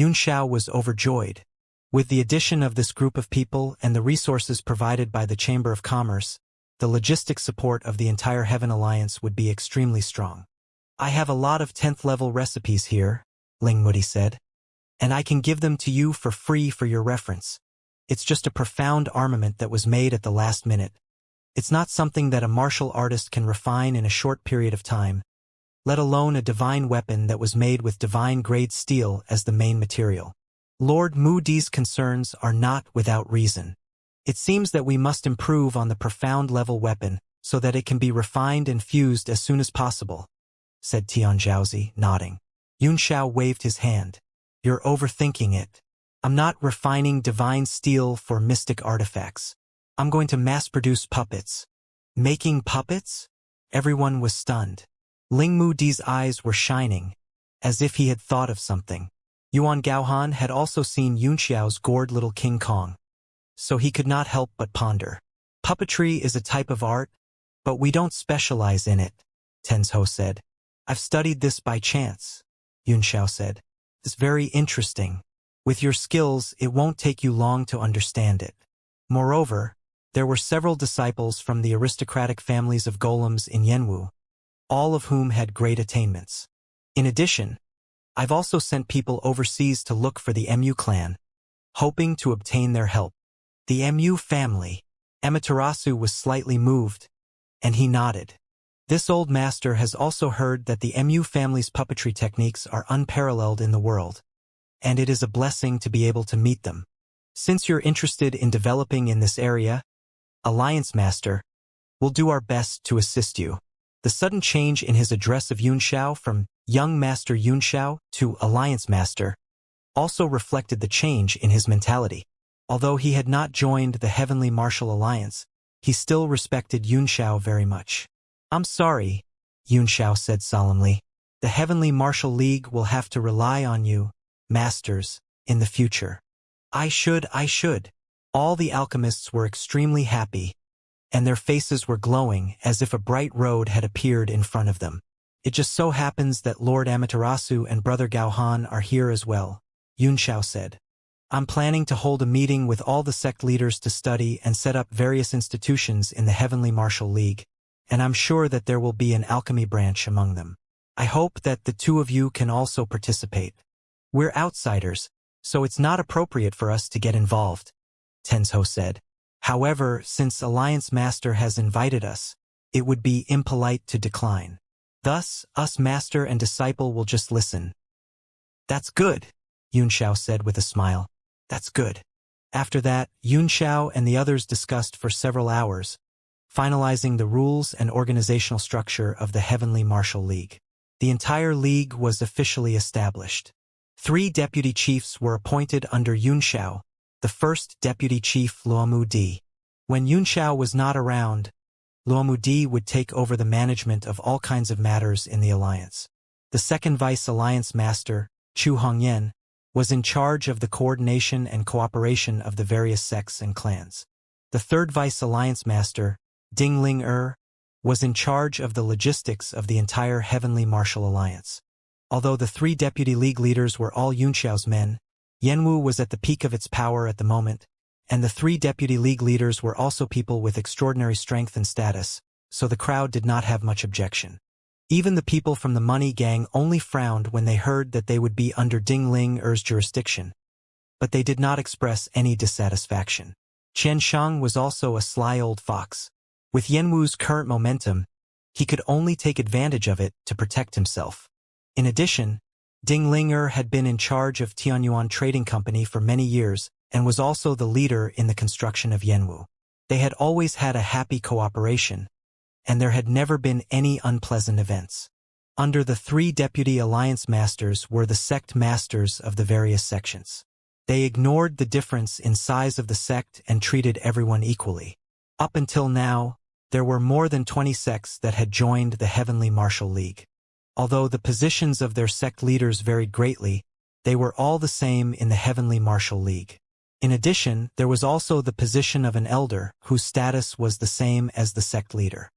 Xiao was overjoyed. With the addition of this group of people and the resources provided by the Chamber of Commerce, the logistic support of the entire Heaven Alliance would be extremely strong. I have a lot of 10th-level recipes here, Ling Moody said, and I can give them to you for free for your reference. It's just a profound armament that was made at the last minute. It's not something that a martial artist can refine in a short period of time, let alone a divine weapon that was made with divine-grade steel as the main material. Lord Moody's concerns are not without reason. It seems that we must improve on the profound-level weapon so that it can be refined and fused as soon as possible, said Tianzhaozi, nodding. Xiao waved his hand. You're overthinking it. I'm not refining divine steel for mystic artifacts. I'm going to mass-produce puppets. Making puppets? Everyone was stunned. Ling Mudi's eyes were shining, as if he had thought of something. Yuan Gaohan had also seen Xiao's gored little King Kong, so he could not help but ponder. Puppetry is a type of art, but we don't specialize in it, Tenzhou said. I've studied this by chance, Xiao said. It's very interesting. With your skills, it won't take you long to understand it. Moreover, there were several disciples from the aristocratic families of golems in Yanwu, all of whom had great attainments. In addition, I've also sent people overseas to look for the MU clan, hoping to obtain their help. The MU family. Amaterasu was slightly moved, and he nodded. This old master has also heard that the MU family's puppetry techniques are unparalleled in the world, and it is a blessing to be able to meet them. Since you're interested in developing in this area, Alliance Master, we'll do our best to assist you. The sudden change in his address of Xiao from Young Master Xiao to Alliance Master also reflected the change in his mentality. Although he had not joined the Heavenly Martial Alliance, he still respected Xiao very much. I'm sorry, Xiao said solemnly. The Heavenly Martial League will have to rely on you, Masters, in the future. I should. All the alchemists were extremely happy, and their faces were glowing as if a bright road had appeared in front of them. It just so happens that Lord Amaterasu and Brother Gaohan are here as well, Xiao said. I'm planning to hold a meeting with all the sect leaders to study and set up various institutions in the Heavenly Martial League, and I'm sure that there will be an alchemy branch among them. I hope that the two of you can also participate. We're outsiders, so it's not appropriate for us to get involved, Tenzhou said. However, since Alliance Master has invited us, it would be impolite to decline. Thus, us Master and Disciple will just listen. That's good, Xiao said with a smile. That's good. After that, Xiao and the others discussed for several hours, finalizing the rules and organizational structure of the Heavenly Martial League. The entire league was officially established. 3 deputy chiefs were appointed under Xiao, the first deputy chief Luomu Di. When Xiao was not around, Luomu Di would take over the management of all kinds of matters in the alliance. The second vice alliance master, Chu Hongyan, was in charge of the coordination and cooperation of the various sects and clans. The third vice alliance master, Ding Ling was in charge of the logistics of the entire Heavenly Martial Alliance. Although the 3 deputy league leaders were all Xiao's men, Yanwu was at the peak of its power at the moment, and the 3 deputy league leaders were also people with extraordinary strength and status, so the crowd did not have much objection. Even the people from the money gang only frowned when they heard that they would be under Ding Ling jurisdiction, but they did not express any dissatisfaction. Qian Shang was also a sly old fox. With Yanwu's current momentum, he could only take advantage of it to protect himself. In addition, Ding Ling had been in charge of Tianyuan Trading Company for many years and was also the leader in the construction of Yanwu. They had always had a happy cooperation, and there had never been any unpleasant events. Under the 3 deputy alliance masters were the sect masters of the various sections. They ignored the difference in size of the sect and treated everyone equally. Up until now, there were more than 20 sects that had joined the Heavenly Martial League. Although the positions of their sect leaders varied greatly, they were all the same in the Heavenly Martial League. In addition, there was also the position of an elder, whose status was the same as the sect leader.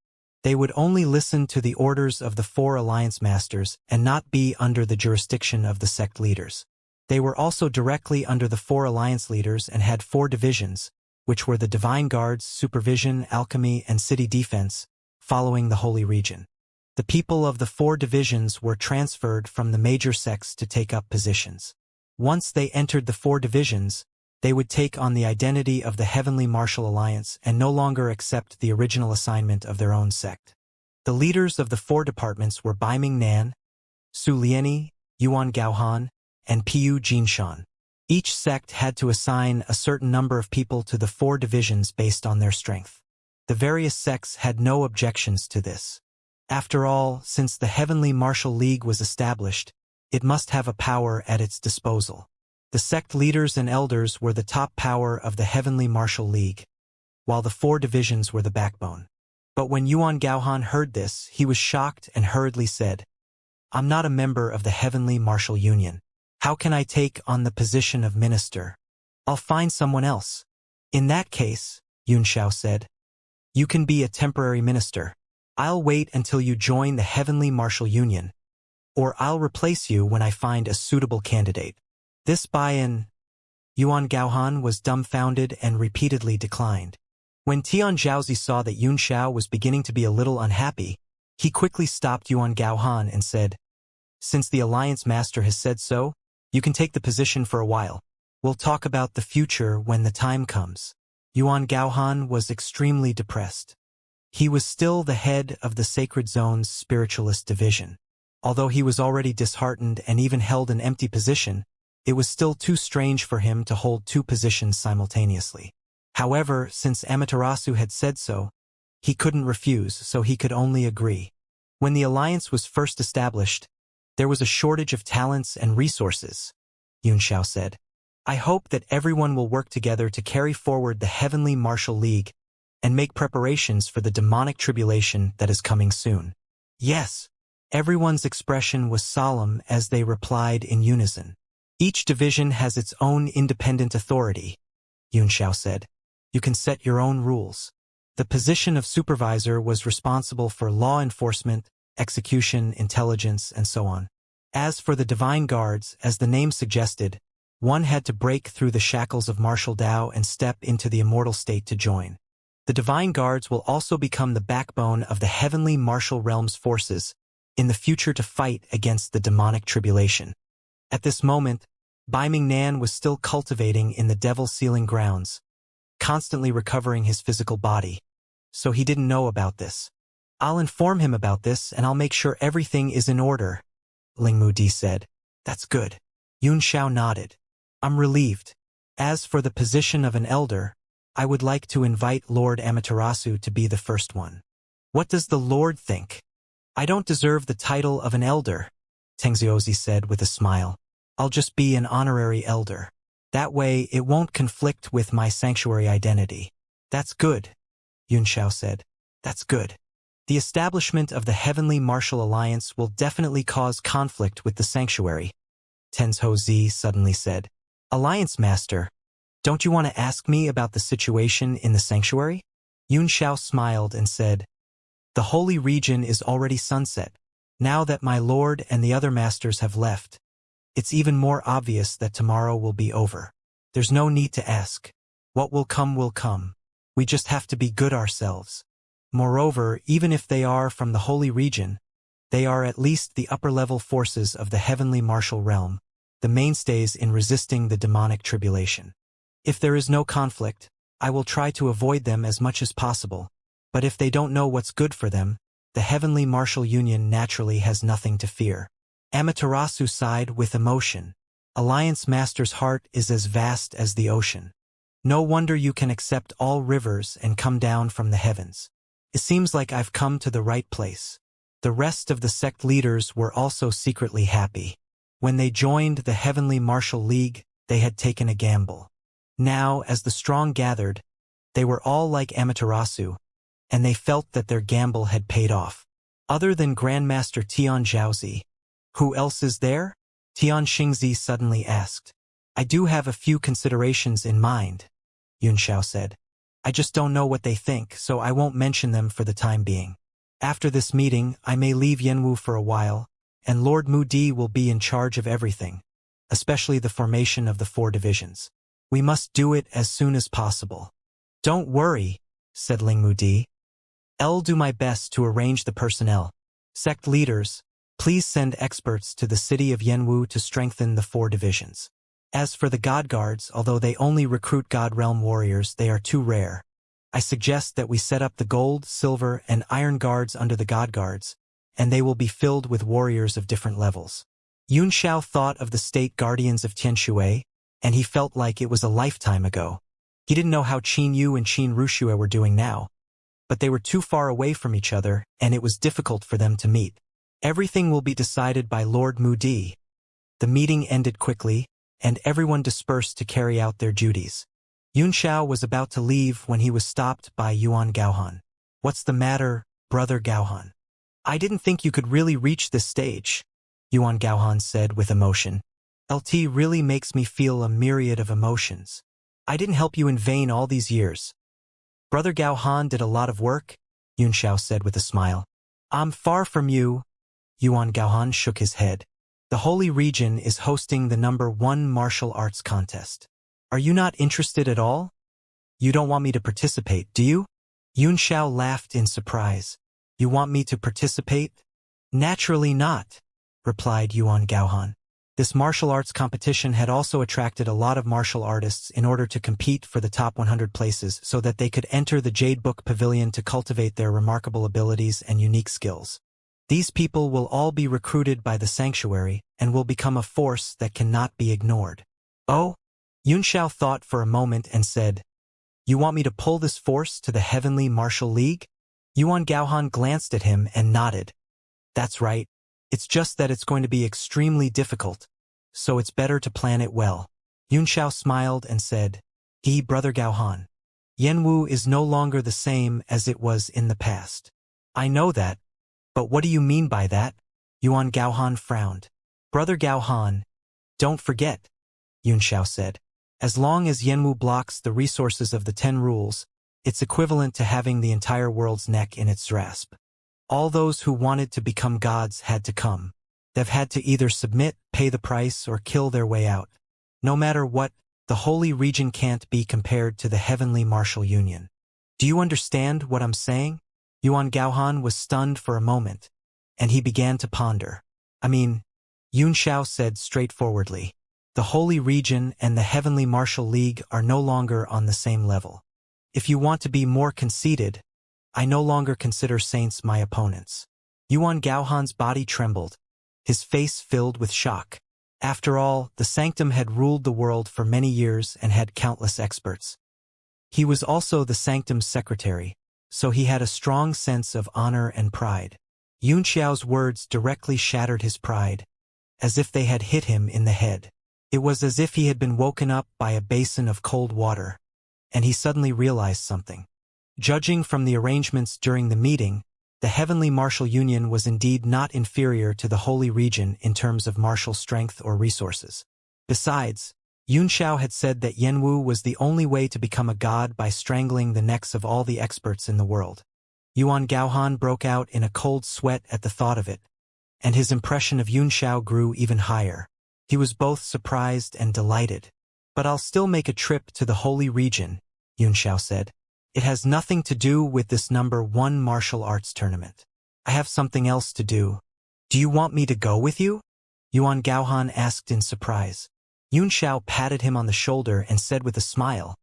They would only listen to the orders of the 4 alliance masters and not be under the jurisdiction of the sect leaders. They were also directly under the 4 alliance leaders and had 4 divisions, which were the Divine Guards, Supervision, Alchemy, and City Defense, following the Holy Region. The people of the 4 divisions were transferred from the major sects to take up positions. Once they entered the 4 divisions, they would take on the identity of the Heavenly Martial Alliance and no longer accept the original assignment of their own sect. The leaders of the 4 departments were Baiming Nan, Su Liani, Yuan Gaohan, and Piu Jinshan. Each sect had to assign a certain number of people to the 4 divisions based on their strength. The various sects had no objections to this. After all, since the Heavenly Martial League was established, it must have a power at its disposal. The sect leaders and elders were the top power of the Heavenly Martial League, while the 4 divisions were the backbone. But when Yuan Gaohan heard this, he was shocked and hurriedly said, "I'm not a member of the Heavenly Martial Union. How can I take on the position of minister? I'll find someone else." "In that case," Yunxiao said, "you can be a temporary minister. I'll wait until you join the Heavenly Martial Union, or I'll replace you when I find a suitable candidate." This buy-in, Yuan Gaohan was dumbfounded and repeatedly declined. When Tian Zhaozi saw that Yunxiao was beginning to be a little unhappy, he quickly stopped Yuan Gaohan and said, "Since the Alliance Master has said so, you can take the position for a while. We'll talk about the future when the time comes." Yuan Gaohan was extremely depressed. He was still the head of the Sacred Zone's spiritualist division. Although he was already disheartened and even held an empty position, it was still too strange for him to hold 2 positions simultaneously. However, since Amaterasu had said so, he couldn't refuse, so he could only agree. When the alliance was first established, there was a shortage of talents and resources, Yunxiao said. "I hope that everyone will work together to carry forward the Heavenly Martial League and make preparations for the demonic tribulation that is coming soon." "Yes." Everyone's expression was solemn as they replied in unison. "Each division has its own independent authority," Yunxiao said. "You can set your own rules." The position of supervisor was responsible for law enforcement, execution, intelligence, and so on. As for the Divine Guards, as the name suggested, one had to break through the shackles of martial Tao and step into the immortal state to join. The Divine Guards will also become the backbone of the Heavenly Martial Realm's forces in the future to fight against the demonic tribulation. At this moment, Baiming Nan was still cultivating in the Devil Sealing Grounds, constantly recovering his physical body, so he didn't know about this. "I'll inform him about this and I'll make sure everything is in order," Lingmu Di said. "That's good." Yunxiao nodded. "I'm relieved. As for the position of an elder, I would like to invite Lord Amaterasu to be the first one." "What does the Lord think?" "I don't deserve the title of an elder," Tengziozi said with a smile. "I'll just be an honorary elder. That way it won't conflict with my sanctuary identity." "That's good," Yunxiao said. "That's good. The establishment of the Heavenly Martial Alliance will definitely cause conflict with the sanctuary," Tenzhou suddenly said. "Alliance Master, don't you want to ask me about the situation in the sanctuary?" Yunxiao smiled and said, "The Holy Region is already sunset. Now that my lord and the other masters have left, it's even more obvious that tomorrow will be over. There's no need to ask. What will come will come. We just have to be good ourselves. Moreover, even if they are from the Holy Region, they are at least the upper-level forces of the Heavenly Martial Realm, the mainstays in resisting the demonic tribulation. If there is no conflict, I will try to avoid them as much as possible, but if they don't know what's good for them, the Heavenly Martial Union naturally has nothing to fear." Amaterasu sighed with emotion. Alliance Master's heart is as vast as the ocean. No wonder you can accept all rivers and come down from the heavens. It seems like I've come to the right place. The rest of the sect leaders were also secretly happy. When they joined the Heavenly Martial League, they had taken a gamble. Now, as the strong gathered, they were all like Amaterasu, and they felt that their gamble had paid off. Other than Grandmaster Tian Zhaozi, who else is there? Tian Xingzi suddenly asked. "I do have a few considerations in mind," Yunxiao said. "I just don't know what they think, so I won't mention them for the time being. After this meeting, I may leave Yanwu for a while, and Lord Mu Di will be in charge of everything. especially the formation of the 4 divisions. We must do it as soon as possible. Don't worry, said Lingmu Di. I'll do my best to arrange the personnel. Sect leaders, please send experts to the city of Yanwu to strengthen the 4 divisions. As for the God Guards, although they only recruit God Realm warriors, they are too rare. I suggest that we set up the gold, silver, and iron guards under the God Guards, and they will be filled with warriors of different levels. Yun Xiao thought of the state guardians of Tianshui, and he felt like it was a lifetime ago. He didn't know how Qin Yu and Qin Ruxue were doing now, but they were too far away from each other, and it was difficult for them to meet. Everything will be decided by Lord Mu Di. The meeting ended quickly, and everyone dispersed to carry out their duties. Yun Xiao was about to leave when he was stopped by Yuan Gaohan. What's the matter, brother Gaohan? I didn't think you could really reach this stage, Yuan Gaohan said with emotion. LT really makes me feel a myriad of emotions. I didn't help you in vain all these years. Brother Gaohan did a lot of work, Yun Xiao said with a smile. I'm far from you. Yuan Gaohan shook his head. The Holy Region is hosting the #1 martial arts contest. Are you not interested at all? You don't want me to participate, do you? Yun Xiao laughed in surprise. You want me to participate? Naturally not, replied Yuan Gaohan. This martial arts competition had also attracted a lot of martial artists in order to compete for the top 100 places so that they could enter the Jade Book Pavilion to cultivate their remarkable abilities and unique skills. These people will all be recruited by the sanctuary and will become a force that cannot be ignored. Oh? Yun Xiao thought for a moment and said, You want me to pull this force to the Heavenly Martial League? Yuan Gaohan glanced at him and nodded. That's right. It's just that it's going to be extremely difficult, so it's better to plan it well. Yun Xiao smiled and said, Brother Gaohan. Yanwu is no longer the same as it was in the past. I know that, but what do you mean by that? Yuan Gaohan frowned. Brother Gaohan, don't forget, Yun Xiao said. As long as Yanwu blocks the resources of the 10 rules, it's equivalent to having the entire world's neck in its grasp. All those who wanted to become gods had to come. They've had to either submit, pay the price, or kill their way out. No matter what, the Holy Region can't be compared to the Heavenly Martial Union. Do you understand what I'm saying? Yuan Gaohan was stunned for a moment, and he began to ponder. Yun Xiao said straightforwardly. The Holy Region and the Heavenly Martial League are no longer on the same level. If you want to be more conceited, I no longer consider saints my opponents. Yuan Gaohan's body trembled, his face filled with shock. After all, the Sanctum had ruled the world for many years and had countless experts. He was also the Sanctum's secretary, so he had a strong sense of honor and pride. Yun Xiao's words directly shattered his pride, as if they had hit him in the head. It was as if he had been woken up by a basin of cold water, and he suddenly realized something. Judging from the arrangements during the meeting, the Heavenly Martial Union was indeed not inferior to the Holy Region in terms of martial strength or resources. Besides, Yun Xiao had said that Yanwu was the only way to become a god by strangling the necks of all the experts in the world. Yuan Gaohan broke out in a cold sweat at the thought of it, and his impression of Yun Xiao grew even higher. He was both surprised and delighted. But I'll still make a trip to the Holy Region, Yun Xiao said. It has nothing to do with this #1 martial arts tournament. I have something else to do. Do you want me to go with you? Yuan Gaohan asked in surprise. Yun Xiao patted him on the shoulder and said with a smile,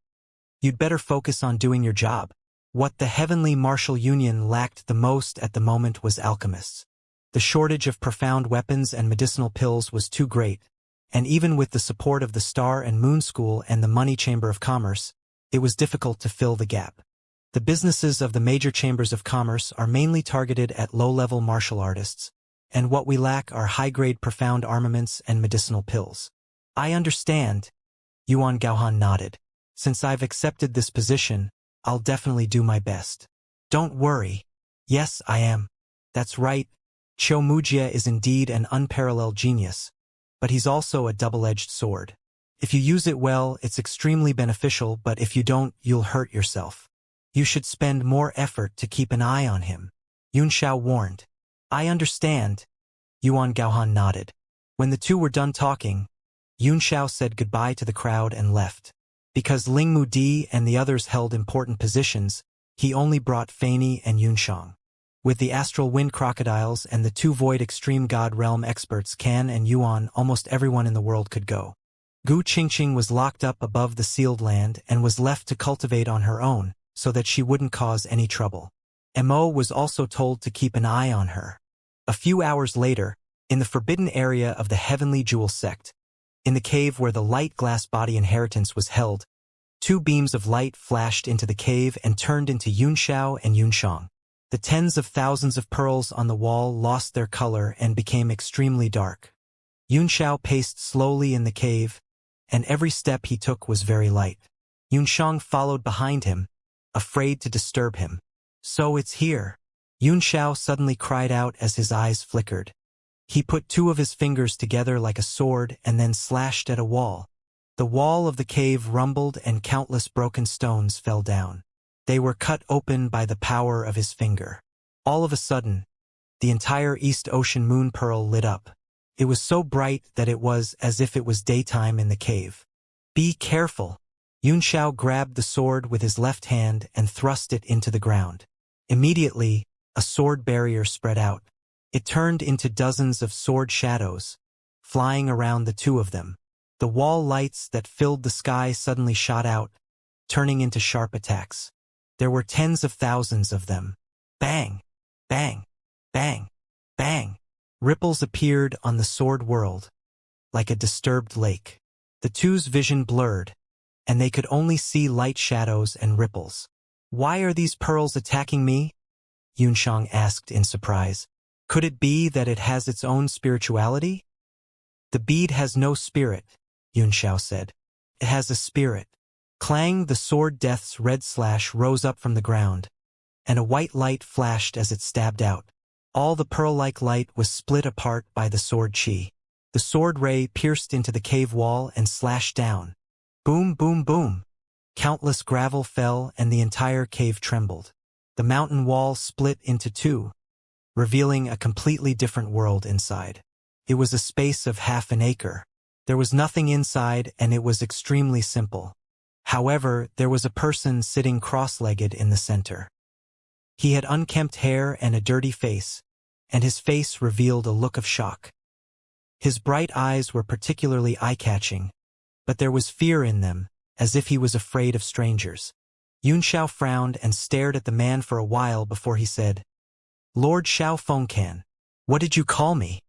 You'd better focus on doing your job. What the Heavenly Martial Union lacked the most at the moment was alchemists. The shortage of profound weapons and medicinal pills was too great, and even with the support of the Star and Moon School and the Money Chamber of Commerce, it was difficult to fill the gap. The businesses of the major chambers of commerce are mainly targeted at low-level martial artists, and what we lack are high-grade profound armaments and medicinal pills. I understand. Yuan Gaohan nodded. Since I've accepted this position, I'll definitely do my best. Don't worry. Yes, I am. That's right. Qiu Mujie is indeed an unparalleled genius, but he's also a double-edged sword. If you use it well, it's extremely beneficial, but if you don't, you'll hurt yourself. You should spend more effort to keep an eye on him. Yun Xiao warned. I understand. Yuan Gaohan nodded. When the two were done talking, Yunxiao said goodbye to the crowd and left. Because Ling Mudi and the others held important positions, he only brought Feini and Yunshang. With the astral wind crocodiles and the two void extreme god realm experts Kan and Yuan, almost everyone in the world could go. Gu Qingqing was locked up above the sealed land and was left to cultivate on her own, so that she wouldn't cause any trouble. Mo was also told to keep an eye on her. A few hours later, in the forbidden area of the Heavenly Jewel sect, in the cave where the light glass body inheritance was held, two beams of light flashed into the cave and turned into Yunxiao and Yunshang. The tens of thousands of pearls on the wall lost their color and became extremely dark. Yunxiao paced slowly in the cave, and every step he took was very light. Yunshang followed behind him, afraid to disturb him. So it's here. Yunxiao suddenly cried out as his eyes flickered. He put two of his fingers together like a sword and then slashed at a wall. The wall of the cave rumbled and countless broken stones fell down. They were cut open by the power of his finger. All of a sudden, the entire East Ocean moon pearl lit up. It was so bright that it was as if it was daytime in the cave. Be careful. Yunxiao grabbed the sword with his left hand and thrust it into the ground. Immediately, a sword barrier spread out. It turned into dozens of sword shadows, flying around the two of them. The wall lights that filled the sky suddenly shot out, turning into sharp attacks. There were tens of thousands of them. Bang! Bang! Bang! Bang! Ripples appeared on the sword world, like a disturbed lake. The two's vision blurred, and they could only see light shadows and ripples. Why are these pearls attacking me? Yunshang asked in surprise. Could it be that it has its own spirituality? The bead has no spirit, Yunxiao said. It has a spirit. Clang, the sword death's red slash rose up from the ground, and a white light flashed as it stabbed out. All the pearl-like light was split apart by the sword chi. The sword ray pierced into the cave wall and slashed down. Boom, boom, boom. Countless gravel fell and the entire cave trembled. The mountain wall split into two, revealing a completely different world inside. It was a space of half an acre. There was nothing inside and it was extremely simple. However, there was a person sitting cross-legged in the center. He had unkempt hair and a dirty face, and his face revealed a look of shock. His bright eyes were particularly eye-catching, but there was fear in them, as if he was afraid of strangers. Yunxiao frowned and stared at the man for a while before he said, Lord Xiao Fengcan, what did you call me?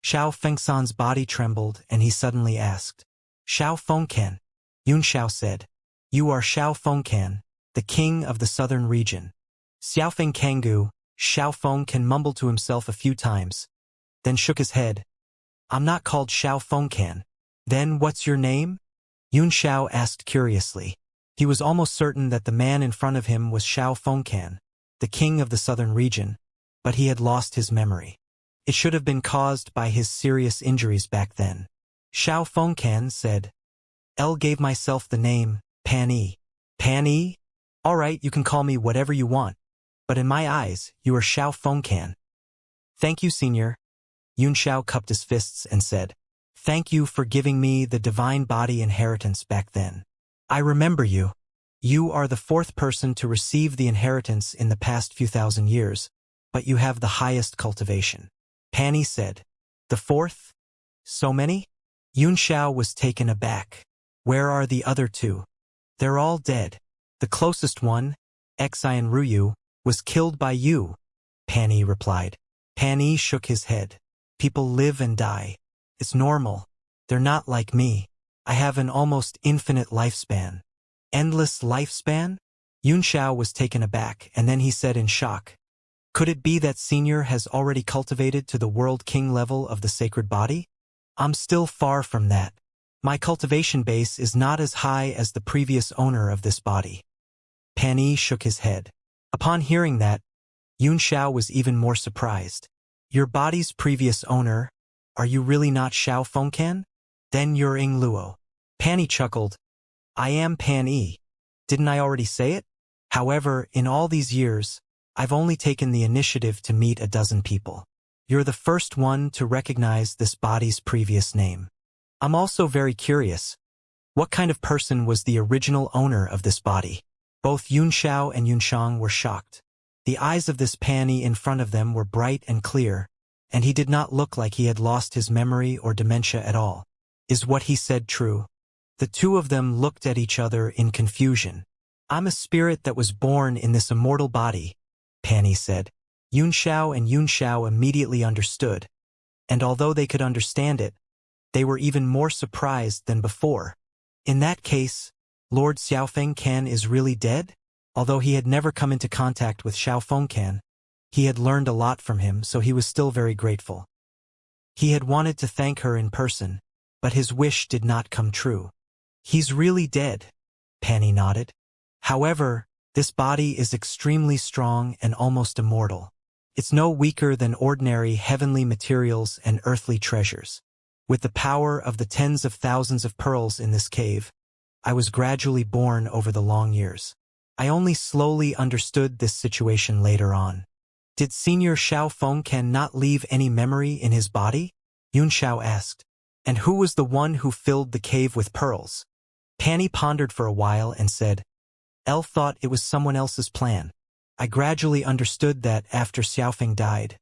Xiao Fengsan's body trembled and he suddenly asked, Xiao Fengcan. Yunxiao said, You are Xiao Fengcan, the king of the southern region. Xiaofeng Kanggu, Xiao Fengcan mumbled to himself a few times, then shook his head. I'm not called Xiao Fengcan. Then what's your name? Yunxiao asked curiously. He was almost certain that the man in front of him was Xiao Fengcan, the king of the southern region, but he had lost his memory. It should have been caused by his serious injuries back then. Xiao Fengcan said, L gave myself the name, Pan Yi. Pan Yi? All right, you can call me whatever you want, but in my eyes, you are Xiao Fengcan. Thank you, senior. Yunxiao cupped his fists and said, Thank you for giving me the divine body inheritance back then. I remember you. You are the fourth person to receive the inheritance in the past few thousand years, but you have the highest cultivation. Pan Yi said, The fourth? So many? Yunxiao was taken aback. Where are the other two? They're all dead. The closest one, Xian Ruyu, was killed by you, Pan Yi replied. Pan Yi shook his head. People live and die. It's normal. They're not like me. I have an almost infinite lifespan. Endless lifespan? Yunxiao was taken aback, and then he said in shock, Could it be that Senior has already cultivated to the World King level of the sacred body? I'm still far from that. My cultivation base is not as high as the previous owner of this body. Pan Yi shook his head. Upon hearing that, Yunxiao was even more surprised. Your body's previous owner? Are you really not Xiao Fengcan? Then you're Ying Luo. Pan Yi chuckled. I am Pan Yi. Didn't I already say it? However, in all these years, I've only taken the initiative to meet a dozen people. You're the first one to recognize this body's previous name. I'm also very curious. What kind of person was the original owner of this body? Both Yunxiao and Yunshang were shocked. The eyes of this Pani in front of them were bright and clear, and he did not look like he had lost his memory or dementia at all. Is what he said true? The two of them looked at each other in confusion. I'm a spirit that was born in this immortal body, Pani said. Yunxiao and Yunxiao immediately understood, and although they could understand it, they were even more surprised than before. In that case, Lord Xiaofeng Can is really dead? Although he had never come into contact with Xiaofeng Can, he had learned a lot from him, so he was still very grateful. He had wanted to thank her in person, but his wish did not come true. He's really dead, Pani nodded. However, this body is extremely strong and almost immortal. It's no weaker than ordinary heavenly materials and earthly treasures. With the power of the tens of thousands of pearls in this cave, I was gradually born over the long years. I only slowly understood this situation later on. Did Senior Xiaofeng Can not leave any memory in his body? Yunxiao asked. And who was the one who filled the cave with pearls? Pani pondered for a while and said, El thought it was someone else's plan. I gradually understood that after Xiaofeng died,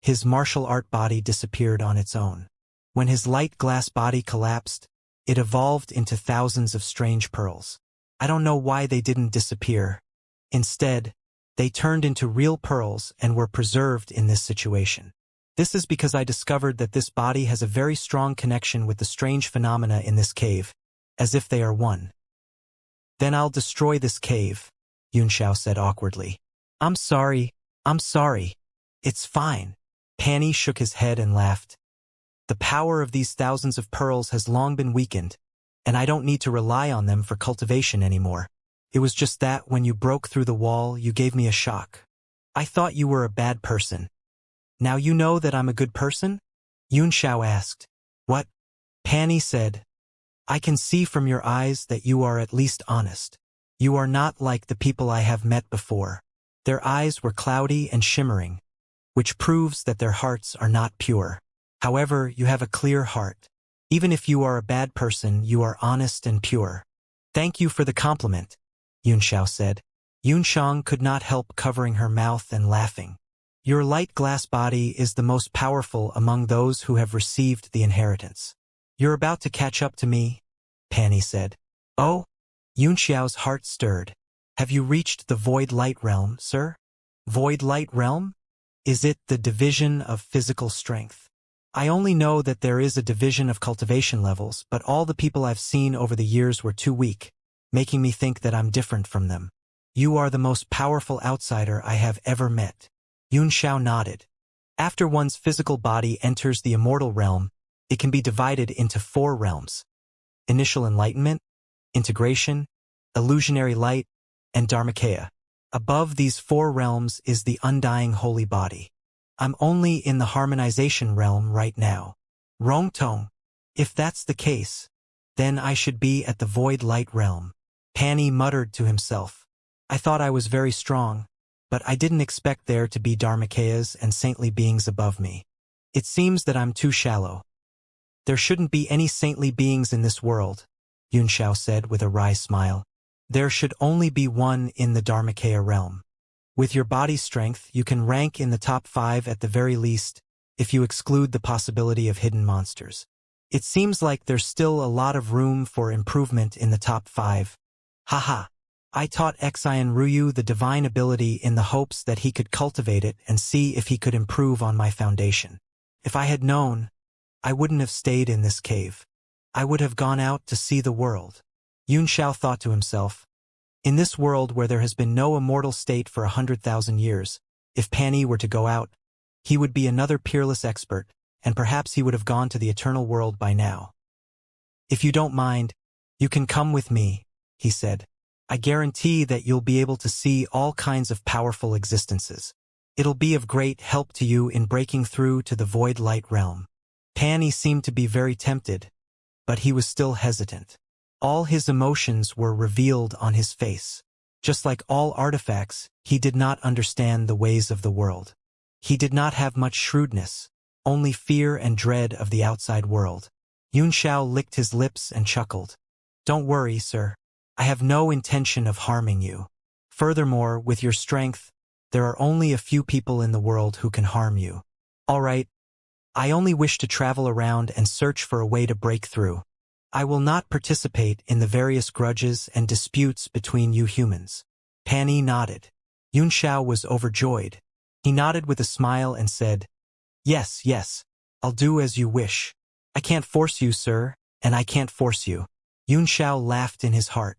his martial art body disappeared on its own. When his light glass body collapsed, it evolved into thousands of strange pearls. I don't know why they didn't disappear. Instead, they turned into real pearls and were preserved in this situation. This is because I discovered that this body has a very strong connection with the strange phenomena in this cave, as if they are one. Then I'll destroy this cave, Yunxiao said awkwardly. I'm sorry. It's fine. Pani shook his head and laughed. The power of these thousands of pearls has long been weakened, and I don't need to rely on them for cultivation anymore. It was just that when you broke through the wall, you gave me a shock. I thought you were a bad person. Now you know that I'm a good person? Yunxiao asked. What? Pani said. I can see from your eyes that you are at least honest. You are not like the people I have met before. Their eyes were cloudy and shimmering, which proves that their hearts are not pure. However, you have a clear heart. Even if you are a bad person, you are honest and pure. Thank you for the compliment, Yunxiao said. Yunshang could not help covering her mouth and laughing. Your light glass body is the most powerful among those who have received the inheritance. You're about to catch up to me, Pani said. Oh? Yunxiao's heart stirred. Have you reached the Void Light Realm, sir? Void Light Realm? Is it the division of physical strength? I only know that there is a division of cultivation levels, but all the people I've seen over the years were too weak, making me think that I'm different from them. You are the most powerful outsider I have ever met. Yunxiao nodded. After one's physical body enters the immortal realm, it can be divided into 4 realms: initial enlightenment, integration, illusionary light, and Dharmakaya. Above these 4 realms is the undying holy body. I'm only in the harmonization realm right now. Rongtong. If that's the case, then I should be at the void light realm. Pani muttered to himself. I thought I was very strong, but I didn't expect there to be Dharmakayas and saintly beings above me. It seems that I'm too shallow. There shouldn't be any saintly beings in this world, Yunxiao said with a wry smile. There should only be one in the Dharmakaya realm. With your body strength, you can rank in the top 5 at the very least, if you exclude the possibility of hidden monsters. It seems like there's still a lot of room for improvement in the top 5. Haha. I taught Xian Ruyu the divine ability in the hopes that he could cultivate it and see if he could improve on my foundation. If I had known, I wouldn't have stayed in this cave. I would have gone out to see the world. Yunxiao thought to himself. In this world where there has been no immortal state for 100,000 years, if Pani were to go out, he would be another peerless expert, and perhaps he would have gone to the eternal world by now. If you don't mind, you can come with me, he said. I guarantee that you'll be able to see all kinds of powerful existences. It'll be of great help to you in breaking through to the void light realm. Pani seemed to be very tempted, but he was still hesitant. All his emotions were revealed on his face. Just like all artifacts, he did not understand the ways of the world. He did not have much shrewdness, only fear and dread of the outside world. Xiao licked his lips and chuckled. Don't worry, sir. I have no intention of harming you. Furthermore, with your strength, there are only a few people in the world who can harm you. All right, I only wish to travel around and search for a way to break through. I will not participate in the various grudges and disputes between you humans. Pan Yi nodded. Xiao was overjoyed. He nodded with a smile and said, Yes, yes, I'll do as you wish. I can't force you, sir, and I can't force you. Xiao laughed in his heart.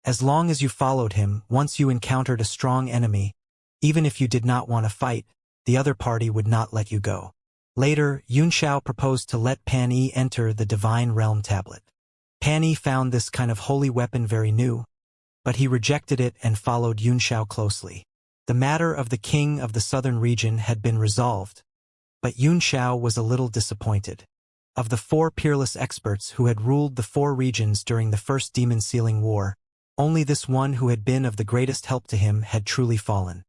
As long as you followed him, once you encountered a strong enemy, even if you did not want to fight, the other party would not let you go. Later, Xiao proposed to let Pan Yi enter the Divine Realm tablet. Pan Yi found this kind of holy weapon very new, but he rejected it and followed Xiao closely. The matter of the king of the southern region had been resolved, but Xiao was a little disappointed. Of the 4 peerless experts who had ruled the 4 regions during the First Demon Sealing War, only this one who had been of the greatest help to him had truly fallen.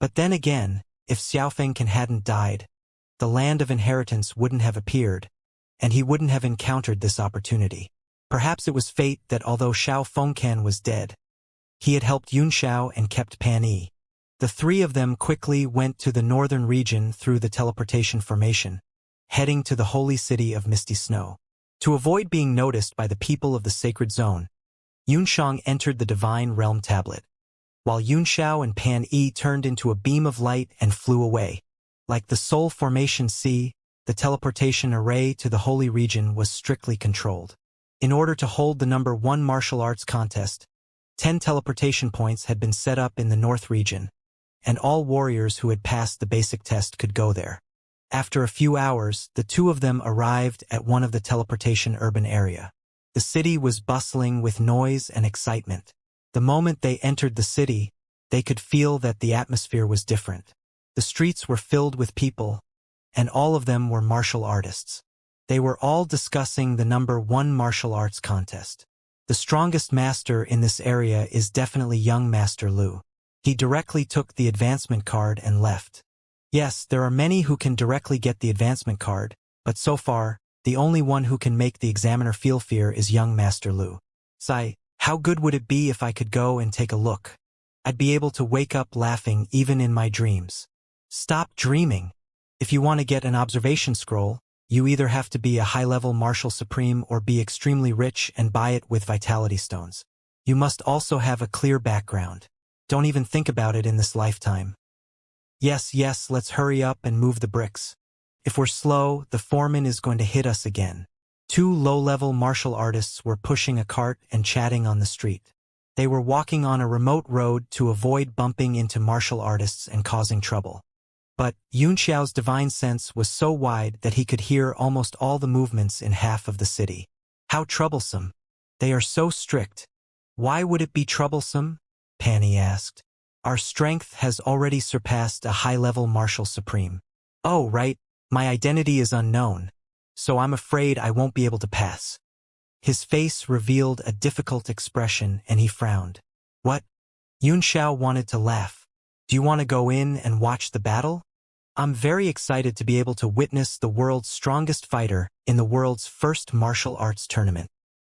But then again, if Xiaofeng hadn't died, the land of inheritance wouldn't have appeared, and he wouldn't have encountered this opportunity. Perhaps it was fate that although Xiao Fengcan was dead, he had helped Xiao and kept Pan Yi. The 3 of them quickly went to the northern region through the teleportation formation, heading to the holy city of Misty Snow. To avoid being noticed by the people of the sacred zone, Yunshang entered the Divine Realm tablet, while Xiao and Pan Yi turned into a beam of light and flew away. Like the Soul Formation C, the teleportation array to the holy region was strictly controlled. In order to hold the number 1 martial arts contest, 10 teleportation points had been set up in the north region, and all warriors who had passed the basic test could go there. After a few hours, the 2 of them arrived at one of the teleportation urban area. The city was bustling with noise and excitement. The moment they entered the city, they could feel that the atmosphere was different. The streets were filled with people, and all of them were martial artists. They were all discussing the number 1 martial arts contest. The strongest master in this area is definitely young Master Lu. He directly took the advancement card and left. Yes, there are many who can directly get the advancement card, but so far, the only one who can make the examiner feel fear is young Master Lu. Sigh, how good would it be if I could go and take a look? I'd be able to wake up laughing even in my dreams. Stop dreaming. If you want to get an observation scroll, you either have to be a high-level martial supreme or be extremely rich and buy it with vitality stones. You must also have a clear background. Don't even think about it in this lifetime. Yes, let's hurry up and move the bricks. If we're slow, the foreman is going to hit us again. 2 low-level martial artists were pushing a cart and chatting on the street. They were walking on a remote road to avoid bumping into martial artists and causing trouble. But Yunxiao's divine sense was so wide that he could hear almost all the movements in half of the city. How troublesome. They are so strict. Why would it be troublesome? Pan Yi asked. Our strength has already surpassed a high-level martial supreme. Oh, right. My identity is unknown, so I'm afraid I won't be able to pass. His face revealed a difficult expression and he frowned. What? Yunxiao wanted to laugh. Do you want to go in and watch the battle? I'm very excited to be able to witness the world's strongest fighter in the world's first martial arts tournament.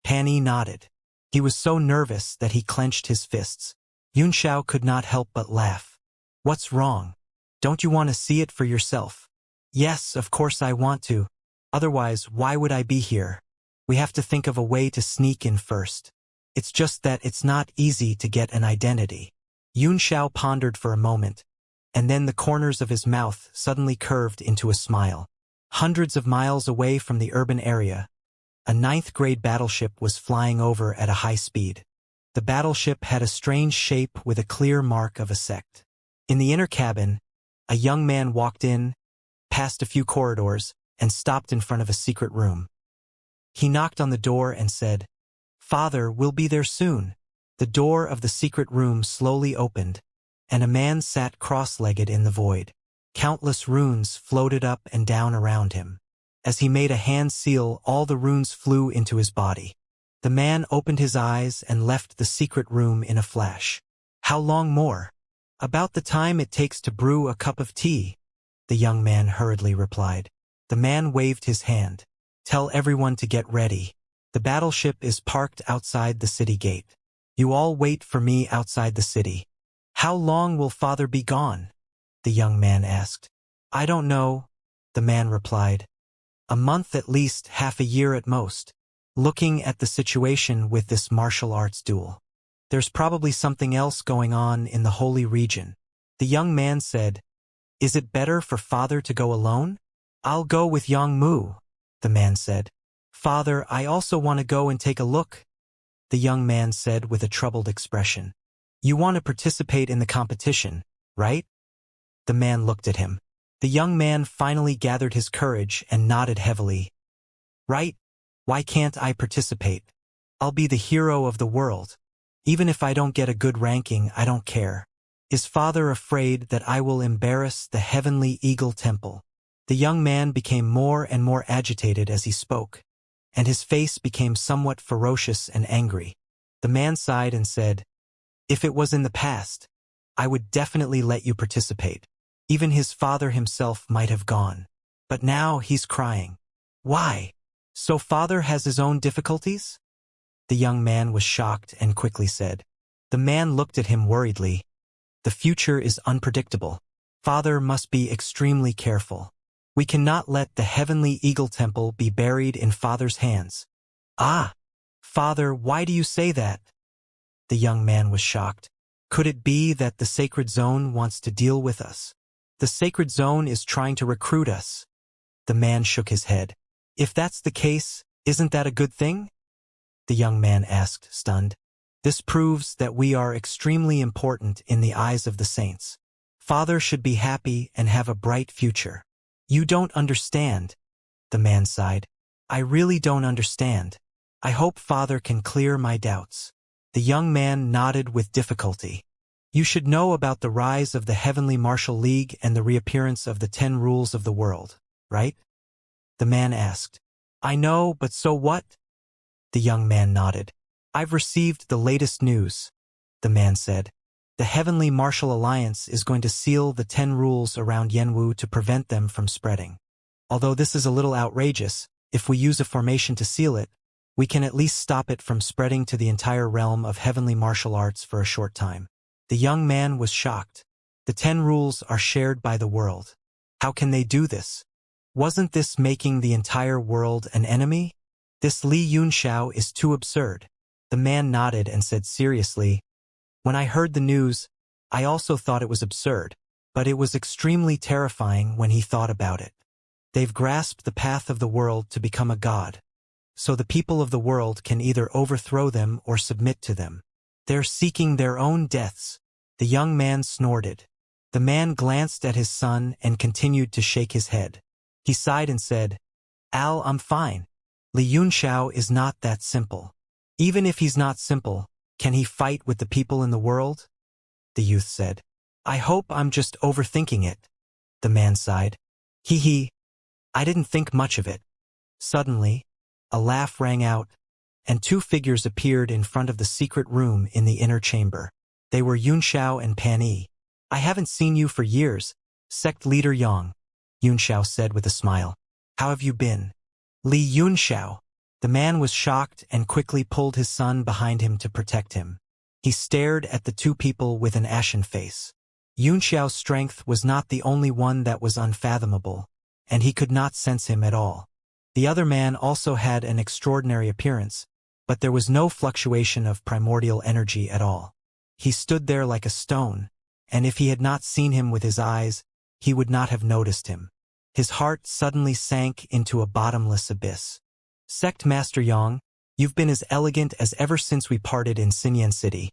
Pan Yi nodded. He was so nervous that he clenched his fists. Yunxiao could not help but laugh. What's wrong? Don't you want to see it for yourself? Yes, of course I want to. Otherwise, why would I be here? We have to think of a way to sneak in first. It's just that it's not easy to get an identity. Yunxiao pondered for a moment, and then the corners of his mouth suddenly curved into a smile. Hundreds of miles away from the urban area, a 9th-grade battleship was flying over at a high speed. The battleship had a strange shape with a clear mark of a sect. In the inner cabin, a young man walked in, passed a few corridors, and stopped in front of a secret room. He knocked on the door and said, "Father, we'll be there soon." The door of the secret room slowly opened, and a man sat cross-legged in the void. Countless runes floated up and down around him. As he made a hand seal, all the runes flew into his body. The man opened his eyes and left the secret room in a flash. How long more? About the time it takes to brew a cup of tea, the young man hurriedly replied. The man waved his hand. Tell everyone to get ready. The battleship is parked outside the city gate. You all wait for me outside the city. How long will father be gone? The young man asked. I don't know, the man replied. A month at least, half a year at most. Looking at the situation with this martial arts duel. There's probably something else going on in the holy region. The young man said, Is it better for father to go alone? I'll go with Yang Mu, the man said. Father, I also want to go and take a look, the young man said with a troubled expression. You want to participate in the competition, right? The man looked at him. The young man finally gathered his courage and nodded heavily. Right? Why can't I participate? I'll be the hero of the world. Even if I don't get a good ranking, I don't care. Is father afraid that I will embarrass the heavenly eagle temple? The young man became more and more agitated as he spoke, and his face became somewhat ferocious and angry. The man sighed and said, If it was in the past, I would definitely let you participate. Even his father himself might have gone. But now he's crying. Why? So father has his own difficulties? The young man was shocked and quickly said. The man looked at him worriedly. The future is unpredictable. Father must be extremely careful. We cannot let the heavenly eagle temple be buried in father's hands. Ah! Father, why do you say that? The young man was shocked. Could it be that the sacred zone wants to deal with us? The sacred zone is trying to recruit us. The man shook his head. If that's the case, isn't that a good thing? The young man asked, stunned. This proves that we are extremely important in the eyes of the saints. Father should be happy and have a bright future. You don't understand, the man sighed. I really don't understand. I hope father can clear my doubts. The young man nodded with difficulty. You should know about the rise of the Heavenly Martial League and the reappearance of the 10 rules of the world, right? The man asked. I know, but so what? The young man nodded. I've received the latest news, the man said. The Heavenly Martial Alliance is going to seal the 10 rules around Yanwu to prevent them from spreading. Although this is a little outrageous, if we use a formation to seal it, we can at least stop it from spreading to the entire realm of heavenly martial arts for a short time. The young man was shocked. The 10 rules are shared by the world. How can they do this? Wasn't this making the entire world an enemy? This Li Yunxiao is too absurd. The man nodded and said seriously, When I heard the news, I also thought it was absurd, but it was extremely terrifying when he thought about it. They've grasped the path of the world to become a god. So the people of the world can either overthrow them or submit to them. They're seeking their own deaths. The young man snorted. The man glanced at his son and continued to shake his head. He sighed and said, Al, I'm fine. Li Yunxiao is not that simple. Even if he's not simple, can he fight with the people in the world? The youth said. I hope I'm just overthinking it. The man sighed. Hee hee. I didn't think much of it. Suddenly, a laugh rang out, and 2 figures appeared in front of the secret room in the inner chamber. They were Yunxiao and Pan Yi. I haven't seen you for years, sect leader Yang, Yunxiao said with a smile. How have you been? Li Yunxiao. The man was shocked and quickly pulled his son behind him to protect him. He stared at the 2 people with an ashen face. Yunxiao's strength was not the only one that was unfathomable, and he could not sense him at all. The other man also had an extraordinary appearance, but there was no fluctuation of primordial energy at all. He stood there like a stone, and if he had not seen him with his eyes, he would not have noticed him. His heart suddenly sank into a bottomless abyss. Sect Master Yang, you've been as elegant as ever since we parted in Xinyan City,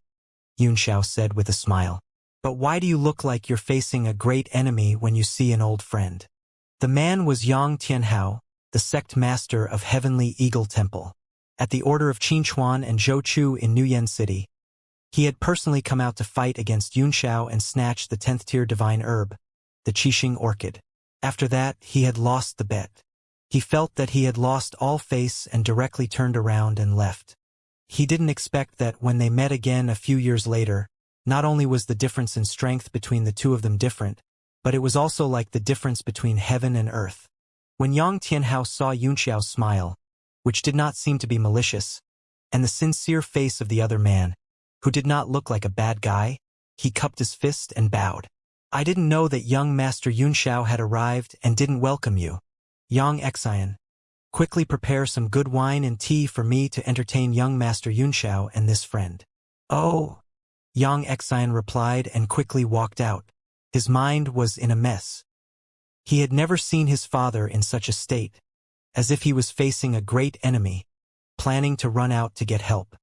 Yunxiao said with a smile. But why do you look like you're facing a great enemy when you see an old friend? The man was Yang Tianhao, the sect master of Heavenly Eagle Temple. At the order of Qinchuan and Zhou Chu in Nuyen City, he had personally come out to fight against Yunxiao and snatch the 10th tier divine herb, the Qixing orchid. After that, he had lost the bet. He felt that he had lost all face and directly turned around and left. He didn't expect that when they met again a few years later, not only was the difference in strength between the 2 of them different, but it was also like the difference between heaven and earth. When Yang Tianhao saw Yunxiao's smile, which did not seem to be malicious, and the sincere face of the other man, who did not look like a bad guy, he cupped his fist and bowed. I didn't know that young Master Yunxiao had arrived and didn't welcome you. Yang Xian, quickly prepare some good wine and tea for me to entertain young Master Yunxiao and this friend. Oh, Yang Xian replied and quickly walked out. His mind was in a mess. He had never seen his father in such a state, as if he was facing a great enemy, planning to run out to get help.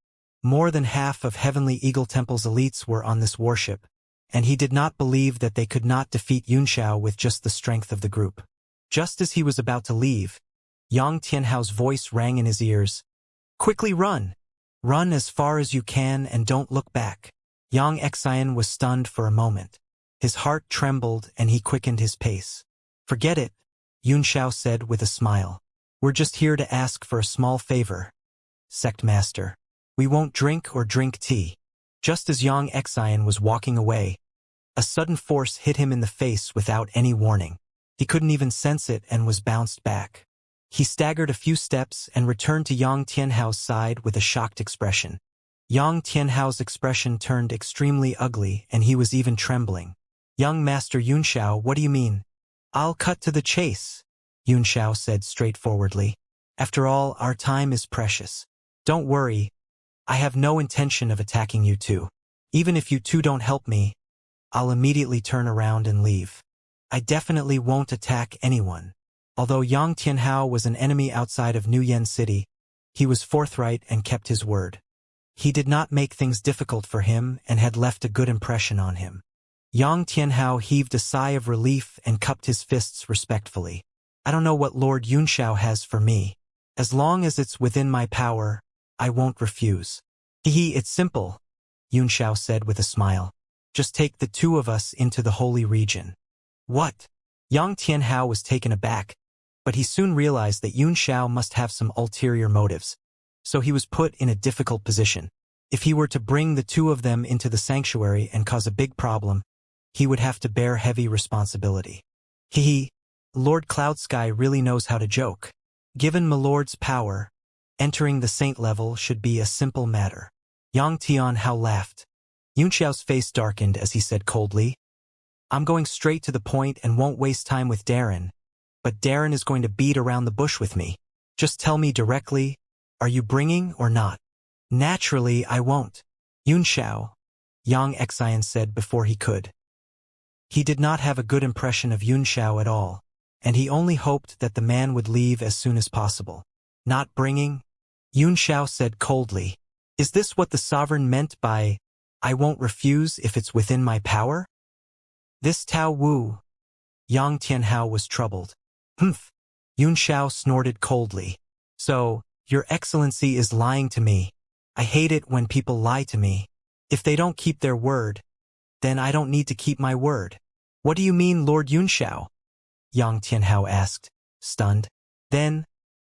More than half of Heavenly Eagle Temple's elites were on this warship, and he did not believe that they could not defeat Yunxiao with just the strength of the group. Just as he was about to leave, Yang Tianhao's voice rang in his ears. Quickly run! Run as far as you can and don't look back. Yang Xian was stunned for a moment. His heart trembled and he quickened his pace. Forget it, Yunxiao said with a smile. We're just here to ask for a small favor. Sect Master. We won't drink or drink tea. Just as Yang Xian was walking away, a sudden force hit him in the face without any warning. He couldn't even sense it and was bounced back. He staggered a few steps and returned to Yang Tianhao's side with a shocked expression. Yang Tianhao's expression turned extremely ugly and he was even trembling. Young Master Yunxiao, what do you mean? I'll cut to the chase, Yunxiao said straightforwardly. After all, our time is precious. Don't worry, I have no intention of attacking you two. Even if you two don't help me, I'll immediately turn around and leave. I definitely won't attack anyone. Although Yang Tianhao was an enemy outside of New Yen City, he was forthright and kept his word. He did not make things difficult for him and had left a good impression on him. Yang Tianhao heaved a sigh of relief and cupped his fists respectfully. I don't know what Lord Yunxiao has for me. As long as it's within my power, I won't refuse. It's simple, Yunxiao said with a smile. Just take the two of us into the holy region. What? Yang Tianhao was taken aback, but he soon realized that Yunxiao must have some ulterior motives. So he was put in a difficult position. If he were to bring the two of them into the sanctuary and cause a big problem, he would have to bear heavy responsibility. Lord Cloudsky really knows how to joke. Given Milord's power, entering the saint level should be a simple matter. Yang Tianhao laughed. Yunxiao's face darkened as he said coldly, I'm going straight to the point and won't waste time with Darren, but Darren is going to beat around the bush with me. Just tell me directly, are you bringing or not? Naturally, I won't. Yunxiao, Yang Xian said before he could. He did not have a good impression of Yunxiao at all, and he only hoped that the man would leave as soon as possible. Not bringing? Yunxiao said coldly. Is this what the sovereign meant by, I won't refuse if it's within my power? This Tao Wu. Yang Tianhao was troubled. Humph. Yunxiao snorted coldly. So, Your Excellency is lying to me. I hate it when people lie to me. If they don't keep their word, then I don't need to keep my word. What do you mean, Lord Yunxiao? Yang Tianhao asked, stunned. Then,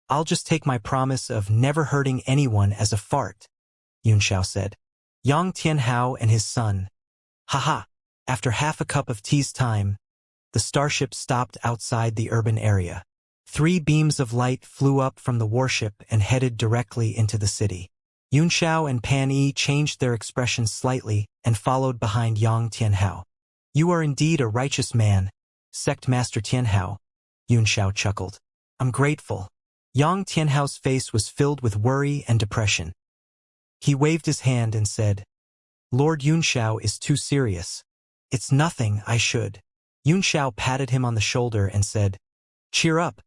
I'll just take my promise of never hurting anyone as a fart, Yunxiao said. Yang Tianhao and his son. Haha. After half a cup of tea's time, the starship stopped outside the urban area. 3 beams of light flew up from the warship and headed directly into the city. Yunxiao and Pan Yi changed their expressions slightly and followed behind Yang Tianhao. You are indeed a righteous man, Sect Master Tianhao, Yunxiao chuckled. I'm grateful. Yang Tianhao's face was filled with worry and depression. He waved his hand and said, Lord Yunxiao is too serious. It's nothing, I should. Yunxiao patted him on the shoulder and said, Cheer up.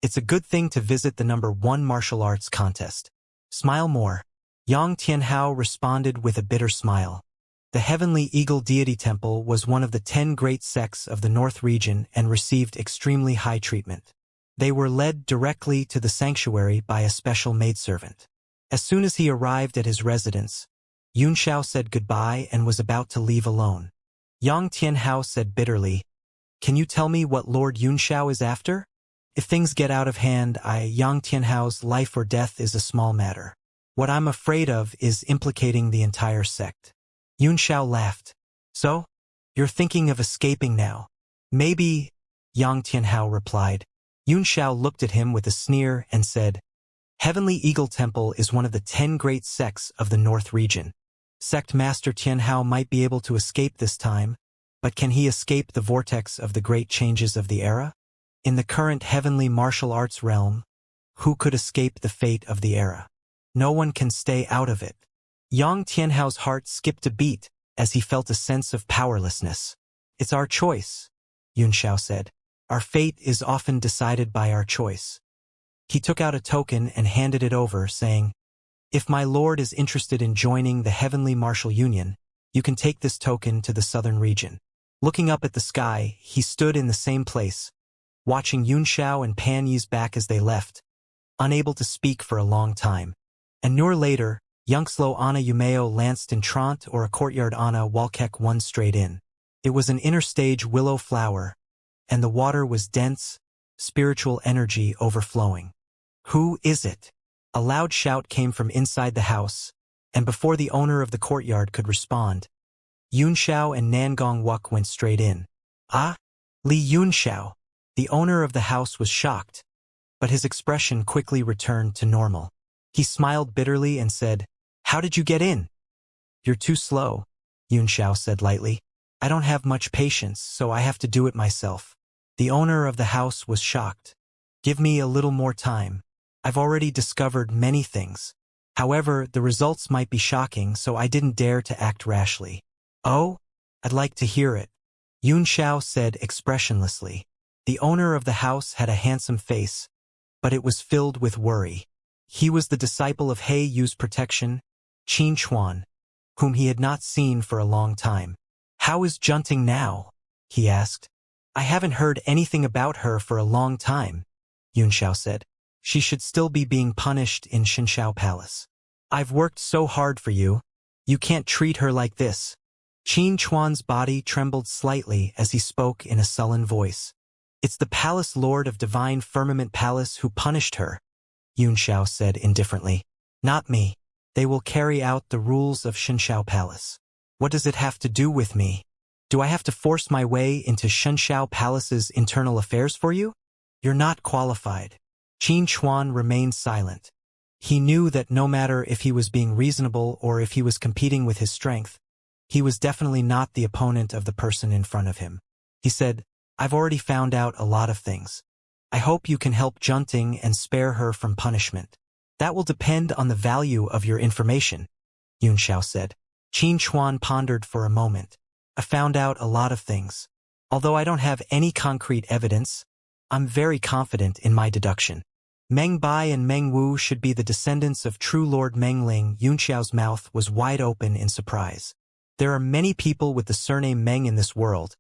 It's a good thing to visit the #1 martial arts contest. Smile more. Yang Tianhao responded with a bitter smile. The Heavenly Eagle Deity Temple was one of the 10 great sects of the North region and received extremely high treatment. They were led directly to the sanctuary by a special maidservant. As soon as he arrived at his residence, Yunxiao said goodbye and was about to leave alone. Yang Tianhao said bitterly, Can you tell me what Lord Yunxiao is after? If things get out of hand, Yang Tianhao's life or death is a small matter. What I'm afraid of is implicating the entire sect. Yunxiao laughed. So? You're thinking of escaping now? Maybe, Yang Tianhao replied. Yun Xiao looked at him with a sneer and said, Heavenly Eagle Temple is one of the 10 great sects of the North region. Sect Master Tianhao might be able to escape this time, but can he escape the vortex of the great changes of the era? In the current heavenly martial arts realm, who could escape the fate of the era? No one can stay out of it. Yang Tianhao's heart skipped a beat as he felt a sense of powerlessness. It's our choice, Yun Xiao said. Our fate is often decided by our choice. He took out a token and handed it over, saying, If my lord is interested in joining the Heavenly Martial Union, you can take this token to the southern region. Looking up at the sky, he stood in the same place, watching Yun Xiao and Pan Yi's back as they left, unable to speak for a long time. An hour later, Yunxlo Ana Yumeo lanced in Trant or a courtyard Ana Walkek one straight in. It was an interstage willow flower, and the water was dense, spiritual energy overflowing. Who is it? A loud shout came from inside the house, and before the owner of the courtyard could respond, Yun Xiao and Nangong Wuk went straight in. Ah? Li Yun Xiao. The owner of the house was shocked, but his expression quickly returned to normal. He smiled bitterly and said, How did you get in? You're too slow, Yun Xiao said lightly. I don't have much patience, so I have to do it myself. The owner of the house was shocked. Give me a little more time. I've already discovered many things. However, the results might be shocking, so I didn't dare to act rashly. Oh? I'd like to hear it, Yun Xiao said expressionlessly. The owner of the house had a handsome face, but it was filled with worry. He was the disciple of He Yu's protection, Qin Chuan, whom he had not seen for a long time. How is Junting now? He asked. I haven't heard anything about her for a long time, Yun Xiao said. She should still be being punished in Xianxia Palace. I've worked so hard for you. You can't treat her like this. Qin Chuan's body trembled slightly as he spoke in a sullen voice. It's the Palace Lord of Divine Firmament Palace who punished her, Yun Xiao said indifferently. Not me. They will carry out the rules of Xianxia Palace. What does it have to do with me? Do I have to force my way into Xianxia Palace's internal affairs for you? You're not qualified. Qin Chuan remained silent. He knew that no matter if he was being reasonable or if he was competing with his strength, he was definitely not the opponent of the person in front of him. He said, I've already found out a lot of things. I hope you can help Junting and spare her from punishment. That will depend on the value of your information, Yun Xiao said. Qin Chuan pondered for a moment. I found out a lot of things. Although I don't have any concrete evidence, I'm very confident in my deduction. Meng Bai and Meng Wu should be the descendants of true Lord Meng Ling. Yun Xiao's mouth was wide open in surprise. There are many people with the surname Meng in this world.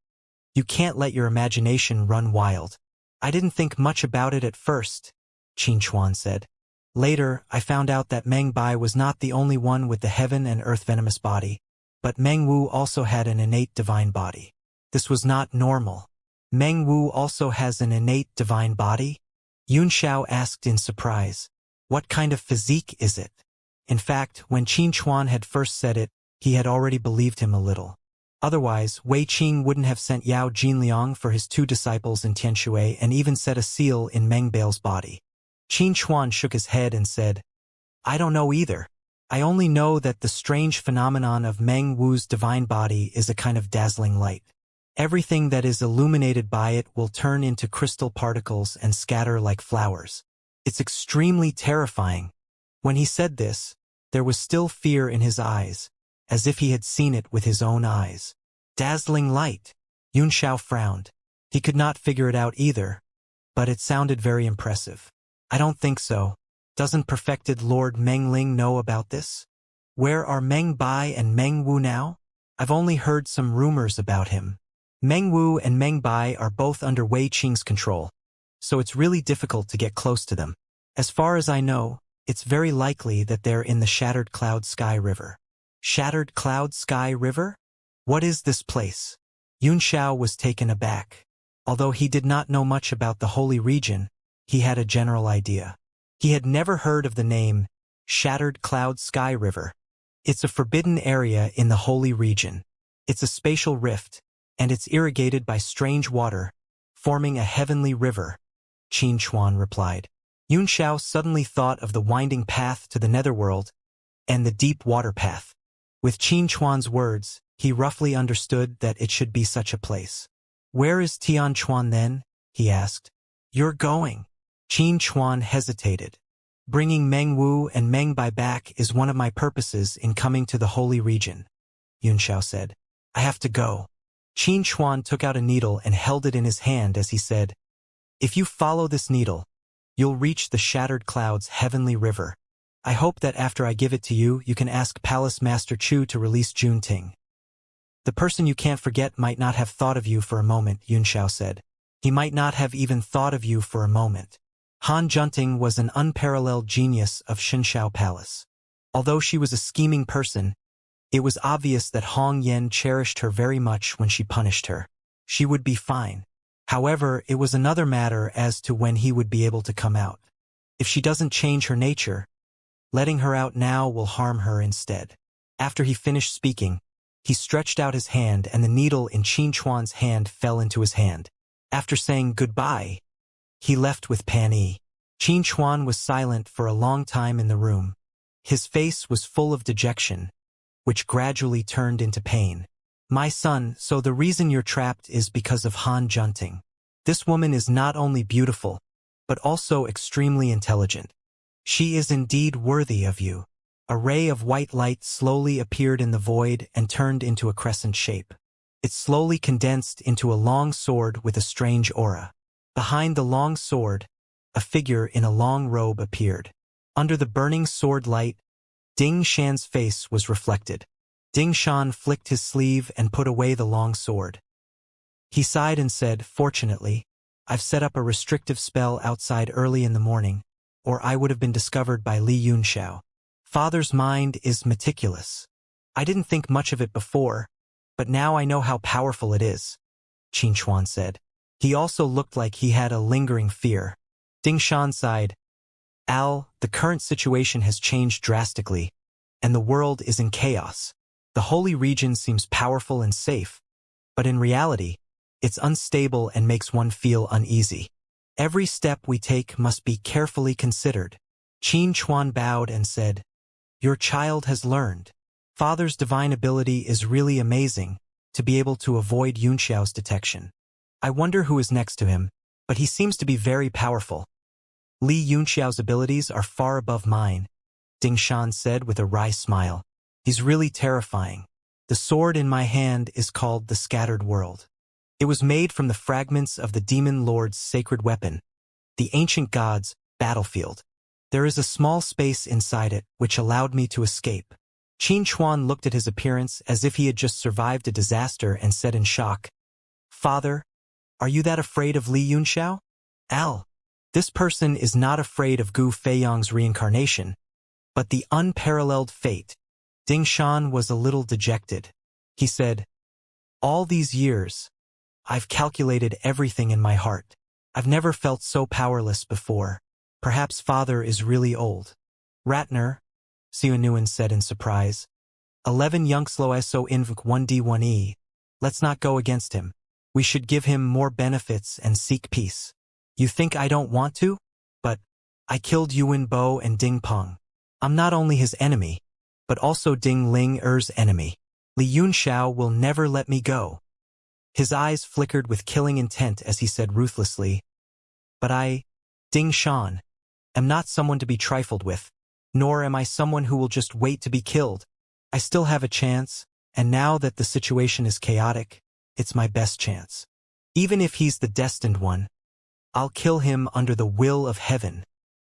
You can't let your imagination run wild. I didn't think much about it at first, Qin Chuan said. Later, I found out that Meng Bai was not the only one with the heaven and earth venomous body, but Meng Wu also had an innate divine body. This was not normal. Meng Wu also has an innate divine body? Yun Xiao asked in surprise. What kind of physique is it? In fact, when Qin Chuan had first said it, he had already believed him a little. Otherwise, Wei Qing wouldn't have sent Yao Jinliang for his 2 disciples in Tianshui and even set a seal in Meng Bai's body. Qin Chuan shook his head and said, I don't know either. I only know that the strange phenomenon of Meng Wu's divine body is a kind of dazzling light. Everything that is illuminated by it will turn into crystal particles and scatter like flowers. It's extremely terrifying. When he said this, there was still fear in his eyes, as if he had seen it with his own eyes. Dazzling light. Yun Xiao frowned. He could not figure it out either, but it sounded very impressive. I don't think so. Doesn't perfected Lord Meng Ling know about this? Where are Meng Bai and Meng Wu now? I've only heard some rumors about him. Meng Wu and Meng Bai are both under Wei Qing's control, so it's really difficult to get close to them. As far as I know, it's very likely that they're in the Shattered Cloud Sky River. Shattered Cloud Sky River? What is this place? Yun Xiao was taken aback. Although he did not know much about the holy region, he had a general idea. He had never heard of the name Shattered Cloud Sky River. It's a forbidden area in the holy region. It's a spatial rift, and it's irrigated by strange water, forming a heavenly river. Qin Chuan replied. Yun Xiao suddenly thought of the winding path to the netherworld and the deep water path. With Qin Chuan's words, he roughly understood that it should be such a place. Where is Tian Chuan then? He asked. You're going. Qin Chuan hesitated. Bringing Meng Wu and Meng Bai back is one of my purposes in coming to the holy region, Yun Xiao said. I have to go. Qin Chuan took out a needle and held it in his hand as he said, If you follow this needle, you'll reach the shattered clouds' heavenly river. I hope that after I give it to you, you can ask Palace Master Chu to release Junting. The person you can't forget might not have thought of you for a moment, Yun Xiao said. He might not have even thought of you for a moment. Han Junting was an unparalleled genius of Xianxia Palace. Although she was a scheming person, it was obvious that Hong Yen cherished her very much when she punished her. She would be fine. However, it was another matter as to when he would be able to come out. If she doesn't change her nature, letting her out now will harm her instead. After he finished speaking, he stretched out his hand and the needle in Qin Chuan's hand fell into his hand. After saying goodbye, he left with Pan Yi. Qin Chuan was silent for a long time in the room. His face was full of dejection, which gradually turned into pain. My son, so the reason you're trapped is because of Han Junting. This woman is not only beautiful, but also extremely intelligent. She is indeed worthy of you. A ray of white light slowly appeared in the void and turned into a crescent shape. It slowly condensed into a long sword with a strange aura. Behind the long sword, a figure in a long robe appeared. Under the burning sword light, Ding Shan's face was reflected. Ding Shan flicked his sleeve and put away the long sword. He sighed and said, Fortunately, I've set up a restrictive spell outside early in the morning, or I would have been discovered by Li Yunxiao. Father's mind is meticulous. I didn't think much of it before, but now I know how powerful it is, Qin Chuan said. He also looked like he had a lingering fear. Ding Shan sighed. Al, the current situation has changed drastically, and the world is in chaos. The holy region seems powerful and safe, but in reality, it's unstable and makes one feel uneasy. Every step we take must be carefully considered. Qin Chuan bowed and said, Your child has learned. Father's divine ability is really amazing, to be able to avoid Yunxiao's detection. I wonder who is next to him, but he seems to be very powerful. Li Yunxiao's abilities are far above mine, Ding Shan said with a wry smile. He's really terrifying. The sword in my hand is called the Scattered World. It was made from the fragments of the Demon Lord's sacred weapon, the ancient god's battlefield. There is a small space inside it which allowed me to escape. Qin Chuan looked at his appearance as if he had just survived a disaster and said in shock, Father, are you that afraid of Li Yunxiao? Al, this person is not afraid of Gu Feiyang's reincarnation, but the unparalleled fate. Ding Shan was a little dejected. He said, All these years, I've calculated everything in my heart. I've never felt so powerless before. Perhaps father is really old. Ratner, Xiu Nguyen said in surprise. 11 Youngslo So Invk 1D1E. Let's not go against him. We should give him more benefits and seek peace. You think I don't want to? But I killed Yuan Bo and Ding Peng. I'm not only his enemy, but also Ding Ling Er's enemy. Li Yunxiao will never let me go. His eyes flickered with killing intent as he said ruthlessly, But I, Ding Shan, am not someone to be trifled with, nor am I someone who will just wait to be killed. I still have a chance, and now that the situation is chaotic, it's my best chance. Even if he's the destined one, I'll kill him under the will of heaven.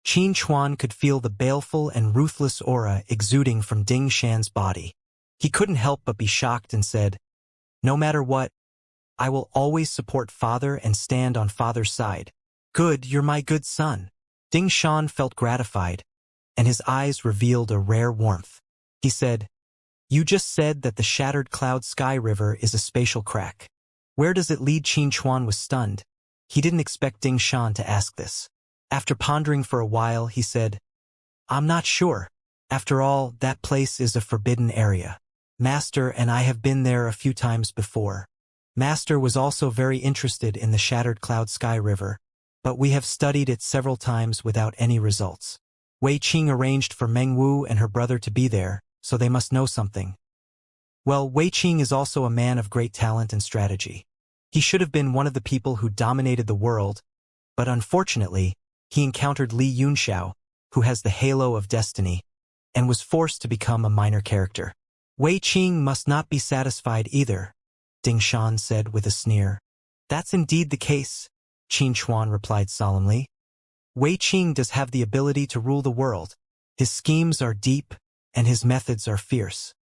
Qin Chuan could feel the baleful and ruthless aura exuding from Ding Shan's body. He couldn't help but be shocked and said, No matter what, I will always support father and stand on father's side. Good, you're my good son. Ding Shan felt gratified, and his eyes revealed a rare warmth. He said, You just said that the shattered cloud sky river is a spatial crack. Where does it lead? Qin Chuan was stunned. He didn't expect Ding Shan to ask this. After pondering for a while, he said, I'm not sure. After all, that place is a forbidden area. Master and I have been there a few times before. Master was also very interested in the shattered cloud sky river, but we have studied it several times without any results. Wei Qing arranged for Meng Wu and her brother to be there, so they must know something. Well, Wei Qing is also a man of great talent and strategy. He should have been one of the people who dominated the world, but unfortunately, he encountered Li Yunxiao, who has the halo of destiny, and was forced to become a minor character. Wei Qing must not be satisfied either, Ding Shan said with a sneer. That's indeed the case, Qin Chuan replied solemnly. Wei Qing does have the ability to rule the world. His schemes are deep, and his methods are fierce.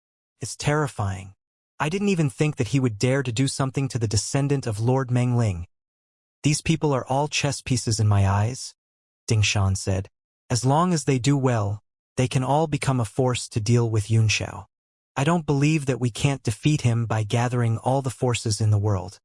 It's terrifying. I didn't even think that he would dare to do something to the descendant of Lord Mengling. These people are all chess pieces in my eyes, Ding Shan said. As long as they do well, they can all become a force to deal with Yunxiao. I don't believe that we can't defeat him by gathering all the forces in the world.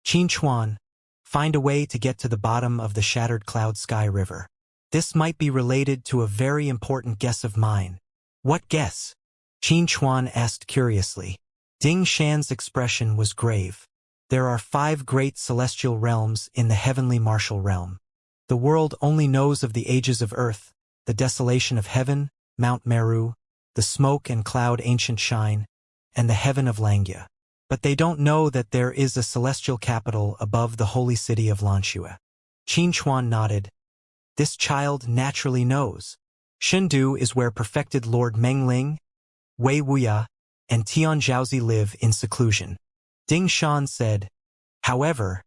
Qin Chuan, find a way to get to the bottom of the Shattered Cloud Sky River. This might be related to a very important guess of mine. What guess? Qin Chuan asked curiously. Ding Shan's expression was grave. There are 5 great celestial realms in the heavenly martial realm. The world only knows of the ages of earth, the desolation of heaven, Mount Meru, the smoke and cloud ancient shine, and the heaven of Langia. But they don't know that there is a celestial capital above the holy city of Lanxue. Qin Chuan nodded. This child naturally knows. Shendu is where perfected Lord Mengling, Wei Wuya, and Tian Zhaozi live in seclusion. Ding Shan said, however,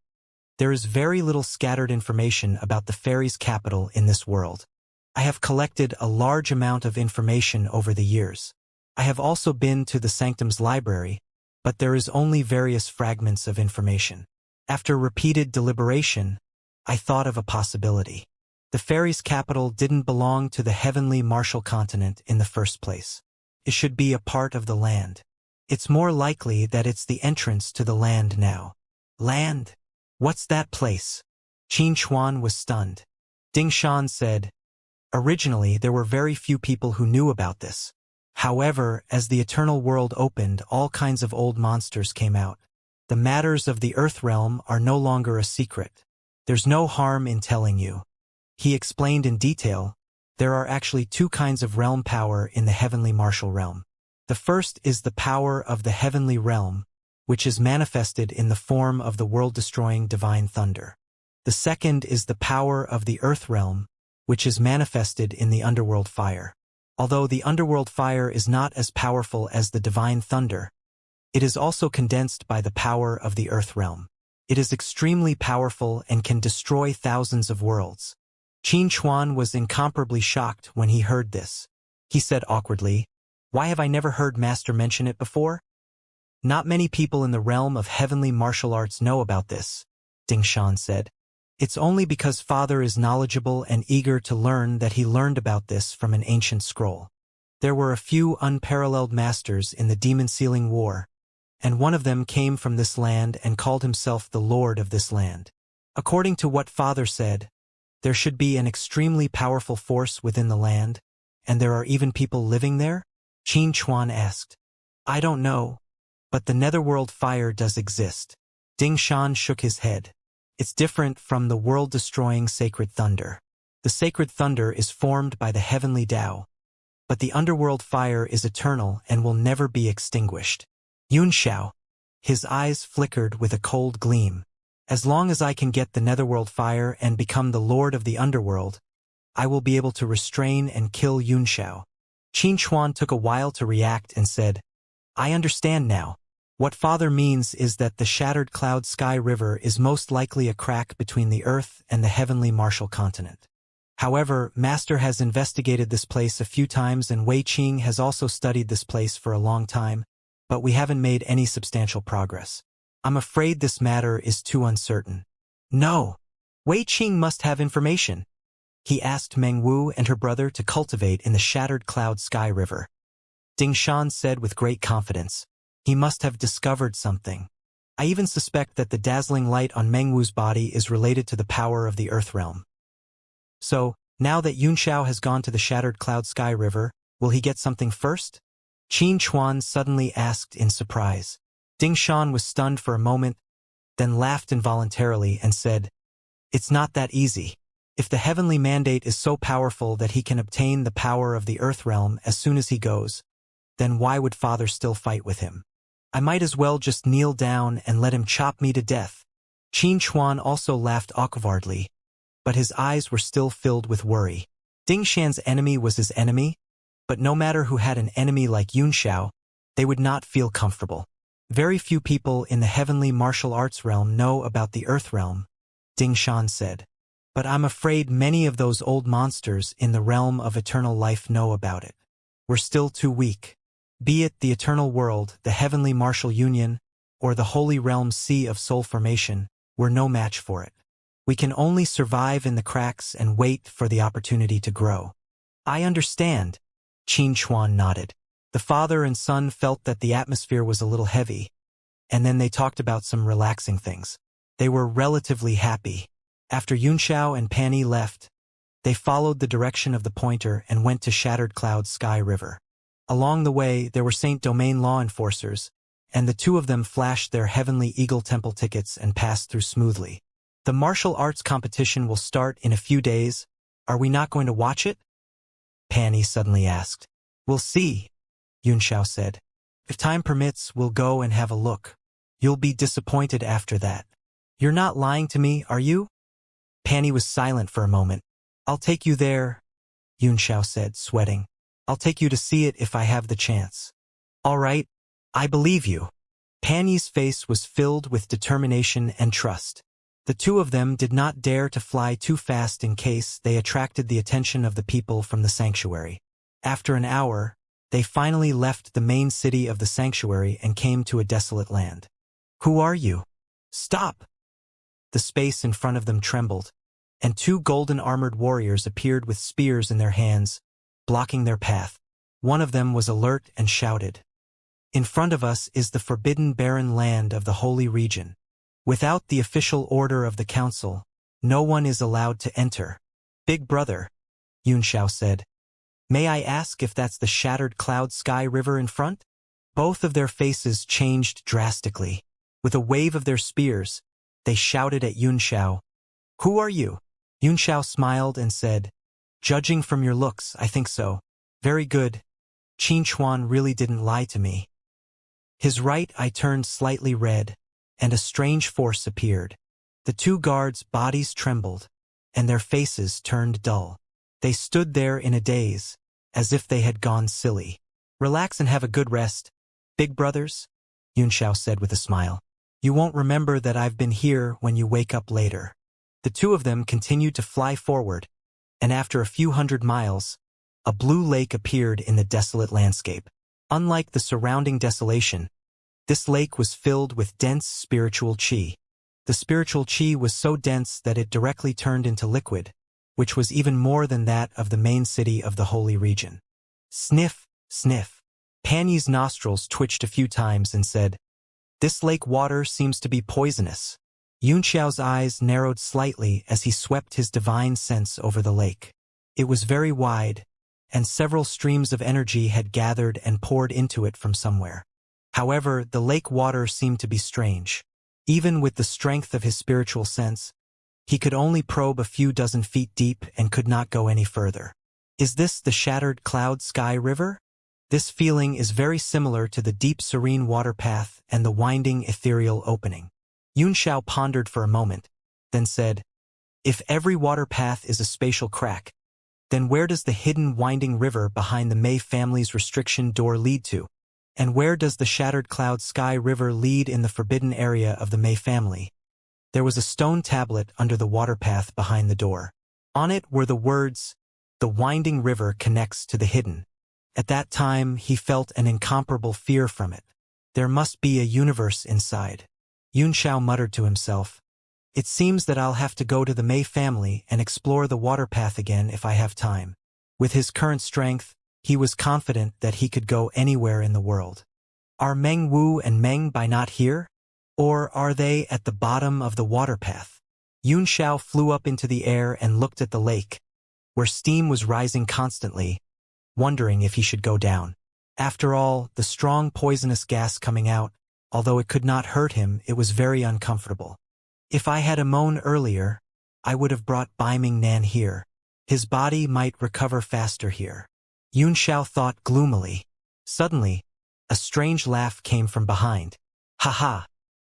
there is very little scattered information about the fairies' capital in this world. I have collected a large amount of information over the years. I have also been to the Sanctum's library, but there is only various fragments of information. After repeated deliberation, I thought of a possibility. The fairies' capital didn't belong to the heavenly martial continent in the first place. It should be a part of the land. It's more likely that it's the entrance to the land now. Land? What's that place? Qin Chuan was stunned. Ding Shan said, originally there were very few people who knew about this. However, as the eternal world opened, all kinds of old monsters came out. The matters of the Earth realm are no longer a secret. There's no harm in telling you. He explained in detail, there are actually 2 kinds of realm power in the heavenly martial realm. The first is the power of the heavenly realm, which is manifested in the form of the world-destroying divine thunder. The second is the power of the earth realm, which is manifested in the underworld fire. Although the underworld fire is not as powerful as the divine thunder, it is also condensed by the power of the earth realm. It is extremely powerful and can destroy thousands of worlds. Qin Chuan was incomparably shocked when he heard this. He said awkwardly, why have I never heard Master mention it before? Not many people in the realm of heavenly martial arts know about this, Ding Shan said. It's only because Father is knowledgeable and eager to learn that he learned about this from an ancient scroll. There were a few unparalleled masters in the demon-sealing war, and one of them came from this land and called himself the Lord of this land. According to what Father said, there should be an extremely powerful force within the land, and there are even people living there? Qin Chuan asked. I don't know, but the netherworld fire does exist. Ding Shan shook his head. It's different from the world-destroying sacred thunder. The sacred thunder is formed by the heavenly Tao, but the underworld fire is eternal and will never be extinguished. Yunxiao. His eyes flickered with a cold gleam. As long as I can get the netherworld fire and become the lord of the underworld, I will be able to restrain and kill Yunxiao. Qin Chuan took a while to react and said, I understand now. What Father means is that the Shattered Cloud Sky River is most likely a crack between the Earth and the heavenly martial continent. However, Master has investigated this place a few times and Wei Qing has also studied this place for a long time, but we haven't made any substantial progress. I'm afraid this matter is too uncertain. No. Wei Qing must have information. He asked Meng Wu and her brother to cultivate in the Shattered Cloud Sky River. Ding Shan said with great confidence, he must have discovered something. I even suspect that the dazzling light on Meng Wu's body is related to the power of the Earth realm. So, now that Yunxiao has gone to the Shattered Cloud Sky River, will he get something first? Qin Chuan suddenly asked in surprise. Ding Shan was stunned for a moment, then laughed involuntarily and said, It's not that easy. If the heavenly mandate is so powerful that he can obtain the power of the earth realm as soon as he goes, then why would Father still fight with him? I might as well just kneel down and let him chop me to death. Qin Chuan also laughed awkwardly, but his eyes were still filled with worry. Ding Shan's enemy was his enemy, but no matter who had an enemy like Yun Xiao, they would not feel comfortable. Very few people in the heavenly martial arts realm know about the earth realm, Ding Shan said. But I'm afraid many of those old monsters in the realm of eternal life know about it. We're still too weak. Be it the eternal world, the heavenly martial union, or the holy realm sea of soul formation, we're no match for it. We can only survive in the cracks and wait for the opportunity to grow. I understand, Qin Chuan nodded. The father and son felt that the atmosphere was a little heavy, and then they talked about some relaxing things. They were relatively happy. After Yunxiao and Pani left, they followed the direction of the pointer and went to Shattered Cloud Sky River. Along the way, there were Saint Domain law enforcers, and the two of them flashed their Heavenly Eagle Temple tickets and passed through smoothly. The martial arts competition will start in a few days. Are we not going to watch it? Pani suddenly asked. We'll see, Yunxiao said. If time permits, we'll go and have a look. You'll be disappointed after that. You're not lying to me, are you? Pani was silent for a moment. I'll take you there, Yunxiao said, sweating. I'll take you to see it if I have the chance. All right, I believe you. Pani's face was filled with determination and trust. The two of them did not dare to fly too fast in case they attracted the attention of the people from the sanctuary. After an hour, they finally left the main city of the sanctuary and came to a desolate land. Who are you? Stop! The space in front of them trembled, and two golden-armored warriors appeared with spears in their hands, blocking their path. One of them was alert and shouted, In front of us is the forbidden barren land of the holy region. Without the official order of the council, no one is allowed to enter. Big brother, Yunxiao said. May I ask if that's the Shattered Cloud Sky River in front? Both of their faces changed drastically. With a wave of their spears, they shouted at Yunxiao. Who are you? Yunxiao smiled and said, Judging from your looks, I think so. Very good. Qin Chuan really didn't lie to me. His right eye turned slightly red, and a strange force appeared. The two guards' bodies trembled, and their faces turned dull. They stood there in a daze, as if they had gone silly. Relax and have a good rest, big brothers, Yunxiao said with a smile. You won't remember that I've been here when you wake up later. The two of them continued to fly forward, and after a few hundred miles, a blue lake appeared in the desolate landscape. Unlike the surrounding desolation, this lake was filled with dense spiritual qi. The spiritual qi was so dense that it directly turned into liquid, which was even more than that of the main city of the holy region. Sniff, sniff. Pani's nostrils twitched a few times and said, This lake water seems to be poisonous. Yunxiao's eyes narrowed slightly as he swept his divine sense over the lake. It was very wide, and several streams of energy had gathered and poured into it from somewhere. However, the lake water seemed to be strange. Even with the strength of his spiritual sense, he could only probe a few dozen feet deep and could not go any further. Is this the Shattered Cloud Sky River? This feeling is very similar to the deep serene water path and the winding ethereal opening. Yunxiao pondered for a moment, then said, If every water path is a spatial crack, then where does the hidden winding river behind the Mei family's restriction door lead to? And where does the Shattered Cloud Sky River lead in the forbidden area of the Mei family? There was a stone tablet under the water path behind the door. On it were the words, The winding river connects to the hidden. At that time, he felt an incomparable fear from it. There must be a universe inside. Yunxiao muttered to himself, It seems that I'll have to go to the Mei family and explore the water path again if I have time. With his current strength, he was confident that he could go anywhere in the world. Are Meng Wu and Meng Bai not here? Or are they at the bottom of the water path? Yunxiao flew up into the air and looked at the lake, where steam was rising constantly, wondering if he should go down. After all, the strong poisonous gas coming out, although it could not hurt him, it was very uncomfortable. If I had a moan earlier, I would have brought Baiming Nan here. His body might recover faster here. Yun Xiao thought gloomily. Suddenly, a strange laugh came from behind. Ha ha!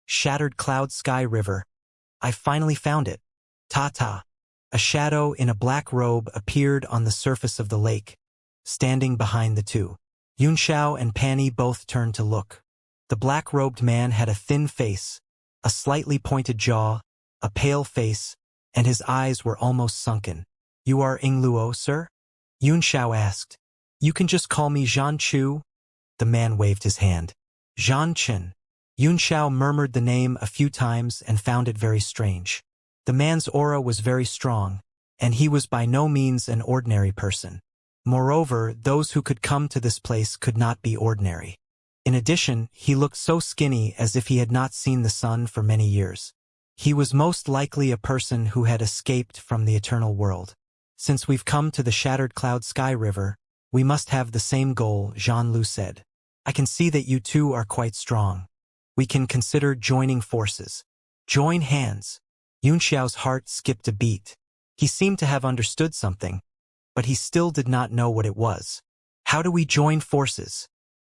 Shattered Cloud Sky River. I finally found it. Ta-ta. A shadow in a black robe appeared on the surface of the lake, standing behind the two. Yun Xiao and Panny both turned to look. The black-robed man had a thin face, a slightly pointed jaw, a pale face, and his eyes were almost sunken. You are Ing Luo, sir? Yun Xiao asked. You can just call me Zhan Chu. The man waved his hand. Zhan Chen. Yun Xiao murmured the name a few times and found it very strange. The man's aura was very strong, and he was by no means an ordinary person. Moreover, those who could come to this place could not be ordinary. In addition, he looked so skinny as if he had not seen the sun for many years. He was most likely a person who had escaped from the eternal world. Since we've come to the Shattered Cloud Sky River, we must have the same goal, Zhan Lu said. I can see that you two are quite strong. We can consider joining forces. Join hands. Yun Xiao's heart skipped a beat. He seemed to have understood something, but he still did not know what it was. How do we join forces?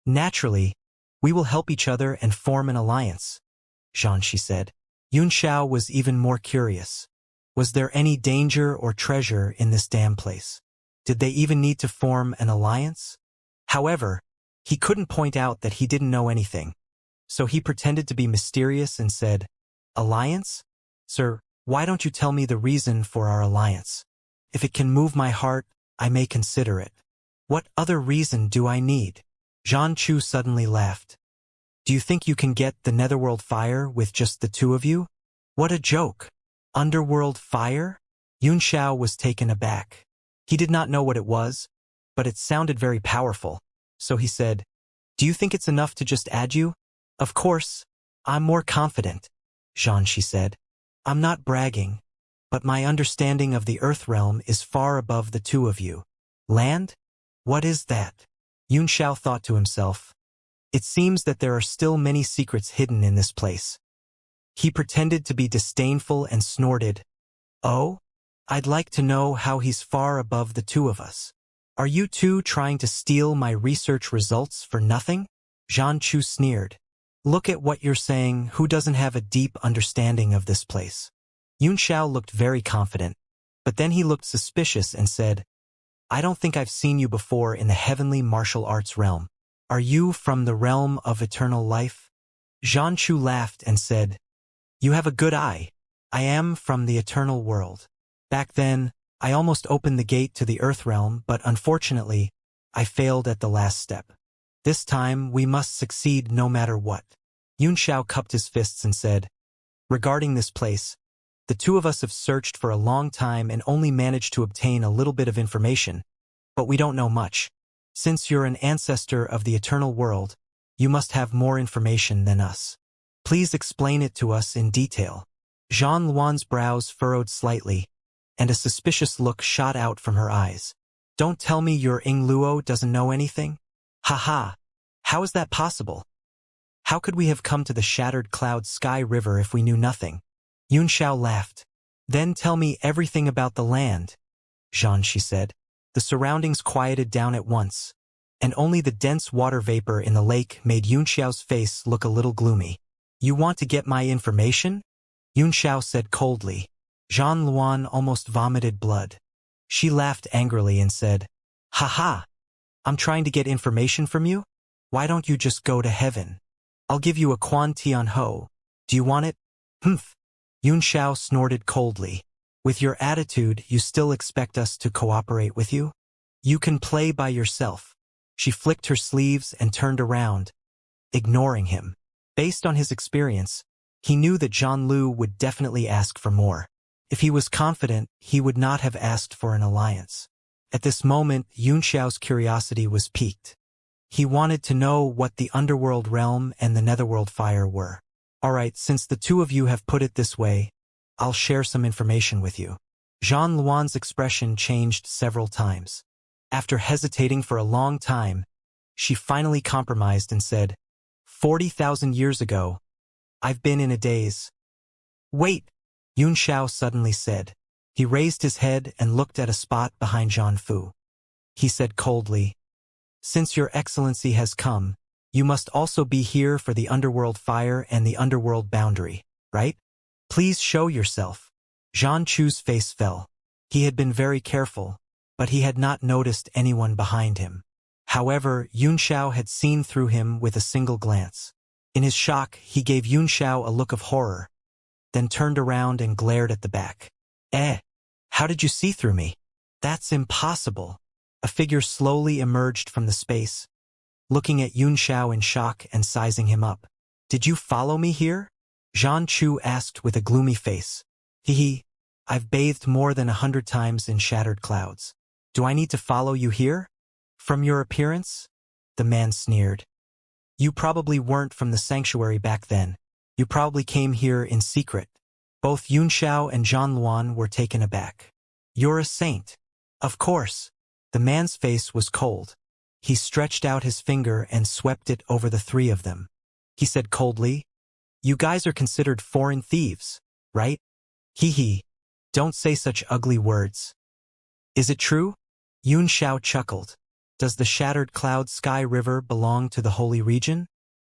Naturally, we will help each other and form an alliance, Xianxia said. Yun Xiao was even more curious. Was there any danger or treasure in this damn place? Did they even need to form an alliance? However, he couldn't point out that he didn't know anything, so he pretended to be mysterious and said, Alliance? Sir, why don't you tell me the reason for our alliance? If it can move my heart, I may consider it. What other reason do I need? Zhan Chu suddenly laughed. Do you think you can get the Netherworld fire with just the two of you? What a joke! Underworld fire? Yun Xiao was taken aback. He did not know what it was, but it sounded very powerful, so he said, Do you think it's enough to just add you? Of course, I'm more confident, Xianxia said. I'm not bragging, but my understanding of the Earth realm is far above the two of you. Land? What is that? Yun Xiao thought to himself. It seems that there are still many secrets hidden in this place. He pretended to be disdainful and snorted, Oh? I'd like to know how he's far above the two of us. Are you two trying to steal my research results for nothing? Zhan Chu sneered. Look at what you're saying, who doesn't have a deep understanding of this place? Yun Xiao looked very confident, but then he looked suspicious and said, I don't think I've seen you before in the heavenly martial arts realm. Are you from the realm of eternal life? Zhan Chu laughed and said, You have a good eye. I am from the eternal world. Back then, I almost opened the gate to the Earth realm, but unfortunately, I failed at the last step. This time, we must succeed no matter what. Yun Xiao cupped his fists and said, Regarding this place, the two of us have searched for a long time and only managed to obtain a little bit of information, but we don't know much. Since you're an ancestor of the eternal world, you must have more information than us. Please explain it to us in detail. Zhan Luan's brows furrowed slightly, and a suspicious look shot out from her eyes. Don't tell me your Ing Luo doesn't know anything? Ha ha! How is that possible? How could we have come to the Shattered Cloud Sky River if we knew nothing? Yun Xiao laughed. Then tell me everything about the land, Xianxia said. The surroundings quieted down at once, and only the dense water vapor in the lake made Yun Xiao's face look a little gloomy. You want to get my information? Yun Xiao said coldly. Zhan Luan almost vomited blood. She laughed angrily and said, Ha ha! I'm trying to get information from you? Why don't you just go to heaven? I'll give you a Quan Tian Ho. Do you want it? Humph! Yun Xiao snorted coldly. With your attitude, you still expect us to cooperate with you? You can play by yourself. She flicked her sleeves and turned around, ignoring him. Based on his experience, he knew that Zhan Lu would definitely ask for more. If he was confident, he would not have asked for an alliance. At this moment, Yun Xiao's curiosity was piqued. He wanted to know what the underworld realm and the netherworld fire were. Alright, since the two of you have put it this way, I'll share some information with you. Zhan Luan's expression changed several times. After hesitating for a long time, she finally compromised and said, 40,000 years ago, I've been in a daze. Wait, Yun Xiao suddenly said. He raised his head and looked at a spot behind Zhan Fu. He said coldly, "Since your excellency has come, you must also be here for the underworld fire and the underworld boundary, right? Please show yourself." Zhan Chu's face fell. He had been very careful, but he had not noticed anyone behind him. However, Yunxiao had seen through him with a single glance. In his shock, he gave Yunxiao a look of horror, then turned around and glared at the back. How did you see through me? That's impossible." A figure slowly emerged from the space, looking at Yunxiao in shock and sizing him up. "Did you follow me here?" Zhan Chu asked with a gloomy face. I've bathed more than 100 times in shattered clouds. Do I need to follow you here? From your appearance?" The man sneered. "You probably weren't from the sanctuary back then. You probably came here in secret." Both Yunxiao and Zhan Luan were taken aback. "You're a saint." "Of course." The man's face was cold. He stretched out his finger and swept it over the three of them. He said coldly, "You guys are considered foreign thieves, right?" Don't say such ugly words." "Is it true?" Yunxiao chuckled. "Does the shattered cloud sky river belong to the holy region?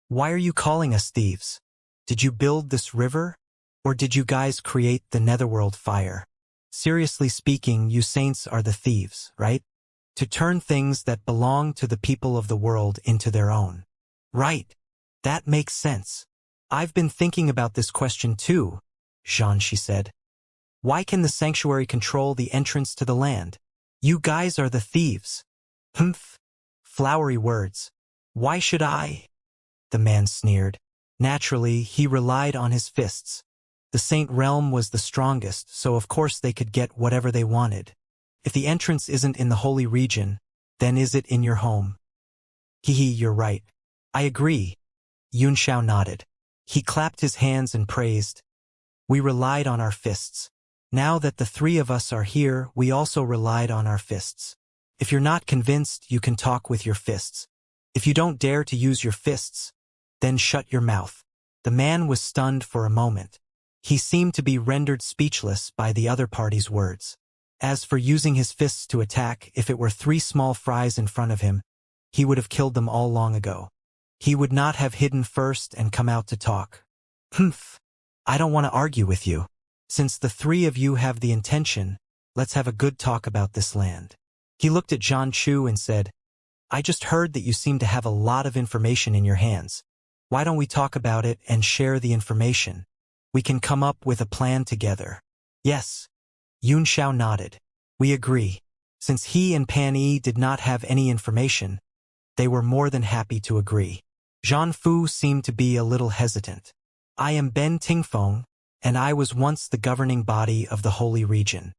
Why are you calling us thieves? Did you build this river? Or did you guys create the netherworld fire? Seriously speaking, you saints are the thieves, right? To turn things that belong to the people of the world into their own." "Right. That makes sense. I've been thinking about this question too," Xianxia said. "Why can the sanctuary control the entrance to the land? You guys are the thieves." "Humph. Flowery words. Why should I?" The man sneered. Naturally, he relied on his fists. The Saint Realm was the strongest, so of course they could get whatever they wanted. If the entrance isn't in the holy region, then is it in your home? You're right. I agree." Yunxiao nodded. He clapped his hands and praised. "We relied on our fists. Now that the three of us are here, we also relied on our fists. If you're not convinced, you can talk with your fists. If you don't dare to use your fists, then shut your mouth." The man was stunned for a moment. He seemed to be rendered speechless by the other party's words. As for using his fists to attack, if it were 3 small fries in front of him, he would have killed them all long ago. He would not have hidden first and come out to talk. "Humph. I don't want to argue with you. Since the 3 of you have the intention, let's have a good talk about this land." He looked at Zhan Chu and said, "I just heard that you seem to have a lot of information in your hands. Why don't we talk about it and share the information? We can come up with a plan together." "Yes." Yunxiao nodded. "We agree." Since he and Pan Yi did not have any information, they were more than happy to agree. Zhan Fu seemed to be a little hesitant. "I am Ben Tingfeng, and I was once the governing body of the holy region.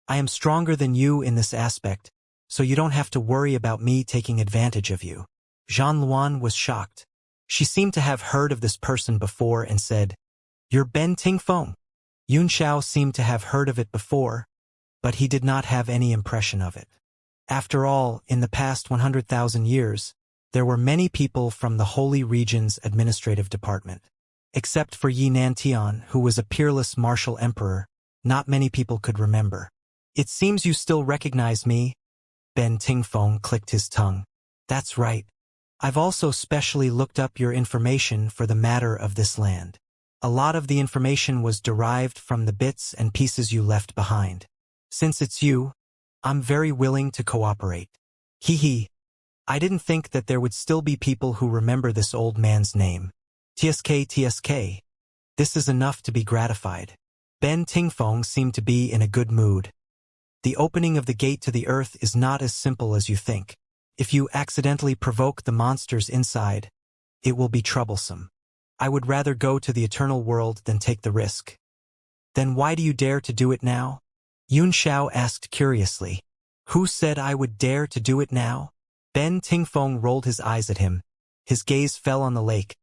I am stronger than you in this aspect, so you don't have to worry about me taking advantage of you." Zhan Luan was shocked. She seemed to have heard of this person before and said, "You're Ben Tingfeng?" Yunxiao seemed to have heard of it before, but he did not have any impression of it. After all, in the past 100,000 years, there were many people from the Holy Region's administrative department. Except for Yi Nantian, who was a peerless martial emperor, not many people could remember. "It seems you still recognize me." Ben Tingfeng clicked his tongue. "That's right. I've also specially looked up your information for the matter of this land. A lot of the information was derived from the bits and pieces you left behind. Since it's you, I'm very willing to cooperate." I didn't think that there would still be people who remember this old man's name. TSK. This is enough to be gratified." Ben Tingfeng seemed to be in a good mood. "The opening of the gate to the earth is not as simple as you think. If you accidentally provoke the monsters inside, it will be troublesome. I would rather go to the eternal world than take the risk." "Then why do you dare to do it now?" Yunxiao asked curiously. "Who said I would dare to do it now?" Ben Tingfeng rolled his eyes at him. His gaze fell on the lake.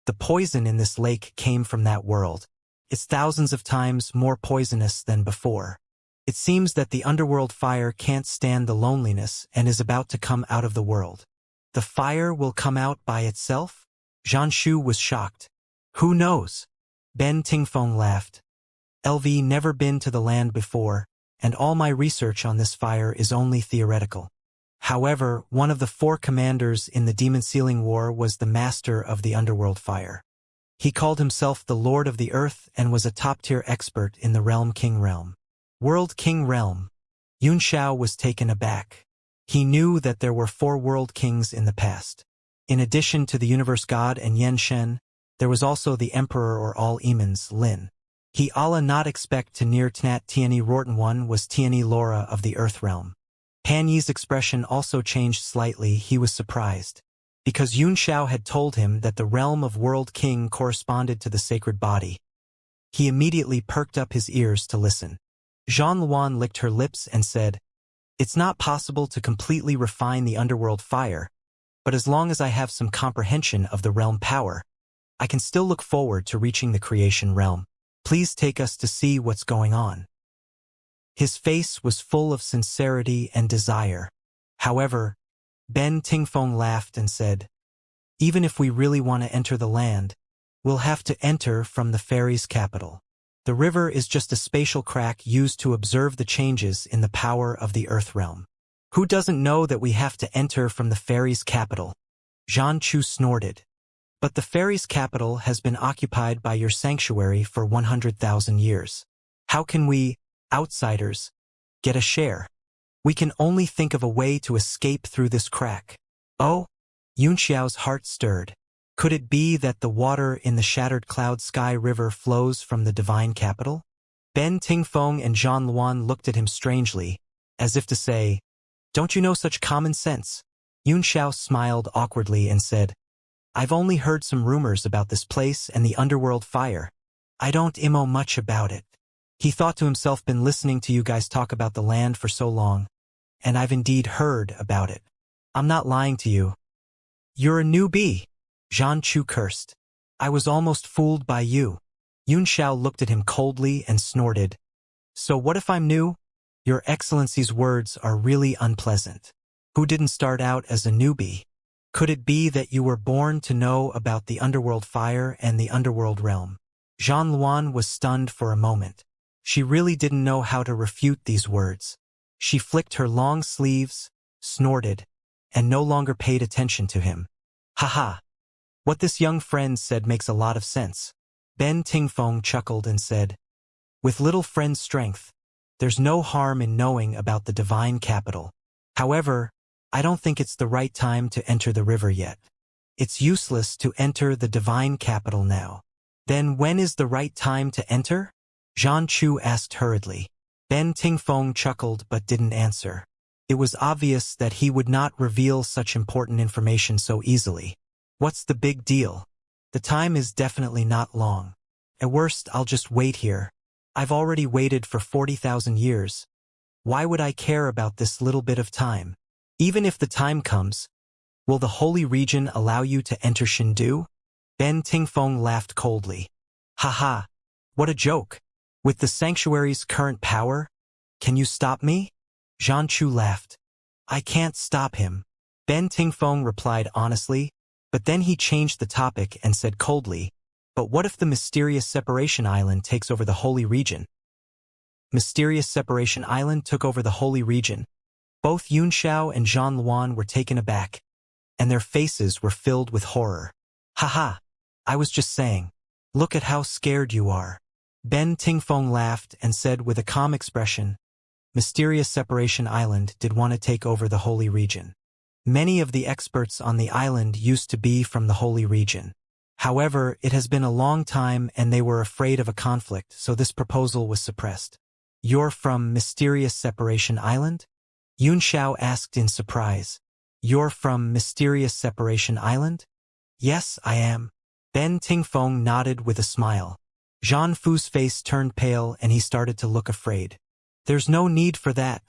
The poison in this lake came from that world. It's thousands of times more poisonous than before. It seems that the underworld fire can't stand the loneliness and is about to come out of the world. "The fire will come out by itself?" Zhan Shu was shocked. "Who knows?" Ben Tingfeng laughed. "LV never been to the land before, and all my research on this fire is only theoretical. However, one of the 4 commanders in the Demon Sealing War was the master of the underworld fire. He called himself the Lord of the Earth and was a top-tier expert in the Realm King realm. World King realm. Xianxia was taken aback. He knew that there were 4 world kings in the past. In addition to the universe god and Yen Shen, there was also the emperor or all Emons, Lin. He alla not expect to near Tnat Tianyi Rorton one was Tianyi Laura of the Earth realm. Han Yi's expression also changed slightly. He was surprised. Because Xianxia had told him that the realm of World King corresponded to the sacred body. He immediately perked up his ears to listen. Zhan Luan licked her lips and said, "It's not possible to completely refine the underworld fire, but as long as I have some comprehension of the realm power, I can still look forward to reaching the creation realm. Please take us to see what's going on." His face was full of sincerity and desire. However, Ben Tingfeng laughed and said, "Even if we really want to enter the land, we'll have to enter from the fairies' capital. The river is just a spatial crack used to observe the changes in the power of the Earth realm. Who doesn't know that we have to enter from the fairies' capital?" Zhan Chu snorted. "But the fairies' capital has been occupied by your sanctuary for 100,000 years. How can we, outsiders, get a share? We can only think of a way to escape through this crack." Oh, Yunxiao's heart stirred. Could it be that the water in the shattered cloud sky river flows from the divine capital? Ben Tingfeng and Zhan Luan looked at him strangely, as if to say, "Don't you know such common sense?" Yunxiao smiled awkwardly and said, "I've only heard some rumors about this place and the underworld fire. I don't know much about it." He thought to himself, "Been listening to you guys talk about the land for so long, and I've indeed heard about it. I'm not lying to you." "You're a newbie," Zhan Chu cursed. "I was almost fooled by you." Yunxiao looked at him coldly and snorted. "So what if I'm new? Your Excellency's words are really unpleasant. Who didn't start out as a newbie? Could it be that you were born to know about the underworld fire and the underworld realm?" Zhan Luan was stunned for a moment. She really didn't know how to refute these words. She flicked her long sleeves, snorted, and no longer paid attention to him. "Haha. What this young friend said makes a lot of sense." Ben Tingfeng chuckled and said, "With little friend's strength, there's no harm in knowing about the divine capital. However, I don't think it's the right time to enter the river yet. It's useless to enter the divine capital now." "Then when is the right time to enter?" Zhan Chu asked hurriedly. Ben Tingfeng chuckled but didn't answer. It was obvious that he would not reveal such important information so easily. "What's the big deal? The time is definitely not long. At worst, I'll just wait here. I've already waited for 40,000 years. Why would I care about this little bit of time? Even if the time comes, will the holy region allow you to enter Shindu?" Ben Tingfeng laughed coldly. "Haha, what a joke. With the sanctuary's current power, can you stop me?" Zhan Chu laughed. "I can't stop him." Ben Tingfeng replied honestly, but then he changed the topic and said coldly, "But what if the mysterious Separation Island takes over the holy region?" Mysterious Separation Island took over the holy region. Both Yunxiao and Zhan Luan were taken aback, and their faces were filled with horror. "Haha, I was just saying. Look at how scared you are." Ben Tingfeng laughed and said with a calm expression, "Mysterious Separation Island did want to take over the holy region. Many of the experts on the island used to be from the holy region. However, it has been a long time and they were afraid of a conflict, so this proposal was suppressed." "You're from Mysterious Separation Island?" Yunxiao asked in surprise. "You're from Mysterious Separation Island?" "Yes, I am." Ben Tingfeng nodded with a smile. Zhan Fu's face turned pale and he started to look afraid. "There's no need for that,"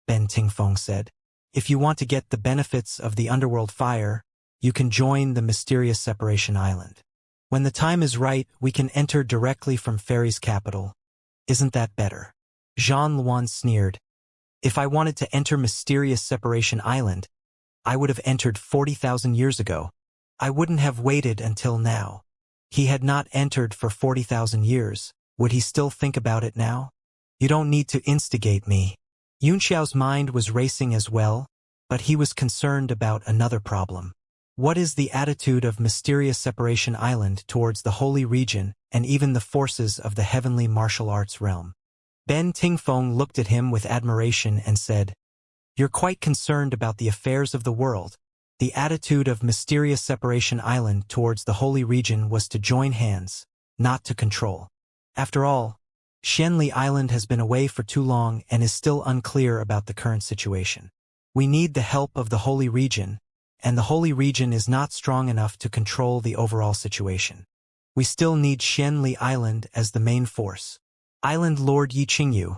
Ben Tingfeng said. "If you want to get the benefits of the underworld fire, you can join the Mysterious Separation Island. When the time is right, we can enter directly from Fairy's capital. Isn't that better?" Zhan Luan sneered. "If I wanted to enter Mysterious Separation Island, I would have entered 40,000 years ago. I wouldn't have waited until now." He had not entered for 40,000 years. Would he still think about it now? You don't need to instigate me. Yunxiao's mind was racing as well, but he was concerned about another problem. What is the attitude of mysterious Separation Island towards the Holy Region and even the forces of the heavenly martial arts realm? Ben Tingfeng looked at him with admiration and said, "You're quite concerned about the affairs of the world." The attitude of mysterious Separation Island towards the Holy Region was to join hands, not to control. After all, Xianli Island has been away for too long and is still unclear about the current situation. We need the help of the Holy Region, and the Holy Region is not strong enough to control the overall situation. We still need Xianli Island as the main force. Island Lord Yi Qingyu,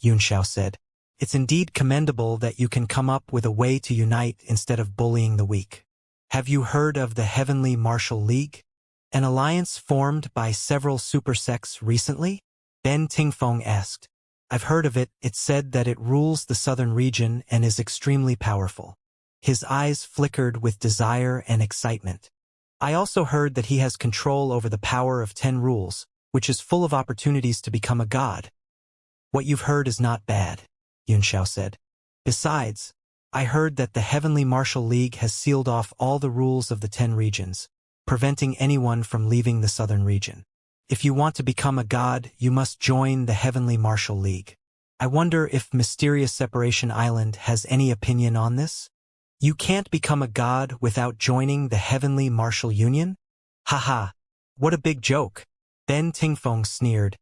Yunxiao said, "It's indeed commendable that you can come up with a way to unite instead of bullying the weak. Have you heard of the Heavenly Martial League? An alliance formed by several super sects recently?" Ben Tingfeng asked. "I've heard of it. It's said that it rules the southern region and is extremely powerful." His eyes flickered with desire and excitement. "I also heard that he has control over the power of 10 rules, which is full of opportunities to become a god." "What you've heard is not bad," Yunxiao said. "Besides, I heard that the Heavenly Martial League has sealed off all the rules of the 10 regions, preventing anyone from leaving the southern region. If you want to become a god, you must join the Heavenly Martial League. I wonder if Mysterious Separation Island has any opinion on this? You can't become a god without joining the Heavenly Martial Union? Haha, what a big joke." Ben Tingfeng sneered.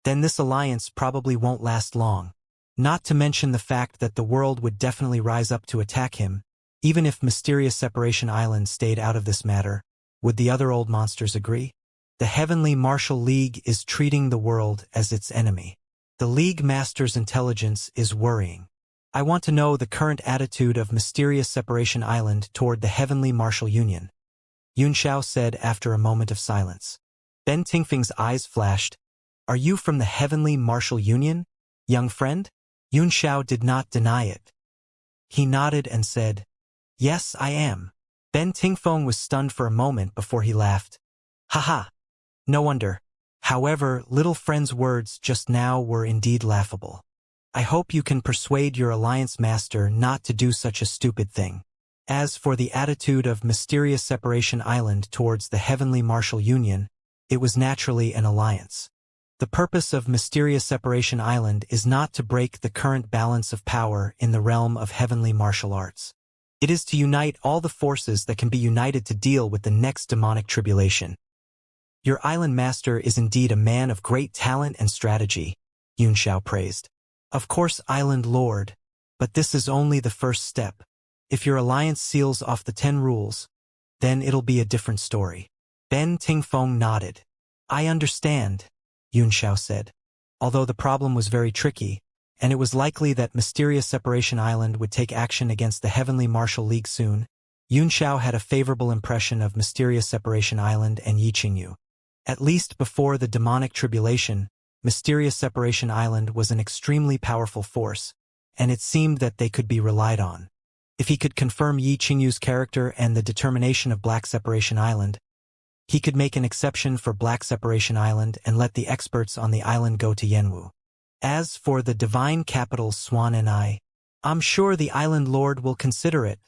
"Then this alliance probably won't last long. Not to mention the fact that the world would definitely rise up to attack him. Even if Mysterious Separation Island stayed out of this matter, would the other old monsters agree? The Heavenly Martial League is treating the world as its enemy. The League Master's intelligence is worrying. I want to know the current attitude of Mysterious Separation Island toward the Heavenly Martial Union," Yunxiao said after a moment of silence. Ben Tingfeng's eyes flashed. "Are you from the Heavenly Martial Union, young friend?" Yunxiao did not deny it. He nodded and said, "Yes, I am." Ben Tingfeng was stunned for a moment before he laughed. "Haha, no wonder. However, little friend's words just now were indeed laughable. I hope you can persuade your alliance master not to do such a stupid thing. As for the attitude of Mysterious Separation Island towards the Heavenly Martial Union, it was naturally an alliance. The purpose of Mysterious Separation Island is not to break the current balance of power in the realm of heavenly martial arts. It is to unite all the forces that can be united to deal with the next demonic tribulation. Your island master is indeed a man of great talent and strategy," Yunxiao praised. "Of course, Island Lord, but this is only the first step. If your alliance seals off the 10 rules, then it'll be a different story." Ben Tingfeng nodded. "I understand," Yunxiao said. Although the problem was very tricky, and it was likely that Mysterious Separation Island would take action against the Heavenly Martial League soon, Yunxiao had a favorable impression of Mysterious Separation Island and Yi Qingyu. At least before the demonic tribulation, Mysterious Separation Island was an extremely powerful force, and it seemed that they could be relied on. If he could confirm Yi Qingyu's character and the determination of Black Separation Island, he could make an exception for Black Separation Island and let the experts on the island go to Yanwu. As for the divine capital Swan and I'm sure the island lord will consider it,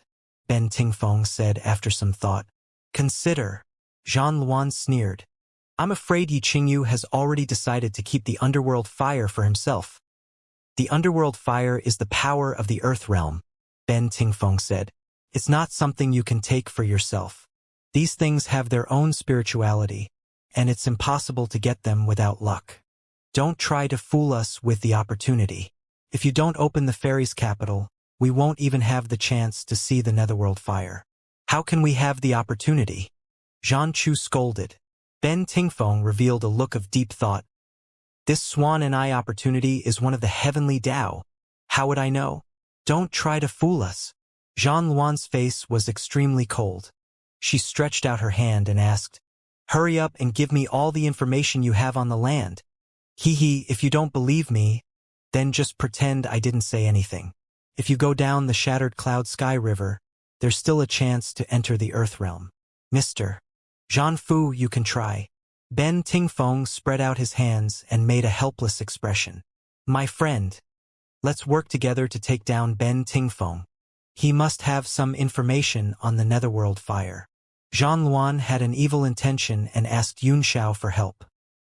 Ben Tingfeng said after some thought. "Consider," Zhan Luan sneered. "I'm afraid Yi Qingyu has already decided to keep the underworld fire for himself." "The underworld fire is the power of the earth realm," Ben Tingfeng said. "It's not something you can take for yourself. These things have their own spirituality, and it's impossible to get them without luck. Don't try to fool us with the opportunity. If you don't open the fairies' capital, we won't even have the chance to see the netherworld fire." "How can we have the opportunity?" Zhan Chu scolded. Ben Tingfeng revealed a look of deep thought. "This Swan and opportunity is one of the heavenly Tao. How would I know? Don't try to fool us." Zhan Luan's face was extremely cold. She stretched out her hand and asked, "Hurry up and give me all the information you have on the land. If you don't believe me, then just pretend I didn't say anything. If you go down the Shattered Cloud Sky River, there's still a chance to enter the Earth Realm. Mr. Zhan Fu, you can try." Ben Tingfeng spread out his hands and made a helpless expression. My friend, let's work together to take down Ben Tingfeng. He must have some information on the netherworld fire. Zhan Luan had an evil intention and asked Yun Xiao for help.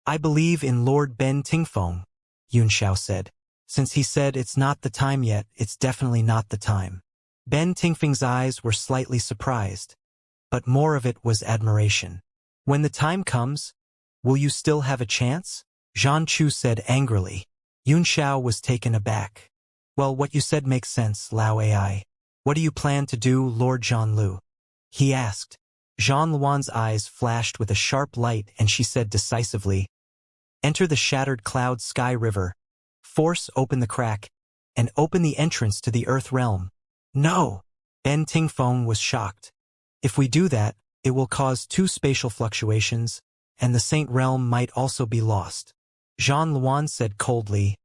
I believe in Lord Ben Tingfeng, Yun Xiao said. Since he said it's not the time yet, it's definitely not the time. Ben Tingfeng's eyes were slightly surprised, but more of it was admiration. When the time comes, will you still have a chance? Zhan Chu said angrily. Yun Xiao was taken aback. Well, what you said makes sense, Lao AI. What do you plan to do, Lord Zhan Lu? He asked. Zhan Luan's eyes flashed with a sharp light and she said decisively, enter the shattered cloud sky river, force open the crack, and open the entrance to the earth realm. No! Ben Tingfeng was shocked. If we do that, it will cause 2 spatial fluctuations, and the Saint Realm might also be lost. Zhan Luan said coldly,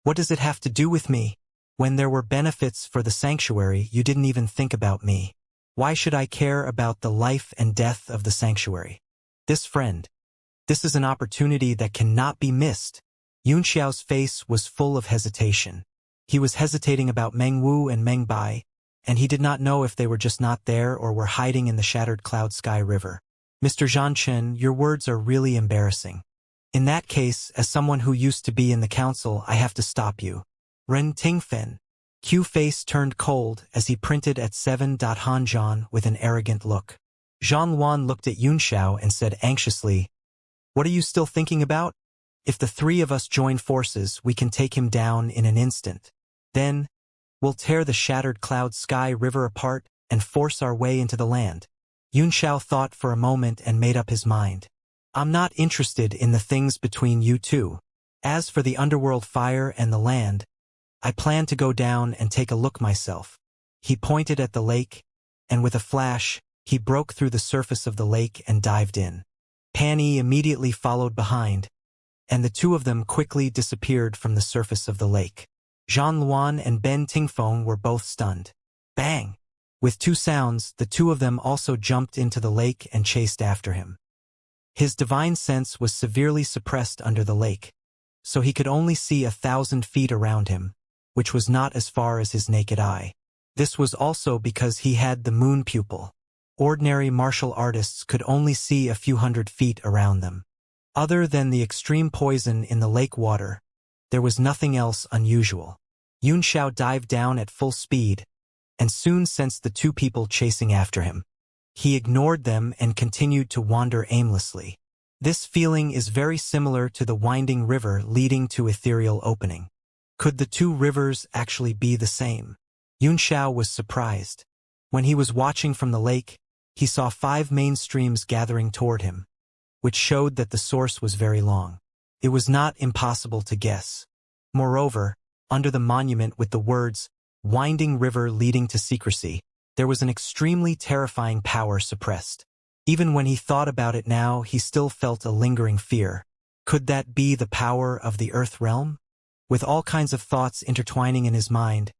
what does it have to do with me? When there were benefits for the sanctuary, you didn't even think about me. Why should I care about the life and death of the sanctuary? This is an opportunity that cannot be missed. Yun Xiao's face was full of hesitation. He was hesitating about Meng Wu and Meng Bai, and he did not know if they were just not there or were hiding in the shattered cloud sky river. Mr. Zhan Chen, your words are really embarrassing. In that case, as someone who used to be in the council, I have to stop you. Ren Tingfen. Q face turned cold as he printed at 7. Hanzhan with an arrogant look. Zhan Luan looked at Yun Xiao and said anxiously, what are you still thinking about? If the 3 of us join forces, we can take him down in an instant. Then, we'll tear the shattered cloud sky river apart and force our way into the land. Yun Xiao thought for a moment and made up his mind. I'm not interested in the things between you two. As for the underworld fire and the land, I plan to go down and take a look myself. He pointed at the lake, and with a flash, he broke through the surface of the lake and dived in. Pan Yi immediately followed behind, and the 2 of them quickly disappeared from the surface of the lake. Zhan Luan and Ben Tingfeng were both stunned. Bang! With 2 sounds, the 2 of them also jumped into the lake and chased after him. His divine sense was severely suppressed under the lake, so he could only see 1,000 feet around him, which was not as far as his naked eye. This was also because he had the moon pupil. Ordinary martial artists could only see a few hundred feet around them. Other than the extreme poison in the lake water, there was nothing else unusual. Yun Xiao dived down at full speed, and soon sensed the 2 people chasing after him. He ignored them and continued to wander aimlessly. This feeling is very similar to the winding river leading to ethereal opening. Could the 2 rivers actually be the same? Yun Xiao was surprised. When he was watching from the lake, he saw 5 main streams gathering toward him, which showed that the source was very long. It was not impossible to guess. Moreover, under the monument with the words, winding river leading to secrecy, there was an extremely terrifying power suppressed. Even when he thought about it now, he still felt a lingering fear. Could that be the power of the Earth realm? With all kinds of thoughts intertwining in his mind,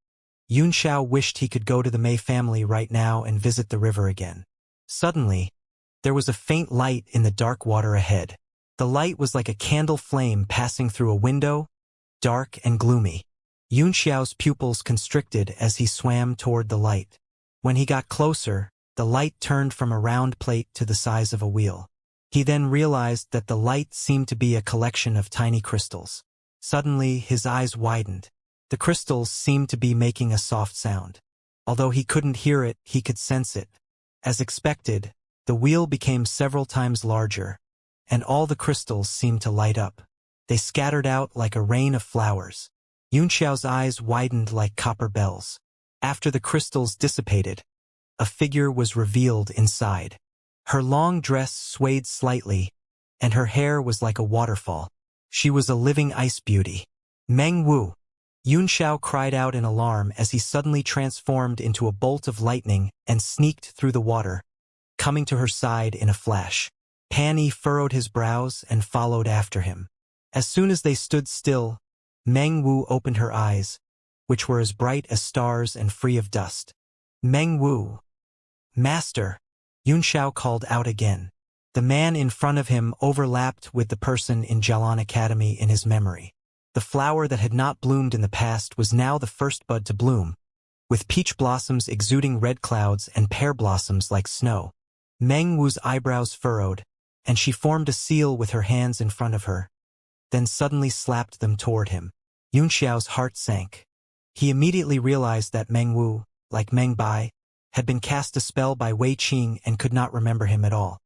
Yun Xiao wished he could go to the Mei family right now and visit the river again. Suddenly, there was a faint light in the dark water ahead. The light was like a candle flame passing through a window, dark and gloomy. Yun Xiao's pupils constricted as he swam toward the light. When he got closer, the light turned from a round plate to the size of a wheel. He then realized that the light seemed to be a collection of tiny crystals. Suddenly, his eyes widened. The crystals seemed to be making a soft sound. Although he couldn't hear it, he could sense it. As expected, the wheel became several times larger, and all the crystals seemed to light up. They scattered out like a rain of flowers. Yun Xiao's eyes widened like copper bells. After the crystals dissipated, a figure was revealed inside. Her long dress swayed slightly, and her hair was like a waterfall. She was a living ice beauty. Meng Wu! Yun Xiao cried out in alarm as he suddenly transformed into a bolt of lightning and sneaked through the water, coming to her side in a flash. Pan Yi furrowed his brows and followed after him. As soon as they stood still, Meng Wu opened her eyes, which were as bright as stars and free of dust. Meng Wu! Master! Yun Xiao called out again. The man in front of him overlapped with the person in Jialan Academy in his memory. The flower that had not bloomed in the past was now the first bud to bloom, with peach blossoms exuding red clouds and pear blossoms like snow. Meng Wu's eyebrows furrowed, and she formed a seal with her hands in front of her, then suddenly slapped them toward him. Yunxiao's heart sank. He immediately realized that Meng Wu, like Meng Bai, had been cast a spell by Wei Qing and could not remember him at all.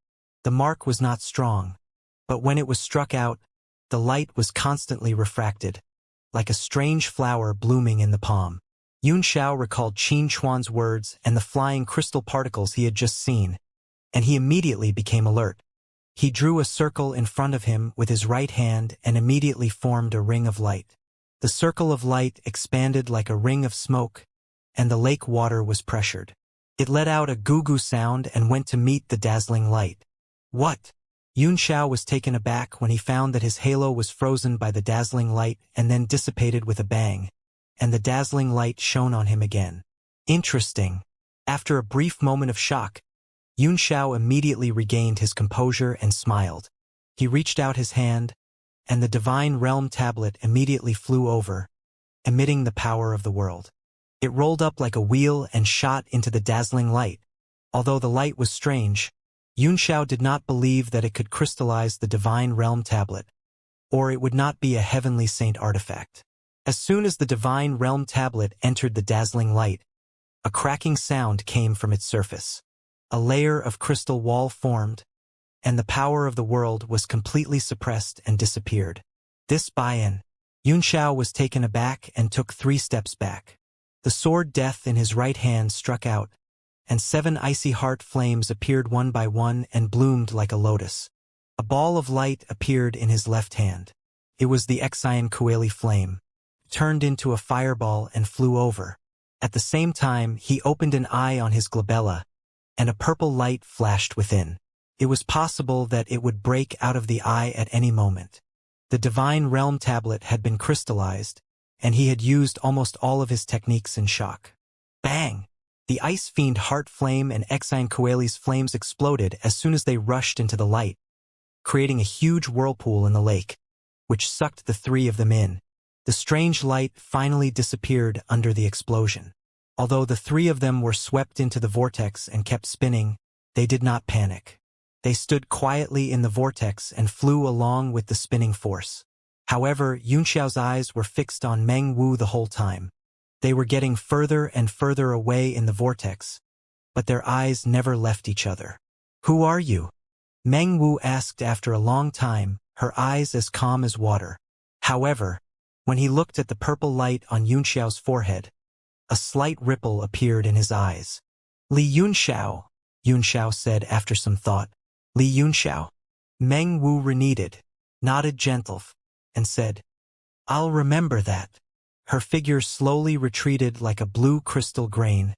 The mark was not strong, but when it was struck out, the light was constantly refracted, like a strange flower blooming in the palm. Yunxiao recalled Qin Chuan's words and the flying crystal particles he had just seen, and he immediately became alert. He drew a circle in front of him with his right hand and immediately formed a ring of light. The circle of light expanded like a ring of smoke, and the lake water was pressured. It let out a goo-goo sound and went to meet the dazzling light. What? Yunxiao was taken aback when he found that his halo was frozen by the dazzling light and then dissipated with a bang, and the dazzling light shone on him again. Interesting. After a brief moment of shock, Yunxiao immediately regained his composure and smiled. He reached out his hand, and the Divine Realm tablet immediately flew over, emitting the power of the world. It rolled up like a wheel and shot into the dazzling light. Although the light was strange, Yunxiao did not believe that it could crystallize the Divine Realm tablet, or it would not be a heavenly saint artifact. As soon as the Divine Realm tablet entered the dazzling light, a cracking sound came from its surface. A layer of crystal wall formed, and the power of the world was completely suppressed and disappeared. This buy-in, Yunxiao was taken aback and took 3 steps back. The sword Death in his right hand struck out, and 7 icy heart flames appeared one by one and bloomed like a lotus. A ball of light appeared in his left hand. It was the Xian Kueli flame, turned into a fireball and flew over. At the same time, he opened an eye on his glabella, and a purple light flashed within. It was possible that it would break out of the eye at any moment. The Divine Realm tablet had been crystallized, and he had used almost all of his techniques in shock. Bang! The Ice Fiend Heart Flame and Xian Kueli's flames exploded as soon as they rushed into the light, creating a huge whirlpool in the lake, which sucked the 3 of them in. The strange light finally disappeared under the explosion. Although the 3 of them were swept into the vortex and kept spinning, they did not panic. They stood quietly in the vortex and flew along with the spinning force. However, Yunxiao's eyes were fixed on Meng Wu the whole time. They were getting further and further away in the vortex, but their eyes never left each other. "Who are you?" Meng Wu asked after a long time, her eyes as calm as water. However, when he looked at the purple light on Yunxiao's forehead, a slight ripple appeared in his eyes. "Li Yunxiao," Yunxiao said after some thought. "Li Yunxiao." Meng Wu reneged, nodded gentle, and said, "I'll remember that." Her figure slowly retreated like a blue crystal grain,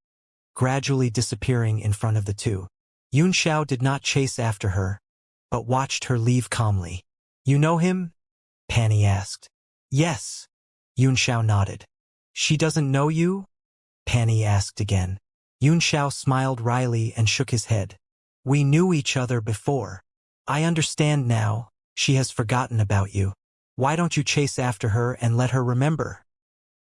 gradually disappearing in front of the 2. Yunxiao did not chase after her, but watched her leave calmly. "You know him?" Pani asked. "Yes." Yunxiao nodded. "She doesn't know you?" Pani asked again. Yunxiao smiled wryly and shook his head. "We knew each other before. I understand now, she has forgotten about you. Why don't you chase after her and let her remember?"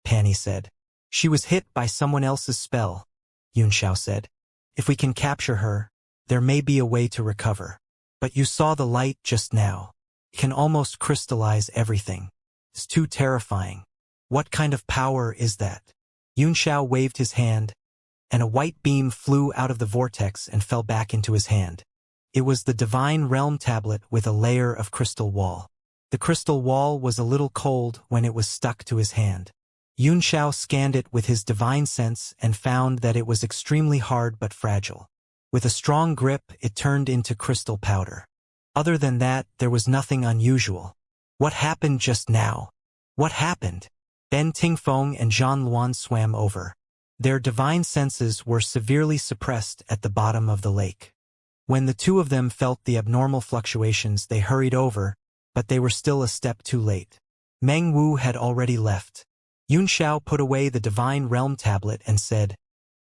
Pani said. "She was hit by someone else's spell," Yunxiao said. "If we can capture her, there may be a way to recover. But you saw the light just now. It can almost crystallize everything. It's too terrifying. What kind of power is that?" Yunxiao waved his hand, and a white beam flew out of the vortex and fell back into his hand. It was the Divine Realm tablet with a layer of crystal wall. The crystal wall was a little cold when it was stuck to his hand. Yunxiao scanned it with his divine sense and found that it was extremely hard but fragile. With a strong grip, it turned into crystal powder. Other than that, there was nothing unusual. "What happened just now? What happened?" Ben Tingfeng and Zhan Luan swam over. Their divine senses were severely suppressed at the bottom of the lake. When the 2 of them felt the abnormal fluctuations, they hurried over, but they were still a step too late. Meng Wu had already left. Yunxiao put away the Divine Realm tablet and said,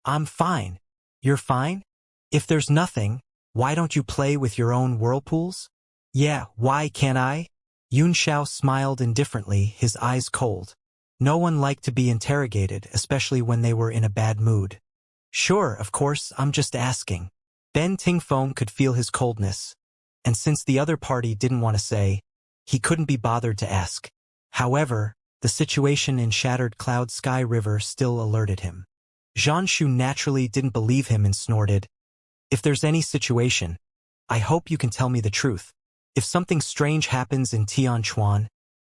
"I'm fine. You're fine? If there's nothing, why don't you play with your own whirlpools?" "Yeah, why can't I?" Xiao smiled indifferently, his eyes cold. No one liked to be interrogated, especially when they were in a bad mood. Sure, of course, I'm just asking. Ben Tingfeng could feel his coldness, and since the other party didn't want to say, he couldn't be bothered to ask. However, the situation in Shattered Cloud Sky River still alerted him. Xianxia naturally didn't believe him and snorted, "If there's any situation, I hope you can tell me the truth. If something strange happens in Tianchuan,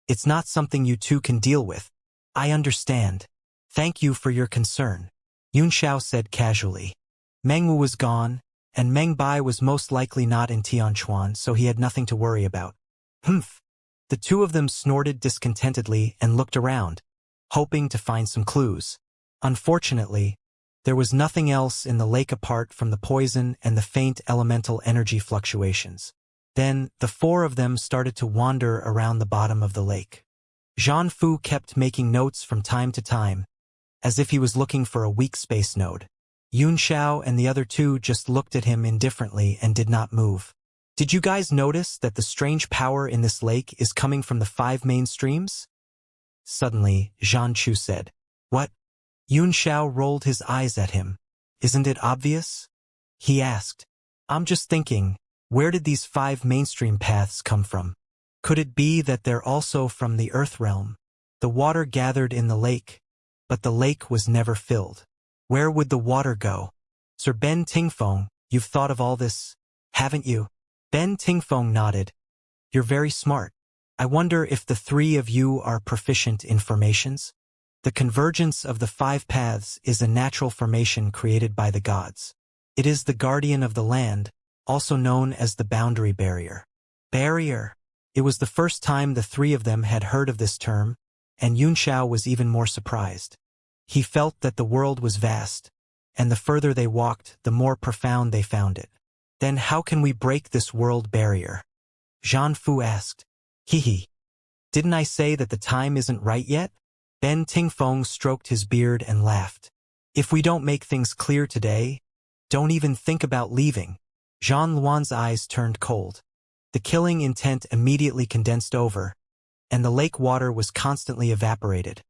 it's not something you two can deal with. I understand. Thank you for your concern," Xiao said casually. Meng Wu was gone, and Meng Bai was most likely not in Tianchuan, so he had nothing to worry about. Humph. The two of them snorted discontentedly and looked around, hoping to find some clues. Unfortunately, there was nothing else in the lake apart from the poison and the faint elemental energy fluctuations. Then, the four of them started to wander around the bottom of the lake. Zhan Fu kept making notes from time to time, as if he was looking for a weak space node. Xiao and the other two just looked at him indifferently and did not move. "Did you guys notice that the strange power in this lake is coming from the 5 main streams?" Suddenly, Zhan Chu said. "What?" Xiao rolled his eyes at him. "Isn't it obvious?" he asked. "I'm just thinking, where did these 5 mainstream paths come from? Could it be that they're also from the Earth realm? The water gathered in the lake, but the lake was never filled. Where would the water go? Sir Ben Tingfeng, you've thought of all this, haven't you?" Ben Tingfeng nodded. "You're very smart. I wonder if the 3 of you are proficient in formations? The convergence of the 5 paths is a natural formation created by the gods. It is the guardian of the land, also known as the boundary barrier." Barrier. It was the first time the 3 of them had heard of this term, and Xiao was even more surprised. He felt that the world was vast, and the further they walked, the more profound they found it. "Then how can we break this world barrier?" Zhan Fu asked. "Hee. Didn't I say that the time isn't right yet?" Ben Tingfeng stroked his beard and laughed. "If we don't make things clear today, don't even think about leaving." Zhan Luan's eyes turned cold. The killing intent immediately condensed over, and the lake water was constantly evaporated,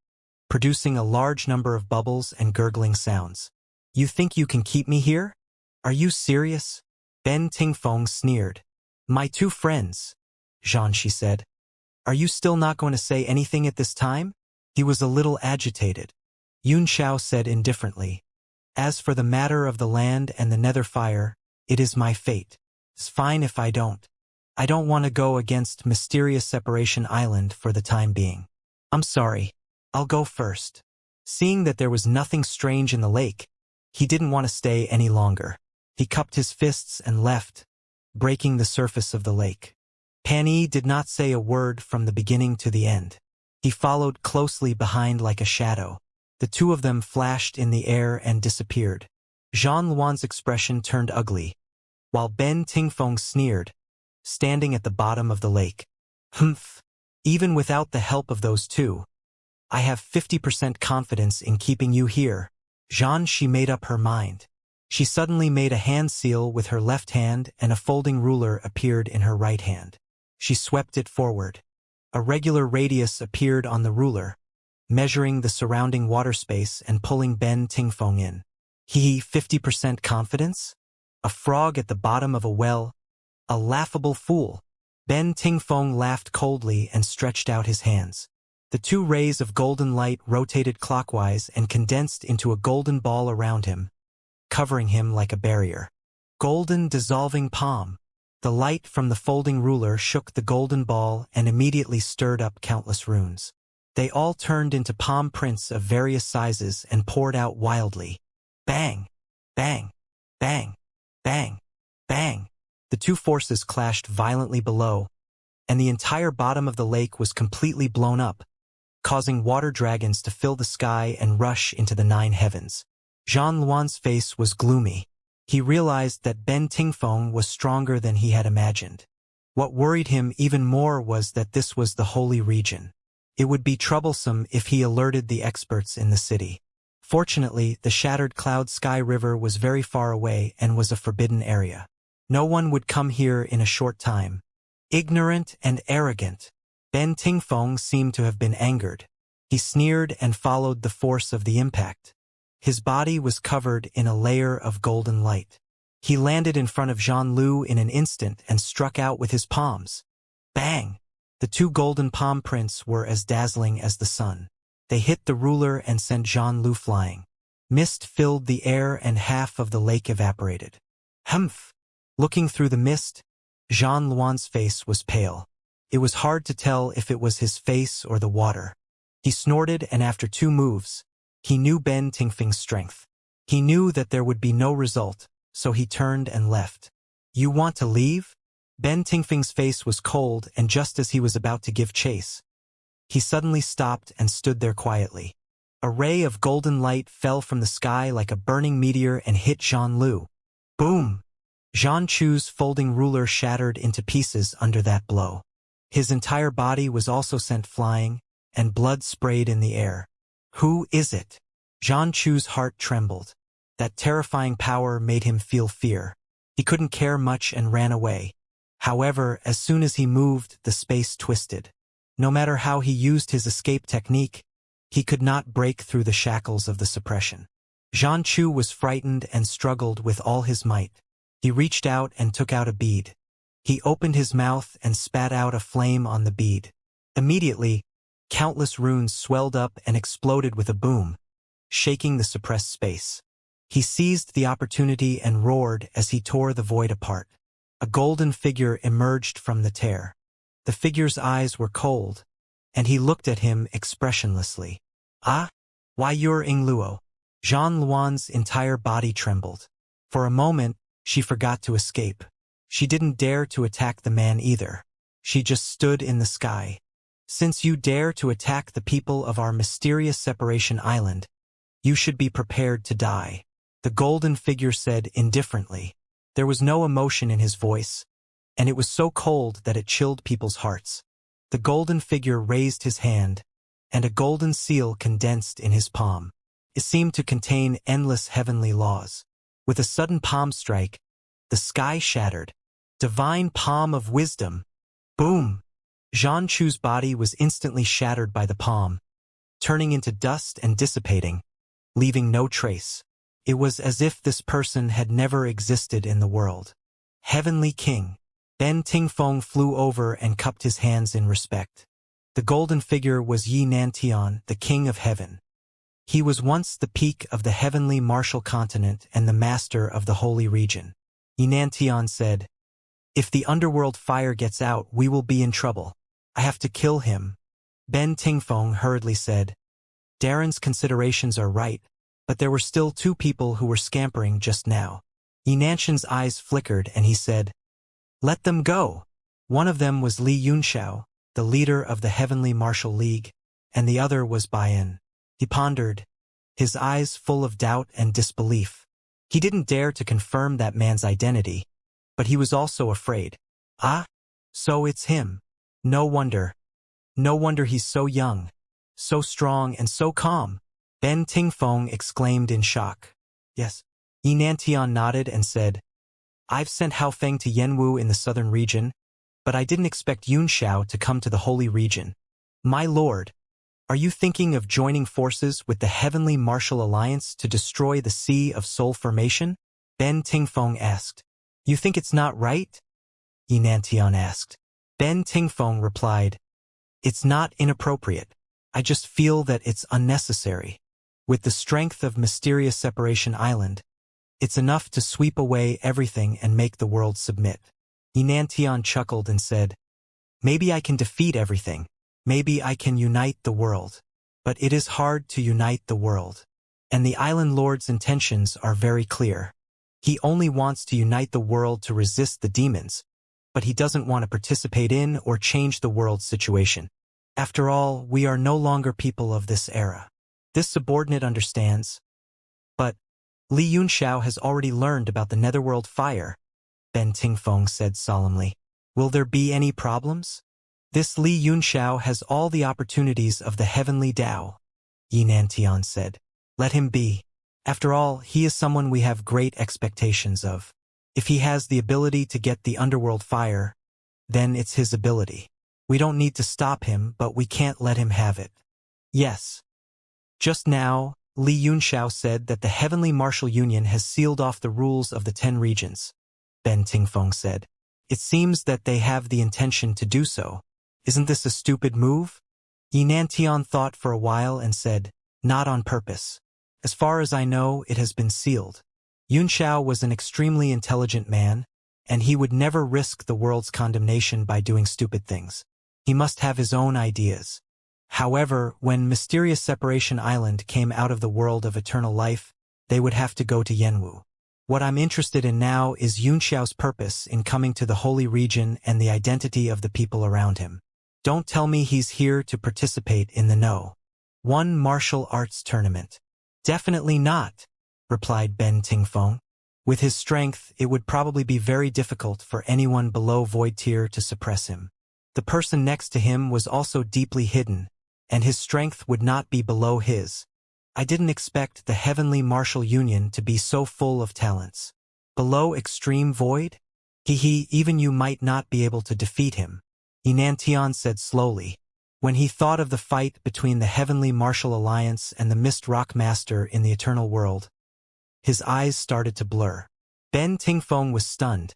producing a large number of bubbles and gurgling sounds. "You think you can keep me here? Are you serious?" Ben Tingfeng sneered. "My 2 friends," Xianxia said. "Are you still not going to say anything at this time?" He was a little agitated. Xiao said indifferently, "As for the matter of the land and the nether fire, it is my fate. It's fine if I don't. I don't want to go against Mysterious Separation Island for the time being. I'm sorry. I'll go first." Seeing that there was nothing strange in the lake, he didn't want to stay any longer. He cupped his fists and left, breaking the surface of the lake. Pan Yi did not say a word from the beginning to the end. He followed closely behind like a shadow. The 2 of them flashed in the air and disappeared. Zhan Luan's expression turned ugly, while Ben Tingfeng sneered, standing at the bottom of the lake. "Humph. Even without the help of those 2, I have 50% confidence in keeping you here." She made up her mind. She suddenly made a hand seal with her left hand and a folding ruler appeared in her right hand. She swept it forward. A regular radius appeared on the ruler, measuring the surrounding water space and pulling Ben Tingfeng in. 50% confidence? A frog at the bottom of a well? A laughable fool. Ben Tingfeng laughed coldly and stretched out his hands. The 2 rays of golden light rotated clockwise and condensed into a golden ball around him, covering him like a barrier. Golden dissolving palm. The light from the folding ruler shook the golden ball and immediately stirred up countless runes. They all turned into palm prints of various sizes and poured out wildly. Bang! Bang! Bang! Bang! Bang! The 2 forces clashed violently below, and the entire bottom of the lake was completely blown up, causing water dragons to fill the sky and rush into the 9 heavens. Zhan Luan's face was gloomy. He realized that Ben Tingfeng was stronger than he had imagined. What worried him even more was that this was the holy region. It would be troublesome if he alerted the experts in the city. Fortunately, the Shattered Cloud Sky River was very far away and was a forbidden area. No one would come here in a short time. Ignorant and arrogant. Ben Tingfeng seemed to have been angered. He sneered and followed the force of the impact. His body was covered in a layer of golden light. He landed in front of Zhan Lu in an instant and struck out with his palms. Bang! The two golden palm prints were as dazzling as the sun. They hit the ruler and sent Zhan Lu flying. Mist filled the air and half of the lake evaporated. Humph! Looking through the mist, Zhan Luan's face was pale. It was hard to tell if it was his face or the water. He snorted, and after 2 moves, he knew Ben Tingfeng's strength. He knew that there would be no result, so he turned and left. You want to leave? Ben Tingfeng's face was cold, and just as he was about to give chase, he suddenly stopped and stood there quietly. A ray of golden light fell from the sky like a burning meteor and hit Zhan Lu. Boom! Zhan Chu's folding ruler shattered into pieces under that blow. His entire body was also sent flying, and blood sprayed in the air. Who is it? Zhan Chu's heart trembled. That terrifying power made him feel fear. He couldn't care much and ran away. However, as soon as he moved, the space twisted. No matter how he used his escape technique, he could not break through the shackles of the suppression. Zhan Chu was frightened and struggled with all his might. He reached out and took out a bead. He opened his mouth and spat out a flame on the bead. Immediately, countless runes swelled up and exploded with a boom, shaking the suppressed space. He seized the opportunity and roared as he tore the void apart. A golden figure emerged from the tear. The figure's eyes were cold, and he looked at him expressionlessly. Ah? Why you're Ing Luo? Zhan Luan's entire body trembled. For a moment, she forgot to escape. She didn't dare to attack the man either. She just stood in the sky. Since you dare to attack the people of our mysterious separation island, you should be prepared to die. The golden figure said indifferently. There was no emotion in his voice, and it was so cold that it chilled people's hearts. The golden figure raised his hand, and a golden seal condensed in his palm. It seemed to contain endless heavenly laws. With a sudden palm strike, the sky shattered. Divine palm of wisdom. Boom! Zhan Chu's body was instantly shattered by the palm, turning into dust and dissipating, leaving no trace. It was as if this person had never existed in the world. Heavenly King. Ben Tingfeng flew over and cupped his hands in respect. The golden figure was Yi Nantian, the King of Heaven. He was once the peak of the heavenly martial continent and the master of the holy region. Yi Nantian said, "If the underworld fire gets out, we will be in trouble. I have to kill him." Ben Tingfeng hurriedly said, "Darren's considerations are right, but there were still 2 people who were scampering just now." Yi Nantian's eyes flickered and he said, "Let them go." One of them was Li Yunxiao, the leader of the Heavenly Martial League, and the other was Baiyan. He pondered, his eyes full of doubt and disbelief. He didn't dare to confirm that man's identity, but he was also afraid. Ah, so it's him. No wonder. No wonder he's so young, so strong and so calm. Ben Tingfeng exclaimed in shock. Yes. Yi Nantian nodded and said, "I've sent Hao Feng to Yanwu in the southern region, but I didn't expect Yun Xiao to come to the holy region. My lord, are you thinking of joining forces with the Heavenly Martial Alliance to destroy the Sea of Soul Formation?" Ben Tingfeng asked. "You think it's not right?" Yi Nantian asked. Ben Tingfeng replied, "It's not inappropriate. I just feel that it's unnecessary. With the strength of Mysterious Separation Island, it's enough to sweep away everything and make the world submit." Yi Nantian chuckled and said, "Maybe I can defeat everything. Maybe I can unite the world. But it is hard to unite the world. And the Island Lord's intentions are very clear. He only wants to unite the world to resist the demons, but he doesn't want to participate in or change the world's situation. After all, we are no longer people of this era. This subordinate understands. But Li Yunxiao has already learned about the Netherworld fire," Ben Tingfeng said solemnly. "Will there be any problems?" "This Li Yunxiao has all the opportunities of the heavenly Tao," Yi Nantian said. "Let him be. After all, he is someone we have great expectations of. If he has the ability to get the underworld fire, then it's his ability." We don't need to stop him, but we can't let him have it. Yes. Just now, Li Yunxiao said that the Heavenly Martial Union has sealed off the rules of the 10 regions. Ben Tingfeng said. It seems that they have the intention to do so. Isn't this a stupid move? Yinantian thought for a while and said, not on purpose. As far as I know, it has been sealed. Yunxiao was an extremely intelligent man, and he would never risk the world's condemnation by doing stupid things. He must have his own ideas. However, when Mysterious Separation Island came out of the world of eternal life, they would have to go to Yanwu. What I'm interested in now is Yunxiao's purpose in coming to the Holy Region and the identity of the people around him. Don't tell me he's here to participate in the one martial arts tournament. Definitely not, replied Ben Tingfeng. With his strength, it would probably be very difficult for anyone below Void Tier to suppress him. The person next to him was also deeply hidden, and his strength would not be below his. I didn't expect the Heavenly Martial Union to be so full of talents. Below Extreme Void? Even you might not be able to defeat him, Yinantian said slowly. When he thought of the fight between the Heavenly Martial Alliance and the Mist Rock Master in the Eternal World, his eyes started to blur. Ben Tingfeng was stunned,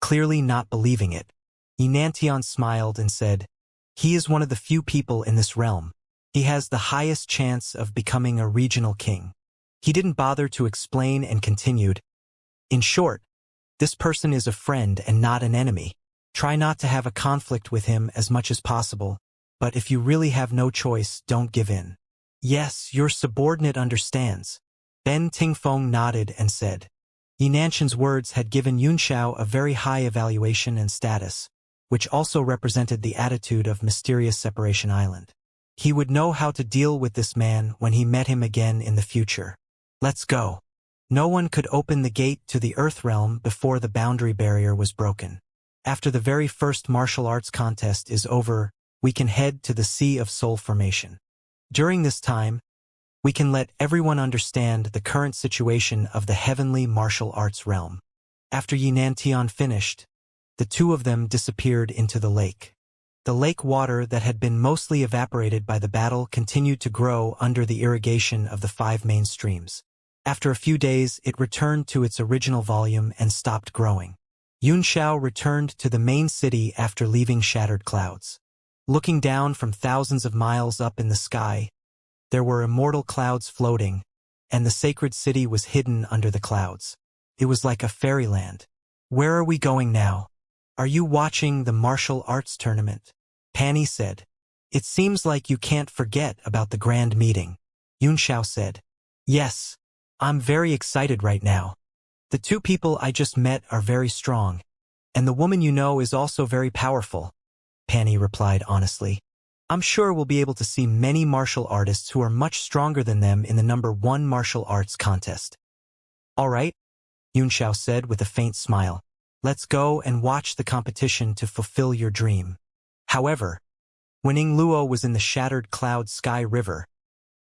clearly not believing it. Yinantian smiled and said, he is one of the few people in this realm. He has the highest chance of becoming a regional king. He didn't bother to explain and continued, in short, this person is a friend and not an enemy. Try not to have a conflict with him as much as possible, but if you really have no choice, don't give in. Yes, your subordinate understands. Ben Tingfeng nodded and said. Yinanshan's words had given Yunxiao a very high evaluation and status, which also represented the attitude of Mysterious Separation Island. He would know how to deal with this man when he met him again in the future. Let's go. No one could open the gate to the Earth realm before the boundary barrier was broken. After the very first martial arts contest is over, we can head to the Sea of Soul Formation. During this time, we can let everyone understand the current situation of the Heavenly Martial Arts realm. After Yinantian finished, the two of them disappeared into the lake. The lake water that had been mostly evaporated by the battle continued to grow under the irrigation of the 5 main streams. After a few days, it returned to its original volume and stopped growing. Yunxiao returned to the main city after leaving Shattered Clouds. Looking down from thousands of miles up in the sky, there were immortal clouds floating, and the sacred city was hidden under the clouds. It was like a fairyland. Where are we going now? Are you watching the martial arts tournament? Pani said. It seems like you can't forget about the grand meeting. Yunxiao said. Yes. I'm very excited right now. The 2 people I just met are very strong, and the woman you know is also very powerful, Pani replied honestly. I'm sure we'll be able to see many martial artists who are much stronger than them in the #1 martial arts contest. All right, Yunxiao said with a faint smile. Let's go and watch the competition to fulfill your dream. However, when Luo was in the Shattered Cloud Sky River,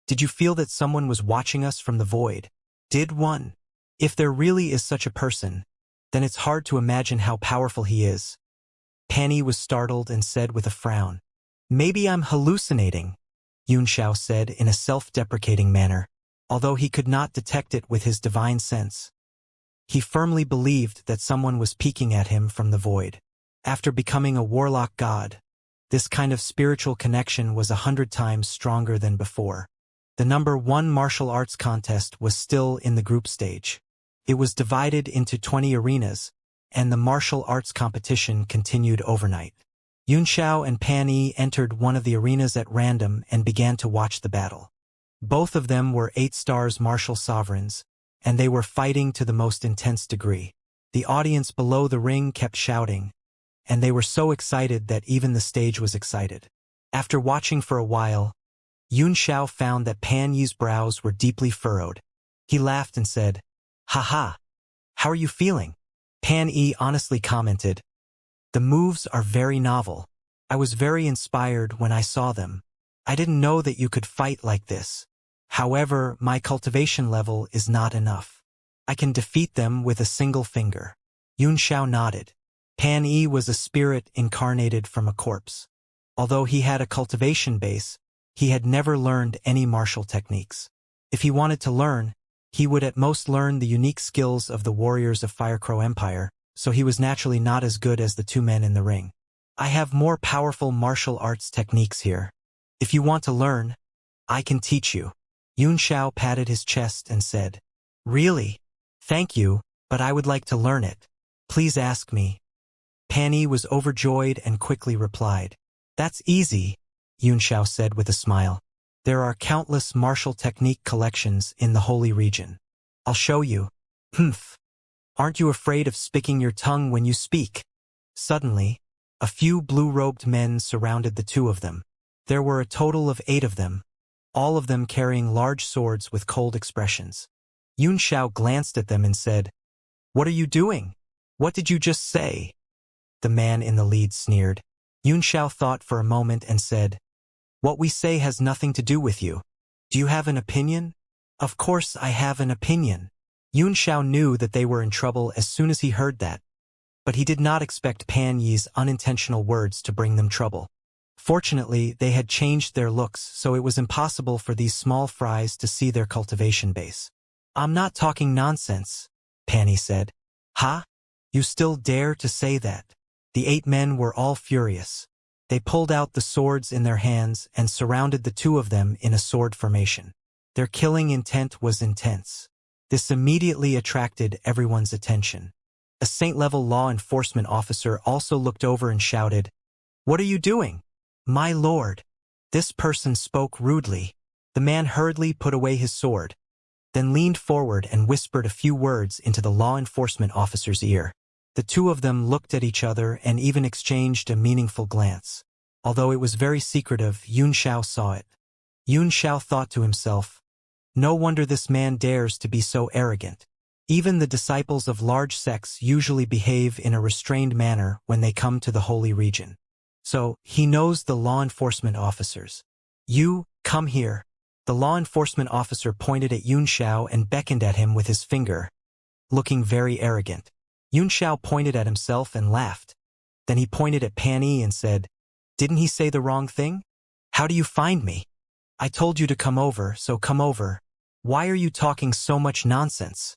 did you feel that someone was watching us from the void? Did one? If there really is such a person, then it's hard to imagine how powerful he is. Pani was startled and said with a frown. Maybe I'm hallucinating, Yunxiao said in a self-deprecating manner, although he could not detect it with his divine sense. He firmly believed that someone was peeking at him from the void. After becoming a warlock god, this kind of spiritual connection was 100 times stronger than before. The #1 martial arts contest was still in the group stage. It was divided into 20 arenas, and the martial arts competition continued overnight. Yunxiao and Pani entered one of the arenas at random and began to watch the battle. Both of them were 8 stars martial sovereigns, and they were fighting to the most intense degree. The audience below the ring kept shouting, and they were so excited that even the stage was excited. After watching for a while, Yunxiao found that Pan Yi's brows were deeply furrowed. He laughed and said, "Haha, how are you feeling?" Pan Yi honestly commented, "The moves are very novel. I was very inspired when I saw them. I didn't know that you could fight like this. However, my cultivation level is not enough. I can defeat them with a single finger." Yunxiao nodded. Pan Yi was a spirit incarnated from a corpse. Although he had a cultivation base, he had never learned any martial techniques. If he wanted to learn, he would at most learn the unique skills of the warriors of Firecrow Empire, so he was naturally not as good as the two men in the ring. I have more powerful martial arts techniques here. If you want to learn, I can teach you. Xianxia patted his chest and said, Really? Thank you, but I would like to learn it. Please ask me. Pani was overjoyed and quickly replied. That's easy, Xianxia said with a smile. There are countless martial technique collections in the Holy Region. I'll show you. Humph. Aren't you afraid of sticking your tongue when you speak? Suddenly, a few blue-robed men surrounded the two of them. There were a total of 8 of them, all of them carrying large swords with cold expressions. Xianxia glanced at them and said, What are you doing? What did you just say? The man in the lead sneered. Xianxia thought for a moment and said, What we say has nothing to do with you. Do you have an opinion? Of course I have an opinion. Xianxia knew that they were in trouble as soon as he heard that, but he did not expect Pan Yi's unintentional words to bring them trouble. Fortunately, they had changed their looks, so it was impossible for these small fries to see their cultivation base. I'm not talking nonsense, Pani said. Ha? You still dare to say that? The 8 men were all furious. They pulled out the swords in their hands and surrounded the two of them in a sword formation. Their killing intent was intense. This immediately attracted everyone's attention. A saint-level law enforcement officer also looked over and shouted, What are you doing? My lord. This person spoke rudely. The man hurriedly put away his sword, then leaned forward and whispered a few words into the law enforcement officer's ear. The two of them looked at each other and even exchanged a meaningful glance. Although it was very secretive, Xianxia saw it. Xianxia thought to himself, No wonder this man dares to be so arrogant. Even the disciples of large sects usually behave in a restrained manner when they come to the Holy Region. So, he knows the law enforcement officers. You, come here. The law enforcement officer pointed at Xianxia and beckoned at him with his finger, looking very arrogant. Xianxia pointed at himself and laughed. Then he pointed at Pani and said, Didn't he say the wrong thing? How do you find me? I told you to come over, so come over. Why are you talking so much nonsense?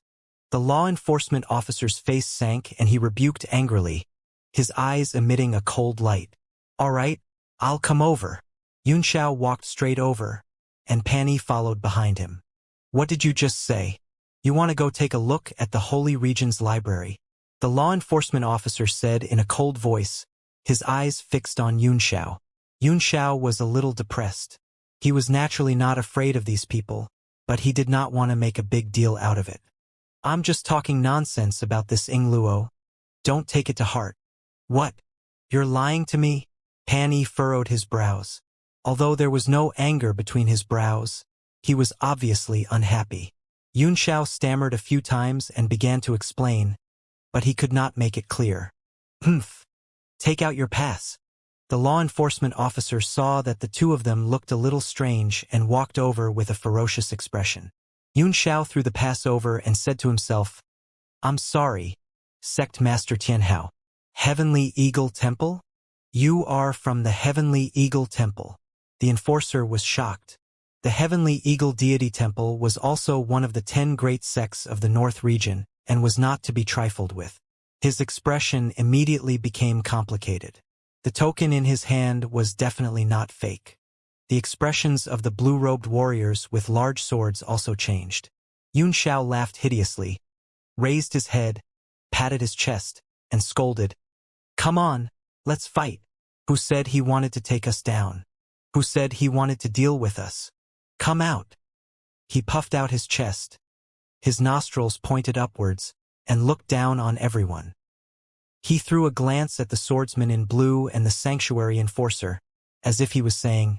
The law enforcement officer's face sank and he rebuked angrily, his eyes emitting a cold light. All right, I'll come over. Xianxia walked straight over, and Pani followed behind him. What did you just say? You want to go take a look at the Holy Region's library? The law enforcement officer said in a cold voice, his eyes fixed on Xianxia. Xianxia was a little depressed. He was naturally not afraid of these people, but he did not want to make a big deal out of it. I'm just talking nonsense about this Ingluo. Don't take it to heart. What? You're lying to me? Pani furrowed his brows. Although there was no anger between his brows, he was obviously unhappy. Xianxia stammered a few times and began to explain, but he could not make it clear. Humph. Take out your pass. The law enforcement officer saw that the two of them looked a little strange and walked over with a ferocious expression. Xianxia threw the pass over and said to himself, I'm sorry, Sect Master Tianhao. Heavenly Eagle Temple? You are from the Heavenly Eagle Temple. The enforcer was shocked. The Heavenly Eagle Deity Temple was also one of the 10 great sects of the North region and was not to be trifled with. His expression immediately became complicated. The token in his hand was definitely not fake. The expressions of the blue-robed warriors with large swords also changed. Xianxia laughed hideously, raised his head, patted his chest, and scolded, Come on, let's fight. Who said he wanted to take us down? Who said he wanted to deal with us? Come out. He puffed out his chest. His nostrils pointed upwards and looked down on everyone. He threw a glance at the swordsman in blue and the sanctuary enforcer, as if he was saying,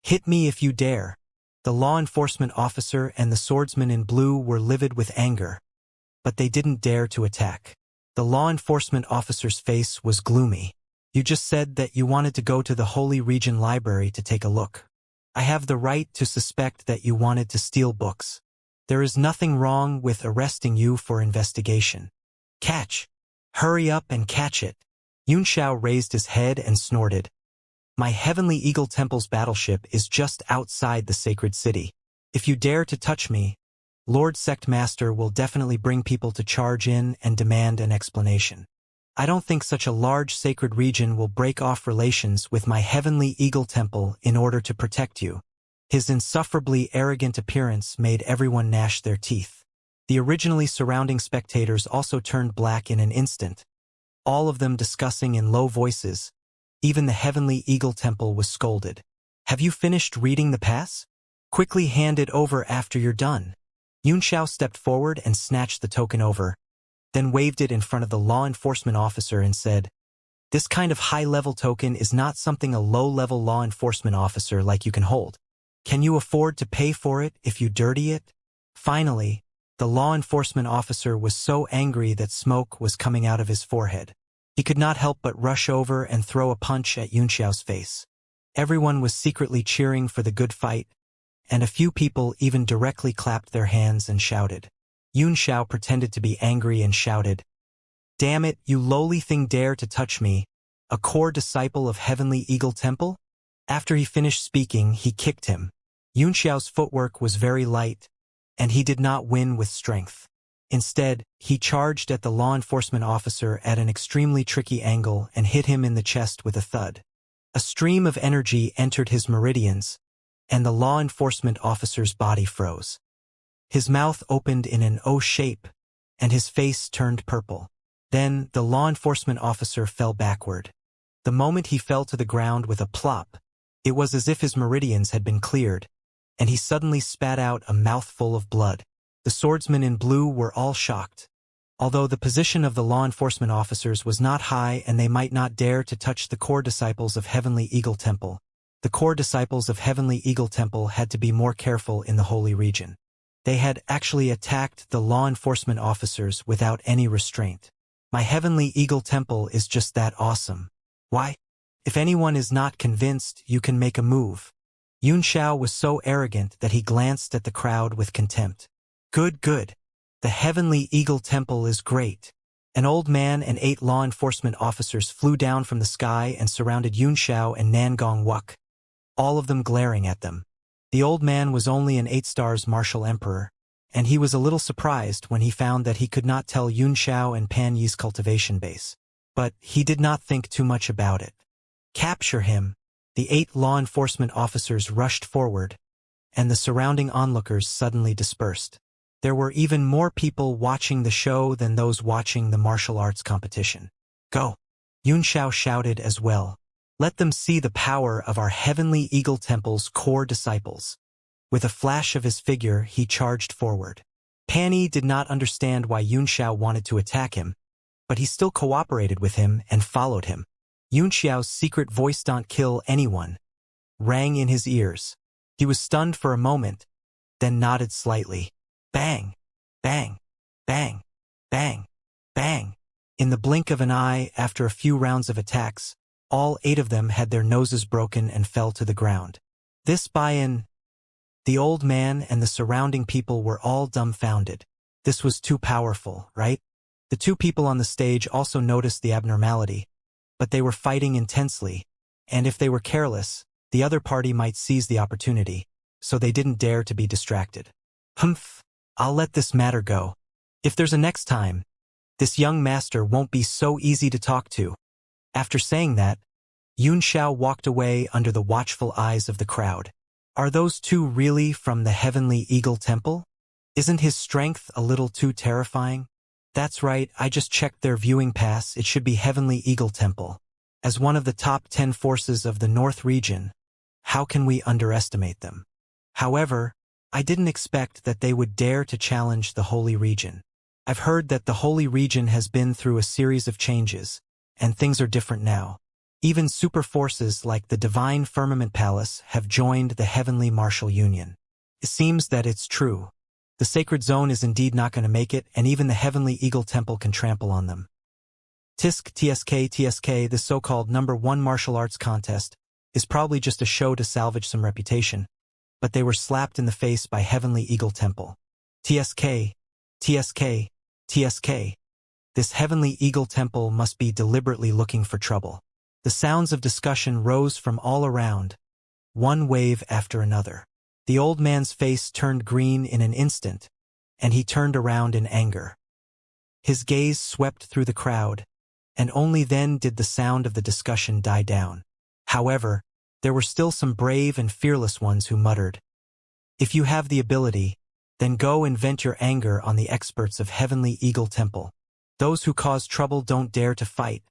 Hit me if you dare. The law enforcement officer and the swordsman in blue were livid with anger, but they didn't dare to attack. The law enforcement officer's face was gloomy. You just said that you wanted to go to the Holy Region Library to take a look. I have the right to suspect that you wanted to steal books. There is nothing wrong with arresting you for investigation. Catch. Hurry up and catch it. Xianxia raised his head and snorted. My Heavenly Eagle Temple's battleship is just outside the sacred city. If you dare to touch me, Lord Sect Master will definitely bring people to charge in and demand an explanation. I don't think such a large sacred region will break off relations with my Heavenly Eagle Temple in order to protect you. His insufferably arrogant appearance made everyone gnash their teeth. The originally surrounding spectators also turned black in an instant, all of them discussing in low voices. Even the Heavenly Eagle Temple was scolded. Have you finished reading the pass? Quickly hand it over after you're done. Xianxia stepped forward and snatched the token over, then waved it in front of the law enforcement officer and said, "This kind of high-level token is not something a low-level law enforcement officer like you can hold. Can you afford to pay for it if you dirty it?" Finally, the law enforcement officer was so angry that smoke was coming out of his forehead. He could not help but rush over and throw a punch at Xianxia's face. Everyone was secretly cheering for the good fight, and a few people even directly clapped their hands and shouted. Xianxia pretended to be angry and shouted, "Damn it, you lowly thing dare to touch me, a core disciple of Heavenly Eagle Temple?" After he finished speaking, he kicked him. Xianxia's footwork was very light, and he did not win with strength. Instead, he charged at the law enforcement officer at an extremely tricky angle and hit him in the chest with a thud. A stream of energy entered his meridians, and the law enforcement officer's body froze. His mouth opened in an O shape, and his face turned purple. Then the law enforcement officer fell backward. The moment he fell to the ground with a plop, it was as if his meridians had been cleared, and he suddenly spat out a mouthful of blood. The swordsmen in blue were all shocked. Although the position of the law enforcement officers was not high and they might not dare to touch the core disciples of Heavenly Eagle Temple, the core disciples of Heavenly Eagle Temple had to be more careful in the holy region. They had actually attacked the law enforcement officers without any restraint. My Heavenly Eagle Temple is just that awesome. Why? If anyone is not convinced, you can make a move. Xianxia was so arrogant that he glanced at the crowd with contempt. Good. The Heavenly Eagle Temple is great. An old man and 8 law enforcement officers flew down from the sky and surrounded Xianxia and Nangong Wuk, all of them glaring at them. The old man was only an 8 stars martial emperor, and he was a little surprised when he found that he could not tell Xianxia and Pan Yi's cultivation base. But he did not think too much about it. Capture him! The 8 law enforcement officers rushed forward, and the surrounding onlookers suddenly dispersed. There were even more people watching the show than those watching the martial arts competition. Go! Xianxia shouted as well. Let them see the power of our Heavenly Eagle Temple's core disciples. With a flash of his figure, he charged forward. Pan Yi did not understand why Xianxia wanted to attack him, but he still cooperated with him and followed him. Xianxia's secret voice "Don't kill anyone" rang in his ears. He was stunned for a moment, then nodded slightly. Bang! Bang! Bang! Bang! Bang! In the blink of an eye, after a few rounds of attacks, all 8 of them had their noses broken and fell to the ground. This buy-in, the old man and the surrounding people were all dumbfounded. This was too powerful, right? The 2 people on the stage also noticed the abnormality, but they were fighting intensely, and if they were careless, the other party might seize the opportunity, so they didn't dare to be distracted. Humph, I'll let this matter go. If there's a next time, this young master won't be so easy to talk to. After saying that, Xianxia walked away under the watchful eyes of the crowd. Are those 2 really from the Heavenly Eagle Temple? Isn't his strength a little too terrifying? That's right, I just checked their viewing pass. It should be Heavenly Eagle Temple. As one of the top 10 forces of the North region, how can we underestimate them? However, I didn't expect that they would dare to challenge the Holy Region. I've heard that the Holy Region has been through a series of changes, and things are different now. Even super forces like the Divine Firmament Palace have joined the Heavenly Martial Union. It seems that it's true. The Sacred Zone is indeed not going to make it, and even the Heavenly Eagle Temple can trample on them. TSK, this so-called #1 martial arts contest, is probably just a show to salvage some reputation, but they were slapped in the face by Heavenly Eagle Temple. TSK. This Heavenly Eagle Temple must be deliberately looking for trouble. The sounds of discussion rose from all around, one wave after another. The old man's face turned green in an instant, and he turned around in anger. His gaze swept through the crowd, and only then did the sound of the discussion die down. However, there were still some brave and fearless ones who muttered, "If you have the ability, then go and vent your anger on the experts of Heavenly Eagle Temple. Those who cause trouble don't dare to fight.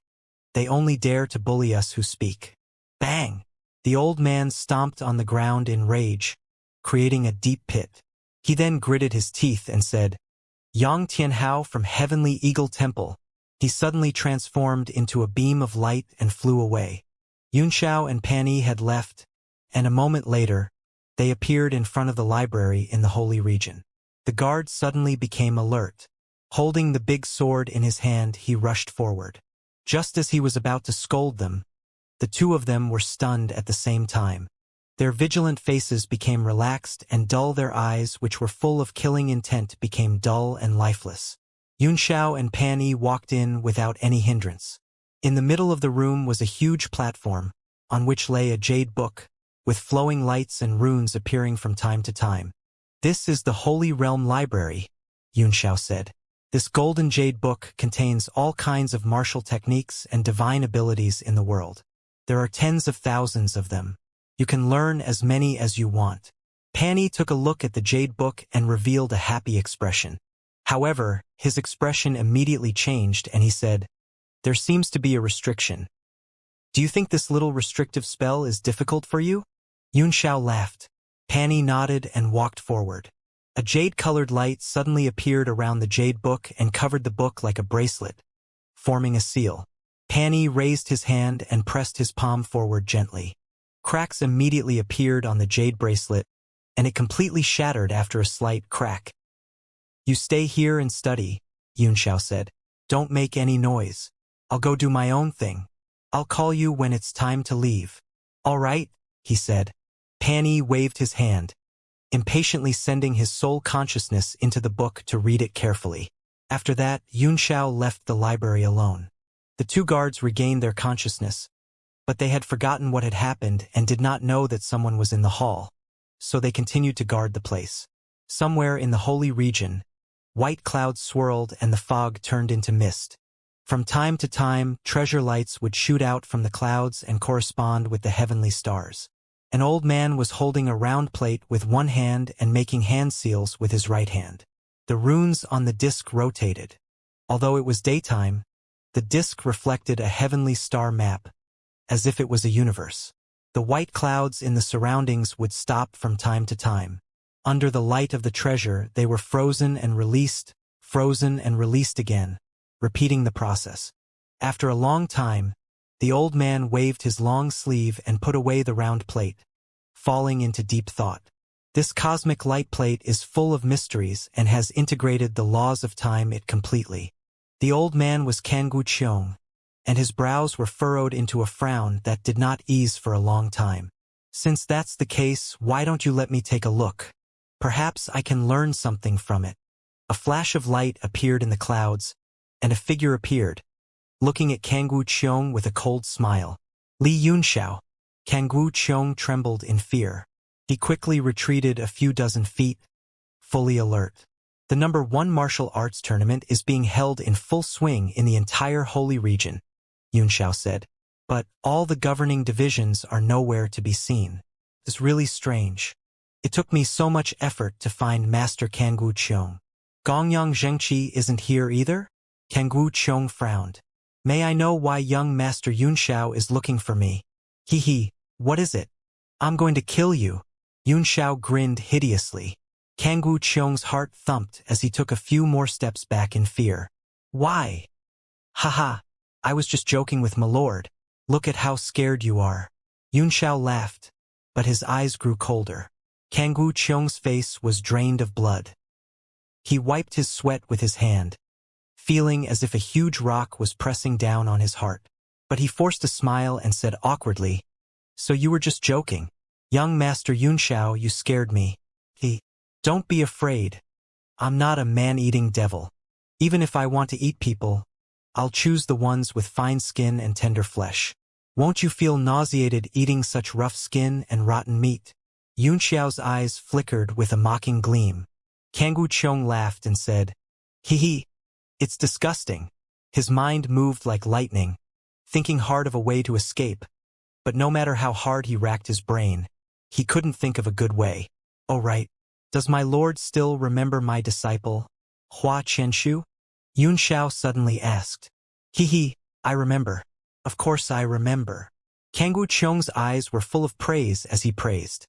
They only dare to bully us who speak." Bang! The old man stomped on the ground in rage, creating a deep pit. He then gritted his teeth and said, "Yang Tianhao from Heavenly Eagle Temple." He suddenly transformed into a beam of light and flew away. Yunxiao and Pani had left, and a moment later, they appeared in front of the library in the Holy Region. The guard suddenly became alert. Holding the big sword in his hand, he rushed forward. Just as he was about to scold them, the two of them were stunned at the same time. Their vigilant faces became relaxed and dull. Their eyes, which were full of killing intent, became dull and lifeless. Yunxiao and Pani walked in without any hindrance. In the middle of the room was a huge platform, on which lay a jade book, with flowing lights and runes appearing from time to time. "This is the Holy Realm Library," Yunxiao said. "This golden jade book contains all kinds of martial techniques and divine abilities in the world. There are tens of thousands of them. You can learn as many as you want." Pani took a look at the jade book and revealed a happy expression. However, his expression immediately changed and he said, "There seems to be a restriction. Do you think this little restrictive spell is difficult for you?" Yunxiao laughed. Pani nodded and walked forward. A jade-colored light suddenly appeared around the jade book and covered the book like a bracelet, forming a seal. Pani raised his hand and pressed his palm forward gently. Cracks immediately appeared on the jade bracelet, and it completely shattered after a slight crack. "You stay here and study," Yunxiao said. "Don't make any noise. I'll go do my own thing. I'll call you when it's time to leave." "All right," he said. Pani waved his hand, impatiently sending his soul consciousness into the book to read it carefully. After that, Yunxiao left the library alone. The two guards regained their consciousness, but they had forgotten what had happened and did not know that someone was in the hall, so they continued to guard the place. Somewhere in the Holy Region, white clouds swirled and the fog turned into mist. From time to time, treasure lights would shoot out from the clouds and correspond with the heavenly stars. An old man was holding a round plate with one hand and making hand seals with his right hand. The runes on the disc rotated. Although it was daytime, the disc reflected a heavenly star map, as if it was a universe. The white clouds in the surroundings would stop from time to time. Under the light of the treasure, they were frozen and released again, repeating the process. After a long time, the old man waved his long sleeve and put away the round plate, falling into deep thought. This cosmic light plate is full of mysteries and has integrated the laws of time it completely. The old man was Kanggu Qiong, and his brows were furrowed into a frown that did not ease for a long time. "Since that's the case, why don't you let me take a look? Perhaps I can learn something from it." A flash of light appeared in the clouds, and a figure appeared, looking at Kanggu Qiong with a cold smile. "Li Yunxiao." Kanggu Qiong trembled in fear. He quickly retreated a few dozen feet, fully alert. "The number 1 martial arts tournament is being held in full swing in the entire Holy Region," Yunxiao said. "But all the governing divisions are nowhere to be seen. It's really strange. It took me so much effort to find Master Kanggu Qiong. Gongyang Zhengqi isn't here either?" Kanggu Qiong frowned. "May I know why young Master Yunxiao is looking for me?" "Hee, what is it?" "I'm going to kill you." Yunxiao grinned hideously. Kanggu Qiong's heart thumped as he took a few more steps back in fear. "Why?" "Haha, I was just joking with my lord. Look at how scared you are." Yunxiao laughed, but his eyes grew colder. Kanggu Qiong's face was drained of blood. He wiped his sweat with his hand, feeling as if a huge rock was pressing down on his heart. But he forced a smile and said awkwardly, "So you were just joking. Young Master Yunxiao, you scared me." "Don't be afraid. I'm not a man-eating devil. Even if I want to eat people, I'll choose the ones with fine skin and tender flesh. Won't you feel nauseated eating such rough skin and rotten meat? Yunxiao's eyes flickered with a mocking gleam. Kangwu Qiong laughed and said, "Hee hee, it's disgusting." His mind moved like lightning, thinking hard of a way to escape, but no matter how hard he racked his brain, he couldn't think of a good way. "Oh right, does my lord still remember my disciple, Hua Qianshu?" Yunxiao suddenly asked. "Hee hee, I remember. Of course I remember." Kangwu Qiong's eyes were full of praise as he praised.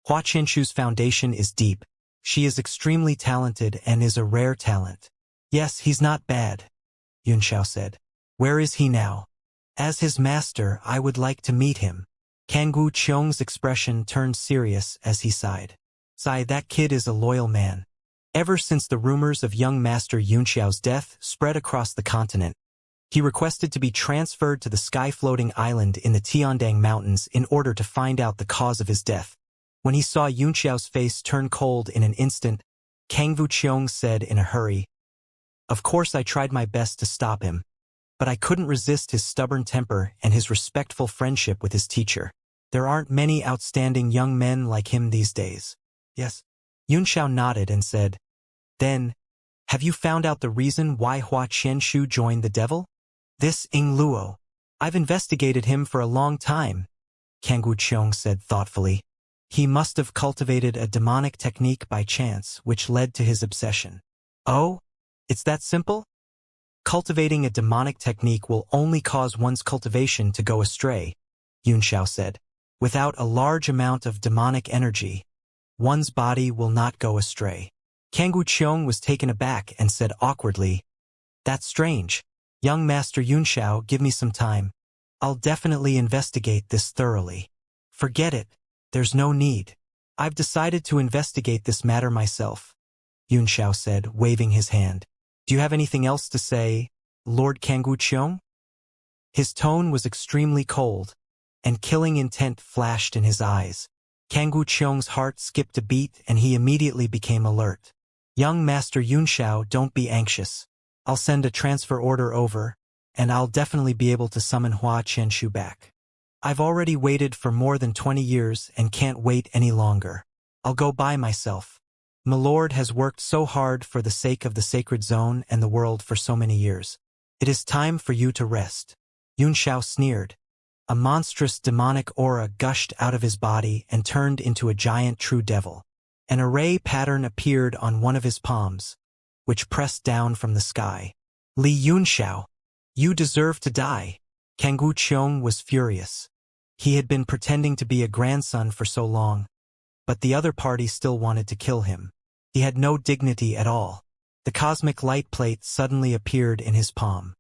Hua Qianshu's foundation is deep. She is extremely talented and is a rare talent. "Yes, he's not bad," Yunxiao said. "Where is he now? As his master, I would like to meet him." Kangwu Qiong's expression turned serious as he sighed. "Sigh, that kid is a loyal man." Ever since the rumors of young Master Yunxiao's death spread across the continent, he requested to be transferred to the sky-floating island in the Tiandang Mountains in order to find out the cause of his death. When he saw Yunxiao's face turn cold in an instant, Kangwu Qiong said in a hurry, "Of course I tried my best to stop him, but I couldn't resist his stubborn temper and his respectful friendship with his teacher. There aren't many outstanding young men like him these days." "Yes." Yunxiao nodded and said, "Then, have you found out the reason why Hua Qianshu joined the devil?" "This Ing Luo. I've investigated him for a long time," Kangwu Qiong said thoughtfully. "He must have cultivated a demonic technique by chance, which led to his obsession." "Oh? It's that simple?" "Cultivating a demonic technique will only cause one's cultivation to go astray," Yunxiao said. "Without a large amount of demonic energy, one's body will not go astray." Kangwu Qiong was taken aback and said awkwardly, "That's strange. Young Master Yunxiao, give me some time. I'll definitely investigate this thoroughly." "Forget it. There's no need. I've decided to investigate this matter myself," Yunxiao said, waving his hand. "Do you have anything else to say, Lord Kangwu Qiong?" His tone was extremely cold, and killing intent flashed in his eyes. Kangwu Qiong's heart skipped a beat and he immediately became alert. "Young Master Yunxiao, don't be anxious. I'll send a transfer order over, and I'll definitely be able to summon Hua Qianshu back. I've already waited for more than 20 years and can't wait any longer. I'll go by myself. My lord has worked so hard for the sake of the sacred zone and the world for so many years. It is time for you to rest." Yunxiao sneered. A monstrous demonic aura gushed out of his body and turned into a giant true devil. An array pattern appeared on one of his palms, which pressed down from the sky. "Li Yunxiao, you deserve to die." Kangwu Qiong was furious. He had been pretending to be a grandson for so long, but the other party still wanted to kill him. He had no dignity at all. The cosmic light plate suddenly appeared in his palm.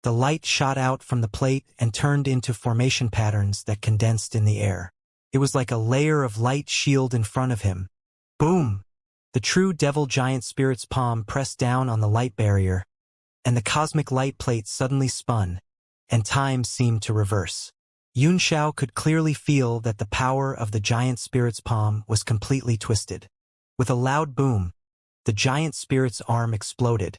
The light shot out from the plate and turned into formation patterns that condensed in the air. It was like a layer of light shield in front of him. Boom! The true devil giant spirit's palm pressed down on the light barrier, and the cosmic light plate suddenly spun, and time seemed to reverse. Yunxiao could clearly feel that the power of the giant spirit's palm was completely twisted. With a loud boom, the giant spirit's arm exploded,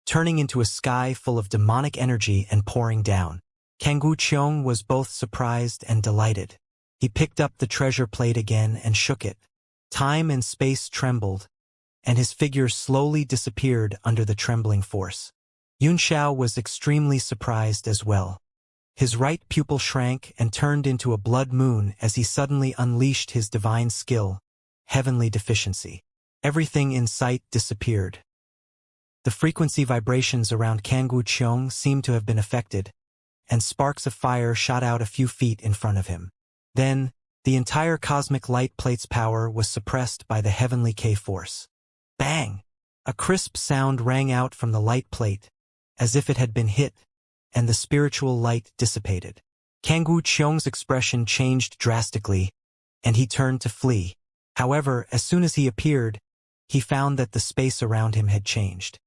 turning into a sky full of demonic energy and pouring down. Kangwu Qiong was both surprised and delighted. He picked up the treasure plate again and shook it. Time and space trembled, and his figure slowly disappeared under the trembling force. Yunxiao was extremely surprised as well. His right pupil shrank and turned into a blood moon as he suddenly unleashed his divine skill, heavenly deficiency. Everything in sight disappeared. The frequency vibrations around Kangwu Qiong seemed to have been affected, and sparks of fire shot out a few feet in front of him. Then, the entire cosmic light plate's power was suppressed by the heavenly K-force. Bang! A crisp sound rang out from the light plate, as if it had been hit, and the spiritual light dissipated. Kangwu Qiong's expression changed drastically, and he turned to flee. However, as soon as he appeared, he found that the space around him had changed.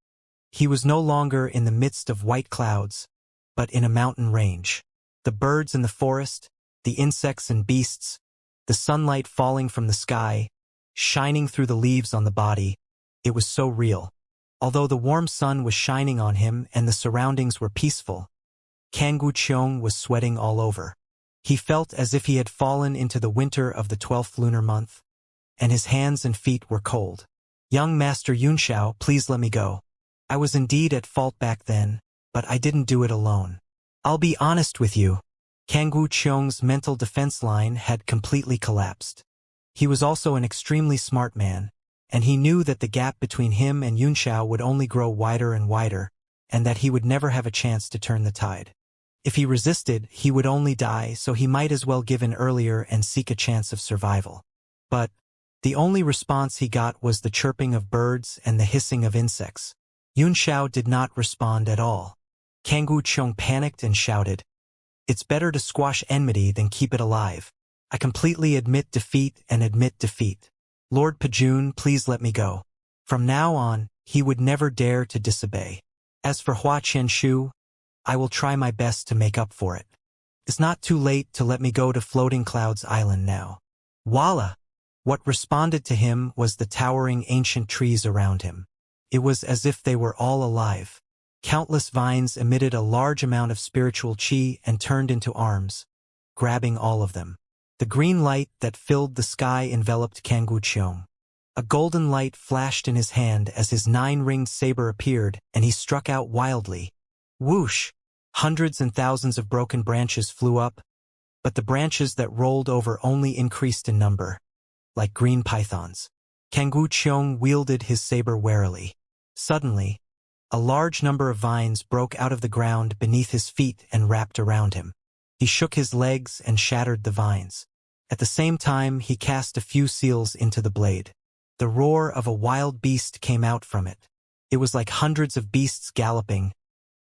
He was no longer in the midst of white clouds, but in a mountain range. The birds in the forest, the insects and beasts, the sunlight falling from the sky, shining through the leaves on the body, it was so real. Although the warm sun was shining on him and the surroundings were peaceful, Kangwu Qiong was sweating all over. He felt as if he had fallen into the winter of the 12th lunar month, and his hands and feet were cold. Young Master Yunxiao, please let me go. I was indeed at fault back then, but I didn't do it alone. I'll be honest with you. Kangwu Qiong's mental defense line had completely collapsed. He was also an extremely smart man, and he knew that the gap between him and Yunxiao would only grow wider and wider, and that he would never have a chance to turn the tide. If he resisted, he would only die, so he might as well give in earlier and seek a chance of survival. But the only response he got was the chirping of birds and the hissing of insects. Yunxiao did not respond at all. Kangwu Qiong panicked and shouted, "It's better to squash enmity than keep it alive. I completely admit defeat and admit defeat. Lord Pajun, please let me go." From now on, he would never dare to disobey. As for Hua Qianshu, I will try my best to make up for it. It's not too late to let me go to Floating Clouds Island now. Voila! What responded to him was the towering ancient trees around him. It was as if they were all alive. Countless vines emitted a large amount of spiritual qi and turned into arms, grabbing all of them. The green light that filled the sky enveloped Kangwu Qiong. A golden light flashed in his hand as his 9-ringed saber appeared, and he struck out wildly. Whoosh! Hundreds and thousands of broken branches flew up, but the branches that rolled over only increased in number, like green pythons. Kangwu Qiong wielded his saber warily. Suddenly, a large number of vines broke out of the ground beneath his feet and wrapped around him. He shook his legs and shattered the vines. At the same time, he cast a few seals into the blade. The roar of a wild beast came out from it. It was like hundreds of beasts galloping,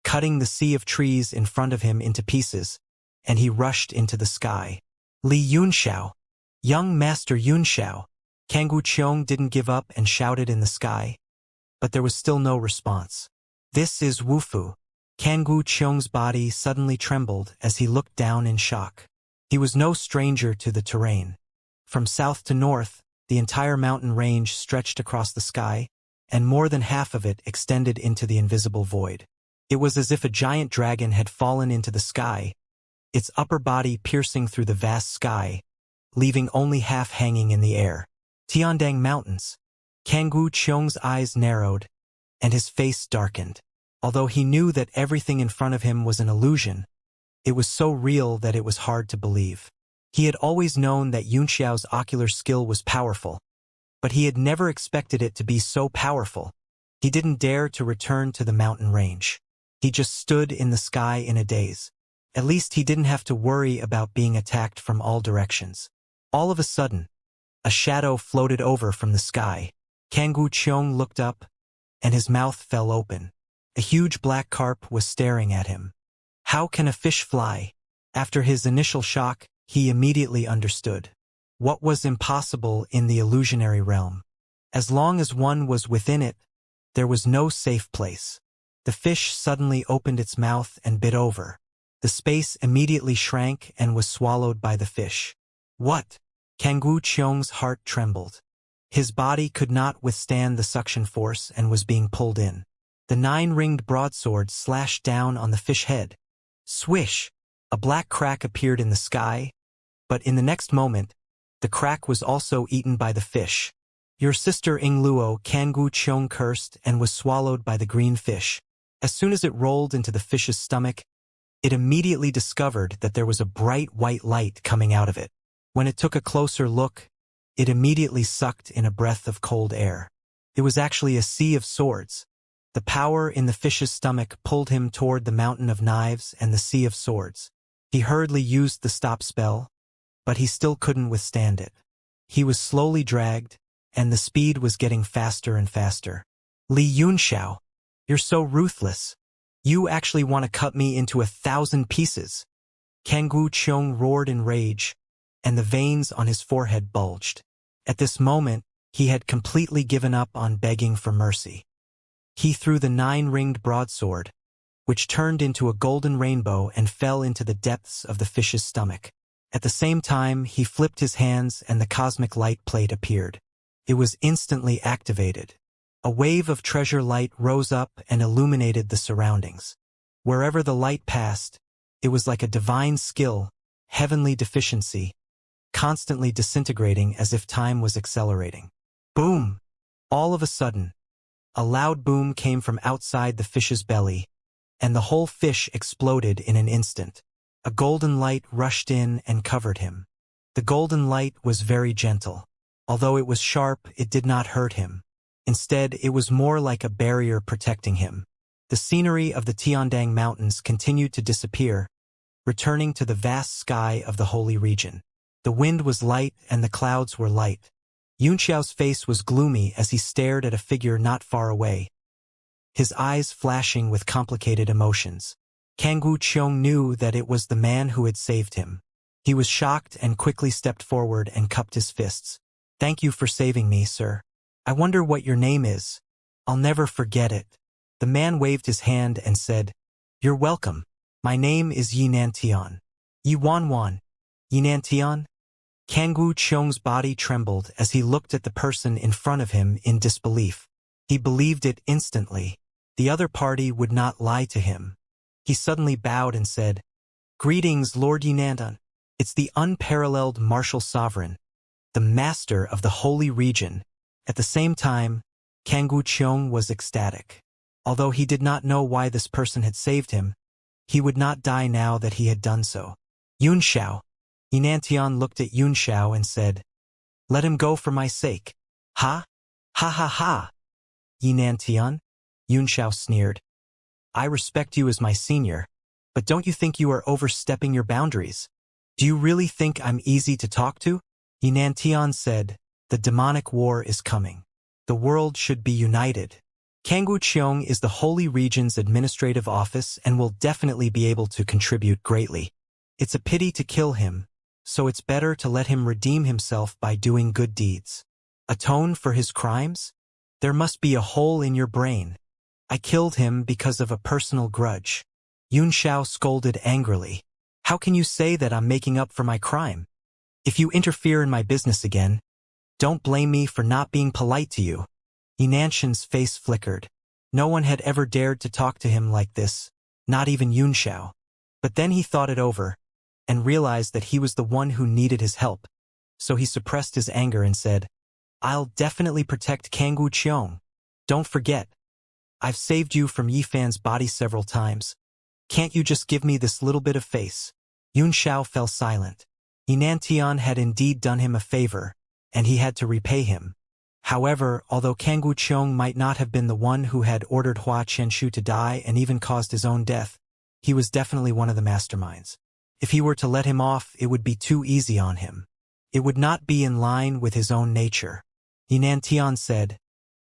cutting the sea of trees in front of him into pieces, and he rushed into the sky. Li Yunxiao! Young Master Yunxiao! Kangwu Qiong didn't give up and shouted in the sky, but there was still no response. This is Wufu. Kangwu Qiong's body suddenly trembled as he looked down in shock. He was no stranger to the terrain. From south to north, the entire mountain range stretched across the sky, and more than half of it extended into the invisible void. It was as if a giant dragon had fallen into the sky, its upper body piercing through the vast sky, leaving only half hanging in the air. Tiandang Mountains. Kangwu Qiong's eyes narrowed, and his face darkened. Although he knew that everything in front of him was an illusion, it was so real that it was hard to believe. He had always known that Yunxiao's ocular skill was powerful, but he had never expected it to be so powerful. He didn't dare to return to the mountain range. He just stood in the sky in a daze. At least he didn't have to worry about being attacked from all directions. All of a sudden, a shadow floated over from the sky. Kangwu Qiong looked up, and his mouth fell open. A huge black carp was staring at him. How can a fish fly? After his initial shock, he immediately understood. What was impossible in the illusionary realm? As long as one was within it, there was no safe place. The fish suddenly opened its mouth and bit over. The space immediately shrank and was swallowed by the fish. What? Kangwu Qiong's heart trembled. His body could not withstand the suction force and was being pulled in. The 9-ringed broadsword slashed down on the fish head. Swish! A black crack appeared in the sky, but in the next moment, the crack was also eaten by the fish. Your sister Ingluo, Kangwu Qiong cursed and was swallowed by the green fish. As soon as it rolled into the fish's stomach, it immediately discovered that there was a bright white light coming out of it. When it took a closer look, it immediately sucked in a breath of cold air. It was actually a sea of swords. The power in the fish's stomach pulled him toward the mountain of knives and the sea of swords. He hurriedly used the stop spell, but he still couldn't withstand it. He was slowly dragged, and the speed was getting faster and faster. Li Yunxiao, you're so ruthless. You actually want to cut me into 1,000 pieces. Kangwu Qiong roared in rage, and the veins on his forehead bulged. At this moment, he had completely given up on begging for mercy. He threw the 9-ringed broadsword, which turned into a golden rainbow and fell into the depths of the fish's stomach. At the same time, he flipped his hands and the cosmic light plate appeared. It was instantly activated. A wave of treasure light rose up and illuminated the surroundings. Wherever the light passed, it was like a divine skill, heavenly deficiency, constantly disintegrating as if time was accelerating. Boom! All of a sudden, a loud boom came from outside the fish's belly, and the whole fish exploded in an instant. A golden light rushed in and covered him. The golden light was very gentle. Although it was sharp, it did not hurt him. Instead, it was more like a barrier protecting him. The scenery of the Tiandang Mountains continued to disappear, returning to the vast sky of the holy region. The wind was light and the clouds were light. Yunxiao's face was gloomy as he stared at a figure not far away, his eyes flashing with complicated emotions. Kangwu Qiong knew that it was the man who had saved him. He was shocked and quickly stepped forward and cupped his fists. "Thank you for saving me, sir. I wonder what your name is. I'll never forget it." The man waved his hand and said, "You're welcome. My name is Yinantian." "Yi Wanwan. Yinantian?" Kangwu Qiong's body trembled as he looked at the person in front of him in disbelief. He believed it instantly. The other party would not lie to him. He suddenly bowed and said, "Greetings, Lord Yinantian. It's the unparalleled martial sovereign, the master of the holy region." At the same time, Kangwu Qiong was ecstatic. Although he did not know why this person had saved him, he would not die now that he had done so. "Yunxiao." Yinantian looked at Yunxiao and said, "Let him go for my sake." "Ha? Ha ha ha!" "Yinantian?" Yunxiao sneered. "I respect you as my senior, but don't you think you are overstepping your boundaries? Do you really think I'm easy to talk to?" Yinantian said, "The demonic war is coming. The world should be united. Kangwu Qiong is the Holy Region's administrative office and will definitely be able to contribute greatly. It's a pity to kill him, so it's better to let him redeem himself by doing good deeds. Atone for his crimes? There must be a hole in your brain. I killed him because of a personal grudge." Yunxiao scolded angrily. "How can you say that I'm making up for my crime? If you interfere in my business again, don't blame me for not being polite to you." Yinantian's face flickered. No one had ever dared to talk to him like this, not even Yunxiao. But then he thought it over, and realized that he was the one who needed his help, so he suppressed his anger and said, "I'll definitely protect Kangwu Qiong. Don't forget, I've saved you from Yifan's body several times. Can't you just give me this little bit of face?" Yunxiao fell silent. Yinantian had indeed done him a favor, and he had to repay him. However, although Kangwu Qiong might not have been the one who had ordered Hua Qianshu to die and even caused his own death, he was definitely one of the masterminds. If he were to let him off, it would be too easy on him. It would not be in line with his own nature. Yinantian said,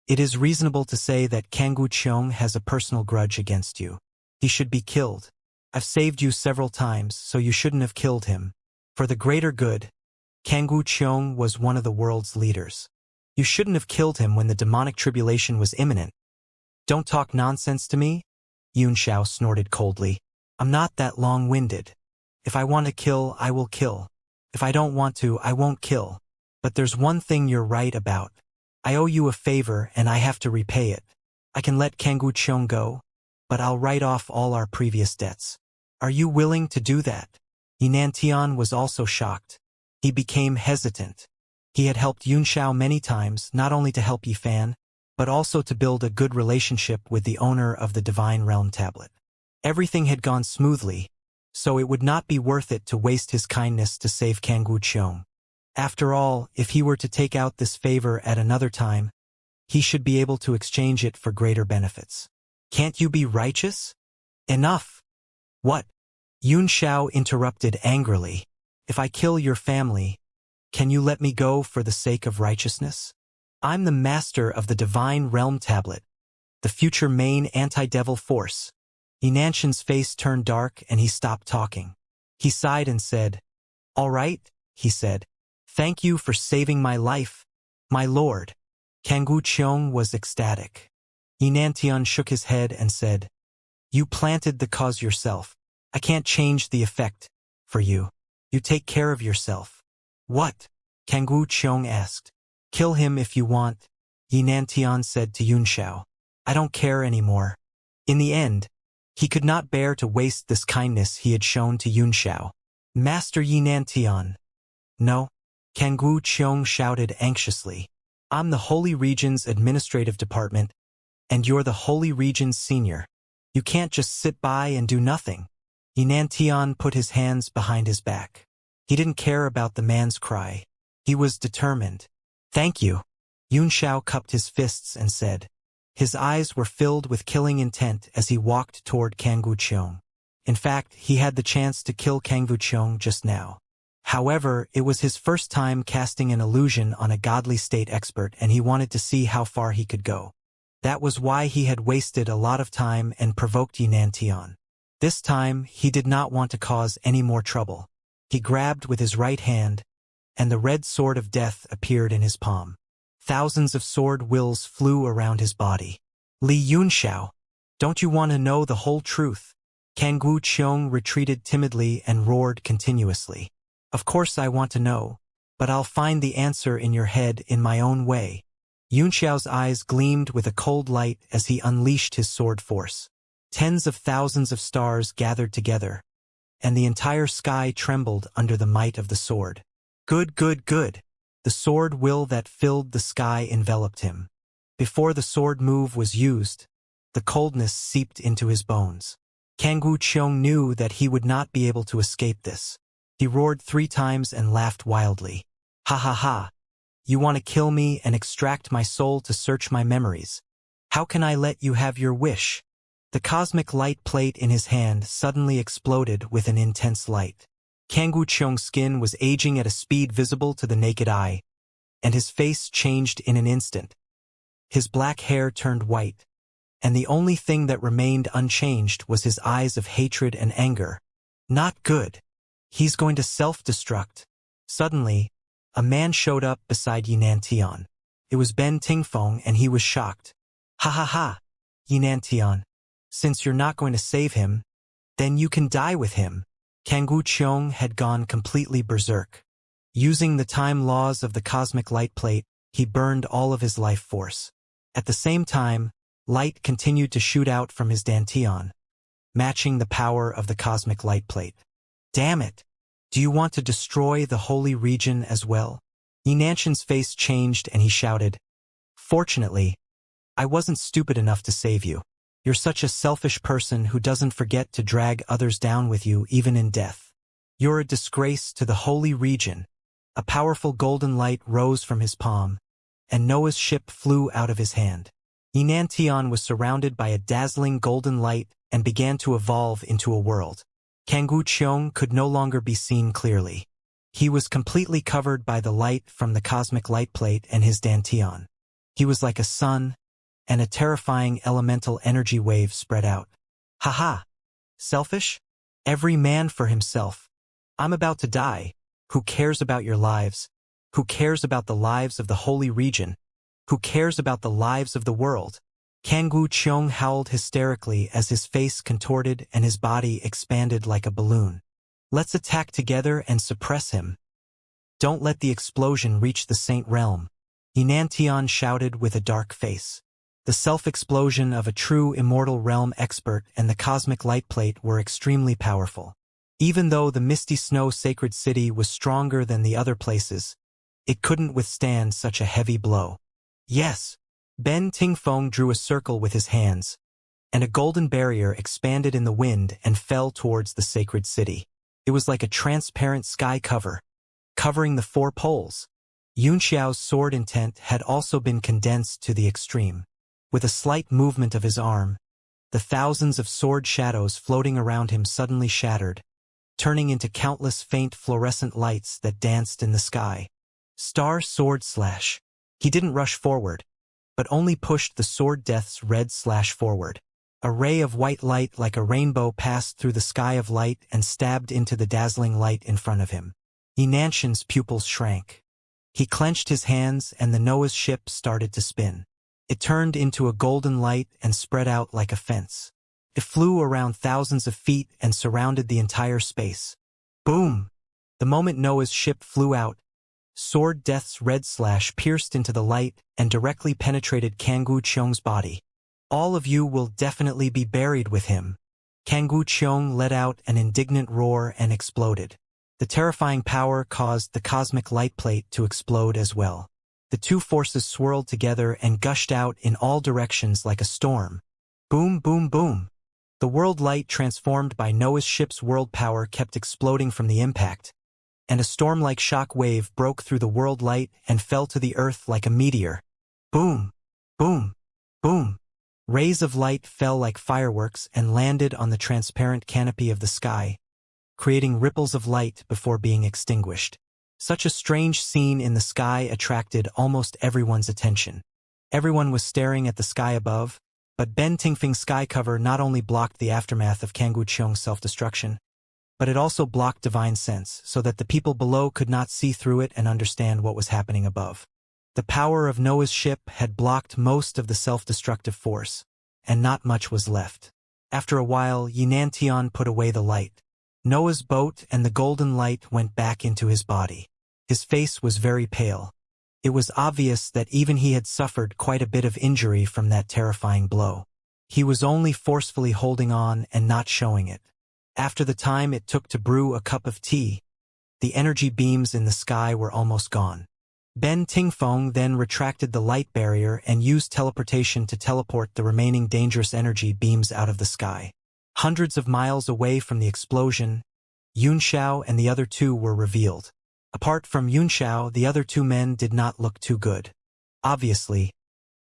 "It is reasonable to say that Kangwu Qiong has a personal grudge against you. He should be killed. I've saved you several times, so you shouldn't have killed him. For the greater good, Kangwu Qiong was one of the world's leaders. You shouldn't have killed him when the demonic tribulation was imminent." "Don't talk nonsense to me," Yunxiao snorted coldly. "I'm not that long-winded. If I want to kill, I will kill. If I don't want to, I won't kill. But there's one thing you're right about. I owe you a favor and I have to repay it. I can let Kangwu Qiong go, but I'll write off all our previous debts. Are you willing to do that?" Yinantian was also shocked. He became hesitant. He had helped Yunxiao many times, not only to help Yifan, but also to build a good relationship with the owner of the Divine Realm Tablet. Everything had gone smoothly, so it would not be worth it to waste his kindness to save Kangwu Qiong. After all, if he were to take out this favor at another time, he should be able to exchange it for greater benefits. "Can't you be righteous?" "Enough." "What?" Yunxiao interrupted angrily. "If I kill your family, can you let me go for the sake of righteousness? I'm the master of the Divine Realm Tablet, the future main anti-devil force." Yinantian's face turned dark and he stopped talking. He sighed and said, "All right," he said. "Thank you for saving my life, my lord." Kangwu Qiong was ecstatic. Yinantian shook his head and said, "You planted the cause yourself. I can't change the effect for you. You take care of yourself." "What?" Kangwu Qiong asked. "Kill him if you want," Yinantian said to Yunxiao. "I don't care anymore." In the end, he could not bear to waste this kindness he had shown to Yunxiao. Master Yinantian. No. Kangwu Qiong shouted anxiously. I'm the Holy Region's administrative department, and you're the Holy Region's senior. You can't just sit by and do nothing. Yinantian put his hands behind his back. He didn't care about the man's cry. He was determined. Thank you. Yunxiao cupped his fists and said. His eyes were filled with killing intent as he walked toward Kangwu Qiong. In fact, he had the chance to kill Kangwu Qiong just now. However, it was his first time casting an illusion on a godly state expert, and he wanted to see how far he could go. That was why he had wasted a lot of time and provoked Yinantian. This time, he did not want to cause any more trouble. He grabbed with his right hand, and the red sword of death appeared in his palm. Thousands of sword wills flew around his body. Li Yunxiao, don't you want to know the whole truth? Kangwu Qiong retreated timidly and roared continuously. Of course I want to know, but I'll find the answer in your head in my own way. Yunxiao's eyes gleamed with a cold light as he unleashed his sword force. Tens of thousands of stars gathered together, and the entire sky trembled under the might of the sword. Good, good, good. The sword will that filled the sky enveloped him. Before the sword move was used, the coldness seeped into his bones. Kangwu Qiong knew that he would not be able to escape this. He roared 3 times and laughed wildly. Ha ha ha. You want to kill me and extract my soul to search my memories. How can I let you have your wish? The cosmic light plate in his hand suddenly exploded with an intense light. Kangwu Qiong's skin was aging at a speed visible to the naked eye, and his face changed in an instant. His black hair turned white, and the only thing that remained unchanged was his eyes of hatred and anger. Not good. He's going to self-destruct. Suddenly, a man showed up beside Yinantian. It was Ben Tingfeng, and he was shocked. Ha ha ha, Yinantian. Since you're not going to save him, then you can die with him. Kangwu Qiong had gone completely berserk. Using the time laws of the cosmic light plate, he burned all of his life force. At the same time, light continued to shoot out from his dantian, matching the power of the cosmic light plate. Damn it! Do you want to destroy the holy region as well? Yinanshan's face changed and he shouted, Fortunately, I wasn't stupid enough to save you. You're such a selfish person who doesn't forget to drag others down with you even in death. You're a disgrace to the holy region. A powerful golden light rose from his palm, and Noah's ship flew out of his hand. Yinantian was surrounded by a dazzling golden light and began to evolve into a world. Kangwu Qiong could no longer be seen clearly. He was completely covered by the light from the cosmic light plate and his dantian. He was like a sun, and a terrifying elemental energy wave spread out. Ha! Selfish? Every man for himself. I'm about to die. Who cares about your lives? Who cares about the lives of the holy region? Who cares about the lives of the world? Kangwu Qiong howled hysterically as his face contorted and his body expanded like a balloon. Let's attack together and suppress him. Don't let the explosion reach the Saint Realm. Yinantian shouted with a dark face. The self-explosion of a true immortal realm expert and the cosmic light plate were extremely powerful. Even though the Misty Snow Sacred City was stronger than the other places, it couldn't withstand such a heavy blow. Yes! Ben Tingfeng drew a circle with his hands, and a golden barrier expanded in the wind and fell towards the sacred city. It was like a transparent sky cover, covering the 4 poles. Yunxiao's sword intent had also been condensed to the extreme. With a slight movement of his arm, the thousands of sword shadows floating around him suddenly shattered, turning into countless faint fluorescent lights that danced in the sky. Star sword slash. He didn't rush forward, but only pushed the sword death's red slash forward. A ray of white light like a rainbow passed through the sky of light and stabbed into the dazzling light in front of him. Yinanshan's pupils shrank. He clenched his hands and the Noah's ship started to spin. It turned into a golden light and spread out like a fence. It flew around thousands of feet and surrounded the entire space. Boom! The moment Noah's ship flew out, Sword Death's red slash pierced into the light and directly penetrated Kangwu Qiong's body. All of you will definitely be buried with him. Kangwu Qiong let out an indignant roar and exploded. The terrifying power caused the cosmic light plate to explode as well. The two forces swirled together and gushed out in all directions like a storm. Boom, boom, boom. The world light transformed by Noah's ship's world power kept exploding from the impact, and a storm-like shock wave broke through the world light and fell to the earth like a meteor. Boom, boom, boom. Rays of light fell like fireworks and landed on the transparent canopy of the sky, creating ripples of light before being extinguished. Such a strange scene in the sky attracted almost everyone's attention. Everyone was staring at the sky above, but Ben Tingfeng's sky cover not only blocked the aftermath of Kanggu Qiong's self-destruction, but it also blocked divine sense so that the people below could not see through it and understand what was happening above. The power of Noah's ship had blocked most of the self-destructive force, and not much was left. After a while, Yinantian put away the light. Noah's boat and the golden light went back into his body. His face was very pale. It was obvious that even he had suffered quite a bit of injury from that terrifying blow. He was only forcefully holding on and not showing it. After the time it took to brew a cup of tea, the energy beams in the sky were almost gone. Ben Tingfeng then retracted the light barrier and used teleportation to teleport the remaining dangerous energy beams out of the sky. Hundreds of miles away from the explosion, Yunxiao and the other two were revealed. Apart from Yunxiao, the other two men did not look too good. Obviously,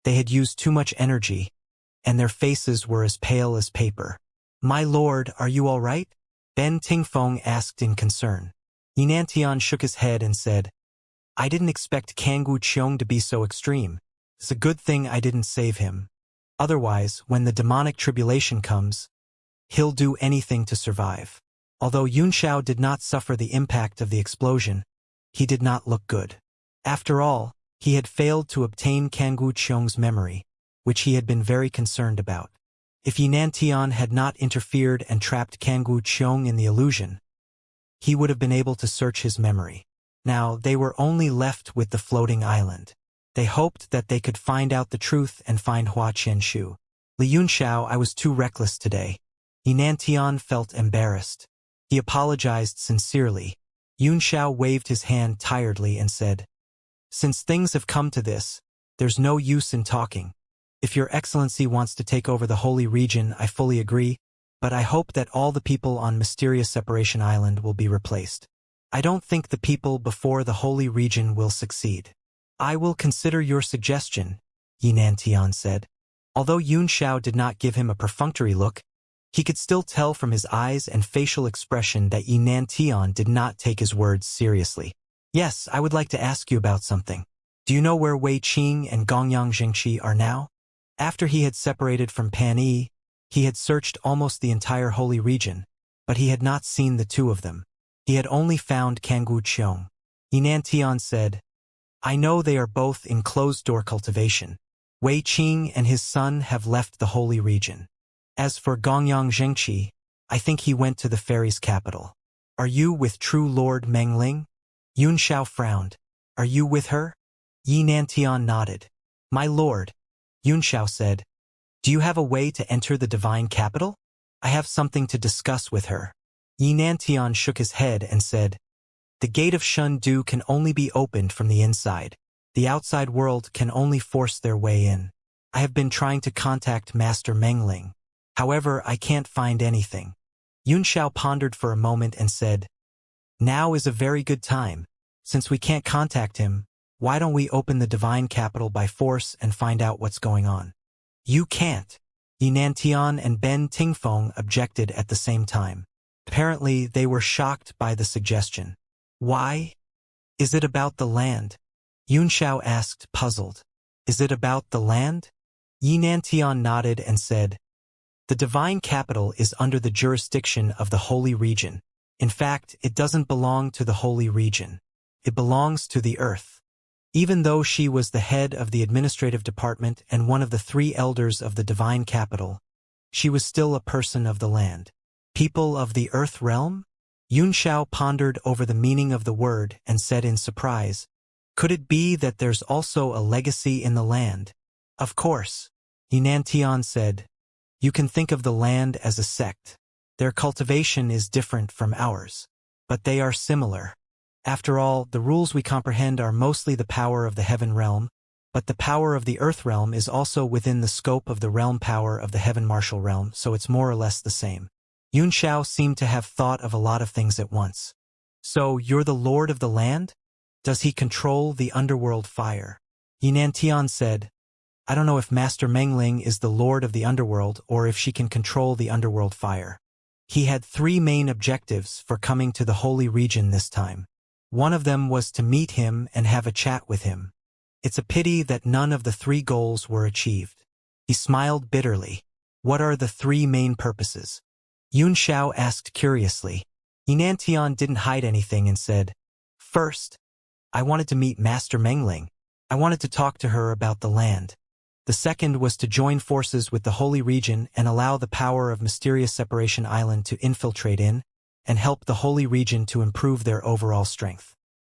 they had used too much energy, and their faces were as pale as paper. "My lord, are you all right?" Ben Tingfeng asked in concern. Yinantian shook his head and said, "I didn't expect Kanggu Qiong to be so extreme. It's a good thing I didn't save him. Otherwise, when the demonic tribulation comes, he'll do anything to survive." Although Yunxiao did not suffer the impact of the explosion, he did not look good. After all, he had failed to obtain Kanggu Qiong's memory, which he had been very concerned about. If Yinantian had not interfered and trapped Kanggu Qiong in the illusion, he would have been able to search his memory. Now, they were only left with the floating island. They hoped that they could find out the truth and find Hua Qianshu. "Li Yunxiao, I was too reckless today." Yinantian felt embarrassed. He apologized sincerely. Yunxiao waved his hand tiredly and said, "Since things have come to this, there's no use in talking. If your excellency wants to take over the holy region, I fully agree, but I hope that all the people on Mysterious Separation Island will be replaced. I don't think the people before the holy region will succeed." "I will consider your suggestion," Yinantian said. Although Yunxiao did not give him a perfunctory look, he could still tell from his eyes and facial expression that Yinantian did not take his words seriously. "Yes, I would like to ask you about something. Do you know where Wei Qing and Gongyang Zhengqi are now?" After he had separated from Pan Yi, he had searched almost the entire holy region, but he had not seen the two of them. He had only found Kanggu Qiong. Yinantian said, "I know they are both in closed-door cultivation. Wei Qing and his son have left the holy region. As for Gongyang Zhengqi, I think he went to the fairy's capital." "Are you with true Lord Mengling?" Yunxiao frowned. "Are you with her?" Yinantian nodded. "My lord," Yunxiao said, "do you have a way to enter the divine capital? I have something to discuss with her." Yinantian shook his head and said, "The gate of Shundu can only be opened from the inside. The outside world can only force their way in. I have been trying to contact Master Mengling. However, I can't find anything." Yunxiao pondered for a moment and said, "Now is a very good time. Since we can't contact him, why don't we open the divine capital by force and find out what's going on?" "You can't." Yinantian and Ben Tingfeng objected at the same time. Apparently, they were shocked by the suggestion. "Why? Is it about the land?" Yunxiao asked, puzzled. "Is it about the land?" Yinantian nodded and said, "The divine capital is under the jurisdiction of the holy region. In fact, it doesn't belong to the holy region. It belongs to the earth." Even though she was the head of the administrative department and one of the 3 elders of the divine capital, she was still a person of the land. "People of the earth realm?" Yunxiao pondered over the meaning of the word and said in surprise, "Could it be that there's also a legacy in the land?" "Of course." Yinantian said, "You can think of the land as a sect. Their cultivation is different from ours. but they are similar. After all, the rules we comprehend are mostly the power of the heaven realm, but the power of the earth realm is also within the scope of the realm power of the heaven martial realm, so it's more or less the same. Yunxiao seemed to have thought of a lot of things at once. So, you're the lord of the land? Does he control the underworld fire? Yinantian said, I don't know if Master Mengling is the lord of the underworld or if she can control the underworld fire. He had 3 main objectives for coming to the holy region this time. One of them was to meet him and have a chat with him. It's a pity that none of the 3 goals were achieved. He smiled bitterly. What are the 3 main purposes? Yunxiao asked curiously. Yinantian didn't hide anything and said, First, I wanted to meet Master Mengling. I wanted to talk to her about the land. The second was to join forces with the Holy Region and allow the power of Mysterious Separation Island to infiltrate in and help the Holy Region to improve their overall strength.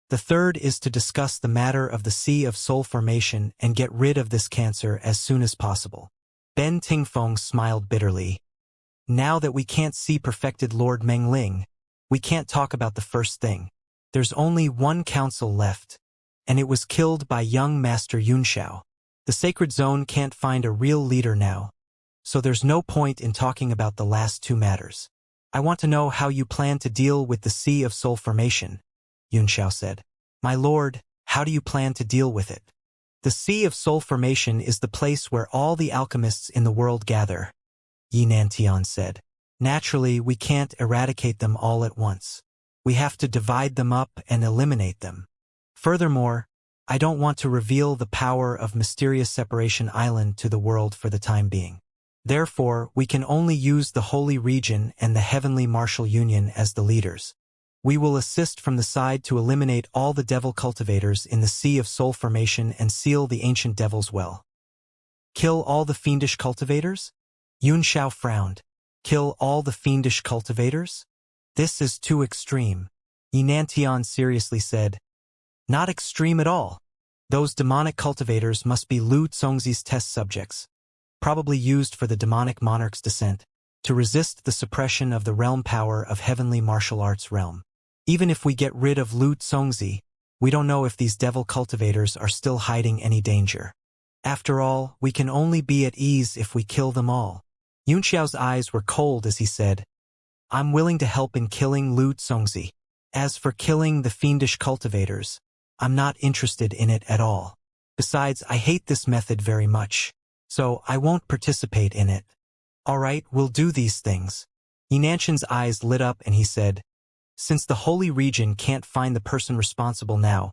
The third is to discuss the matter of the Sea of Soul Formation and get rid of this cancer as soon as possible. Ben Tingfeng smiled bitterly. Now that we can't see perfected Lord Mengling, we can't talk about the first thing. There's only one council left, and it was killed by young Master Yunxiao. The Sacred Zone can't find a real leader now, so there's no point in talking about the last 2 matters. I want to know how you plan to deal with the Sea of Soul Formation, Yunxiao said. My lord, how do you plan to deal with it? The Sea of Soul Formation is the place where all the alchemists in the world gather, Yinantian said. Naturally, we can't eradicate them all at once. We have to divide them up and eliminate them. Furthermore, I don't want to reveal the power of Mysterious Separation Island to the world for the time being. Therefore, we can only use the Holy Region and the Heavenly Martial Union as the leaders. We will assist from the side to eliminate all the devil cultivators in the Sea of Soul Formation and seal the ancient devils well. Kill all the fiendish cultivators? Yunxiao frowned. Kill all the fiendish cultivators? This is too extreme. Yinantian seriously said. Not extreme at all. Those demonic cultivators must be Lu Congzi's test subjects, probably used for the demonic monarch's descent, to resist the suppression of the realm power of heavenly martial arts realm. Even if we get rid of Lu Congzi, we don't know if these devil cultivators are still hiding any danger. After all, we can only be at ease if we kill them all. Yunxiao's eyes were cold as he said, I'm willing to help in killing Lu Congzi. As for killing the fiendish cultivators, I'm not interested in it at all. Besides, I hate this method very much, so I won't participate in it. All right, we'll do these things. Yinanshan's eyes lit up and he said, Since the Holy Region can't find the person responsible now,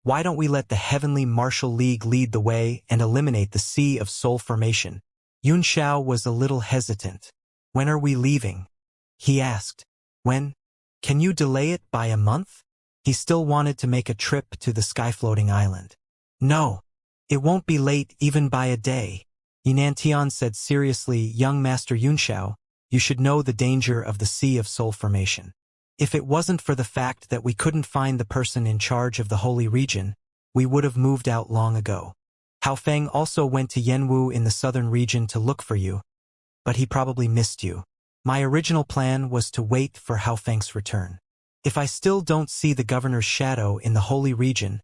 why don't we let the Heavenly Martial League lead the way and eliminate the Sea of Soul Formation? Yunxiao was a little hesitant. When are we leaving? He asked. When? Can you delay it by a month? He still wanted to make a trip to the sky-floating island. No, it won't be late even by a day. Yinantian said seriously, Young Master Yunxiao, you should know the danger of the Sea of Soul Formation. If it wasn't for the fact that we couldn't find the person in charge of the Holy Region, we would have moved out long ago. Hao Feng also went to Yanwu in the southern region to look for you, but he probably missed you. My original plan was to wait for Hao Feng's return. If I still don't see the governor's shadow in the Holy Region,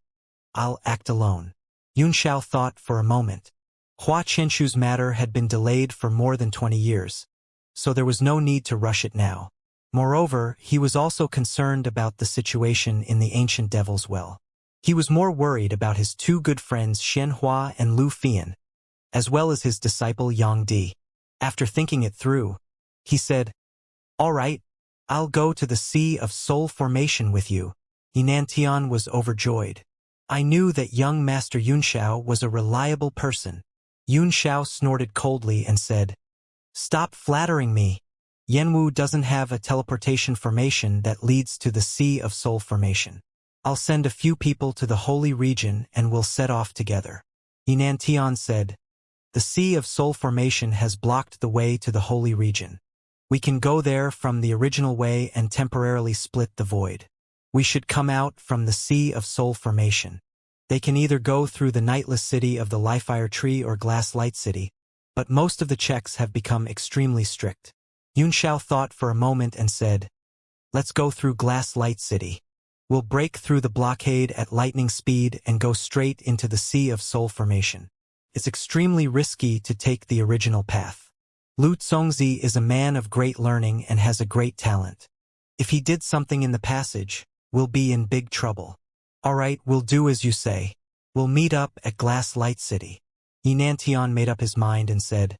I'll act alone. Yunxiao thought for a moment. Hua Qianshu's matter had been delayed for more than 20 years, so there was no need to rush it now. Moreover, he was also concerned about the situation in the ancient devil's well. He was more worried about his 2 good friends Xianxia and Lu Fian, as well as his disciple Yang Di. After thinking it through, he said, All right, I'll go to the Sea of Soul Formation with you. Yinantian was overjoyed. I knew that young Master Yunxiao was a reliable person. Yunxiao snorted coldly and said, Stop flattering me. Yanwu doesn't have a teleportation formation that leads to the Sea of Soul Formation. I'll send a few people to the Holy Region and we'll set off together. Yinantian said, The Sea of Soul Formation has blocked the way to the Holy Region. We can go there from the original way and temporarily split the void. We should come out from the Sea of Soul Formation. They can either go through the nightless city of the Li-Fire Tree or Glass Light City, but most of the checks have become extremely strict. Yunxiao thought for a moment and said, Let's go through Glass Light City. We'll break through the blockade at lightning speed and go straight into the Sea of Soul Formation. It's extremely risky to take the original path. Lu Zongzi is a man of great learning and has a great talent. If he did something in the passage, we'll be in big trouble. All right, we'll do as you say. We'll meet up at Glass Light City. Yinantian made up his mind and said,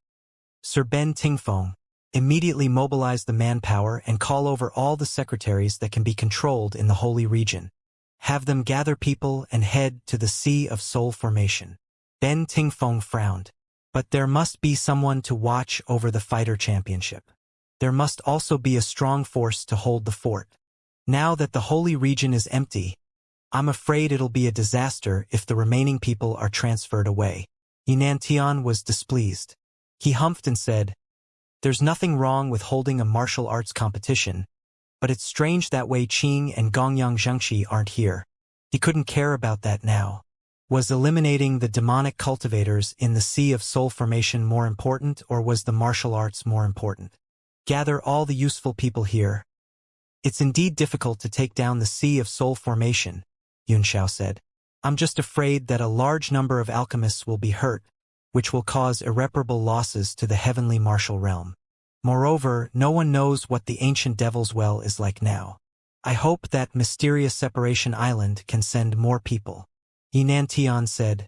Sir Ben Tingfeng, immediately mobilize the manpower and call over all the secretaries that can be controlled in the Holy Region. Have them gather people and head to the Sea of Soul Formation. Ben Tingfeng frowned. But there must be someone to watch over the fighter championship. There must also be a strong force to hold the fort. Now that the Holy Region is empty, I'm afraid it'll be a disaster if the remaining people are transferred away. Yinantian was displeased. He humphed and said, There's nothing wrong with holding a martial arts competition, but it's strange that Wei Qing and Gongyang Zhengxi aren't here. He couldn't care about that now. Was eliminating the demonic cultivators in the Sea of Soul Formation more important, or was the martial arts more important? Gather all the useful people here. It's indeed difficult to take down the Sea of Soul Formation, Yunxiao said. I'm just afraid that a large number of alchemists will be hurt, which will cause irreparable losses to the heavenly martial realm. Moreover, no one knows what the ancient Devil's Well is like now. I hope that mysterious Separation Island can send more people. Yinantian said,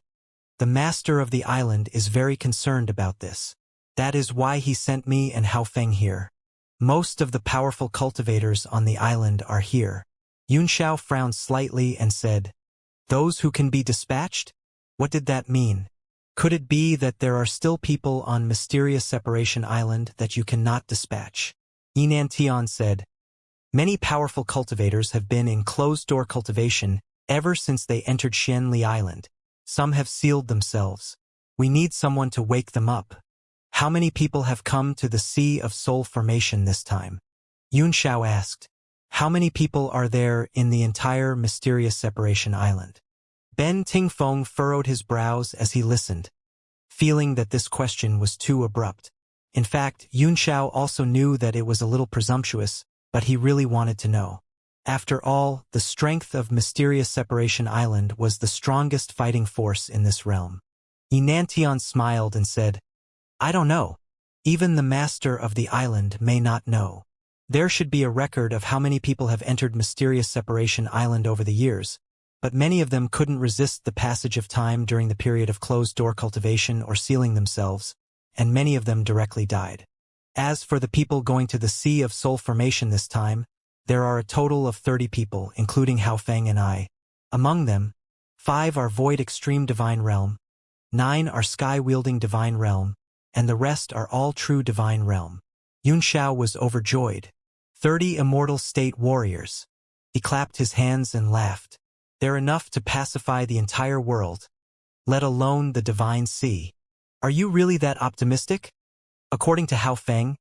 The master of the island is very concerned about this. That is why he sent me and Hao Feng here. Most of the powerful cultivators on the island are here. Yunxiao frowned slightly and said, Those who can be dispatched? What did that mean? Could it be that there are still people on mysterious Separation Island that you cannot dispatch? Yinantian said, Many powerful cultivators have been in closed-door cultivation ever since they entered Xianli Island. Some have sealed themselves. We need someone to wake them up. How many people have come to the Sea of Soul Formation this time? Yunxiao asked. How many people are there in the entire mysterious Separation Island? Ben Tingfeng furrowed his brows as he listened, feeling that this question was too abrupt. In fact, Yunxiao also knew that it was a little presumptuous, but he really wanted to know. After all, the strength of mysterious Separation Island was the strongest fighting force in this realm. Yinantian smiled and said, I don't know. Even the master of the island may not know. There should be a record of how many people have entered mysterious Separation Island over the years, but many of them couldn't resist the passage of time during the period of closed-door cultivation or sealing themselves, and many of them directly died. As for the people going to the Sea of Soul Formation this time, there are a total of 30 people, including Hao Feng and I. Among them, 5 are Void Extreme Divine Realm, 9 are Sky-Wielding Divine Realm, and the rest are all True Divine Realm. Yunxiao was overjoyed. 30 Immortal State Warriors. He clapped his hands and laughed. They're enough to pacify the entire world, let alone the Divine Sea. Are you really that optimistic? According to Hao Feng,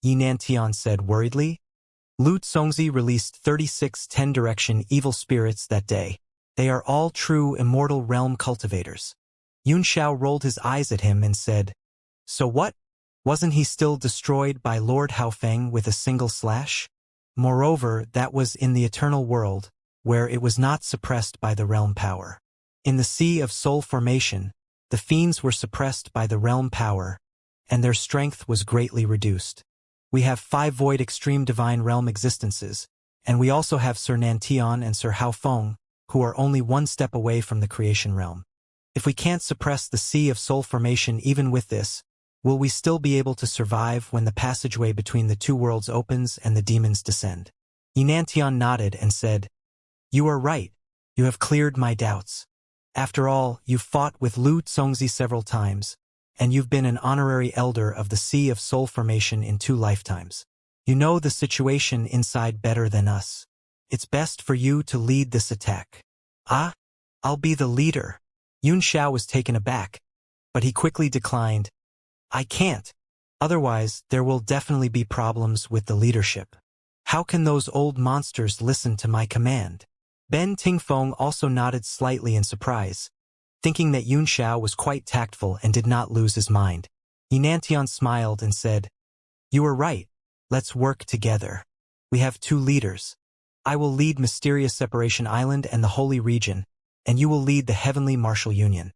Yinantian said worriedly. Lu Zongzi released 36 10-direction evil spirits that day. They are all true immortal realm cultivators. Yunxiao rolled his eyes at him and said, So what? Wasn't he still destroyed by Lord Hao Feng with a single slash? Moreover, that was in the eternal world, where it was not suppressed by the realm power. In the Sea of Soul Formation, the fiends were suppressed by the realm power, and their strength was greatly reduced. We have 5 Void Extreme Divine Realm existences, and we also have Sir Nantian and Sir Hao Feng, who are only one step away from the creation realm. If we can't suppress the Sea of Soul Formation even with this, will we still be able to survive when the passageway between the two worlds opens and the demons descend? Yinantian nodded and said, You are right. You have cleared my doubts. After all, you've fought with Lu Zongzi several times, and you've been an honorary elder of the Sea of Soul Formation in 2 lifetimes. You know the situation inside better than us. It's best for you to lead this attack. Ah? I'll be the leader. Yunxiao was taken aback, but he quickly declined. I can't. Otherwise, there will definitely be problems with the leadership. How can those old monsters listen to my command? Ben Tingfeng also nodded slightly in surprise, thinking that Yunxiao was quite tactful and did not lose his mind. Yinantian smiled and said, You are right. Let's work together. We have 2 leaders. I will lead Mysterious Separation Island and the Holy Region, and you will lead the Heavenly Martial Union.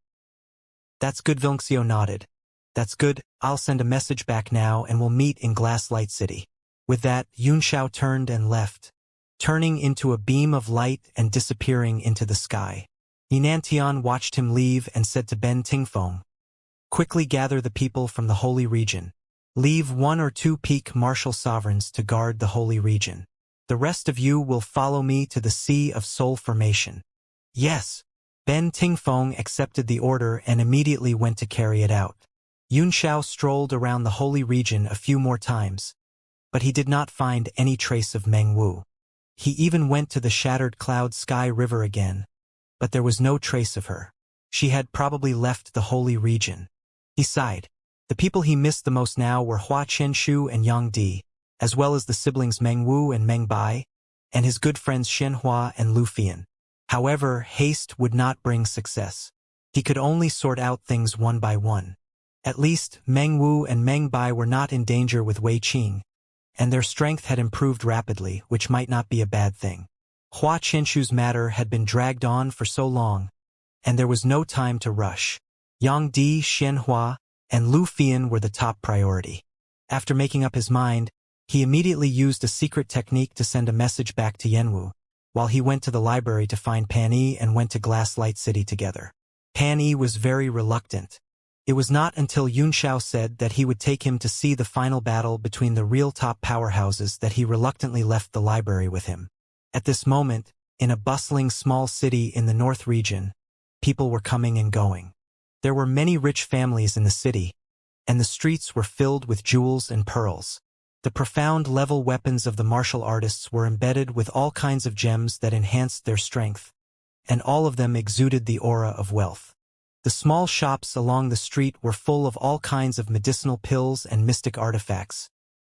That's good. Wuxia nodded. That's good, I'll send a message back now and we'll meet in Glasslight City. With that, Yunxiao turned and left, turning into a beam of light and disappearing into the sky. Yinantian watched him leave and said to Ben Tingfeng, quickly gather the people from the Holy Region. Leave 1 or 2 peak martial sovereigns to guard the Holy Region. The rest of you will follow me to the Sea of Soul Formation. Yes. Ben Tingfeng accepted the order and immediately went to carry it out. Yunxiao strolled around the Holy Region a few more times, but he did not find any trace of Meng Wu. He even went to the Shattered Cloud Sky River again, but there was no trace of her. She had probably left the Holy Region. He sighed. The people he missed the most now were Hua Qianshu and Yang Di, as well as the siblings Meng Wu and Meng Bai, and his good friends Shenhua and Lu Fian. However, haste would not bring success. He could only sort out things one by one. At least, Meng Wu and Meng Bai were not in danger with Wei Qing, and their strength had improved rapidly, which might not be a bad thing. Hua Qianshu's matter had been dragged on for so long, and there was no time to rush. Yang Di, Shenhua, and Lu Fian were the top priority. After making up his mind, he immediately used a secret technique to send a message back to Yenwu, while he went to the library to find Pan Yi and went to Glasslight City together. Pan Yi was very reluctant. It was not until Yunxiao said that he would take him to see the final battle between the real top powerhouses that he reluctantly left the library with him. At this moment, in a bustling small city in the North region, people were coming and going. There were many rich families in the city, and the streets were filled with jewels and pearls. The profound level weapons of the martial artists were embedded with all kinds of gems that enhanced their strength, and all of them exuded the aura of wealth. The small shops along the street were full of all kinds of medicinal pills and mystic artifacts,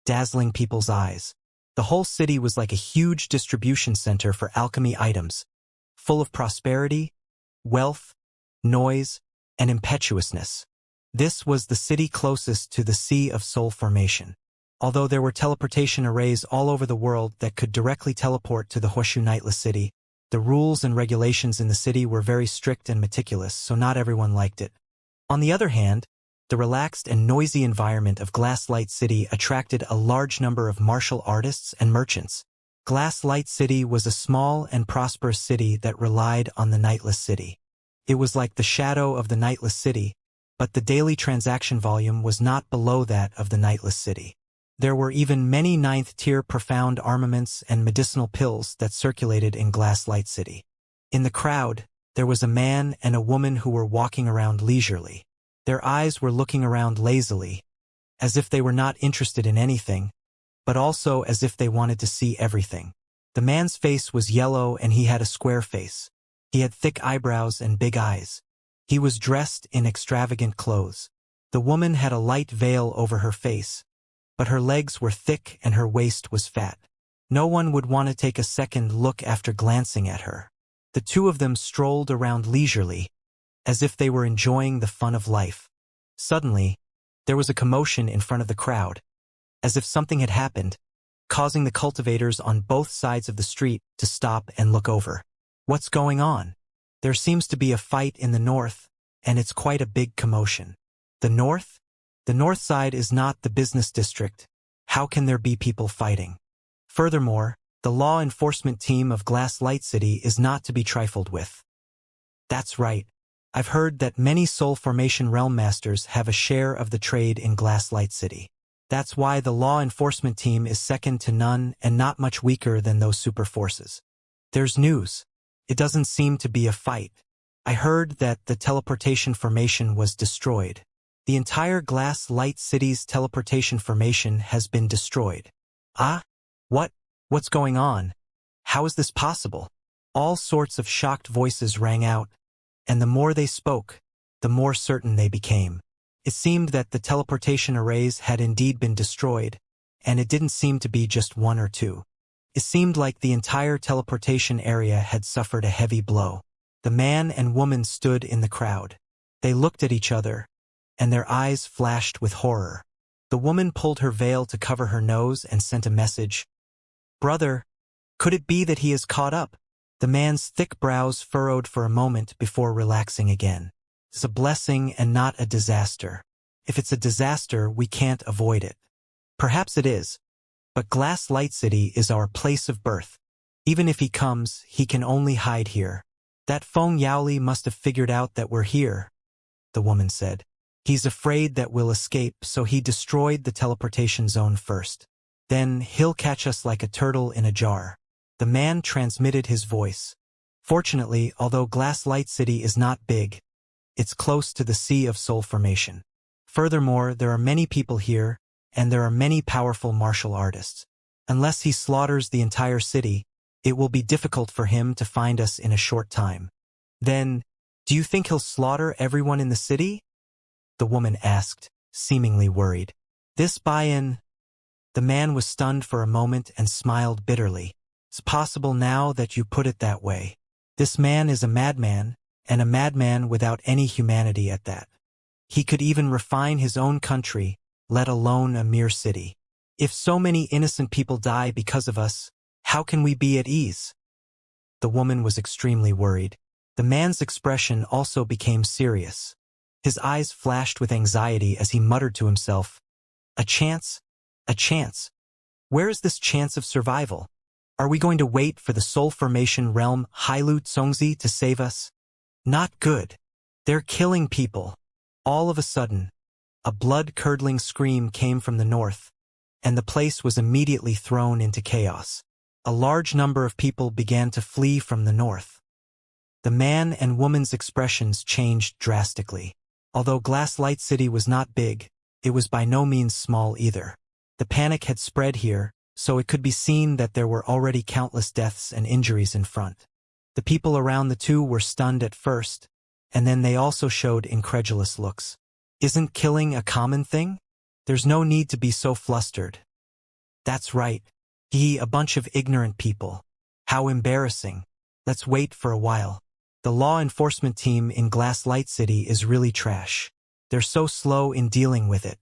dazzling people's eyes. The whole city was like a huge distribution center for alchemy items, full of prosperity, wealth, noise, and impetuousness. This was the city closest to the Sea of Soul Formation. Although there were teleportation arrays all over the world that could directly teleport to the Huashu Nightless City, the rules and regulations in the city were very strict and meticulous, so not everyone liked it. On the other hand, the relaxed and noisy environment of Glasslight City attracted a large number of martial artists and merchants. Glasslight City was a small and prosperous city that relied on the Nightless City. It was like the shadow of the Nightless City, but the daily transaction volume was not below that of the Nightless City. There were even many 9th-tier profound armaments and medicinal pills that circulated in Glasslight City. In the crowd, there was a man and a woman who were walking around leisurely. Their eyes were looking around lazily, as if they were not interested in anything, but also as if they wanted to see everything. The man's face was yellow and he had a square face. He had thick eyebrows and big eyes. He was dressed in extravagant clothes. The woman had a light veil over her face, but her legs were thick and her waist was fat. No one would want to take a second look after glancing at her. The two of them strolled around leisurely, as if they were enjoying the fun of life. Suddenly, there was a commotion in front of the crowd, as if something had happened, causing the cultivators on both sides of the street to stop and look over. What's going on? There seems to be a fight in the north, and it's quite a big commotion. The north? The north side is not the business district. How can there be people fighting? Furthermore, the law enforcement team of Glasslight City is not to be trifled with. That's right. I've heard that many Soul Formation Realm Masters have a share of the trade in Glasslight City. That's why the law enforcement team is second to none and not much weaker than those super forces. There's news. It doesn't seem to be a fight. I heard that the teleportation formation was destroyed. The entire Glasslight City's teleportation formation has been destroyed. Ah? What's going on? How is this possible? All sorts of shocked voices rang out, and the more they spoke, the more certain they became. It seemed that the teleportation arrays had indeed been destroyed, and it didn't seem to be just one or two. It seemed like the entire teleportation area had suffered a heavy blow. The man and woman stood in the crowd. They looked at each other, and their eyes flashed with horror. The woman pulled her veil to cover her nose and sent a message. Brother, could it be that he is caught up? The man's thick brows furrowed for a moment before relaxing again. It's a blessing and not a disaster. If it's a disaster, we can't avoid it. Perhaps it is, but Glass Light City is our place of birth. Even if he comes, he can only hide here. That Feng Yaoli must have figured out that we're here, the woman said. He's afraid that we'll escape, so he destroyed the teleportation zone first. Then he'll catch us like a turtle in a jar. The man transmitted his voice. Fortunately, although Glass Light City is not big, it's close to the Sea of Soul Formation. Furthermore, there are many people here, and there are many powerful martial artists. Unless he slaughters the entire city, it will be difficult for him to find us in a short time. Then, do you think he'll slaughter everyone in the city? The woman asked, seemingly worried. This buy-in... The man was stunned for a moment and smiled bitterly. It's possible now that you put it that way. This man is a madman, and a madman without any humanity at that. He could even refine his own country, let alone a mere city. If so many innocent people die because of us, how can we be at ease? The woman was extremely worried. The man's expression also became serious. His eyes flashed with anxiety as he muttered to himself, "A chance? A chance? Where is this chance of survival? Are we going to wait for the soul formation realm Hailu Tsongzi to save us? Not good. They're killing people." All of a sudden, a blood-curdling scream came from the north, and the place was immediately thrown into chaos. A large number of people began to flee from the north. The man and woman's expressions changed drastically. Although Glass Light City was not big, it was by no means small either. The panic had spread here, so it could be seen that there were already countless deaths and injuries in front. The people around the two were stunned at first, and then they also showed incredulous looks. Isn't killing a common thing? There's no need to be so flustered. That's right. A bunch of ignorant people. How embarrassing. Let's wait for a while. The law enforcement team in Glass Light City is really trash. They're so slow in dealing with it.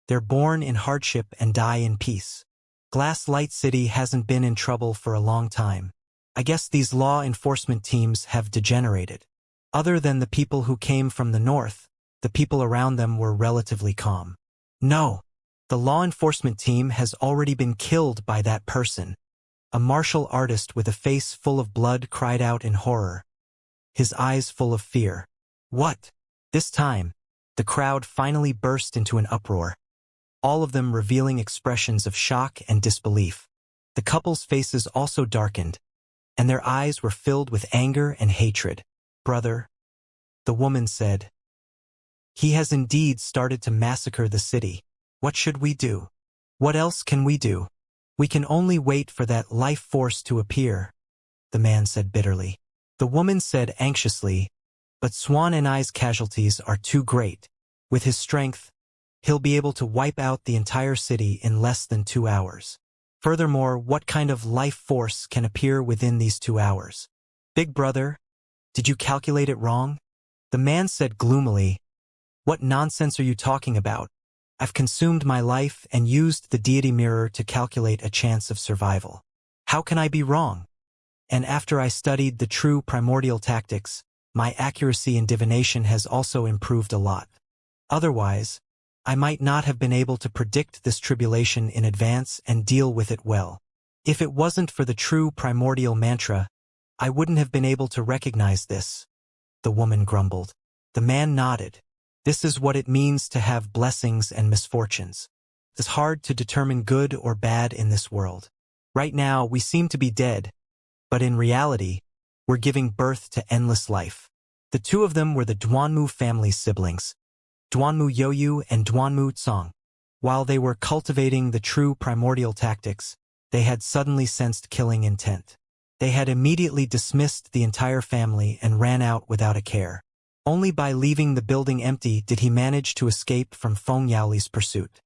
They're born in hardship and die in peace. Glass Light City hasn't been in trouble for a long time. I guess these law enforcement teams have degenerated. Other than the people who came from the north, the people around them were relatively calm. No, the law enforcement team has already been killed by that person. A martial artist with a face full of blood cried out in horror, his eyes full of fear. What? This time, the crowd finally burst into an uproar, all of them revealing expressions of shock and disbelief. The couple's faces also darkened, and their eyes were filled with anger and hatred. Brother, the woman said, he has indeed started to massacre the city. What should we do? What else can we do? We can only wait for that life force to appear, the man said bitterly. The woman said anxiously, but Swan and I's casualties are too great. With his strength, he'll be able to wipe out the entire city in less than 2 hours. Furthermore, what kind of life force can appear within these 2 hours? Big brother, did you calculate it wrong? The man said gloomily, what nonsense are you talking about? I've consumed my life and used the deity mirror to calculate a chance of survival. How can I be wrong? And after I studied the true primordial tactics, my accuracy in divination has also improved a lot. Otherwise, I might not have been able to predict this tribulation in advance and deal with it well. If it wasn't for the true primordial mantra, I wouldn't have been able to recognize this, the woman grumbled. The man nodded. This is what it means to have blessings and misfortunes. It's hard to determine good or bad in this world. Right now, we seem to be dead, but in reality, we're giving birth to endless life. The two of them were the Duanmu family's siblings, Duanmu Yoyu and Duanmu Tsong. While they were cultivating the true primordial tactics, they had suddenly sensed killing intent. They had immediately dismissed the entire family and ran out without a care. Only by leaving the building empty did he manage to escape from Feng Yaoli's pursuit.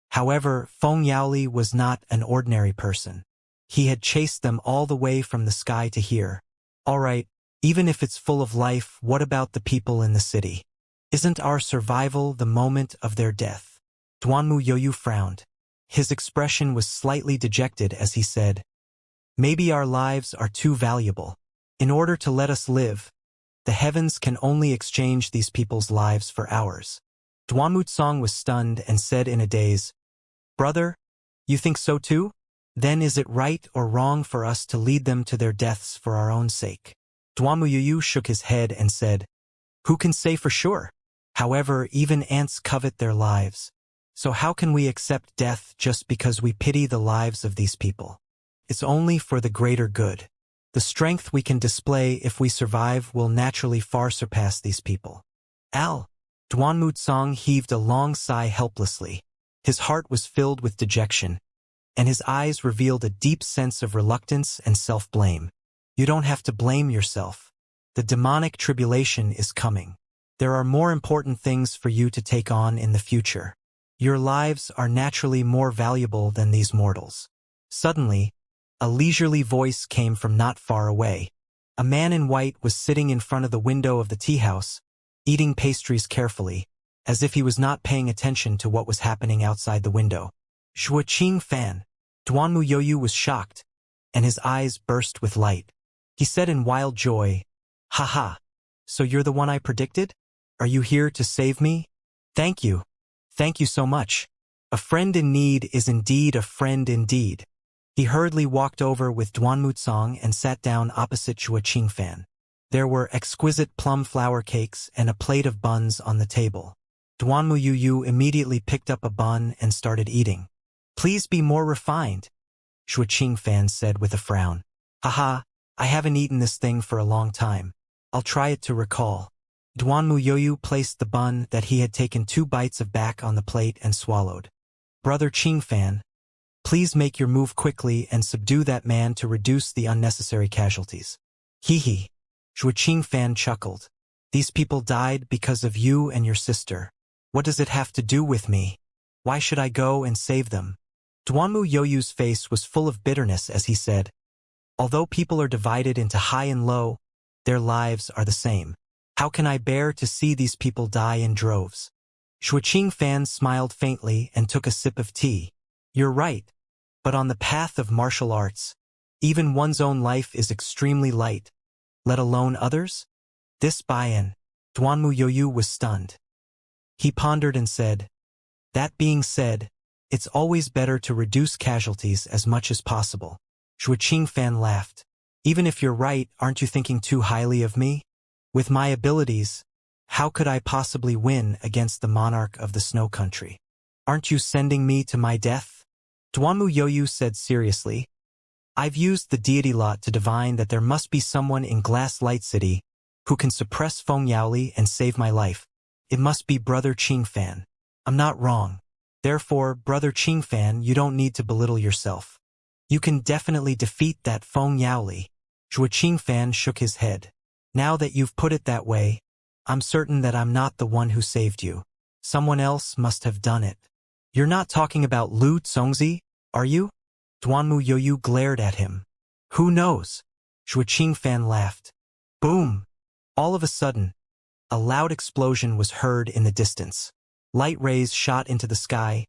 However, Feng Yaoli was not an ordinary person. He had chased them all the way from the sky to here. All right, even if it's full of life, what about the people in the city? Isn't our survival the moment of their death? Duanmu Yoyu frowned. His expression was slightly dejected as he said, Maybe our lives are too valuable. In order to let us live, the heavens can only exchange these people's lives for ours. Duanmutsong was stunned and said in a daze, "Brother, you think so too? Then is it right or wrong for us to lead them to their deaths for our own sake?" Duanmuyuyu shook his head and said, "Who can say for sure? However, even ants covet their lives. So how can we accept death just because we pity the lives of these people? It's only for the greater good. The strength we can display if we survive will naturally far surpass these people." Duanmutsong heaved a long sigh helplessly. His heart was filled with dejection, and his eyes revealed a deep sense of reluctance and self-blame. "You don't have to blame yourself. The demonic tribulation is coming. There are more important things for you to take on in the future. Your lives are naturally more valuable than these mortals." Suddenly, a leisurely voice came from not far away. A man in white was sitting in front of the window of the tea house, eating pastries carefully, as if he was not paying attention to what was happening outside the window. "Shuaqing Fan." Duanmuyoyu was shocked, and his eyes burst with light. He said in wild joy, "Haha, so you're the one I predicted? Are you here to save me? Thank you. Thank you so much. A friend in need is indeed a friend indeed." He hurriedly walked over with Duanmutsong and sat down opposite Shuaqing Fan. There were exquisite plum flower cakes and a plate of buns on the table. Duanmuyuyu immediately picked up a bun and started eating. "Please be more refined," Shuaqing Fan said with a frown. "Haha, I haven't eaten this thing for a long time. I'll try it to recall." Duanmuyoyu placed the bun that he had taken 2 bites of back on the plate and swallowed. "Brother Qingfan, please make your move quickly and subdue that man to reduce the unnecessary casualties." "Hee." Shuaqing Fan chuckled. "These people died because of you and your sister. What does it have to do with me? Why should I go and save them?" Duanmuyoyu's face was full of bitterness as he said, "Although people are divided into high and low, their lives are the same. How can I bear to see these people die in droves?" Shuaqing Fan smiled faintly and took a sip of tea. "You're right, but on the path of martial arts, even one's own life is extremely light, let alone others?" This buy-in, Duanmuyoyu was stunned. He pondered and said, "That being said, it's always better to reduce casualties as much as possible." Shuaqing Fan laughed. "Even if you're right, aren't you thinking too highly of me? With my abilities, how could I possibly win against the monarch of the snow country? Aren't you sending me to my death?" Duanmuyoyu said seriously, "I've used the deity lot to divine that there must be someone in Glass Light City who can suppress Feng Yaoli and save my life. It must be Brother Qingfan. I'm not wrong. Therefore, Brother Qingfan, you don't need to belittle yourself. You can definitely defeat that Feng Yaoli." Shuaqing Fan shook his head. "Now that you've put it that way, I'm certain that I'm not the one who saved you. Someone else must have done it." "You're not talking about Lu Zongzi, are you?" Duanmuyoyu glared at him. "Who knows?" Shuaqing Fan laughed. Boom! All of a sudden, a loud explosion was heard in the distance. Light rays shot into the sky,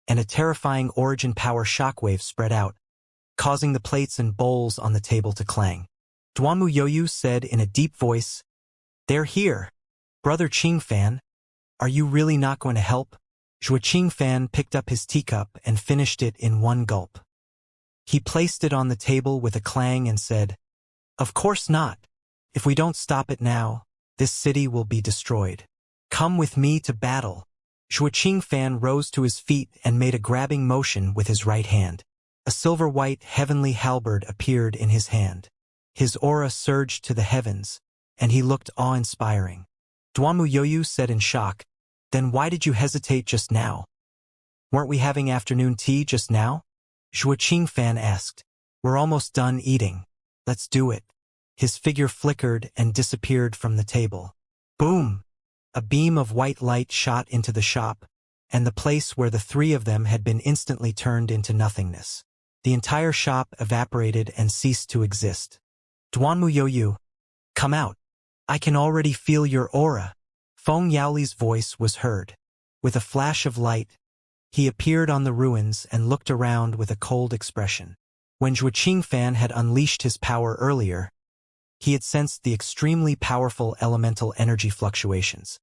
and a terrifying origin power shockwave spread out, causing the plates and bowls on the table to clang. Duanmuyoyu said in a deep voice, "They're here. Brother Qingfan, are you really not going to help?" Shuaqing Fan picked up his teacup and finished it in one gulp. He placed it on the table with a clang and said, "Of course not. If we don't stop it now, this city will be destroyed. Come with me to battle." Shuaqing Fan rose to his feet and made a grabbing motion with his right hand. A silver-white heavenly halberd appeared in his hand. His aura surged to the heavens, and he looked awe-inspiring. Duanmuyoyu said in shock, "Then why did you hesitate just now? Weren't we having afternoon tea just now?" Shuaqing Fan asked. "We're almost done eating. Let's do it." His figure flickered and disappeared from the table. Boom! A beam of white light shot into the shop, and the place where the 3 of them had been instantly turned into nothingness. The entire shop evaporated and ceased to exist. "Duanmuyoyu, come out. I can already feel your aura." Feng Yaoli's voice was heard. With a flash of light, he appeared on the ruins and looked around with a cold expression. When Zhuo Qingfan had unleashed his power earlier, he had sensed the extremely powerful elemental energy fluctuations.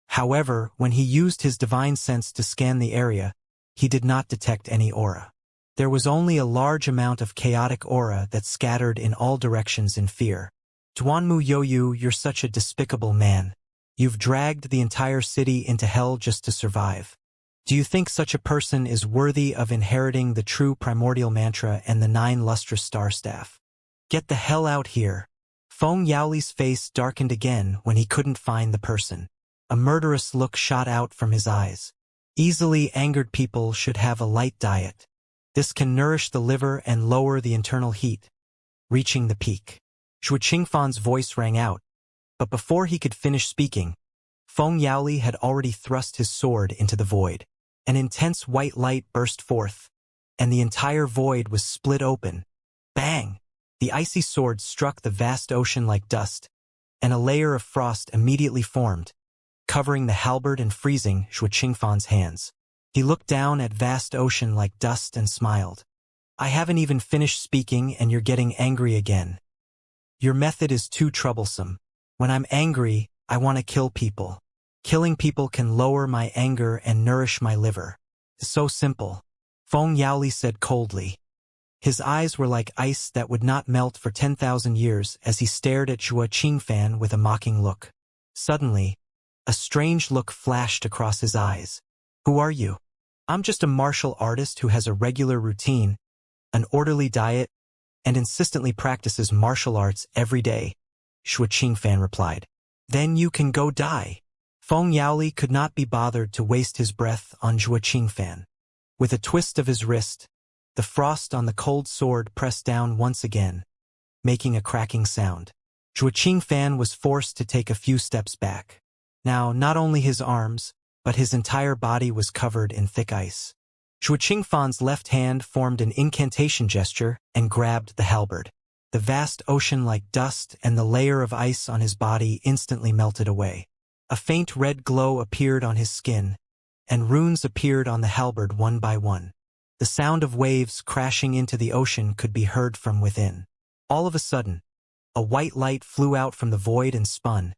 However, when he used his divine sense to scan the area, he did not detect any aura. There was only a large amount of chaotic aura that scattered in all directions in fear. Duanmu Youyu, you're such a despicable man. You've dragged the entire city into hell just to survive. Do you think such a person is worthy of inheriting the true primordial mantra and the 9 lustrous star staff? Get the hell out here. Feng Yaoli's face darkened again when he couldn't find the person. A murderous look shot out from his eyes. Easily angered people should have a light diet. This can nourish the liver and lower the internal heat. Reaching the peak. Zhuo Qingfan's voice rang out, but before he could finish speaking, Feng Yaoli had already thrust his sword into the void. An intense white light burst forth, and the entire void was split open. Bang! The icy sword struck the vast ocean like dust, and a layer of frost immediately formed, covering the halberd and freezing Zhuo Qingfan's hands. He looked down at vast ocean like dust and smiled. I haven't even finished speaking and you're getting angry again. Your method is too troublesome. When I'm angry, I want to kill people. Killing people can lower my anger and nourish my liver. It's so simple. Feng Yaoli said coldly. His eyes were like ice that would not melt for 10,000 years as he stared at Zhuo Qingfan with a mocking look. Suddenly, a strange look flashed across his eyes. Who are you? I'm just a martial artist who has a regular routine, an orderly diet, and insistently practices martial arts every day, Zhuo Qingfan replied. Then you can go die. Feng Yaoli could not be bothered to waste his breath on Zhuo Qingfan. With a twist of his wrist, the frost on the cold sword pressed down once again, making a cracking sound. Zhuo Qingfan was forced to take a few steps back. Now, not only his arms, but his entire body was covered in thick ice. Zhuo Qingfan's left hand formed an incantation gesture and grabbed the halberd. The vast ocean like dust and the layer of ice on his body instantly melted away. A faint red glow appeared on his skin, and runes appeared on the halberd one by one. The sound of waves crashing into the ocean could be heard from within. All of a sudden, a white light flew out from the void and spun,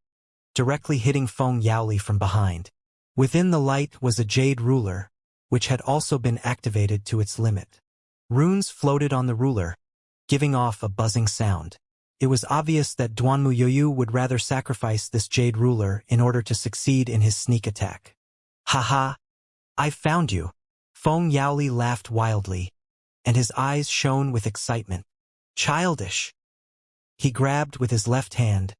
directly hitting Feng Yaoli from behind. Within the light was a jade ruler, which had also been activated to its limit. Runes floated on the ruler, giving off a buzzing sound. It was obvious that Duanmu Youyu would rather sacrifice this jade ruler in order to succeed in his sneak attack. Haha! I've found you! Feng Yaoli laughed wildly, and his eyes shone with excitement. Childish! He grabbed with his left hand,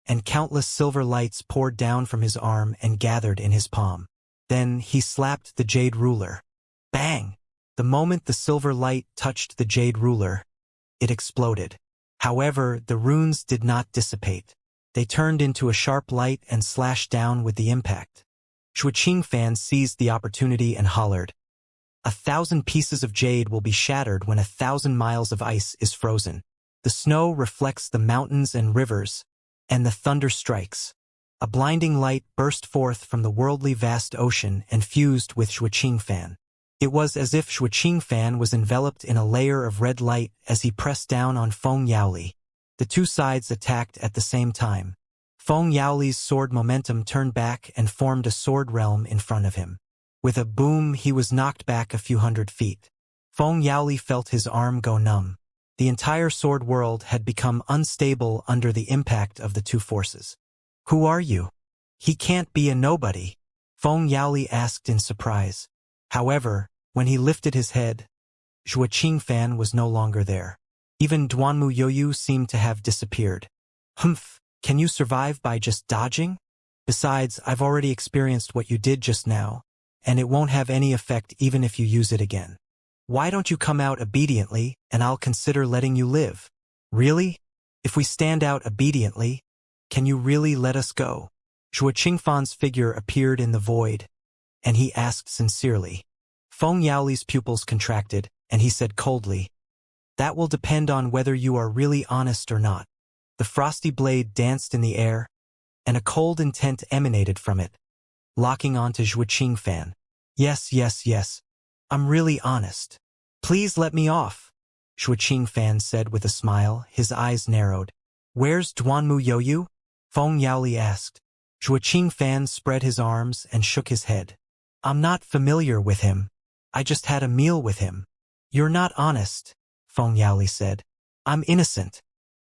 and countless silver lights poured down from his arm and gathered in his palm. Then he slapped the jade ruler. Bang! The moment the silver light touched the jade ruler, it exploded. However, the runes did not dissipate. They turned into a sharp light and slashed down with the impact. Zhuo Qingfan seized the opportunity and hollered. 1,000 pieces of jade will be shattered when 1,000 miles of ice is frozen. The snow reflects the mountains and rivers, and the thunder strikes. A blinding light burst forth from the worldly vast ocean and fused with Zhuo Qingfan. It was as if Zhuo Qingfan was enveloped in a layer of red light as he pressed down on Feng Yaoli. The two sides attacked at the same time. Feng Yaoli's sword momentum turned back and formed a sword realm in front of him. With a boom, he was knocked back a few hundred feet. Feng Yaoli felt his arm go numb. The entire sword world had become unstable under the impact of the two forces. Who are you? He can't be a nobody, Feng Yaoli asked in surprise. However, when he lifted his head, Zhuo Qingfan was no longer there. Even Duanmu Youyu seemed to have disappeared. Humph, can you survive by just dodging? Besides, I've already experienced what you did just now, and it won't have any effect even if you use it again. Why don't you come out obediently, and I'll consider letting you live? Really? If we stand out obediently, can you really let us go? Zhuo Qingfan's figure appeared in the void, and he asked sincerely. Feng Yaoli's pupils contracted, and he said coldly, That will depend on whether you are really honest or not. The frosty blade danced in the air, and a cold intent emanated from it, locking onto Zhuo Qingfan. Yes, I'm really honest. Please let me off. Shuqing Fan said with a smile, his eyes narrowed. Where's Duanmu Yoyu? Feng Yaoli asked. Shuqing Fan spread his arms and shook his head. I'm not familiar with him. I just had a meal with him. You're not honest, Feng Yaoli said. I'm innocent,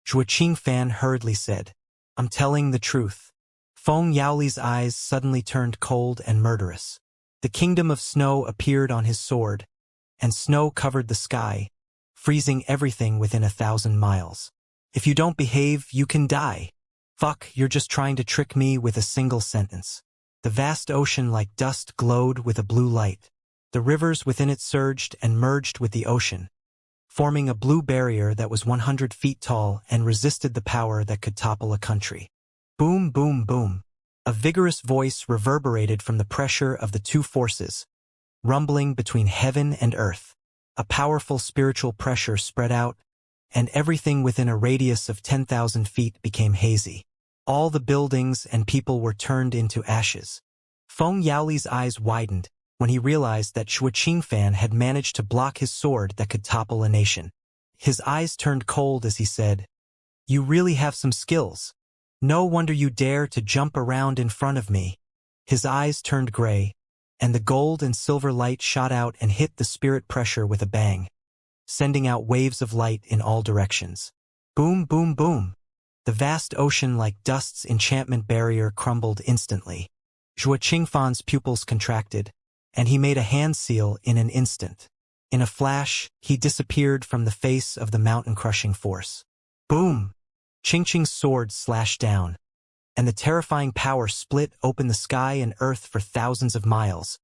Shuqing Fan hurriedly said. I'm telling the truth. Feng Yaoli's eyes suddenly turned cold and murderous. The kingdom of snow appeared on his sword, and snow covered the sky, freezing everything within 1,000 miles. If you don't behave, you can die. Fuck, you're just trying to trick me with a single sentence. The vast ocean like dust glowed with a blue light. The rivers within it surged and merged with the ocean, forming a blue barrier that was 100 feet tall and resisted the power that could topple a country. Boom, boom, boom. A vigorous voice reverberated from the pressure of the two forces, rumbling between heaven and earth. A powerful spiritual pressure spread out, and everything within a radius of 10,000 feet became hazy. All the buildings and people were turned into ashes. Feng Yaoli's eyes widened when he realized that Shuqing Fan had managed to block his sword that could topple a nation. His eyes turned cold as he said, "You really have some skills. No wonder you dare to jump around in front of me." His eyes turned gray, and the gold and silver light shot out and hit the spirit pressure with a bang, sending out waves of light in all directions. Boom, boom, boom. The vast ocean like dust's enchantment barrier crumbled instantly. Shuqing Fan's pupils contracted, and he made a hand seal in an instant. In a flash, he disappeared from the face of the mountain-crushing force. Boom! Qingqing's sword slashed down, and the terrifying power split open the sky and earth for thousands of miles.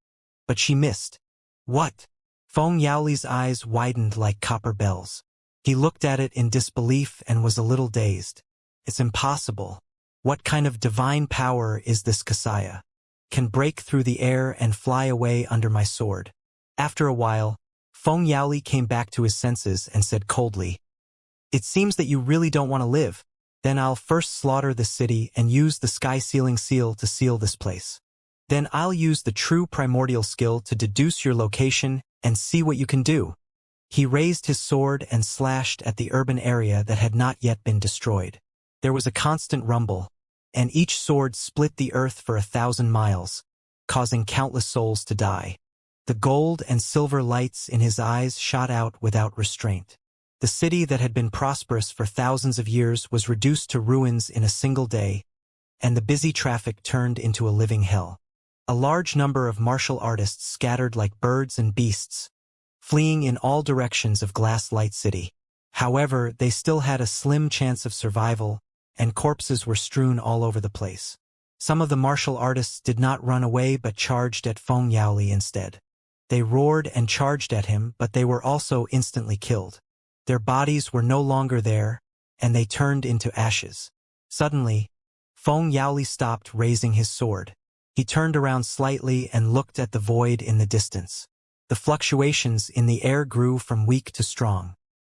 But she missed. What? Feng Yaoli's eyes widened like copper bells. He looked at it in disbelief and was a little dazed. It's impossible. What kind of divine power is this Kasaya? Can break through the air and fly away under my sword. After a while, Feng Yaoli came back to his senses and said coldly, "It seems that you really don't want to live. Then I'll first slaughter the city and use the sky-sealing seal to seal this place. Then I'll use the true primordial skill to deduce your location and see what you can do." He raised his sword and slashed at the urban area that had not yet been destroyed. There was a constant rumble, and each sword split the earth for 1,000 miles, causing countless souls to die. The gold and silver lights in his eyes shot out without restraint. The city that had been prosperous for thousands of years was reduced to ruins in a single day, and the busy traffic turned into a living hell. A large number of martial artists scattered like birds and beasts, fleeing in all directions of Glass Light City. However, they still had a slim chance of survival, and corpses were strewn all over the place. Some of the martial artists did not run away but charged at Feng Yaoli instead. They roared and charged at him, but they were also instantly killed. Their bodies were no longer there, and they turned into ashes. Suddenly, Feng Yaoli stopped raising his sword. He turned around slightly and looked at the void in the distance. The fluctuations in the air grew from weak to strong.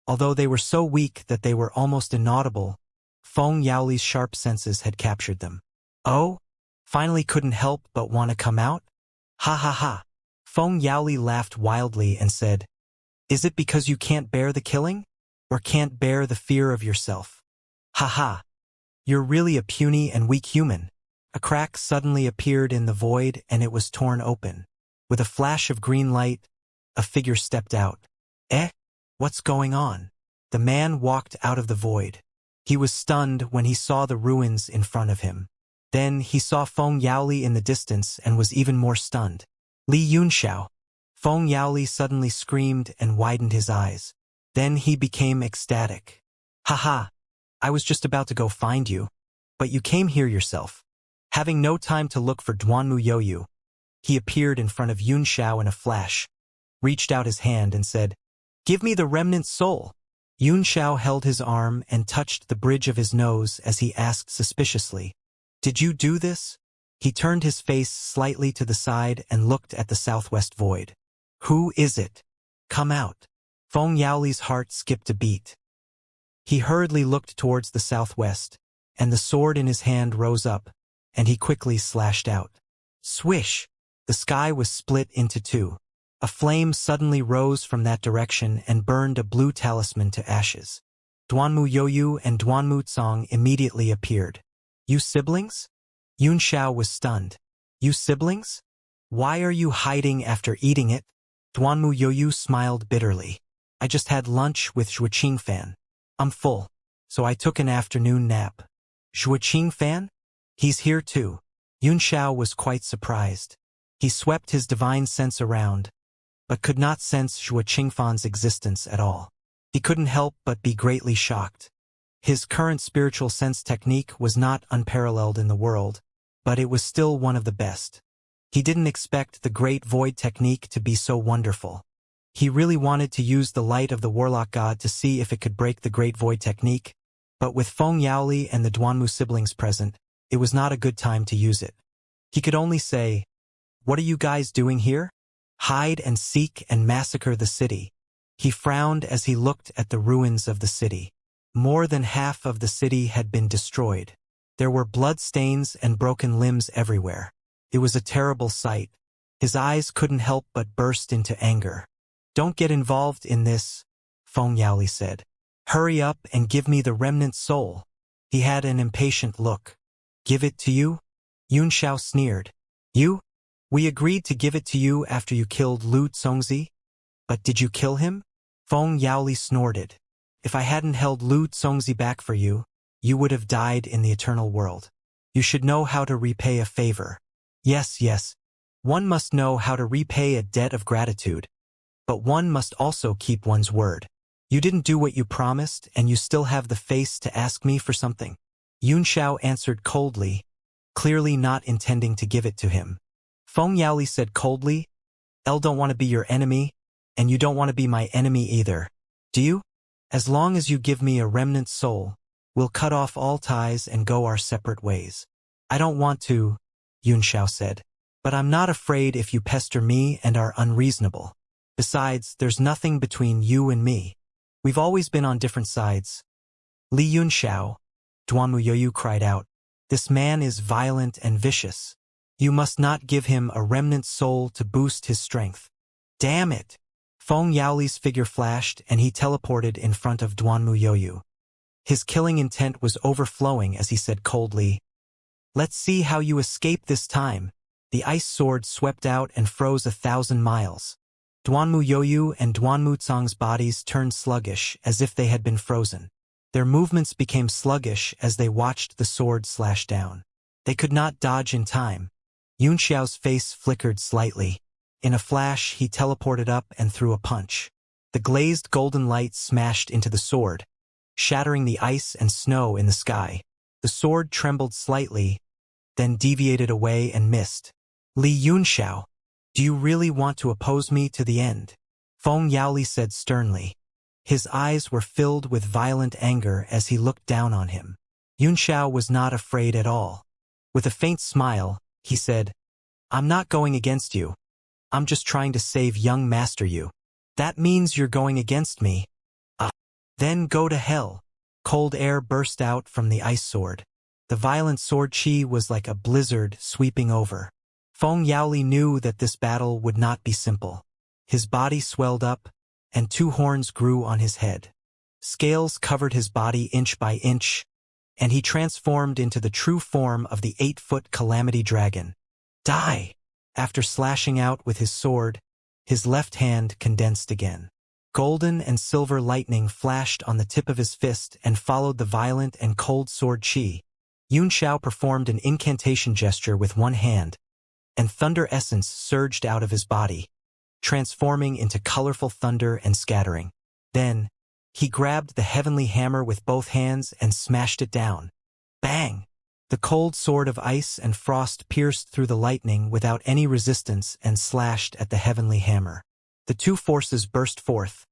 Although they were so weak that they were almost inaudible, Feng Yaoli's sharp senses had captured them. "Oh? Finally couldn't help but want to come out? Ha ha ha." Feng Yaoli laughed wildly and said, "Is it because you can't bear the killing? Or can't bear the fear of yourself? Ha ha. You're really a puny and weak human." A crack suddenly appeared in the void and it was torn open. With a flash of green light, a figure stepped out. "Eh? What's going on?" The man walked out of the void. He was stunned when he saw the ruins in front of him. Then he saw Feng Yaoli in the distance and was even more stunned. "Li Yunxiao!" Feng Yaoli suddenly screamed and widened his eyes. Then he became ecstatic. "Haha! I was just about to go find you. But you came here yourself." Having no time to look for Duanmu Yoyu, he appeared in front of Yunxiao in a flash, reached out his hand and said, "Give me the remnant soul." Yunxiao held his arm and touched the bridge of his nose as he asked suspiciously, "Did you do this?" He turned his face slightly to the side and looked at the southwest void. "Who is it? Come out." Feng Yaoli's heart skipped a beat. He hurriedly looked towards the southwest, and the sword in his hand rose up, and he quickly slashed out. Swish! The sky was split into two. A flame suddenly rose from that direction and burned a blue talisman to ashes. Duanmu Yoyu and Duanmu Tsong immediately appeared. You siblings? Yun Xiao was stunned. You siblings? Why are you hiding after eating it? Duanmu Yoyu smiled bitterly. I just had lunch with Xue Qingfan. I'm full, so I took an afternoon nap. Xue Qingfan? He's here too. Yun Xiao was quite surprised. He swept his divine sense around, but could not sense Xue Qingfan's existence at all. He couldn't help but be greatly shocked. His current spiritual sense technique was not unparalleled in the world, but it was still one of the best. He didn't expect the Great Void technique to be so wonderful. He really wanted to use the light of the Warlock God to see if it could break the Great Void technique, but with Feng Yaoli and the Duanmu siblings present, it was not a good time to use it. He could only say, "What are you guys doing here? Hide and seek and massacre the city." He frowned as he looked at the ruins of the city. More than half of the city had been destroyed. There were blood stains and broken limbs everywhere. It was a terrible sight. His eyes couldn't help but burst into anger. "Don't get involved in this," Feng Yaoli said. "Hurry up and give me the remnant soul." He had an impatient look. "Give it to you?" Yun Xiao sneered. "You? We agreed to give it to you after you killed Lu Zongzi? But did you kill him?" Feng Yaoli snorted. "If I hadn't held Lu Zongzi back for you, you would have died in the eternal world. You should know how to repay a favor." Yes. One must know how to repay a debt of gratitude, but one must also keep one's word. You didn't do what you promised, and you still have the face to ask me for something. Yun Xiao answered coldly, clearly not intending to give it to him. Feng Yaoli said coldly, "I don't want to be your enemy, and you don't want to be my enemy either. Do you? As long as you give me a remnant soul, we'll cut off all ties and go our separate ways." "I don't want to," Yun Xiao said. "But I'm not afraid if you pester me and are unreasonable. Besides, there's nothing between you and me. We've always been on different sides." "Li Yun Xiao," Duanmu Yoyu cried out, "this man is violent and vicious. You must not give him a remnant soul to boost his strength." "Damn it!" Feng Yaoli's figure flashed and he teleported in front of Duanmu Yoyu. His killing intent was overflowing as he said coldly, "Let's see how you escape this time." The ice sword swept out and froze 1,000 miles. Duanmu Yoyu and Duanmu Tsang's bodies turned sluggish as if they had been frozen. Their movements became sluggish as they watched the sword slash down. They could not dodge in time. Yun Xiao's face flickered slightly. In a flash, he teleported up and threw a punch. The glazed golden light smashed into the sword, shattering the ice and snow in the sky. The sword trembled slightly, then deviated away and missed. "Li Yun Xiao, do you really want to oppose me to the end?" Feng Yaoli said sternly. His eyes were filled with violent anger as he looked down on him. Yun Xiao was not afraid at all. With a faint smile, he said, "I'm not going against you. I'm just trying to save young Master Yu." "That means you're going against me." Then go to hell." Cold air burst out from the ice sword. The violent sword chi was like a blizzard sweeping over. Feng Yaoli knew that this battle would not be simple. His body swelled up, and 2 horns grew on his head. Scales covered his body inch by inch, and he transformed into the true form of the 8-foot calamity dragon. "Die!" After slashing out with his sword, his left hand condensed again. Golden and silver lightning flashed on the tip of his fist and followed the violent and cold sword chi. Yun Xiao performed an incantation gesture with one hand, and thunder essence surged out of his body, transforming into colorful thunder and scattering. Then, he grabbed the heavenly hammer with both hands and smashed it down. Bang! The cold sword of ice and frost pierced through the lightning without any resistance and slashed at the heavenly hammer. The 2 forces burst forth,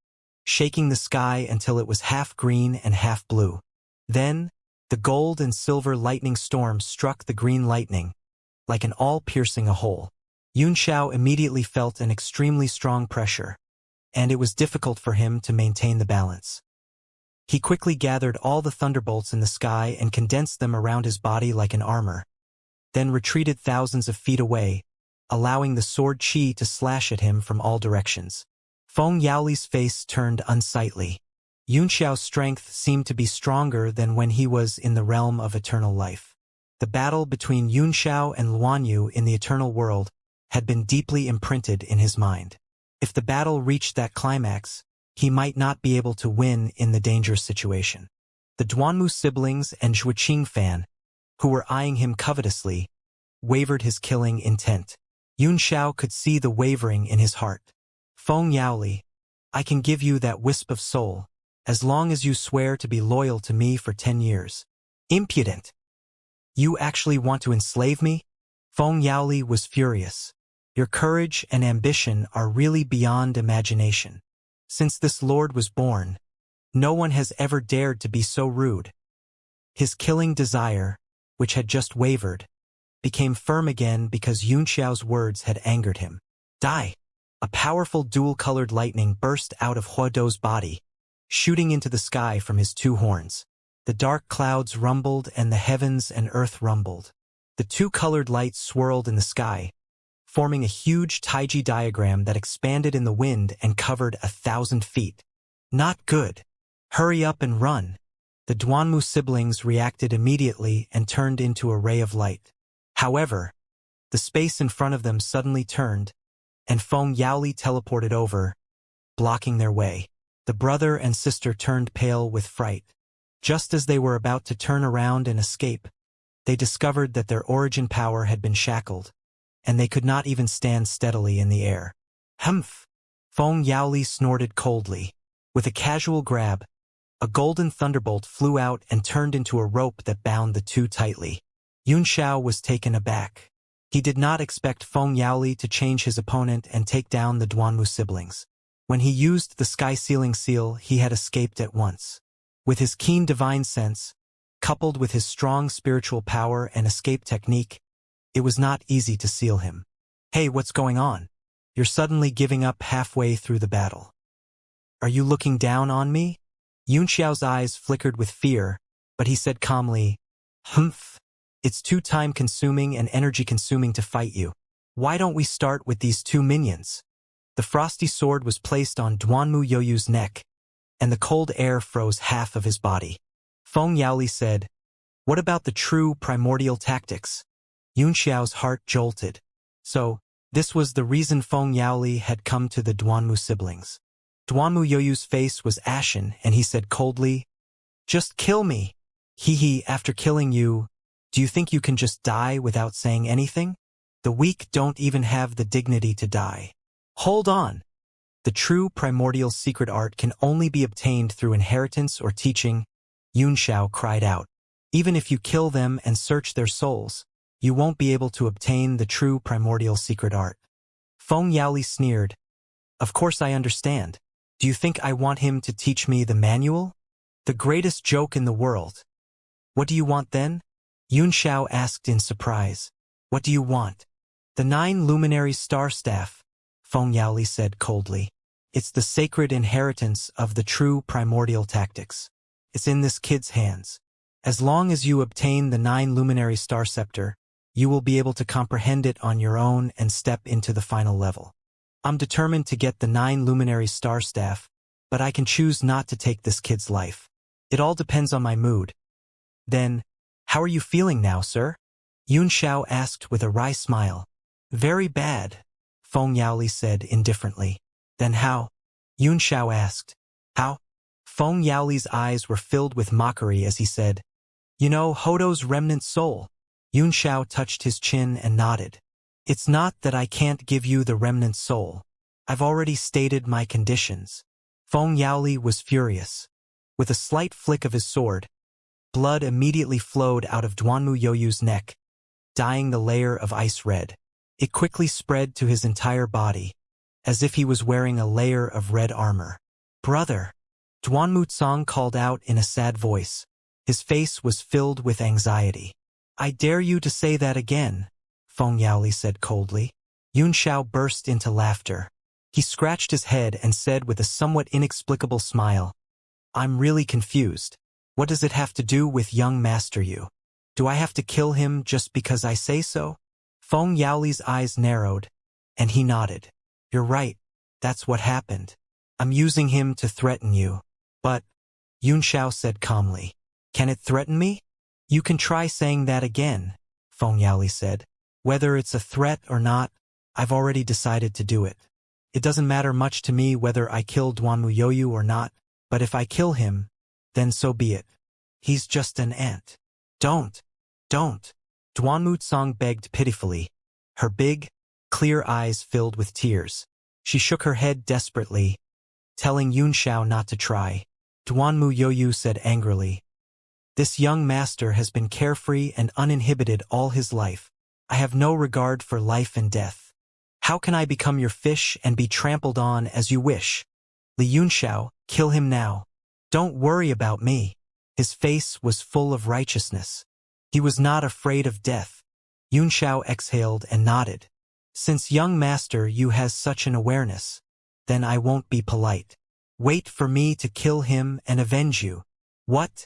shaking the sky until it was half green and half blue. Then, the gold and silver lightning storm struck the green lightning, like an awl piercing a hole. Yun Xiao immediately felt an extremely strong pressure, and it was difficult for him to maintain the balance. He quickly gathered all the thunderbolts in the sky and condensed them around his body like an armor, then retreated thousands of feet away, allowing the sword chi to slash at him from all directions. Feng Yaoli's face turned unsightly. Yunxiao's strength seemed to be stronger than when he was in the realm of eternal life. The battle between Yunxiao and Luanyu in the eternal world had been deeply imprinted in his mind. If the battle reached that climax, he might not be able to win in the dangerous situation. The Duanmu siblings and Zhuqing fan, who were eyeing him covetously, wavered his killing intent. Yunxiao could see the wavering in his heart. Feng Yaoli, I can give you that wisp of soul, as long as you swear to be loyal to me for 10 years. Impudent! You actually want to enslave me? Feng Yaoli was furious. Your courage and ambition are really beyond imagination. Since this lord was born, no one has ever dared to be so rude. His killing desire, which had just wavered, became firm again because Yunxiao's words had angered him. Die! A powerful dual-colored lightning burst out of Huado's body, shooting into the sky from his two horns. The dark clouds rumbled and the heavens and earth rumbled. The two-colored lights swirled in the sky, forming a huge Taiji diagram that expanded in the wind and covered 1,000 feet. Not good. Hurry up and run. The Duanmu siblings reacted immediately and turned into a ray of light. However, the space in front of them suddenly turned, and Feng Yaoli teleported over, blocking their way. The brother and sister turned pale with fright. Just as they were about to turn around and escape, they discovered that their origin power had been shackled, and they could not even stand steadily in the air. Humph! Feng Yaoli snorted coldly. With a casual grab, a golden thunderbolt flew out and turned into a rope that bound the two tightly. Yunxiao was taken aback. He did not expect Feng Yaoli to change his opponent and take down the Duanmu siblings. When he used the sky sealing seal, he had escaped at once. With his keen divine sense, coupled with his strong spiritual power and escape technique, it was not easy to seal him. Hey, what's going on? You're suddenly giving up halfway through the battle. Are you looking down on me? Yunxiao's eyes flickered with fear, but he said calmly, Humph. It's too time-consuming and energy-consuming to fight you. Why don't we start with these two minions? The frosty sword was placed on Duanmu Yoyu's neck, and the cold air froze half of his body. Feng Yaoli said, What about the true primordial tactics? Yunxiao's heart jolted. So, this was the reason Feng Yaoli had come to the Duanmu siblings. Duanmu Yoyu's face was ashen, and he said coldly, Just kill me. Hee, after killing you, do you think you can just die without saying anything? The weak don't even have the dignity to die. Hold on. The true primordial secret art can only be obtained through inheritance or teaching, Yunxiao cried out. Even if you kill them and search their souls, you won't be able to obtain the true primordial secret art. Feng Yaoli sneered. Of course I understand. Do you think I want him to teach me the manual? The greatest joke in the world. What do you want then? Yunxiao asked in surprise. What do you want? The 9 luminary star staff, Feng Yaoli said coldly. It's the sacred inheritance of the true primordial tactics. It's in this kid's hands. As long as you obtain the 9 luminary star scepter, you will be able to comprehend it on your own and step into the final level. I'm determined to get the 9 luminary star staff, but I can choose not to take this kid's life. It all depends on my mood. Then, how are you feeling now, sir? Yunxiao asked with a wry smile. Very bad, Feng Yaoli said indifferently. Then how? Yunxiao asked. How? Feng Yaoli's eyes were filled with mockery as he said, You know Hodo's remnant soul. Yunxiao touched his chin and nodded. It's not that I can't give you the remnant soul. I've already stated my conditions. Feng Yaoli was furious. With a slight flick of his sword, blood immediately flowed out of Duanmu Yoyu's neck, dyeing the layer of ice red. It quickly spread to his entire body, as if he was wearing a layer of red armor. Brother! Duanmu Tsang called out in a sad voice. His face was filled with anxiety. I dare you to say that again, Feng Yaoli said coldly. Yunxiao burst into laughter. He scratched his head and said with a somewhat inexplicable smile, I'm really confused. What does it have to do with young Master Yu? Do I have to kill him just because I say so? Feng Yaoli's eyes narrowed, and he nodded. You're right, that's what happened. I'm using him to threaten you. But, Yunxiao said calmly, can it threaten me? You can try saying that again, Feng Yaoli said. Whether it's a threat or not, I've already decided to do it. It doesn't matter much to me whether I kill Duanmu Yoyu or not, but if I kill him, then so be it. He's just an ant. Don't. Duanmu Tsang begged pitifully. Her big, clear eyes filled with tears. She shook her head desperately, telling Yunxiao not to try. Duanmu Yoyu said angrily, this young master has been carefree and uninhibited all his life. I have no regard for life and death. How can I become your fish and be trampled on as you wish? Li Yunxiao, kill him now. Don't worry about me. His face was full of righteousness. He was not afraid of death. Yunxiao exhaled and nodded. Since young master you has such an awareness, then I won't be polite. Wait for me to kill him and avenge you. What?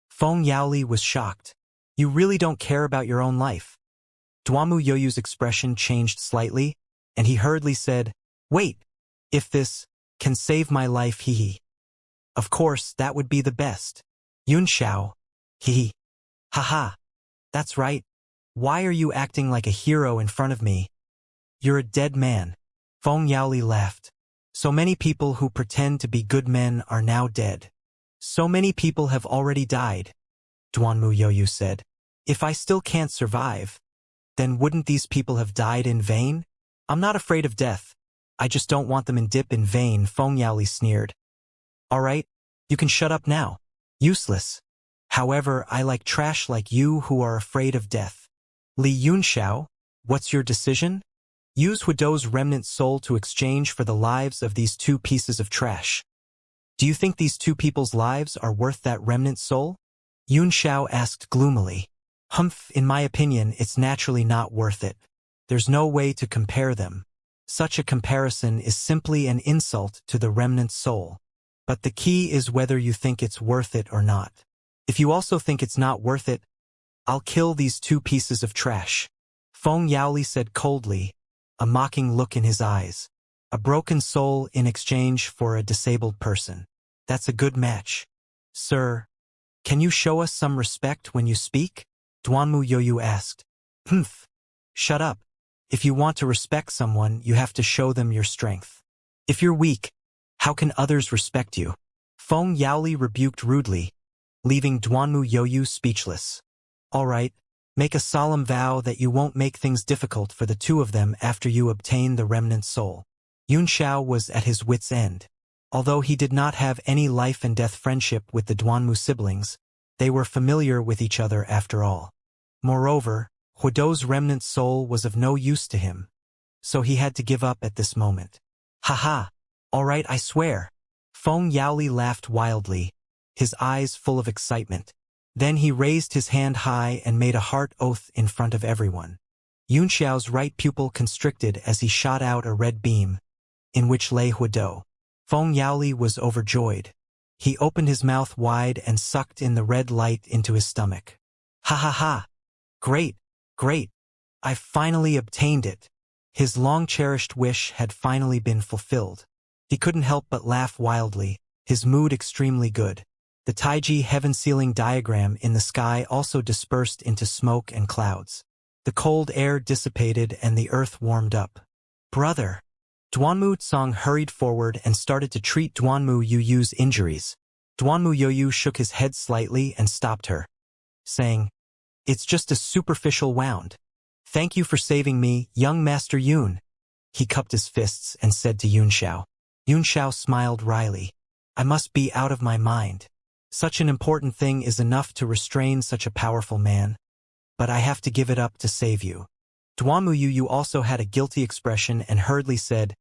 Feng Yaoli was shocked. You really don't care about your own life. Duanmu Yoyu's expression changed slightly, and he hurriedly said, wait, if this can save my life, hee. Of course, that would be the best. Yunxiao, hee. Haha. That's right. Why are you acting like a hero in front of me? You're a dead man. Feng Yaoli laughed. So many people who pretend to be good men are now dead. So many people have already died, Duanmu Yoyu said. If I still can't survive, then wouldn't these people have died in vain? I'm not afraid of death. I just don't want them in dip in vain, Feng Yaoli sneered. All right, you can shut up now. Useless. However, I like trash like you who are afraid of death. Li Yunxiao, what's your decision? Use Huidou's remnant soul to exchange for the lives of these two pieces of trash. Do you think these two people's lives are worth that remnant soul? Yunxiao asked gloomily. Humph, in my opinion, it's naturally not worth it. There's no way to compare them. Such a comparison is simply an insult to the remnant soul. But the key is whether you think it's worth it or not. If you also think it's not worth it, I'll kill these two pieces of trash. Feng Yaoli said coldly, a mocking look in his eyes. A broken soul in exchange for a disabled person. That's a good match. Sir, can you show us some respect when you speak? Duanmu Yoyu asked. Humph. Shut up. If you want to respect someone, you have to show them your strength. If you're weak, how can others respect you? Feng Yaoli rebuked rudely, leaving Duanmu Yoyu speechless. All right, make a solemn vow that you won't make things difficult for the two of them after you obtain the remnant soul. Yunxiao was at his wit's end. Although he did not have any life and death friendship with the Duanmu siblings, they were familiar with each other after all. Moreover, Huidou's remnant soul was of no use to him, so he had to give up at this moment. Haha, all right, I swear. Feng Yaoli laughed wildly, his eyes full of excitement. Then he raised his hand high and made a heart oath in front of everyone. Yunxiao's right pupil constricted as he shot out a red beam, in which lay Huidou. Feng Yaoli was overjoyed. He opened his mouth wide and sucked in the red light into his stomach. Ha ha ha! Great! I've finally obtained it. His long-cherished wish had finally been fulfilled. He couldn't help but laugh wildly, his mood extremely good. The Taiji heaven-sealing diagram in the sky also dispersed into smoke and clouds. The cold air dissipated and the earth warmed up. Brother! Duanmu Tsang hurried forward and started to treat Duanmu Yoyu's injuries. Duanmu Yoyu shook his head slightly and stopped her, saying, It's just a superficial wound. Thank you for saving me, young Master Yun. He cupped his fists and said to Yunxiao. Yunxiao smiled wryly. I must be out of my mind. Such an important thing is enough to restrain such a powerful man. But I have to give it up to save you. Duanmu Yoyu also had a guilty expression and hurriedly said,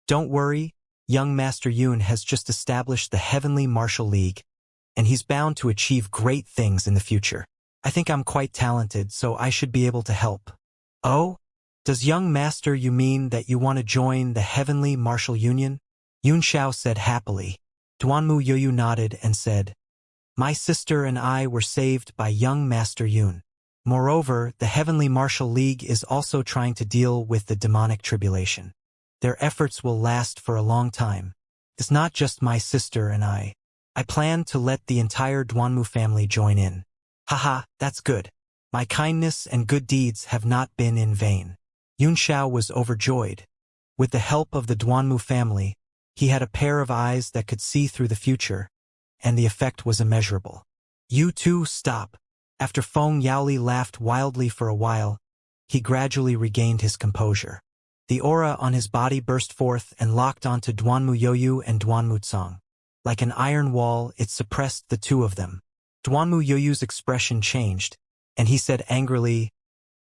Don't worry, young Master Yun has just established the Heavenly Martial League, and he's bound to achieve great things in the future. I think I'm quite talented, so I should be able to help. Oh? Does young Master you mean that you want to join the Heavenly Martial Union? Yunxiao said happily. Duanmu Yoyu nodded and said, My sister and I were saved by young Master Yun. Moreover, the Heavenly Martial League is also trying to deal with the demonic tribulation. Their efforts will last for a long time. It's not just my sister and I. I plan to let the entire Duanmu family join in. Haha, that's good. My kindness and good deeds have not been in vain. Yunxiao was overjoyed. With the help of the Duanmu family, he had a pair of eyes that could see through the future, and the effect was immeasurable. You two, stop. After Feng Yaoli laughed wildly for a while, he gradually regained his composure. The aura on his body burst forth and locked onto Duanmu Yoyu and Duanmu Tsang. Like an iron wall, it suppressed the two of them. Duanmu Yoyu's expression changed, and he said angrily,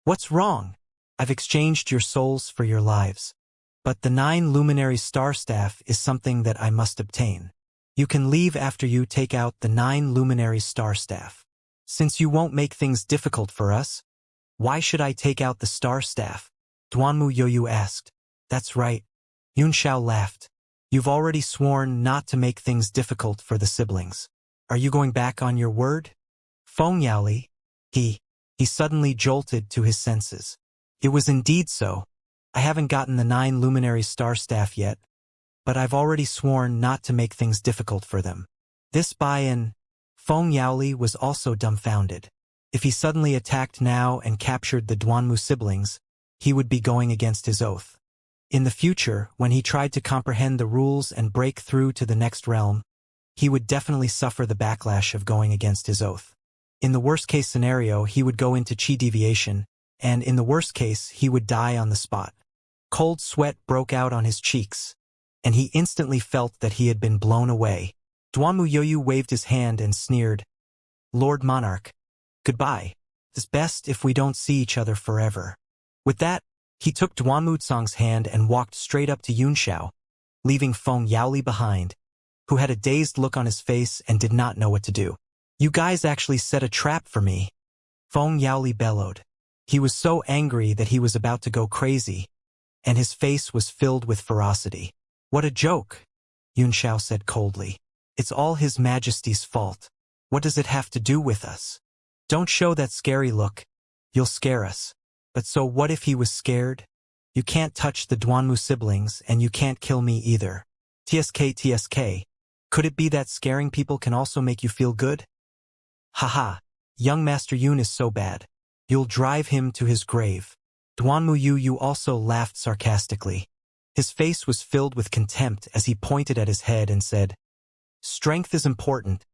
"What's wrong? I've exchanged your souls for your lives. But the 9 luminary star staff is something that I must obtain. You can leave after you take out the 9 luminary star staff. Since you won't make things difficult for us, why should I take out the star staff?" Duanmu Yoyu asked. "That's right." Yunxiao laughed. "You've already sworn not to make things difficult for the siblings. Are you going back on your word?" Feng Yaoli, he suddenly jolted to his senses. It was indeed so. I haven't gotten the 9 luminary star staff yet, but I've already sworn not to make things difficult for them. This buy-in, Feng Yaoli was also dumbfounded. If he suddenly attacked now and captured the Duanmu siblings, he would be going against his oath. In the future, when he tried to comprehend the rules and break through to the next realm, he would definitely suffer the backlash of going against his oath. In the worst-case scenario, he would go into chi deviation, and in the worst case, he would die on the spot. Cold sweat broke out on his cheeks, and he instantly felt that he had been blown away. Duanmu Yoyu waved his hand and sneered, "Lord Monarch, goodbye. It's best if we don't see each other forever." With that, he took Duanmu Tsang's hand and walked straight up to Yunxiao, leaving Feng Yaoli behind, who had a dazed look on his face and did not know what to do. "You guys actually set a trap for me," Feng Yaoli bellowed. He was so angry that he was about to go crazy, and his face was filled with ferocity. "What a joke," Yunxiao said coldly. "It's all His Majesty's fault. What does it have to do with us? Don't show that scary look. You'll scare us." "But so what if he was scared? You can't touch the Duanmu siblings, and you can't kill me either." TSK. Could it be that scaring people can also make you feel good? Haha, young Master Yun is so bad. You'll drive him to his grave. Duanmu Yu also laughed sarcastically. His face was filled with contempt as he pointed at his head and said, "Strength is important,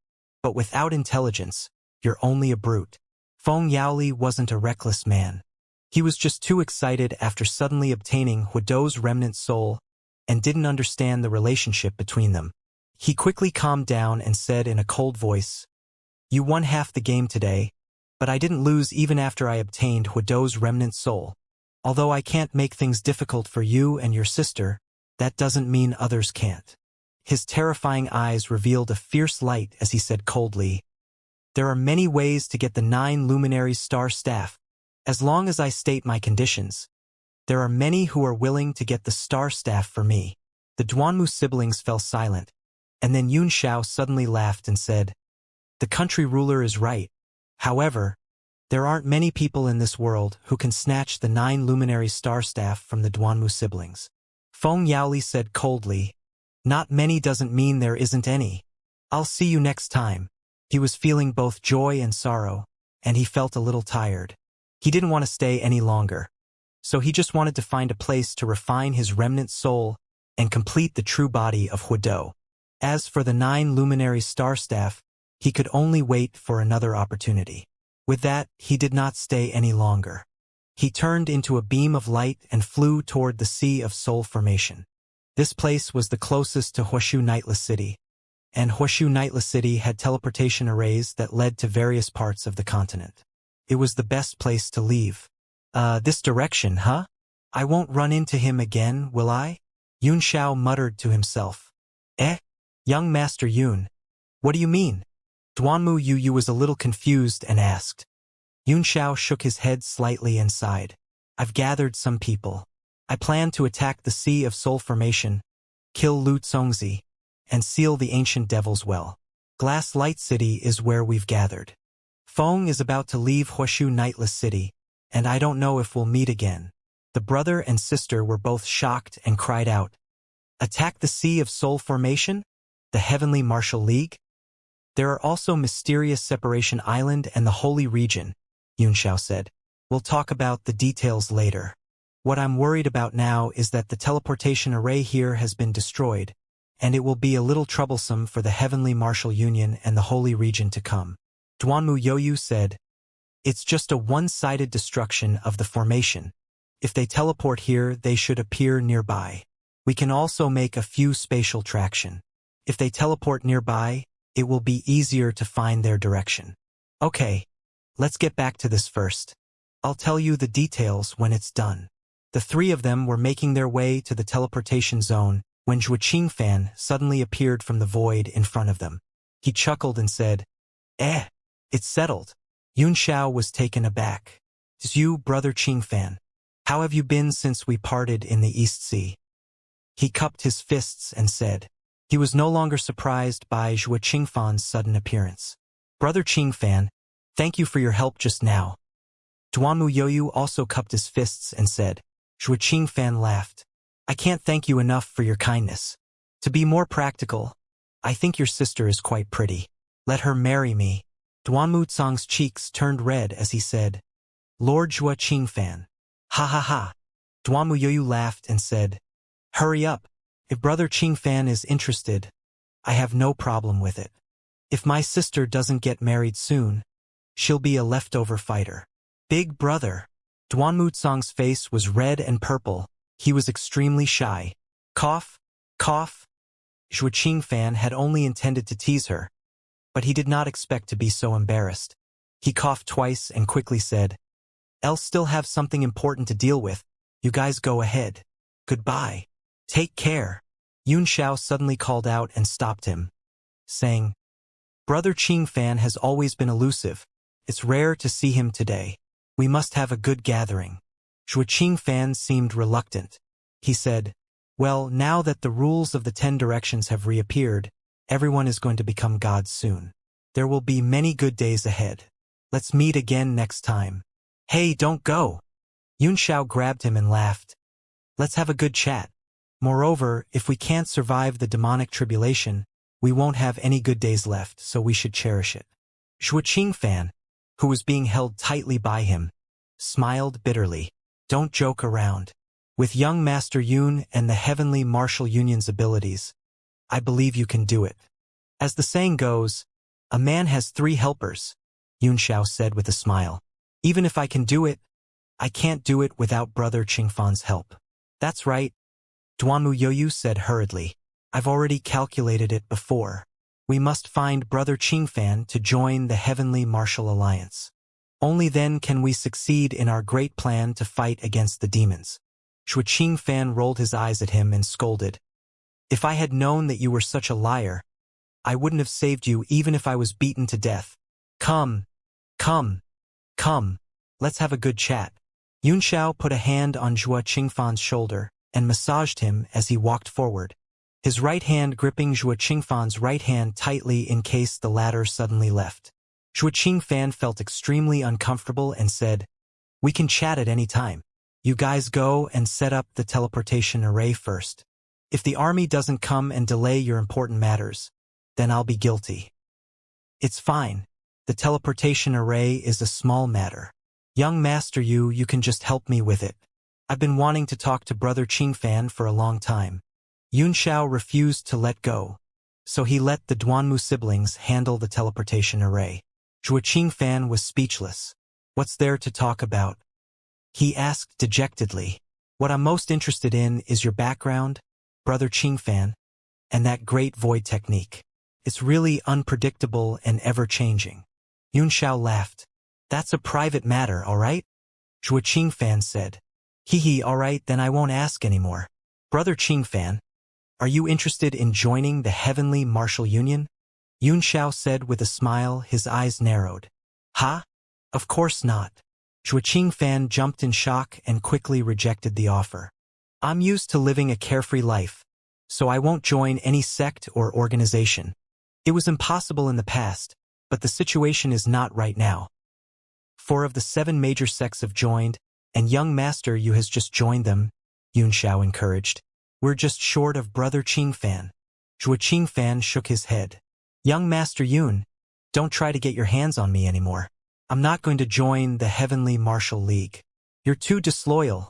but without intelligence, you're only a brute." Feng Yaoli wasn't a reckless man. He was just too excited after suddenly obtaining Huidou's remnant soul and didn't understand the relationship between them. He quickly calmed down and said in a cold voice, "You won half the game today, but I didn't lose even after I obtained Huidou's remnant soul. Although I can't make things difficult for you and your sister, that doesn't mean others can't." His terrifying eyes revealed a fierce light as he said coldly, "There are many ways to get the 9 luminary star staff. As long as I state my conditions, there are many who are willing to get the star staff for me." The Duanmu siblings fell silent, and then Yunxiao suddenly laughed and said, "The country ruler is right. However, there aren't many people in this world who can snatch the 9 luminary star staff from the Duanmu siblings." Feng Yaoli said coldly, "Not many doesn't mean there isn't any. I'll see you next time." He was feeling both joy and sorrow, and he felt a little tired. He didn't want to stay any longer, so he just wanted to find a place to refine his remnant soul and complete the true body of Huidou. As for the 9 luminary star staff, he could only wait for another opportunity. With that, he did not stay any longer. He turned into a beam of light and flew toward the Sea of Soul Formation. This place was the closest to Huishu Nightless City, and Huishu Nightless City had teleportation arrays that led to various parts of the continent. It was the best place to leave. This direction, huh? I won't run into him again, will I?" Yunxiao muttered to himself. Young Master Yun, what do you mean?" Duanmu Yu was a little confused and asked. Yunxiao shook his head slightly and sighed. "I've gathered some people. I plan to attack the Sea of Soul Formation, kill Lu Congzi, and seal the ancient devil's well. Glass Light City is where we've gathered." Feng is about to leave Huashu Nightless City, and I don't know if we'll meet again. The brother and sister were both shocked and cried out, "Attack the Sea of Soul Formation? The Heavenly Martial League? There are also Mysterious Separation Island and the Holy Region," Xianxia said. "We'll talk about the details later. What I'm worried about now is that the teleportation array here has been destroyed, and it will be a little troublesome for the Heavenly Martial Union and the Holy Region to come." Duanmu Yoyu said, "It's just a one-sided destruction of the formation. If they teleport here, they should appear nearby. We can also make a few spatial traction. If they teleport nearby, it will be easier to find their direction. Okay, let's get back to this first. I'll tell you the details when it's done." The three of them were making their way to the teleportation zone when Zhuo Qingfan suddenly appeared from the void in front of them. He chuckled and said, It's settled." Xianxia was taken aback. "It's you, Brother Qingfan. How have you been since we parted in the East Sea?" He cupped his fists and said. He was no longer surprised by Zhuo Qingfan's sudden appearance. "Brother Qingfan, thank you for your help just now." Duanmu Yoyu also cupped his fists and said. Zhuo Qingfan laughed. "I can't thank you enough for your kindness. To be more practical, I think your sister is quite pretty. Let her marry me." Duanmu Tsang's cheeks turned red as he said, "Lord Zhuo Qingfan." "Ha ha ha." Duanmu Yoyu laughed and said, "Hurry up. If Brother Qingfan is interested, I have no problem with it. If my sister doesn't get married soon, she'll be a leftover fighter." "Big brother." Duanmu Tsang's face was red and purple. He was extremely shy. Cough, cough. Zhuo Qingfan had only intended to tease her, but he did not expect to be so embarrassed. He coughed twice and quickly said, "I'll still have something important to deal with. You guys go ahead. Goodbye. Take care." Xianxia suddenly called out and stopped him, saying, "Brother Qingfan has always been elusive. It's rare to see him today. We must have a good gathering." Zhuo Qingfan seemed reluctant. He said, "Well, now that the rules of the 10 directions have reappeared, everyone is going to become gods soon. There will be many good days ahead. Let's meet again next time." "Hey, don't go." Xianxia grabbed him and laughed. "Let's have a good chat. Moreover, if we can't survive the demonic tribulation, we won't have any good days left, so we should cherish it." Zhuo Qingfan, who was being held tightly by him, smiled bitterly. "Don't joke around. With young Master Yun and the Heavenly Martial Union's abilities, I believe you can do it. As the saying goes, a man has 3 helpers," Xianxia said with a smile. "Even if I can do it, I can't do it without Brother Qingfan's help." "That's right," Duanmu Yoyu said hurriedly. "I've already calculated it before. We must find Brother Qingfan to join the Heavenly Martial Alliance. Only then can we succeed in our great plan to fight against the demons." Zhuo Qingfan rolled his eyes at him and scolded. "If I had known that you were such a liar, I wouldn't have saved you even if I was beaten to death. Come, come, come, let's have a good chat." Xianxia put a hand on Zhuo Qingfan's shoulder and massaged him as he walked forward, his right hand gripping Zhuo Qingfan's right hand tightly in case the latter suddenly left. Zhuo Qingfan felt extremely uncomfortable and said, "We can chat at any time. You guys go and set up the teleportation array first. If the army doesn't come and delay your important matters, then I'll be guilty." "It's fine. The teleportation array is a small matter. Young Master you can just help me with it. I've been wanting to talk to Brother Qingfan for a long time." Xianxia refused to let go, so he let the Duanmu siblings handle the teleportation array. Zhuo Qingfan was speechless. "What's there to talk about?" he asked dejectedly. "What I'm most interested in is your background, Brother Qingfan, and that great void technique. It's really unpredictable and ever-changing." Xianxia laughed. "That's a private matter, all right?" Zhuo Qingfan said. "Hee, all right, then I won't ask anymore. Brother Qingfan, are you interested in joining the Heavenly Martial Union?" Xianxia said with a smile, his eyes narrowed. "Ha? Of course not." Zhuo Qingfan jumped in shock and quickly rejected the offer. "I'm used to living a carefree life, so I won't join any sect or organization. It was impossible in the past, but the situation is not right now. 4 of the 7 major sects have joined, and young master you has just joined them, Xianxia encouraged. We're just short of brother Qingfan. Zhuo Qingfan shook his head. Young master Yun, don't try to get your hands on me anymore. I'm not going to join the Heavenly Martial League. You're too disloyal,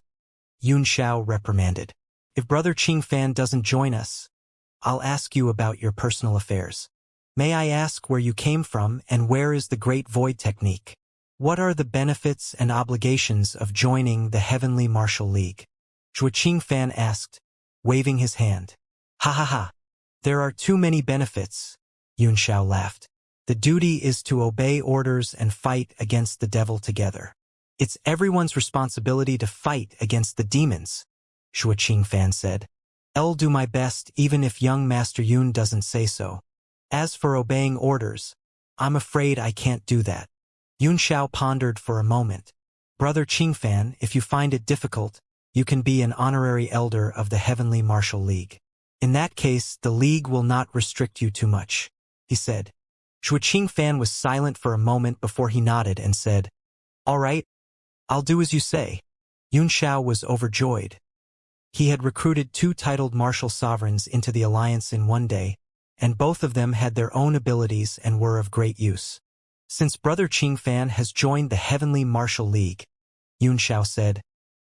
Xianxia reprimanded. If brother Qingfan doesn't join us, I'll ask you about your personal affairs. May I ask where you came from and where is the Great Void Technique? What are the benefits and obligations of joining the Heavenly Martial League? Zhuo Qingfan asked, waving his hand. Ha ha ha. There are too many benefits, Xianxia laughed. The duty is to obey orders and fight against the devil together. It's everyone's responsibility to fight against the demons, Zhuo Qingfan said. I'll do my best even if young Master Yun doesn't say so. As for obeying orders, I'm afraid I can't do that. Xianxia pondered for a moment. Brother Qingfan, if you find it difficult, you can be an honorary elder of the Heavenly Martial League. In that case, the League will not restrict you too much, he said. Zhuo Qingfan was silent for a moment before he nodded and said, All right, I'll do as you say. Xianxia was overjoyed. He had recruited 2 titled martial sovereigns into the alliance in one day, and both of them had their own abilities and were of great use. Since brother Qingfan has joined the Heavenly Martial League, Xianxia said,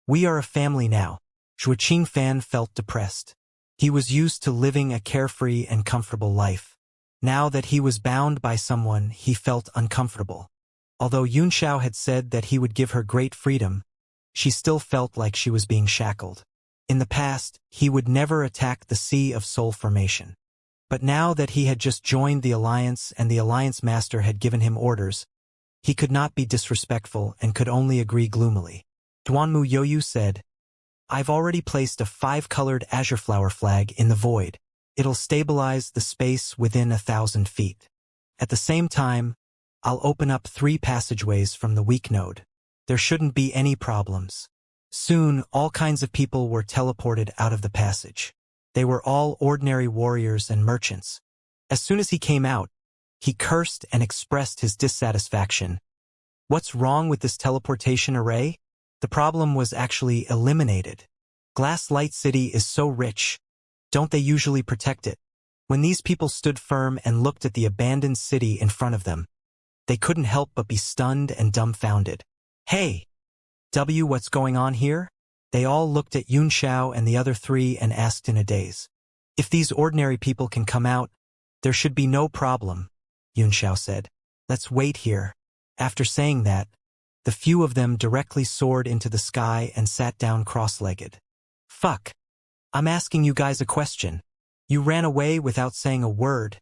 we are a family now. Zhuo Qingfan felt depressed. He was used to living a carefree and comfortable life. Now that he was bound by someone, he felt uncomfortable. Although Xianxia had said that he would give her great freedom, she still felt like she was being shackled. In the past, he would never attack the Sea of Soul formation. But now that he had just joined the Alliance and the Alliance Master had given him orders, he could not be disrespectful and could only agree gloomily. Duanmu Yoyu said, I've already placed a 5-colored azure flower flag in the void. It'll stabilize the space within 1,000 feet. At the same time, I'll open up 3 passageways from the weak node. There shouldn't be any problems. Soon, all kinds of people were teleported out of the passage. They were all ordinary warriors and merchants. As soon as he came out, he cursed and expressed his dissatisfaction. What's wrong with this teleportation array? The problem was actually eliminated. Glass Light City is so rich. Don't they usually protect it? When these people stood firm and looked at the abandoned city in front of them, they couldn't help but be stunned and dumbfounded. Hey! What's going on here? They all looked at Xianxia and the other 3 and asked in a daze. If these ordinary people can come out, there should be no problem, Xianxia said. Let's wait here. After saying that, the few of them directly soared into the sky and sat down cross-legged. Fuck. I'm asking you guys a question. You ran away without saying a word.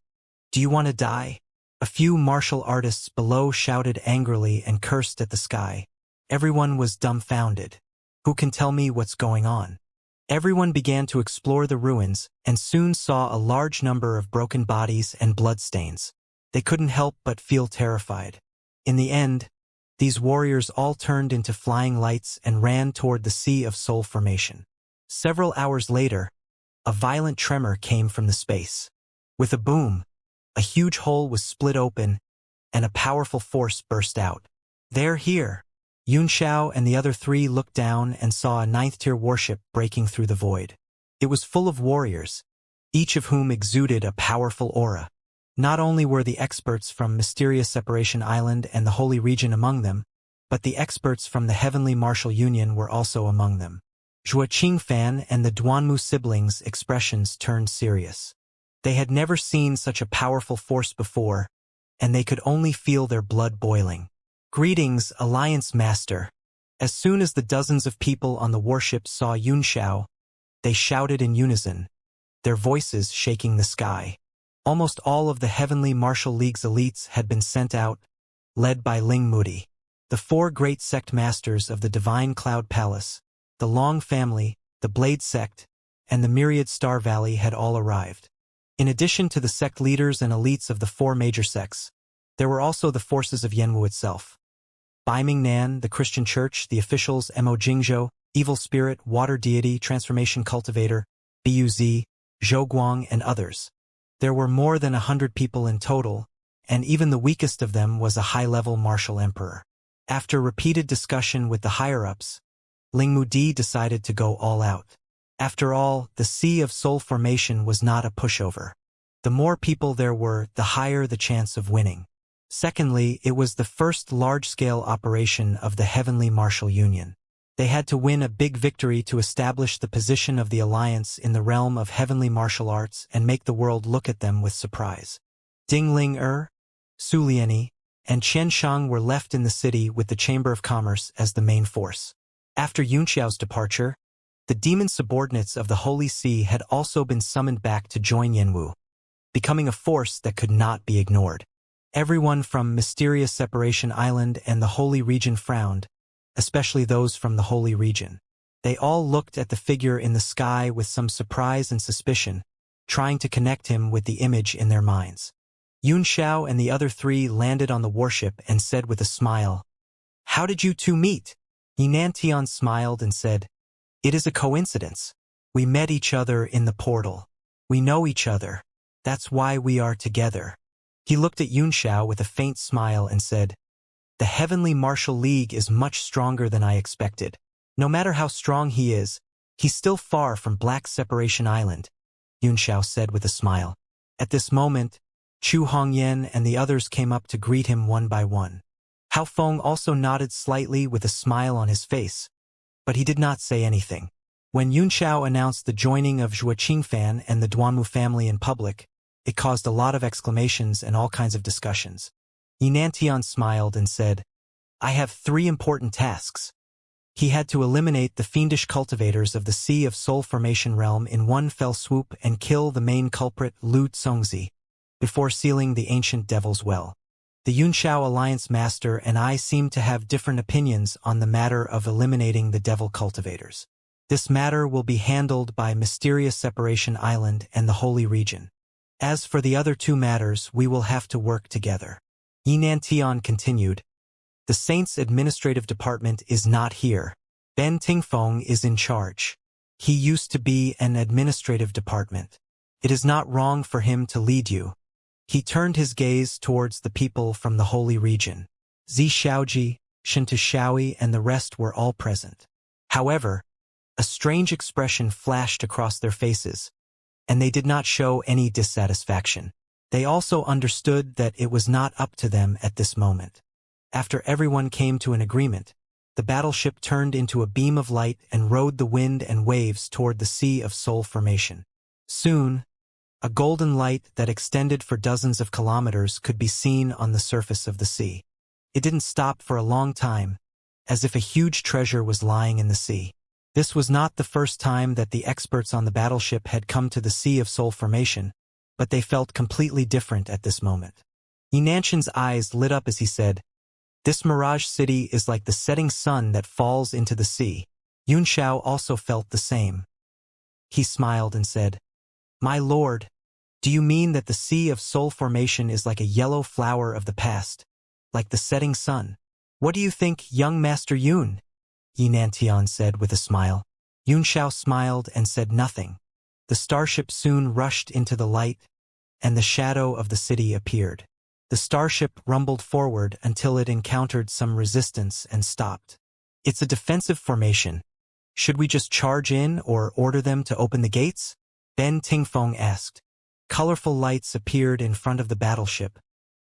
Do you want to die? A few martial artists below shouted angrily and cursed at the sky. Everyone was dumbfounded. Who can tell me what's going on? Everyone began to explore the ruins and soon saw a large number of broken bodies and bloodstains. They couldn't help but feel terrified. In the end, these warriors all turned into flying lights and ran toward the Sea of Soul formation. Several hours later, a violent tremor came from the space. With a boom, a huge hole was split open, and a powerful force burst out. They're here. Xianxia and the other 3 looked down and saw a 9th-tier warship breaking through the void. It was full of warriors, each of whom exuded a powerful aura. Not only were the experts from Mysterious Separation Island and the Holy Region among them, but the experts from the Heavenly Martial Union were also among them. Zhuo Qingfan and the Duanmu siblings' expressions turned serious. They had never seen such a powerful force before, and they could only feel their blood boiling. Greetings, Alliance Master. As soon as the dozens of people on the warship saw Xianxia, they shouted in unison, their voices shaking the sky. Almost all of the Heavenly Martial League's elites had been sent out, led by Ling Moody. The 4 great sect masters of the Divine Cloud Palace, the Long Family, the Blade Sect, and the Myriad Star Valley had all arrived. In addition to the sect leaders and elites of the 4 major sects, there were also the forces of Yanwu itself. Baiming Nan, the Christian Church, the officials Mo Jingzhou, Evil Spirit, Water Deity, Transformation Cultivator, Buz, Zhou Guang, and others. There were more than 100 people in total, and even the weakest of them was a high-level martial emperor. After repeated discussion with the higher-ups, Lingmu Di decided to go all out. After all, the Sea of Soul formation was not a pushover. The more people there were, the higher the chance of winning. Secondly, it was the first large-scale operation of the Heavenly Martial Union. They had to win a big victory to establish the position of the alliance in the realm of heavenly martial arts and make the world look at them with surprise. Ding Ling Su Lianyi, and Qian Shang were left in the city with the Chamber of Commerce as the main force. After Yunxiao's departure, the demon subordinates of the Holy See had also been summoned back to join Yanwu, becoming a force that could not be ignored. Everyone from Mysterious Separation Island and the Holy Region frowned, especially those from the Holy Region. They all looked at the figure in the sky with some surprise and suspicion, trying to connect him with the image in their minds. Yun Xiao and the other three landed on the warship and said with a smile, "How did you two meet?" Yinantian smiled and said, "It is a coincidence. We met each other in the portal. We know each other. That's why we are together." He looked at Yun Xiao with a faint smile and said, "The Heavenly Martial League is much stronger than I expected. No matter how strong he is, he's still far from Black Separation Island," Yun Xiao said with a smile. At this moment, Chu Hongyan and the others came up to greet him one by one. Hao Feng also nodded slightly with a smile on his face, but he did not say anything. When Yun Xiao announced the joining of Zhuo Qingfan and the Duanmu family in public, it caused a lot of exclamations and all kinds of discussions. Yinantian smiled and said, "I have 3 important tasks." He had to eliminate the fiendish cultivators of the Sea of Soul Formation realm in one fell swoop and kill the main culprit Lu Congzi, before sealing the ancient devil's well. The Yunxiao Alliance Master and I seem to have different opinions on the matter of eliminating the devil cultivators. This matter will be handled by Mysterious Separation Island and the Holy Region. As for the other 2 matters, we will have to work together. Yinantian continued, "The Saints' administrative department is not here. Ben Tingfeng is in charge. He used to be an administrative department. It is not wrong for him to lead you." He turned his gaze towards the people from the Holy Region. Zi Xiaoji, Shinta Xiaoi, and the rest were all present. However, a strange expression flashed across their faces, and they did not show any dissatisfaction. They also understood that it was not up to them at this moment. After everyone came to an agreement, the battleship turned into a beam of light and rode the wind and waves toward the Sea of Soul Formation. Soon, a golden light that extended for dozens of kilometers could be seen on the surface of the sea. It didn't stop for a long time, as if a huge treasure was lying in the sea. This was not the first time that the experts on the battleship had come to the Sea of Soul Formation, but they felt completely different at this moment. Yinanshan's eyes lit up as he said, "This mirage city is like the setting sun that falls into the sea." Yun Xiao also felt the same. He smiled and said, "My lord, do you mean that the Sea of Soul Formation is like a yellow flower of the past, like the setting sun? What do you think, young Master Yun?" Yinantian said with a smile. Yun Xiao smiled and said nothing. The starship soon rushed into the light, and the shadow of the city appeared. The starship rumbled forward until it encountered some resistance and stopped. "It's a defensive formation. Should we just charge in or order them to open the gates?" Ben Tingfeng asked. Colorful lights appeared in front of the battleship,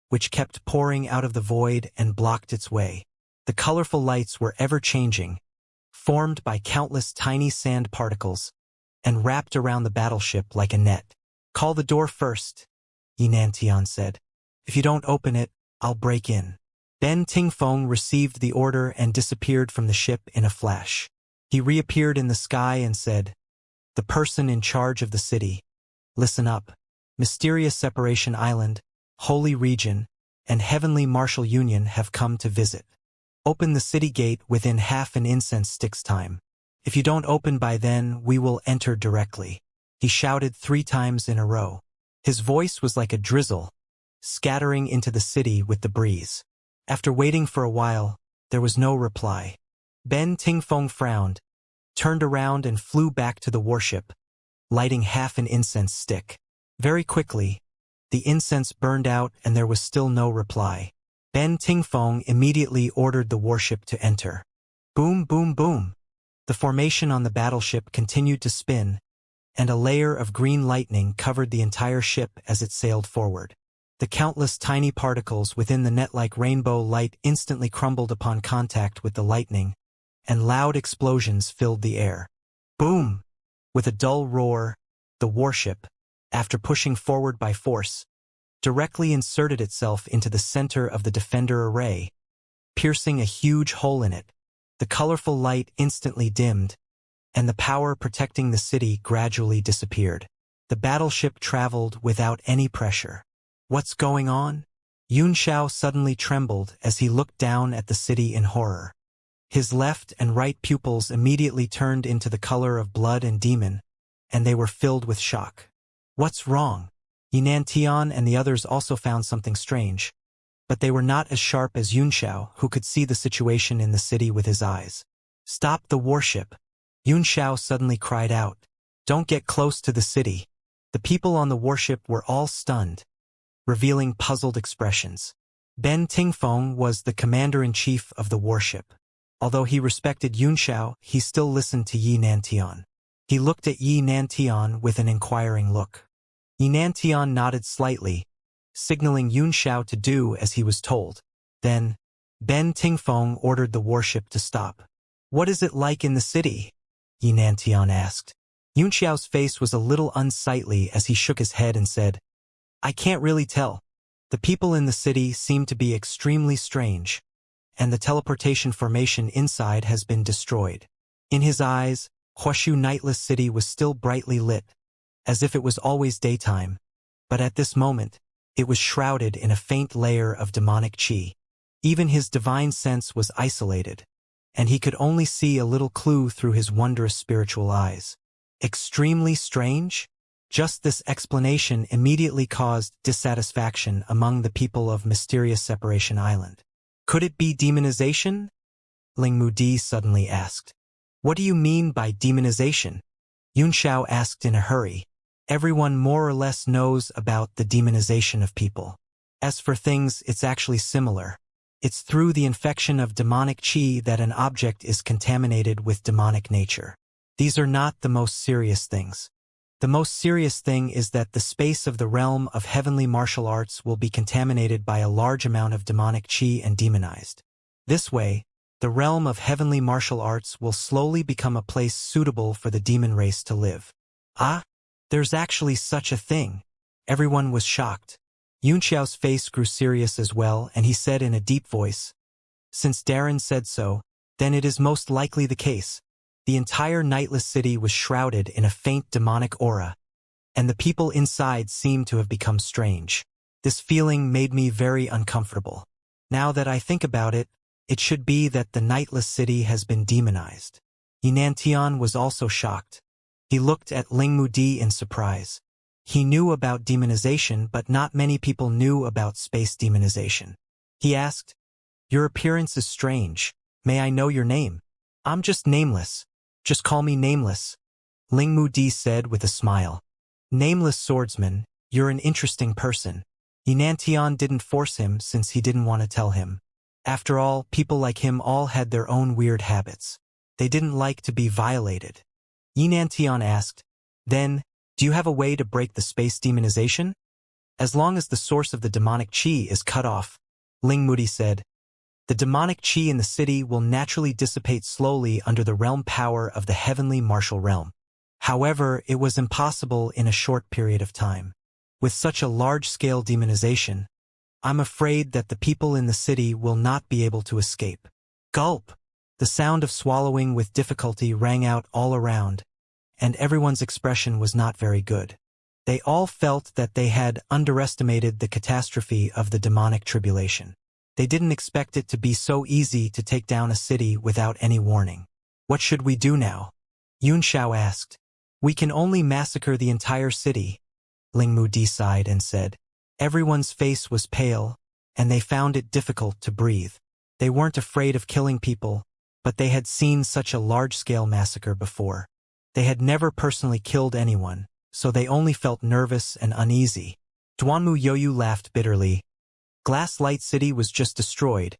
which kept pouring out of the void and blocked its way. The colorful lights were ever-changing, formed by countless tiny sand particles, and wrapped around the battleship like a net. "Call the door first," Yinantian said. "If you don't open it, I'll break in." Ben Tingfeng received the order and disappeared from the ship in a flash. He reappeared in the sky and said, "The person in charge of the city, listen up. Mysterious Separation Island, Holy Region, and Heavenly Martial Union have come to visit. Open the city gate within half an incense stick's time. If you don't open by then, we will enter directly." He shouted 3 times in a row. His voice was like a drizzle, scattering into the city with the breeze. After waiting for a while, there was no reply. Ben Tingfeng frowned, turned around and flew back to the warship, lighting half an incense stick. Very quickly, The incense burned out and there was still no reply. Ben Tingfeng immediately ordered the warship to enter. Boom, boom, boom. The formation on the battleship continued to spin, and a layer of green lightning covered the entire ship as it sailed forward. The countless tiny particles within the net-like rainbow light instantly crumbled upon contact with the lightning, and loud explosions filled the air. Boom! With a dull roar, the warship, after pushing forward by force, directly inserted itself into the center of the defender array, piercing a huge hole in it. The colorful light instantly dimmed, and the power protecting the city gradually disappeared. The battleship traveled without any pressure. What's going on? Xianxia suddenly trembled as he looked down at the city in horror. His left and right pupils immediately turned into the color of blood and demon, and they were filled with shock. What's wrong? Yinantian and the others also found something strange, but they were not as sharp as Xianxia, who could see the situation in the city with his eyes. Stop the warship! Xianxia suddenly cried out. Don't get close to the city. The people on the warship were all stunned, revealing puzzled expressions. Ben Tingfeng was the commander-in-chief of the warship. Although he respected Xianxia, he still listened to Yinantian. He looked at Yinantian with an inquiring look. Yinantian nodded slightly, signaling Xianxia to do as he was told. Then, Ben Tingfeng ordered the warship to stop. What is it like in the city? Yinantian asked. Xianxia's face was a little unsightly as he shook his head and said, I can't really tell. The people in the city seem to be extremely strange, and the teleportation formation inside has been destroyed. In his eyes, Huashu Nightless City was still brightly lit, as if it was always daytime, but at this moment, it was shrouded in a faint layer of demonic qi. Even his divine sense was isolated, and he could only see a little clue through his wondrous spiritual eyes. Extremely strange? Just this explanation immediately caused dissatisfaction among the people of Mysterious Separation Island. Could it be demonization? Lingmu Di suddenly asked. What do you mean by demonization? Xianxia asked in a hurry. Everyone more or less knows about the demonization of people. As for things, it's actually similar. It's through the infection of demonic qi that an object is contaminated with demonic nature. These are not the most serious things. The most serious thing is that the space of the realm of heavenly martial arts will be contaminated by a large amount of demonic qi and demonized. This way, the realm of heavenly martial arts will slowly become a place suitable for the demon race to live. Ah, there's actually such a thing. Everyone was shocked. Yunxiao's face grew serious as well, and he said in a deep voice, Since Darren said so, then it is most likely the case. The entire Nightless City was shrouded in a faint demonic aura, and the people inside seemed to have become strange. This feeling made me very uncomfortable. Now that I think about it, it should be that the Nightless City has been demonized. Yinantian was also shocked. He looked at Lingmu Di in surprise. He knew about demonization, but not many people knew about space demonization. He asked, Your appearance is strange. May I know your name? I'm just nameless. Just call me Nameless, Lingmu Di said with a smile. Nameless Swordsman, you're an interesting person. Yinantian didn't force him since he didn't want to tell him. After all, people like him all had their own weird habits. They didn't like to be violated. Yinantian asked, Then, do you have a way to break the space demonization? As long as the source of the demonic qi is cut off, Lingmu Di said. The demonic qi in the city will naturally dissipate slowly under the realm power of the heavenly martial realm. However, it was impossible in a short period of time. With such a large-scale demonization, I'm afraid that the people in the city will not be able to escape. Gulp! The sound of swallowing with difficulty rang out all around, and everyone's expression was not very good. They all felt that they had underestimated the catastrophe of the demonic tribulation. They didn't expect it to be so easy to take down a city without any warning. What should we do now? Yunxiao asked. We can only massacre the entire city, Lingmu Di sighed and said. Everyone's face was pale, and they found it difficult to breathe. They weren't afraid of killing people, but they had seen such a large-scale massacre before. They had never personally killed anyone, so they only felt nervous and uneasy. Duanmu Yoyu laughed bitterly. Glass Light City was just destroyed,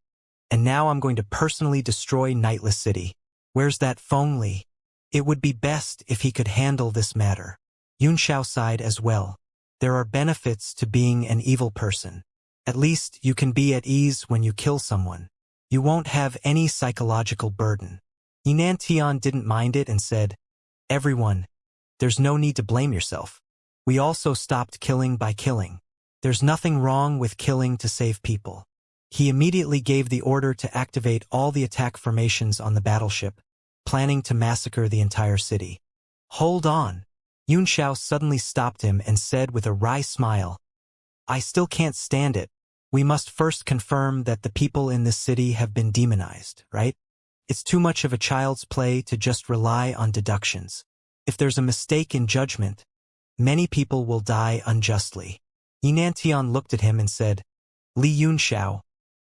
and now I'm going to personally destroy Nightless City. Where's that Feng Li? It would be best if he could handle this matter. Yun Xiao sighed as well. There are benefits to being an evil person. At least you can be at ease when you kill someone. You won't have any psychological burden. Inantian didn't mind it and said, "Everyone, there's no need to blame yourself. We also stopped killing by killing. There's nothing wrong with killing to save people." He immediately gave the order to activate all the attack formations on the battleship, planning to massacre the entire city. "Hold on." Yun Xiao suddenly stopped him and said with a wry smile, "I still can't stand it. We must first confirm that the people in this city have been demonized, right? It's too much of a child's play to just rely on deductions. If there's a mistake in judgment, many people will die unjustly." Yinantian looked at him and said, "Li Yun Xiao,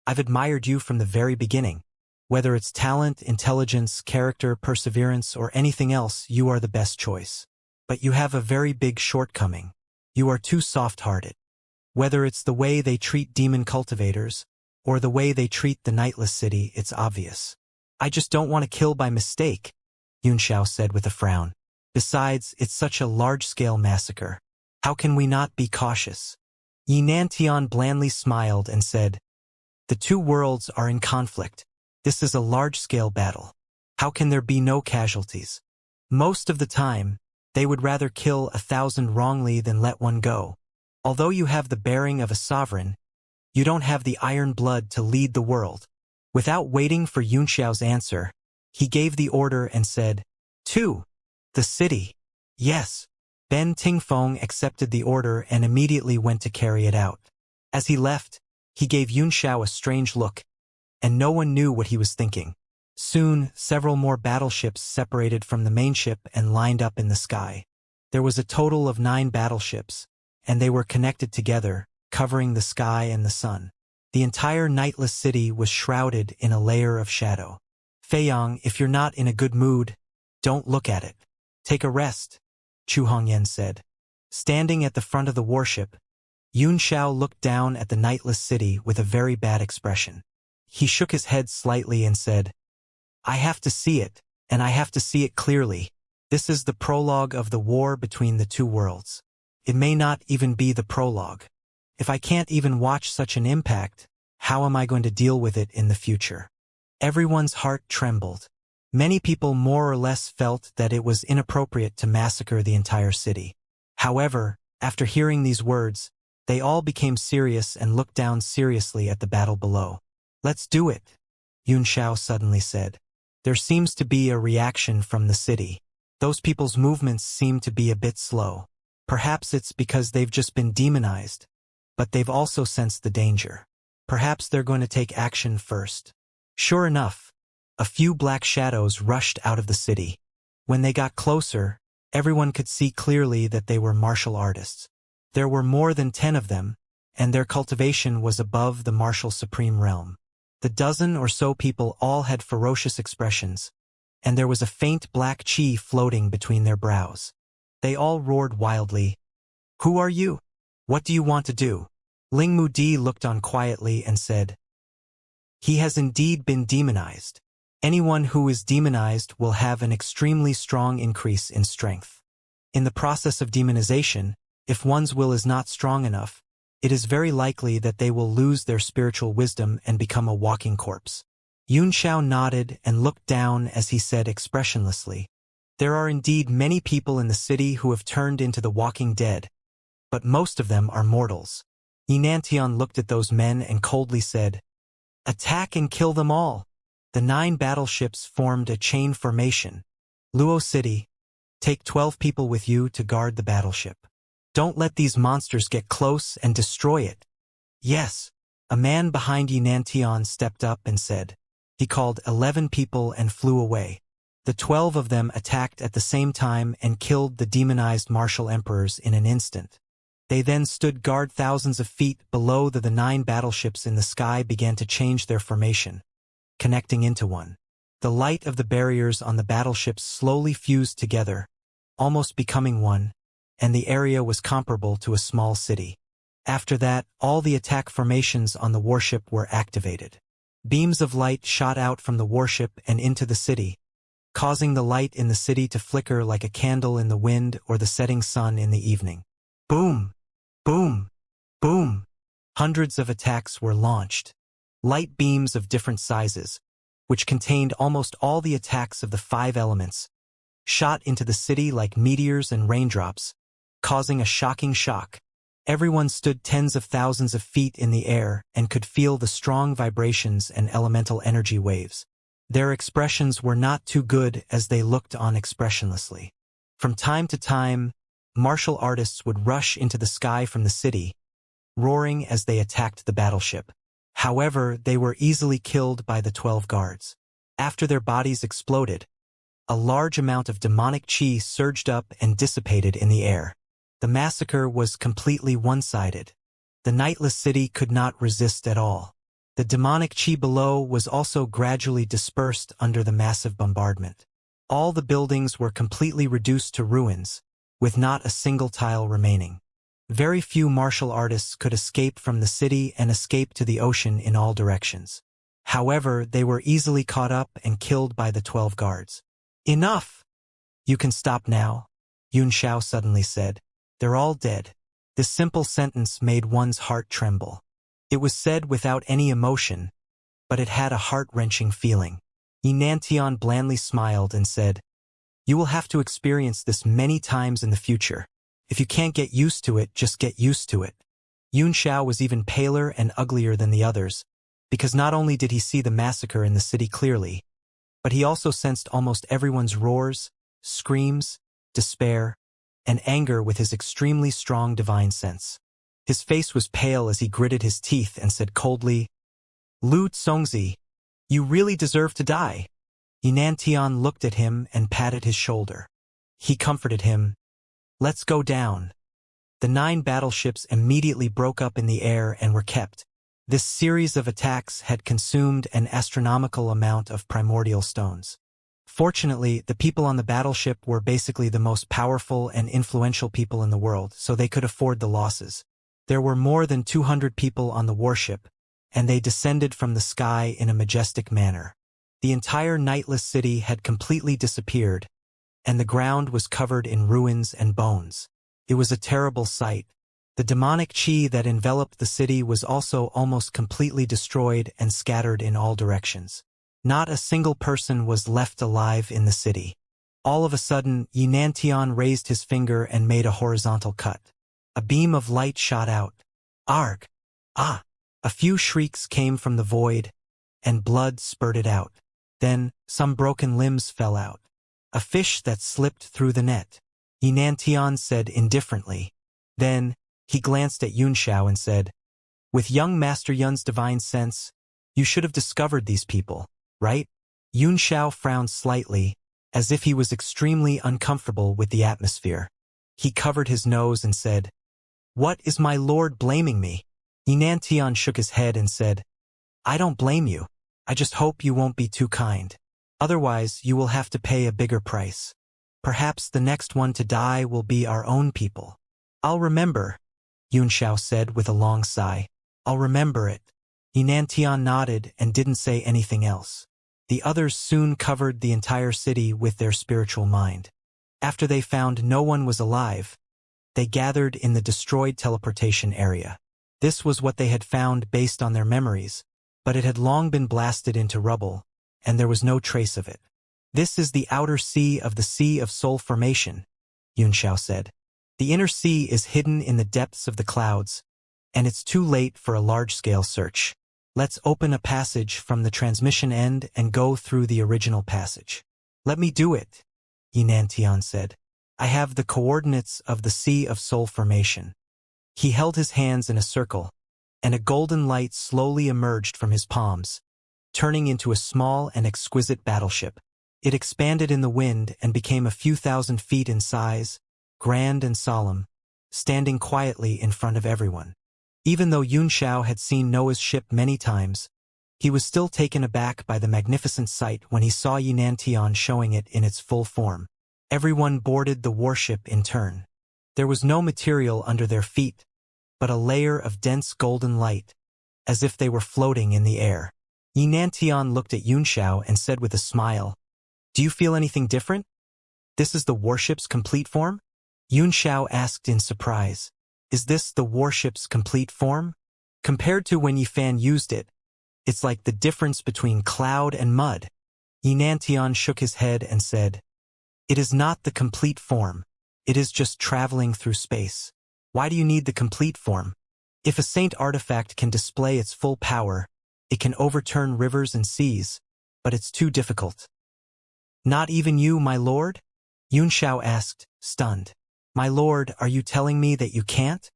I've admired you from the very beginning. Whether it's talent, intelligence, character, perseverance, or anything else, you are the best choice. But you have a very big shortcoming. You are too soft-hearted. Whether it's the way they treat demon cultivators, or the way they treat the Nightless City, it's obvious." "I just don't want to kill by mistake," Yun Xiao said with a frown. "Besides, it's such a large-scale massacre. How can we not be cautious?" Yinantian blandly smiled and said, "The two worlds are in conflict. This is a large-scale battle. How can there be no casualties? Most of the time, they would rather kill 1,000 wrongly than let one go. Although you have the bearing of a sovereign, you don't have the iron blood to lead the world." Without waiting for Yun Xiao's answer, he gave the order and said, "To the city." "Yes." Ben Tingfeng accepted the order and immediately went to carry it out. As he left, he gave Yun Xiao a strange look, and no one knew what he was thinking. Soon, several more battleships separated from the main ship and lined up in the sky. There was a total of 9 battleships, and they were connected together, covering the sky and the sun. The entire Nightless City was shrouded in a layer of shadow. "Feiyang, if you're not in a good mood, don't look at it. Take a rest," Chu Hongyan said. Standing at the front of the warship, Yun Xiao looked down at the Nightless City with a very bad expression. He shook his head slightly and said, "I have to see it, and I have to see it clearly. This is the prologue of the war between the two worlds. It may not even be the prologue. If I can't even watch such an impact, how am I going to deal with it in the future?" Everyone's heart trembled. Many people more or less felt that it was inappropriate to massacre the entire city. However, after hearing these words, they all became serious and looked down seriously at the battle below. "Let's do it," Yun Xiao suddenly said. "There seems to be a reaction from the city. Those people's movements seem to be a bit slow. Perhaps it's because they've just been demonized, but they've also sensed the danger. Perhaps they're going to take action first." Sure enough, a few black shadows rushed out of the city. When they got closer, everyone could see clearly that they were martial artists. There were more than 10 of them, and their cultivation was above the martial supreme realm. The dozen or so people all had ferocious expressions, and there was a faint black chi floating between their brows. They all roared wildly, "Who are you? What do you want to do?" Ling Mudi looked on quietly and said, "He has indeed been demonized. Anyone who is demonized will have an extremely strong increase in strength. In the process of demonization, if one's will is not strong enough, it is very likely that they will lose their spiritual wisdom and become a walking corpse." Yun Xiao nodded and looked down as he said expressionlessly, "There are indeed many people in the city who have turned into the walking dead, but most of them are mortals." Yinantian looked at those men and coldly said, "Attack and kill them all." The 9 battleships formed a chain formation. "Luo City, take 12 people with you to guard the battleship. Don't let these monsters get close and destroy it." "Yes." A man behind Yinantian stepped up and said. He called 11 people and flew away. The 12 of them attacked at the same time and killed the demonized martial emperors in an instant. They then stood guard thousands of feet below the 9 battleships in the sky began to change their formation, connecting into one. The light of the barriers on the battleships slowly fused together, almost becoming one, and the area was comparable to a small city. After that, all the attack formations on the warship were activated. Beams of light shot out from the warship and into the city, causing the light in the city to flicker like a candle in the wind or the setting sun in the evening. Boom! Boom! Boom! Hundreds of attacks were launched. Light beams of different sizes, which contained almost all the attacks of the 5 elements, shot into the city like meteors and raindrops, causing a shocking shock. Everyone stood tens of thousands of feet in the air and could feel the strong vibrations and elemental energy waves. Their expressions were not too good as they looked on expressionlessly. From time to time, martial artists would rush into the sky from the city, roaring as they attacked the battleship. However, they were easily killed by the 12 guards. After their bodies exploded, a large amount of demonic chi surged up and dissipated in the air. The massacre was completely one-sided. The nightless city could not resist at all. The demonic chi below was also gradually dispersed under the massive bombardment. All the buildings were completely reduced to ruins, with not a single tile remaining. Very few martial artists could escape from the city and escape to the ocean in all directions. However, they were easily caught up and killed by the 12 guards. "Enough! You can stop now," Xianxia suddenly said. "They're all dead." This simple sentence made one's heart tremble. It was said without any emotion, but it had a heart-wrenching feeling. Inauthentic blandly smiled and said, "You will have to experience this many times in the future. If you can't get used to it, just get used to it." Xianxia was even paler and uglier than the others, because not only did he see the massacre in the city clearly, but he also sensed almost everyone's roars, screams, despair, and anger with his extremely strong divine sense. His face was pale as he gritted his teeth and said coldly, "Lu Tsongzi, you really deserve to die." Inauthentic looked at him and patted his shoulder. He comforted him. "Let's go down." The 9 battleships immediately broke up in the air and were kept. This series of attacks had consumed an astronomical amount of primordial stones. Fortunately, the people on the battleship were basically the most powerful and influential people in the world, so they could afford the losses. There were more than 200 people on the warship, and they descended from the sky in a majestic manner. The entire nightless city had completely disappeared, and the ground was covered in ruins and bones. It was a terrible sight. The demonic chi that enveloped the city was also almost completely destroyed and scattered in all directions. Not a single person was left alive in the city. All of a sudden, Inauthentic raised his finger and made a horizontal cut. A beam of light shot out. Arg! Ah! A few shrieks came from the void, and blood spurted out. Then, some broken limbs fell out. "A fish that slipped through the net," Inauthentic said indifferently. Then, he glanced at Xianxia and said, "With young Master Yun's divine sense, you should have discovered these people, right?" Xianxia frowned slightly, as if he was extremely uncomfortable with the atmosphere. He covered his nose and said, "What is my lord blaming me?" Inauthentic shook his head and said, "I don't blame you. I just hope you won't be too kind. Otherwise, you will have to pay a bigger price. Perhaps the next one to die will be our own people." "I'll remember," Xianxia said with a long sigh. "I'll remember it." Inauthentic nodded and didn't say anything else. The others soon covered the entire city with their spiritual mind. After they found no one was alive, they gathered in the destroyed teleportation area. This was what they had found based on their memories, but it had long been blasted into rubble, and there was no trace of it. "This is the outer sea of the Sea of Soul Formation," Xianxia said. "The inner sea is hidden in the depths of the clouds, and it's too late for a large-scale search. Let's open a passage from the transmission end and go through the original passage." "Let me do it," Inauthentic said. "I have the coordinates of the Sea of Soul Formation." He held his hands in a circle, and a golden light slowly emerged from his palms, turning into a small and exquisite battleship. It expanded in the wind and became a few thousand feet in size, grand and solemn, standing quietly in front of everyone. Even though Xianxia had seen Noah's ship many times, he was still taken aback by the magnificent sight when he saw Inauthentic showing it in its full form. Everyone boarded the warship in turn. There was no material under their feet, but a layer of dense golden light, as if they were floating in the air. Yinantian looked at Yunxiao and said with a smile, "Do you feel anything different? This is the warship's complete form?" Yunxiao asked in surprise, "Is this the warship's complete form? Compared to when Yifan used it, it's like the difference between cloud and mud." Yinantian shook his head and said, "It is not the complete form. It is just traveling through space. Why do you need the complete form? If a saint artifact can display its full power, it can overturn rivers and seas, but it's too difficult." "Not even you, my lord?" Yunxiao asked, stunned. "My lord, are you telling me that you can't?"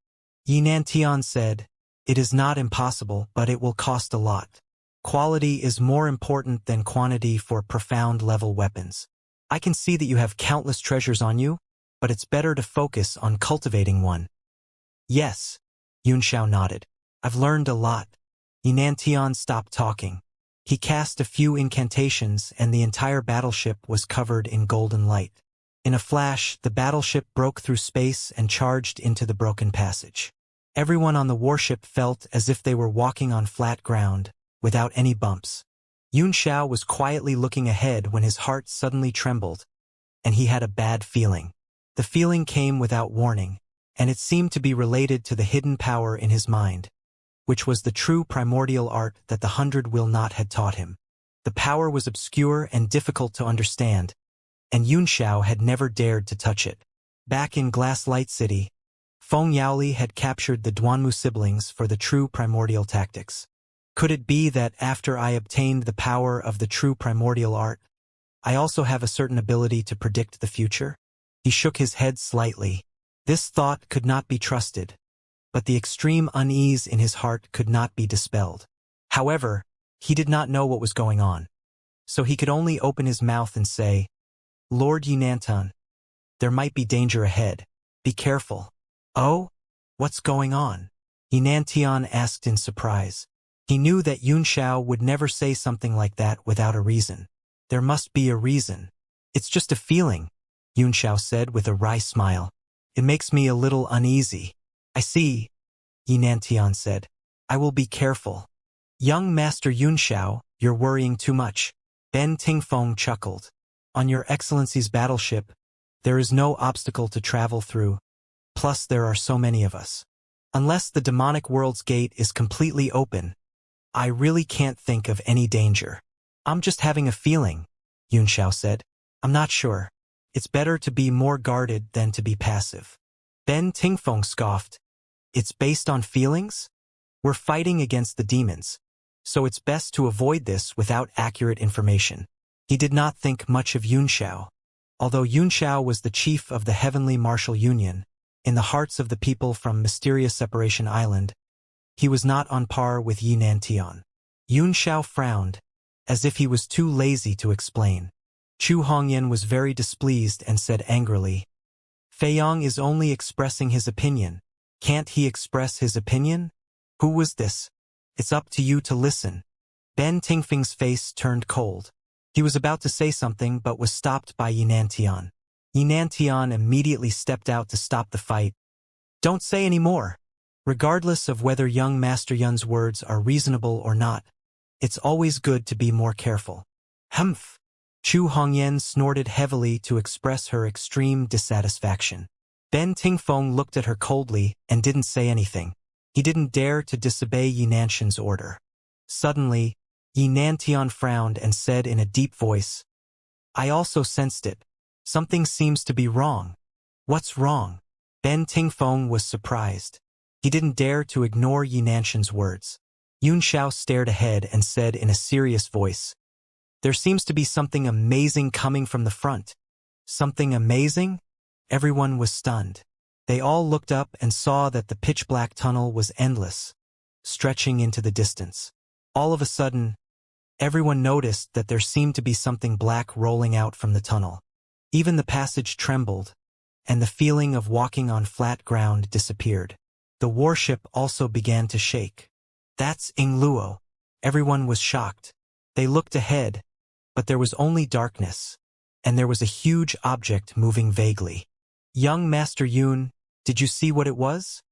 Yinantian said, "It is not impossible, but it will cost a lot. Quality is more important than quantity for profound-level weapons. I can see that you have countless treasures on you, but it's better to focus on cultivating one." "Yes," Yunxiao nodded. "I've learned a lot." Yinantian stopped talking. He cast a few incantations and the entire battleship was covered in golden light. In a flash, the battleship broke through space and charged into the broken passage. Everyone on the warship felt as if they were walking on flat ground, without any bumps. Yunxiao was quietly looking ahead when his heart suddenly trembled, and he had a bad feeling. The feeling came without warning, and it seemed to be related to the hidden power in his mind, which was the true primordial art that the 100 Will Not had taught him. The power was obscure and difficult to understand, and Yunxiao had never dared to touch it. Back in Glass Light City, Feng Yaoli had captured the Duanmu siblings for the true primordial tactics. Could it be that after I obtained the power of the true primordial art, I also have a certain ability to predict the future? He shook his head slightly. This thought could not be trusted, but the extreme unease in his heart could not be dispelled. However, he did not know what was going on, so he could only open his mouth and say, "Lord Yinantan, there might be danger ahead. Be careful." "Oh? What's going on?" Yinantian asked in surprise. He knew that Yunxiao would never say something like that without a reason. There must be a reason. "It's just a feeling," Yunxiao said with a wry smile. "It makes me a little uneasy." "I see," Yinantian said. "I will be careful." "Young Master Yunxiao, you're worrying too much." Ben Tingfeng chuckled. "On Your Excellency's battleship, there is no obstacle to travel through. Plus there are so many of us. Unless the demonic world's gate is completely open, I really can't think of any danger." "I'm just having a feeling," Yunxiao said. "I'm not sure. It's better to be more guarded than to be passive." Ben Tingfeng scoffed. "It's based on feelings? We're fighting against the demons, so it's best to avoid this without accurate information." He did not think much of Yunxiao. Although Yunxiao was the chief of the Heavenly Martial Union, in the hearts of the people from Mysterious Separation Island, he was not on par with Yinantian. Yunxiao frowned, as if he was too lazy to explain. Chu Hongyan was very displeased and said angrily, "Feiyang is only expressing his opinion. Can't he express his opinion? Who was this? It's up to you to listen." Ben Tingfeng's face turned cold. He was about to say something but was stopped by Yinantian. Yinantian immediately stepped out to stop the fight. "Don't say any more. Regardless of whether young Master Yun's words are reasonable or not, it's always good to be more careful." "Humph." Chu Hongyan snorted heavily to express her extreme dissatisfaction. Ben Tingfeng looked at her coldly and didn't say anything. He didn't dare to disobey Yinanshan's order. Suddenly, Yinantian frowned and said in a deep voice, "I also sensed it. Something seems to be wrong." "What's wrong?" Ben Tingfeng was surprised. He didn't dare to ignore Yinanshan's words. Yunxiao stared ahead and said in a serious voice, "There seems to be something amazing coming from the front." "Something amazing?" Everyone was stunned. They all looked up and saw that the pitch-black tunnel was endless, stretching into the distance. All of a sudden, everyone noticed that there seemed to be something black rolling out from the tunnel. Even the passage trembled, and the feeling of walking on flat ground disappeared. The warship also began to shake. "That's Ingluo." Everyone was shocked. They looked ahead, but there was only darkness, and there was a huge object moving vaguely. "Young Master Yun, did you see what it was?"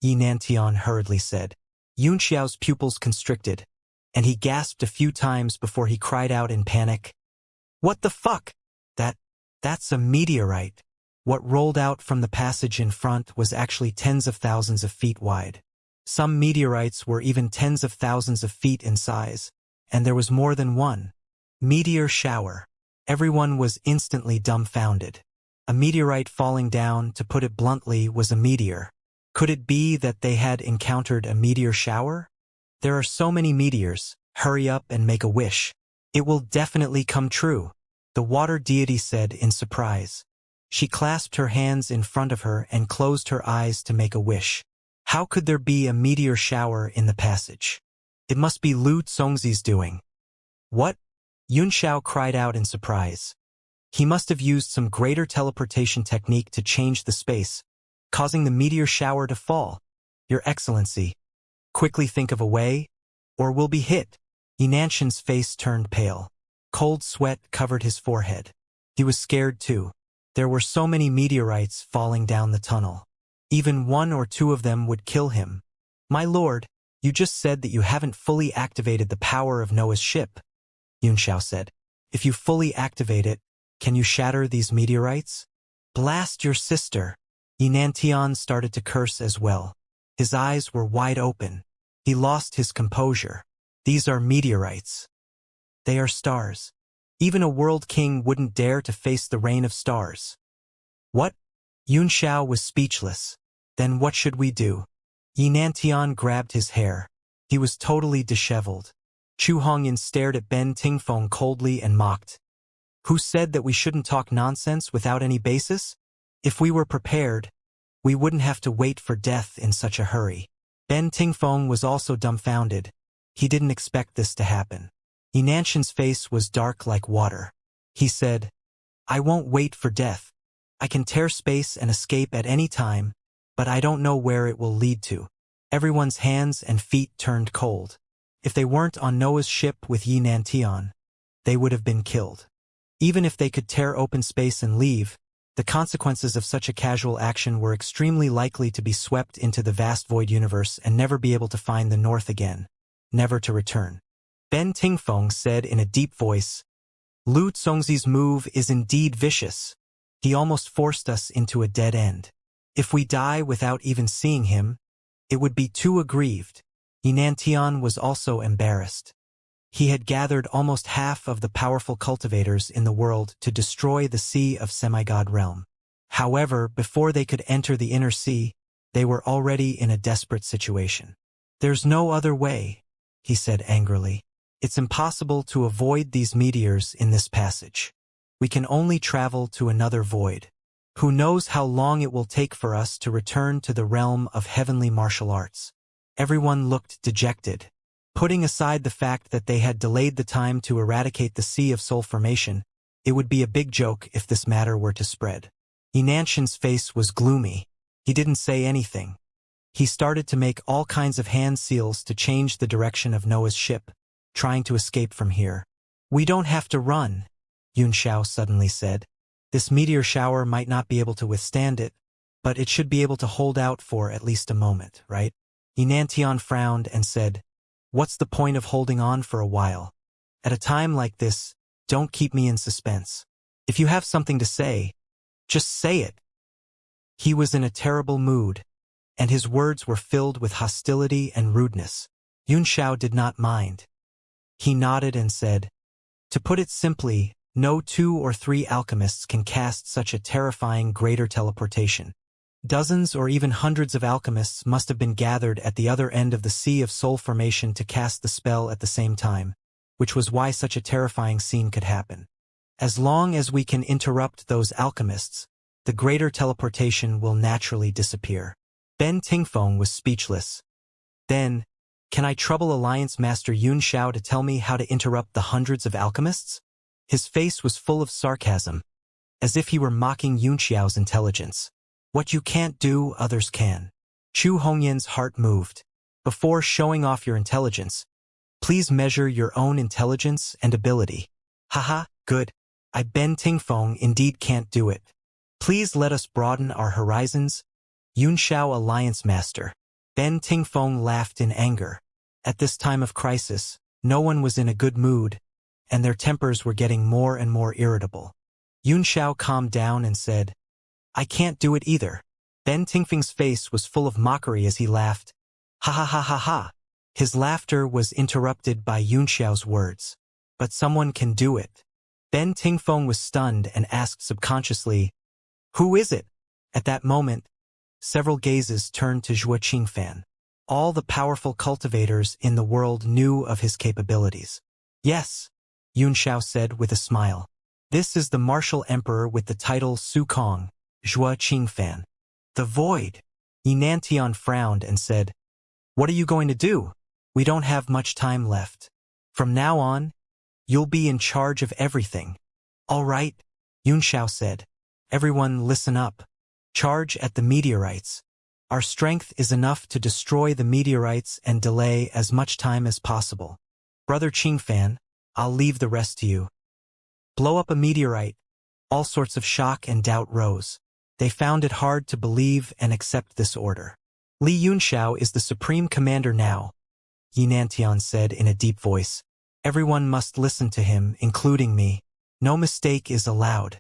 Yinantian hurriedly said. Yunxiao's pupils constricted, and he gasped a few times before he cried out in panic. What the fuck? That's a meteorite. What rolled out from the passage in front was actually tens of thousands of feet wide. Some meteorites were even tens of thousands of feet in size, and there was more than one. Meteor shower. Everyone was instantly dumbfounded. A meteorite falling down, to put it bluntly, was a meteor. Could it be that they had encountered a meteor shower? There are so many meteors. Hurry up and make a wish. It will definitely come true, the water deity said in surprise. She clasped her hands in front of her and closed her eyes to make a wish. How could there be a meteor shower in the passage? It must be Lu Zongzi's doing. What? Yunxiao cried out in surprise. He must have used some greater teleportation technique to change the space, causing the meteor shower to fall. Your Excellency, quickly think of a way, or we'll be hit. Yinanshan's face turned pale. Cold sweat covered his forehead. He was scared too. There were so many meteorites falling down the tunnel. Even one or two of them would kill him. My lord, you just said that you haven't fully activated the power of Noah's ship, Yunxiao said. If you fully activate it, can you shatter these meteorites? Blast your sister. Yinantian started to curse as well. His eyes were wide open. He lost his composure. These are meteorites. They are stars. Even a world king wouldn't dare to face the rain of stars. What? Yunxiao was speechless. Then what should we do? Yinantian grabbed his hair. He was totally disheveled. Chu Hongyan stared at Ben Tingfeng coldly and mocked. Who said that we shouldn't talk nonsense without any basis? If we were prepared, we wouldn't have to wait for death in such a hurry. Ben Tingfeng was also dumbfounded. He didn't expect this to happen. Yinanshan's face was dark like water. He said, I won't wait for death. I can tear space and escape at any time, but I don't know where it will lead to. Everyone's hands and feet turned cold. If they weren't on Noah's ship with Yinantian, they would have been killed. Even if they could tear open space and leave, the consequences of such a casual action were extremely likely to be swept into the vast void universe and never be able to find the north again, never to return. Ben Tingfeng said in a deep voice, Lu Zongzi's move is indeed vicious. He almost forced us into a dead end. If we die without even seeing him, it would be too aggrieved. Yinantian was also embarrassed. He had gathered almost half of the powerful cultivators in the world to destroy the Sea of Semigod realm. However, before they could enter the inner sea, they were already in a desperate situation. There's no other way, he said angrily. It's impossible to avoid these meteors in this passage. We can only travel to another void. Who knows how long it will take for us to return to the realm of heavenly martial arts? Everyone looked dejected. Putting aside the fact that they had delayed the time to eradicate the Sea of Soul formation, it would be a big joke if this matter were to spread. Yinanshan's face was gloomy. He didn't say anything. He started to make all kinds of hand seals to change the direction of Noah's ship, trying to escape from here. We don't have to run, Yunxiao suddenly said. This meteor shower might not be able to withstand it, but it should be able to hold out for at least a moment, right? Yinantian frowned and said, What's the point of holding on for a while? At a time like this, don't keep me in suspense. If you have something to say, just say it. He was in a terrible mood, and his words were filled with hostility and rudeness. Yunxiao did not mind. He nodded and said, To put it simply, no 2 or 3 alchemists can cast such a terrifying greater teleportation. Dozens or even hundreds of alchemists must have been gathered at the other end of the Sea of Soul formation to cast the spell at the same time, which was why such a terrifying scene could happen. As long as we can interrupt those alchemists, the greater teleportation will naturally disappear. Ben Tingfeng was speechless. Then, can I trouble Alliance Master Yunxiao to tell me how to interrupt the hundreds of alchemists? His face was full of sarcasm, as if he were mocking Yunxiao's intelligence. What you can't do, others can. Chu Hongyan's heart moved. Before showing off your intelligence, please measure your own intelligence and ability. Haha, good. I Ben Tingfeng indeed can't do it. Please let us broaden our horizons. Yunxiao Alliance Master, Ben Tingfeng laughed in anger. At this time of crisis, no one was in a good mood, and their tempers were getting more and more irritable. Yun Xiao calmed down and said, "I can't do it either." Ben Tingfeng's face was full of mockery as he laughed. Ha ha ha ha ha. His laughter was interrupted by Yun Xiao's words. "But someone can do it." Ben Tingfeng was stunned and asked subconsciously, "Who is it?" At that moment, several gazes turned to Zhuo Qingfan. All the powerful cultivators in the world knew of his capabilities. "Yes," Yun Xiao said with a smile. "This is the martial emperor with the title Su Kong, Zhuo Qingfan." "The Void." Yinantian frowned and said, "What are you going to do? We don't have much time left. From now on, you'll be in charge of everything." "All right," Yun Xiao said. "Everyone listen up. Charge at the meteorites. Our strength is enough to destroy the meteorites and delay as much time as possible. Brother Qingfan, I'll leave the rest to you. Blow up a meteorite." All sorts of shock and doubt rose. They found it hard to believe and accept this order. "Li Yunxiao is the supreme commander now," Yinantian said in a deep voice. "Everyone must listen to him, including me. No mistake is allowed."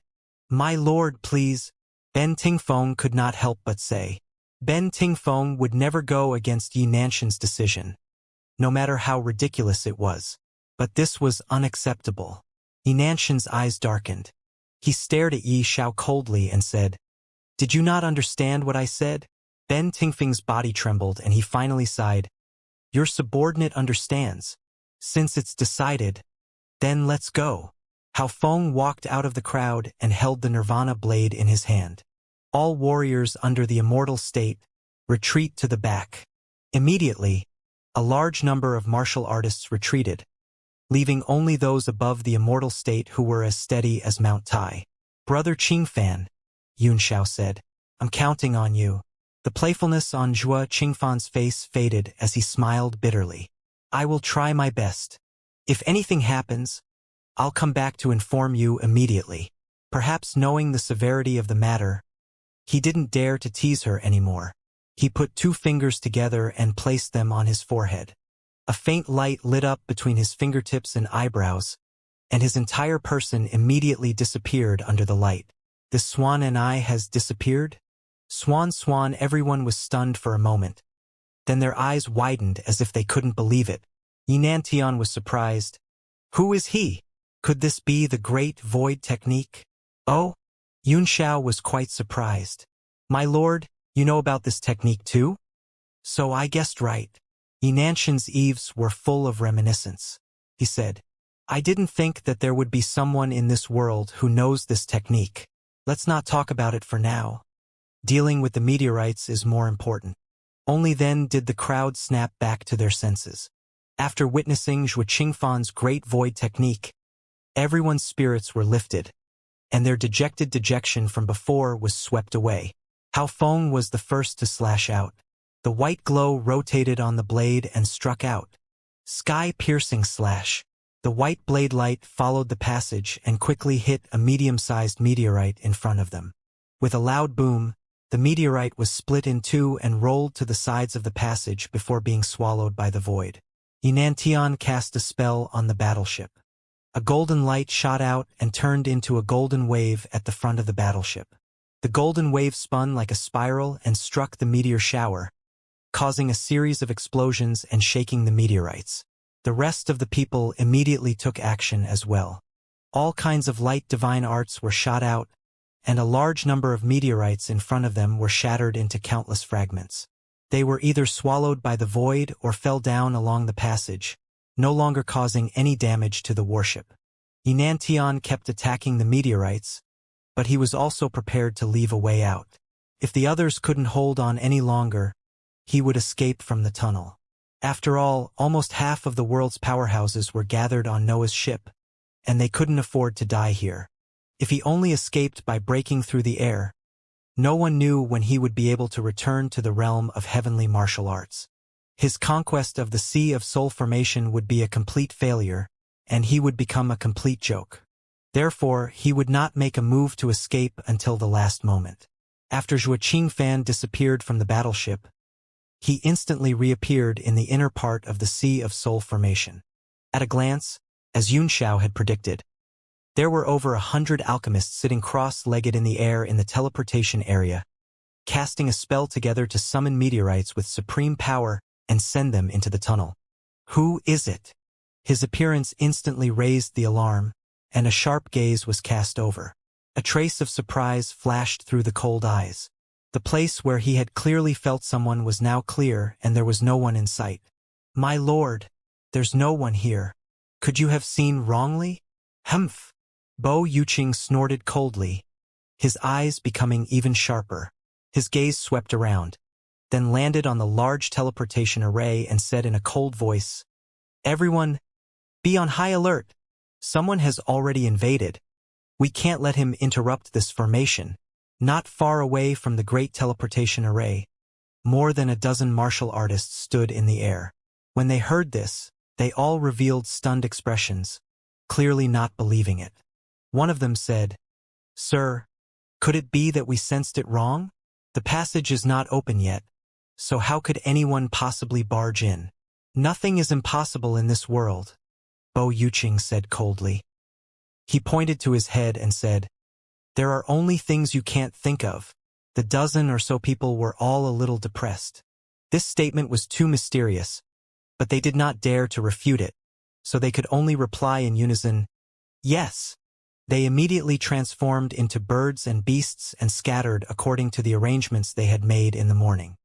"My lord, please," Ben Tingfeng could not help but say. Ben Tingfeng would never go against Yi Nanshan's decision, no matter how ridiculous it was. But this was unacceptable. Yi Nanshan's eyes darkened. He stared at Yi Xiao coldly and said, "Did you not understand what I said?" Ben Tingfeng's body trembled and he finally sighed. "Your subordinate understands. Since it's decided, then let's go." Hao Feng walked out of the crowd and held the Nirvana blade in his hand. "All warriors under the immortal state, retreat to the back." Immediately, a large number of martial artists retreated, leaving only those above the immortal state who were as steady as Mount Tai. "Brother Qingfan," Yun Xiao said, "I'm counting on you." The playfulness on Zhuo Qingfan's face faded as he smiled bitterly. "I will try my best. If anything happens, I'll come back to inform you immediately." Perhaps knowing the severity of the matter, he didn't dare to tease her anymore. He put 2 fingers together and placed them on his forehead. A faint light lit up between his fingertips and eyebrows, and his entire person immediately disappeared under the light. "This swan and I has disappeared?" Swan, swan, everyone was stunned for a moment. Then their eyes widened as if they couldn't believe it. Yinantian was surprised. "Who is he? Could this be the great void technique?" "Oh?" Yun Xiao was quite surprised. "My lord, you know about this technique too?" "So I guessed right." Yinanshan's eaves were full of reminiscence. He said, "I didn't think that there would be someone in this world who knows this technique. Let's not talk about it for now. Dealing with the meteorites is more important." Only then did the crowd snap back to their senses. After witnessing Zhuo Qingfan's great void technique, everyone's spirits were lifted, and their dejected dejection from before was swept away. Hao Feng was the first to slash out. The white glow rotated on the blade and struck out. Sky-piercing slash. The white blade light followed the passage and quickly hit a medium-sized meteorite in front of them. With a loud boom, the meteorite was split in 2 and rolled to the sides of the passage before being swallowed by the void. Yinantian cast a spell on the battleship. A golden light shot out and turned into a golden wave at the front of the battleship. The golden wave spun like a spiral and struck the meteor shower, causing a series of explosions and shaking the meteorites. The rest of the people immediately took action as well. All kinds of light divine arts were shot out, and a large number of meteorites in front of them were shattered into countless fragments. They were either swallowed by the void or fell down along the passage, no longer causing any damage to the warship. Yinantian kept attacking the meteorites, but he was also prepared to leave a way out. If the others couldn't hold on any longer, he would escape from the tunnel. After all, almost half of the world's powerhouses were gathered on Noah's ship, and they couldn't afford to die here. If he only escaped by breaking through the air, no one knew when he would be able to return to the realm of heavenly martial arts. His conquest of the Sea of Soul Formation would be a complete failure, and he would become a complete joke. Therefore, he would not make a move to escape until the last moment. After Zhuo Qingfan disappeared from the battleship, he instantly reappeared in the inner part of the Sea of Soul formation. At a glance, as Xianxia had predicted, there were over 100 alchemists sitting cross-legged in the air in the teleportation area, casting a spell together to summon meteorites with supreme power and send them into the tunnel. Who is it? His appearance instantly raised the alarm, and a sharp gaze was cast over. A trace of surprise flashed through the cold eyes. The place where he had clearly felt someone was now clear, and there was no one in sight. My lord, there's no one here. Could you have seen wrongly? Humph! Bo Yuqing snorted coldly, his eyes becoming even sharper. His gaze swept around, then landed on the large teleportation array and said in a cold voice, "Everyone, be on high alert. Someone has already invaded. We can't let him interrupt this formation." Not far away from the great teleportation array, more than a dozen martial artists stood in the air. When they heard this, they all revealed stunned expressions, clearly not believing it. One of them said, "Sir, could it be that we sensed it wrong? The passage is not open yet, so how could anyone possibly barge in? Nothing is impossible in this world," Bo Yuqing said coldly. He pointed to his head and said, "There are only things you can't think of." The dozen or so people were all a little depressed. This statement was too mysterious, but they did not dare to refute it, so they could only reply in unison, "Yes." They immediately transformed into birds and beasts and scattered according to the arrangements they had made in the morning.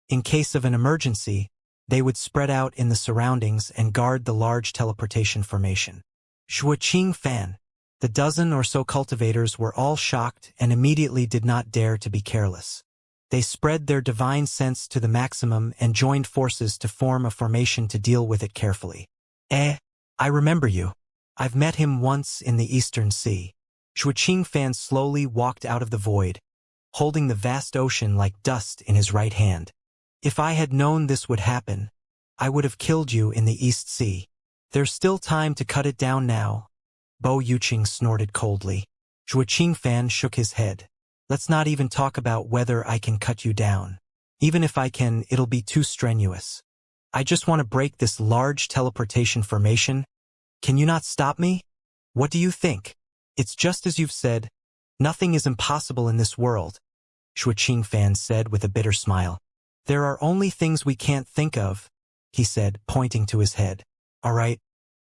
In case of an emergency, they would spread out in the surroundings and guard the large teleportation formation. Shuaqing Fan. The dozen or so cultivators were all shocked and immediately did not dare to be careless. They spread their divine sense to the maximum and joined forces to form a formation to deal with it carefully. I remember you. I've met him once in the Eastern Sea." Shuaqing Fan slowly walked out of the void, holding the vast ocean like dust in his right hand. "If I had known this would happen, I would have killed you in the East Sea. There's still time to cut it down now." Bo Yuqing snorted coldly. Shuaqing Fan shook his head. "Let's not even talk about whether I can cut you down. Even if I can, it'll be too strenuous. I just want to break this large teleportation formation. Can you not stop me? What do you think? It's just as you've said. Nothing is impossible in this world," Shuaqing Fan said with a bitter smile. "There are only things we can't think of," he said, pointing to his head. "All right."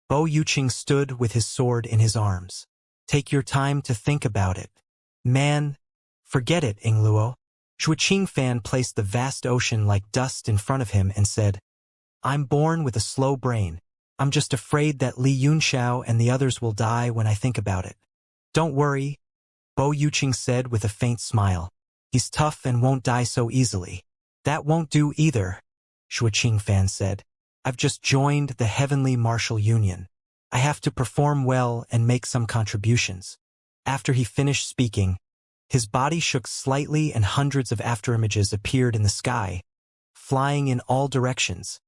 Bo Yuqing stood with his sword in his arms. "Take your time to think about it. Man, forget it, Ingluo." Shuaqing Fan placed the vast ocean like dust in front of him and said, "I'm born with a slow brain. I'm just afraid that Li Yunxiao and the others will die when I think about it." "Don't worry," Bo Yuqing said with a faint smile. "He's tough and won't die so easily." "That won't do either," Shuaqing Fan said. "I've just joined the Heavenly Martial Union. I have to perform well and make some contributions." After he finished speaking, his body shook slightly and hundreds of afterimages appeared in the sky, flying in all directions.